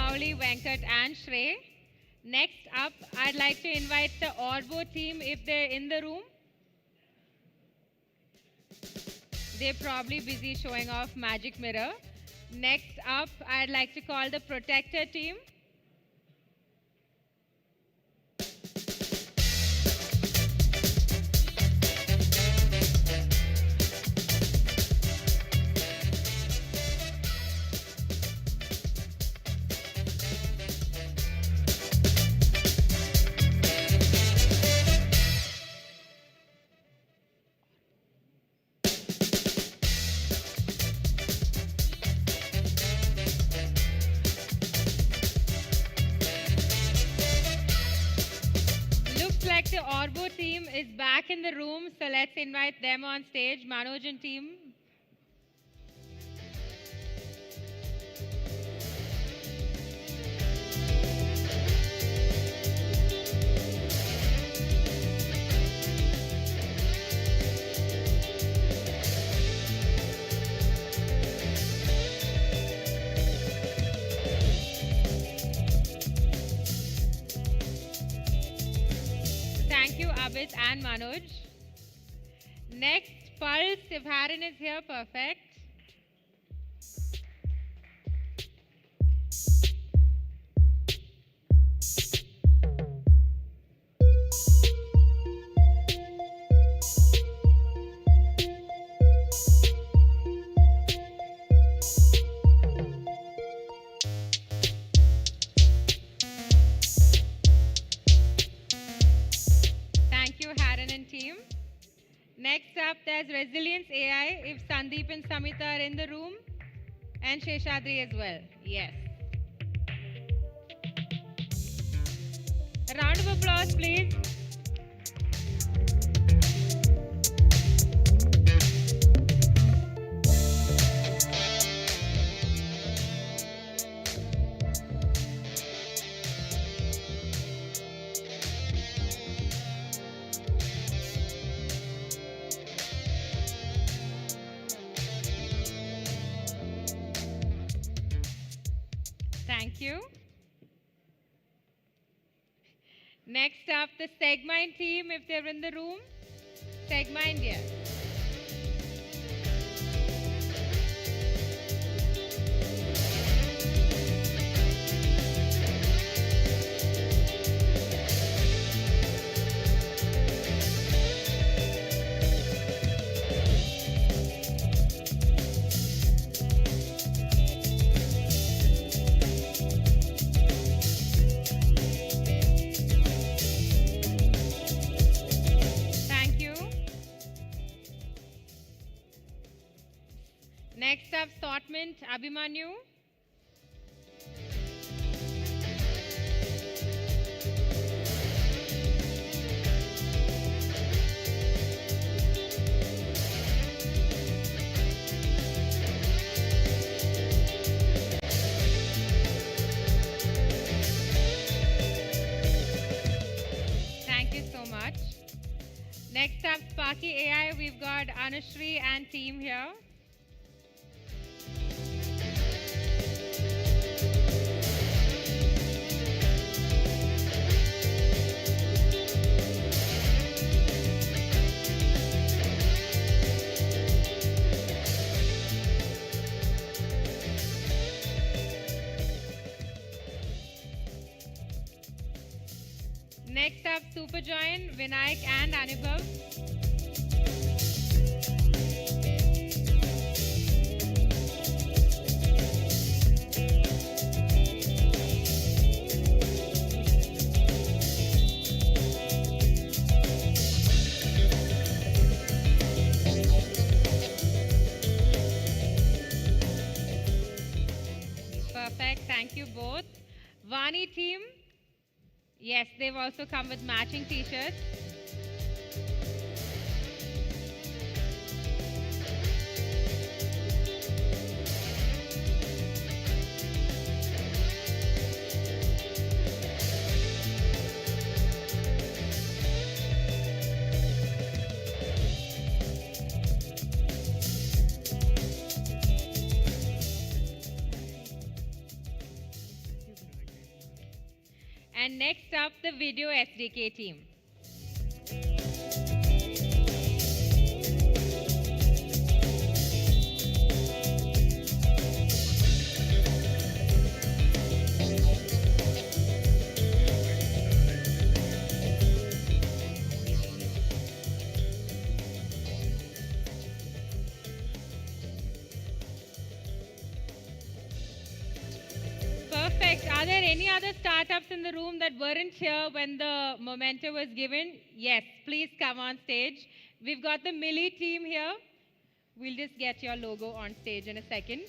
Chandramouli, Venkat, and Shrey. Next up, I'd like to invite the Orbo team if they're in the room. They're probably busy showing off Magic Mirror. Next up, I'd like to call the Protector team. Like the Orbo team is back in the room, so let's invite them on stage. Manoj and team. Thank you, Abid and Manoj. Next, Pulse, if Haran is here, perfect. Thank you, Haran and team. Next up, there's Resilience AI, if Sandeep and Samita are in the room, and Sheshadri as well. Yes. A round of applause, please. Thank you. Next up, the Segmind team, if they're in the room. Segmind, yes. Thank you. Next up, Thoughtment, Abhimanyu. Thank you so much. Next up, Sparky AI, we've got Anushri and team here. Next up, Superjoin, Vinayak and Anubhav. Perfect, thank you both. Vani team. Yes, they've also come with matching t-shirts. And next up, the video SDK team. Perfect. Are there any other startups in the room that weren't here when the memento was given? Yes, please come on stage. We've got the Millie team here. We'll just get your logo on stage in a second.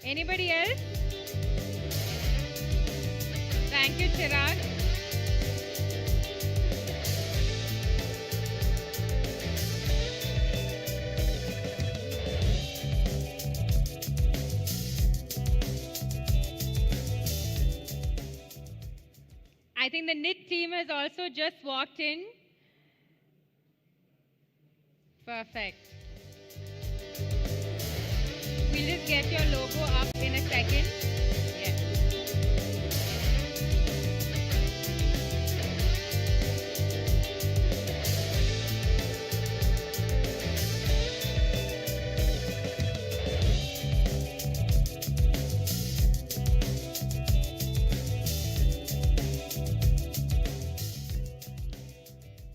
Anybody else? Thank you, Chirag. I think the knit team has also just walked in. Perfect. We'll just get your logo up in a second. Yeah.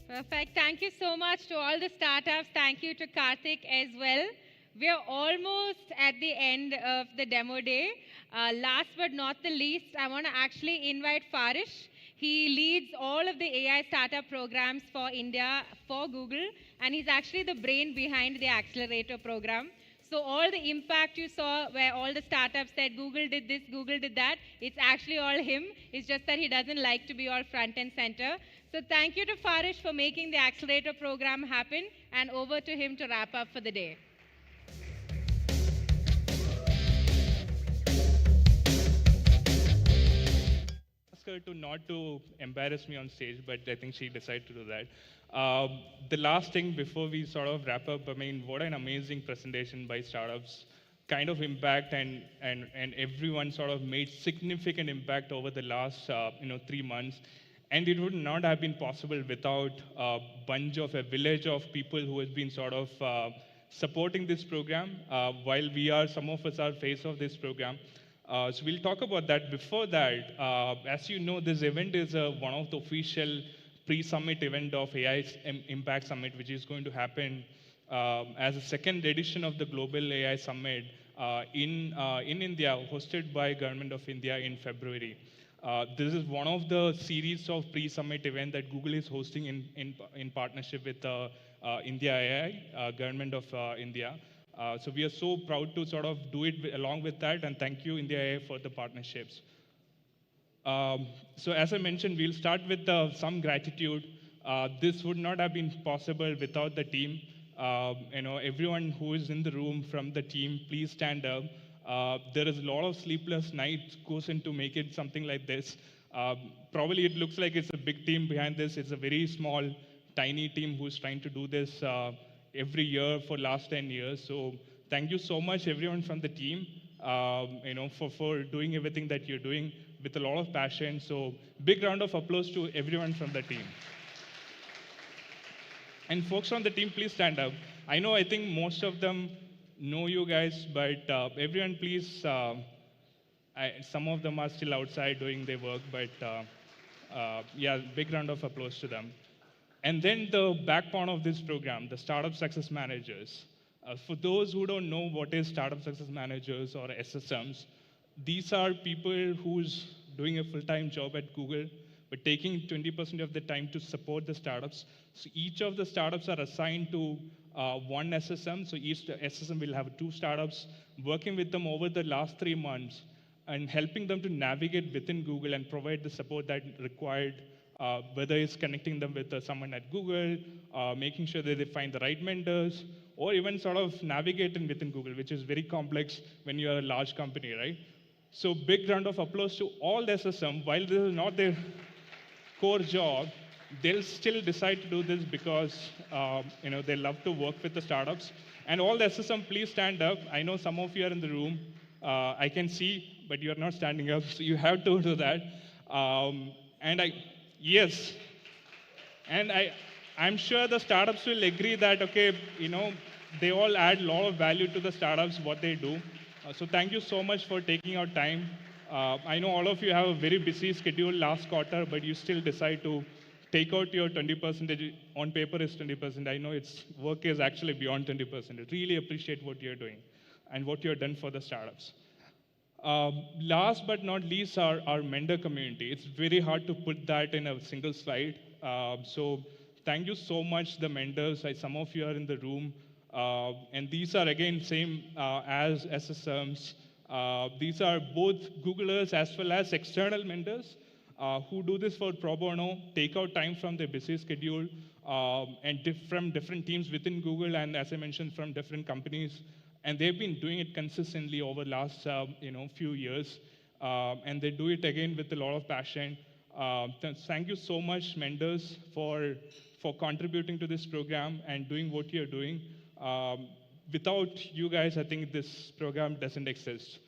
Perfect. Thank you so much to all the startups. Thank you to Karthik as well. We are almost at the end of the demo day. Last but not the least, I want to actually invite Farish. He leads all of the AI startup programs for India for Google, and he's actually the brain behind the Accelerator program. So all the impact you saw where all the startups said Google did this, Google did that, it's actually all him. It's just that he doesn't like to be all front and center. So thank you to Farish for making the Accelerator program happen, and over to him to wrap up for the day. Ask her to not to embarrass me on stage, but I think she decided to do that. The last thing before we sort of wrap up, I mean, what an amazing presentation by startups. Kind of impact and everyone sort of made significant impact over the last 3 months. And it would not have been possible without a village of people who has been sort of supporting this program, while some of us are face of this program. So we'll talk about that. Before that, as you know, this event is one of the official pre-summit event of AI Impact Summit, which is going to happen as a second edition of the Global AI Summit in India, hosted by Government of India in February. This is one of the series of pre-summit events that Google is hosting in partnership with India AI, Government of India. So we are so proud to sort of do it along with that, and thank you, India AI, for the partnerships. So as I mentioned, we'll start with some gratitude. This would not have been possible without the team. Everyone who is in the room from the team, please stand up. There is a lot of sleepless nights goes into make it something like this. Probably it looks like it's a big team behind this. It's a very small, tiny team who's trying to do this every year for last 10 years. So thank you so much, everyone from the team, for doing everything that you're doing with a lot of passion. So big round of applause to everyone from the team. And folks on the team, please stand up. I think most of them know you guys, but everyone please, some of them are still outside doing their work, but yeah, big round of applause to them. And then the backbone of this program, the Startup Success Managers. For those who don't know what is Startup Success Managers or SSMs, these are people who's doing a full-time job at Google, but taking 20% of the time to support the startups. So each of the startups are assigned to one SSM. So each SSM will have 2 startups, working with them over the last 3 months and helping them to navigate within Google and provide the support that required, whether it's connecting them with someone at Google, making sure that they find the right mentors, or even sort of navigating within Google, which is very complex when you're a large company, right? So big round of applause to all the SSM. While this is not their core job, they'll still decide to do this because they love to work with the startups. And all the SSM, please stand up. I know some of you are in the room. I can see, but you're not standing up, so you have to do that. Yes, and I'm sure the startups will agree that, okay, they all add a lot of value to the startups, what they do. So thank you so much for taking out time. I know all of you have a very busy schedule last quarter, but you still decide to take out your 20%. On paper is 20%. I know its work is actually beyond 20%. I really appreciate what you're doing and what you've done for the startups. Last but not least, our mentor community. It's very hard to put that in a single slide. So thank you so much, the mentors. Some of you are in the room. And these are, again, same as SSMs. These are both Googlers as well as external mentors who do this for pro bono, take out time from their busy schedule, and from different teams within Google, and as I mentioned, from different companies. And they've been doing it consistently over the last few years. And they do it again with a lot of passion. Thank you so much, mentors, for contributing to this program and doing what you're doing. Without you guys, I think this program doesn't exist.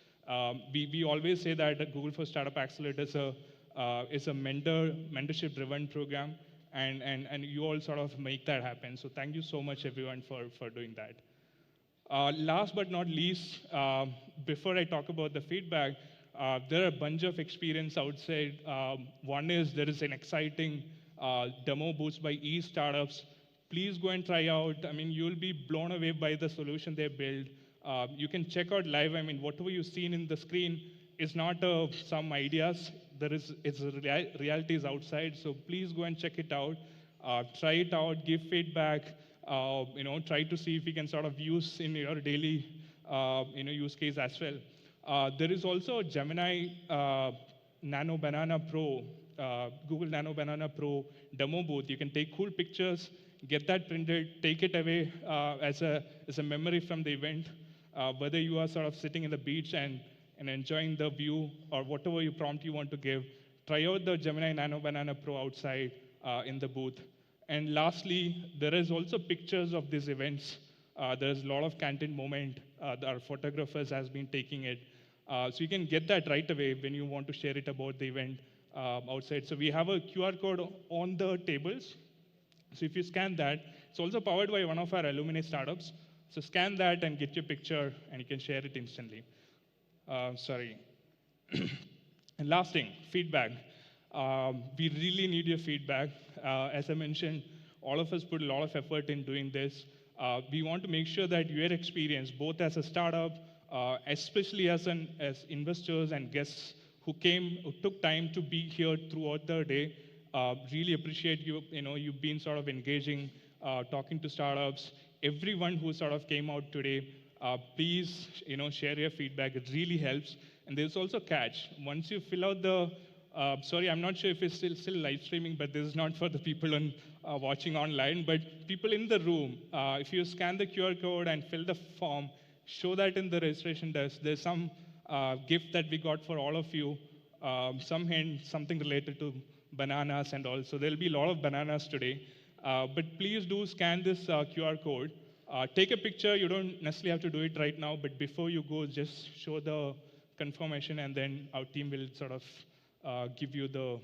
We always say that Google for Startup Accelerator is a mentorship-driven program, and you all sort of make that happen. So thank you so much, everyone, for doing that. Last but not least, before I talk about the feedback, there are a bunch of experience outside. One is there is an exciting demo booth by e-startups. Please go and try out. I mean, you'll be blown away by the solution they build. You can check out live. I mean, whatever you've seen in the screen is not some ideas. It's realities outside. So please go and check it out. Try it out. Give feedback. Try to see if you can sort of use in your daily use case as well. There is also Gemini Nano Banana Pro, Google Nano Banana Pro demo booth. You can take cool pictures, get that printed, take it away as a memory from the event. Whether you are sort of sitting in the beach and enjoying the view or whatever you prompt you want to give, try out the Gemini Nano Banana Pro outside in the booth. And lastly, there is also pictures of these events. There's a lot of content moment. Our photographers has been taking it. So you can get that right away when you want to share it about the event outside. So we have a QR code on the tables. So if you scan that, it's also powered by one of our alumni startups. So scan that and get your picture, and you can share it instantly. Sorry. And last thing, feedback. We really need your feedback. As I mentioned, all of us put a lot of effort in doing this. We want to make sure that your experience, both as a startup, especially as investors and guests who took time to be here throughout the day, really appreciate you. You've been sort of engaging, talking to startups. Everyone who sort of came out today, please, share your feedback. It really helps. And there's also a catch. Once you fill out the sorry, I'm not sure if it's still live streaming, but this is not for the people watching online. But people in the room, if you scan the QR code and fill the form, show that in the registration desk. There's some gift that we got for all of you, something related to bananas and all. So there'll be a lot of bananas today. But please do scan this QR code. Take a picture. You don't necessarily have to do it right now, but before you go, just show the confirmation, and then our team will sort of give you the,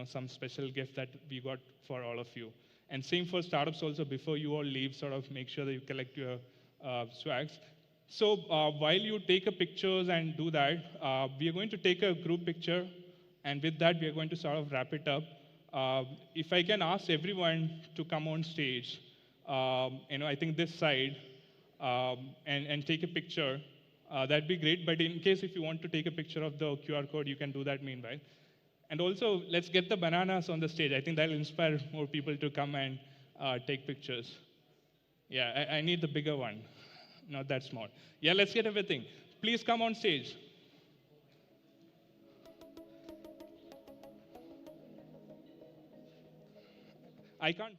some special gift that we got for all of you. And same for startups also. Before you all leave, sort of make sure that you collect your swags. So while you take a pictures and do that, we are going to take a group picture, and with that, we are going to sort of wrap it up. If I can ask everyone to come on stage, I think this side, and take a picture. That'd be great, but in case if you want to take a picture of the QR code, you can do that meanwhile. And also, let's get the bananas on the stage. I think that'll inspire more people to come and take pictures. Yeah, I need the bigger one, not that small. Yeah, let's get everything. Please come on stage. I can't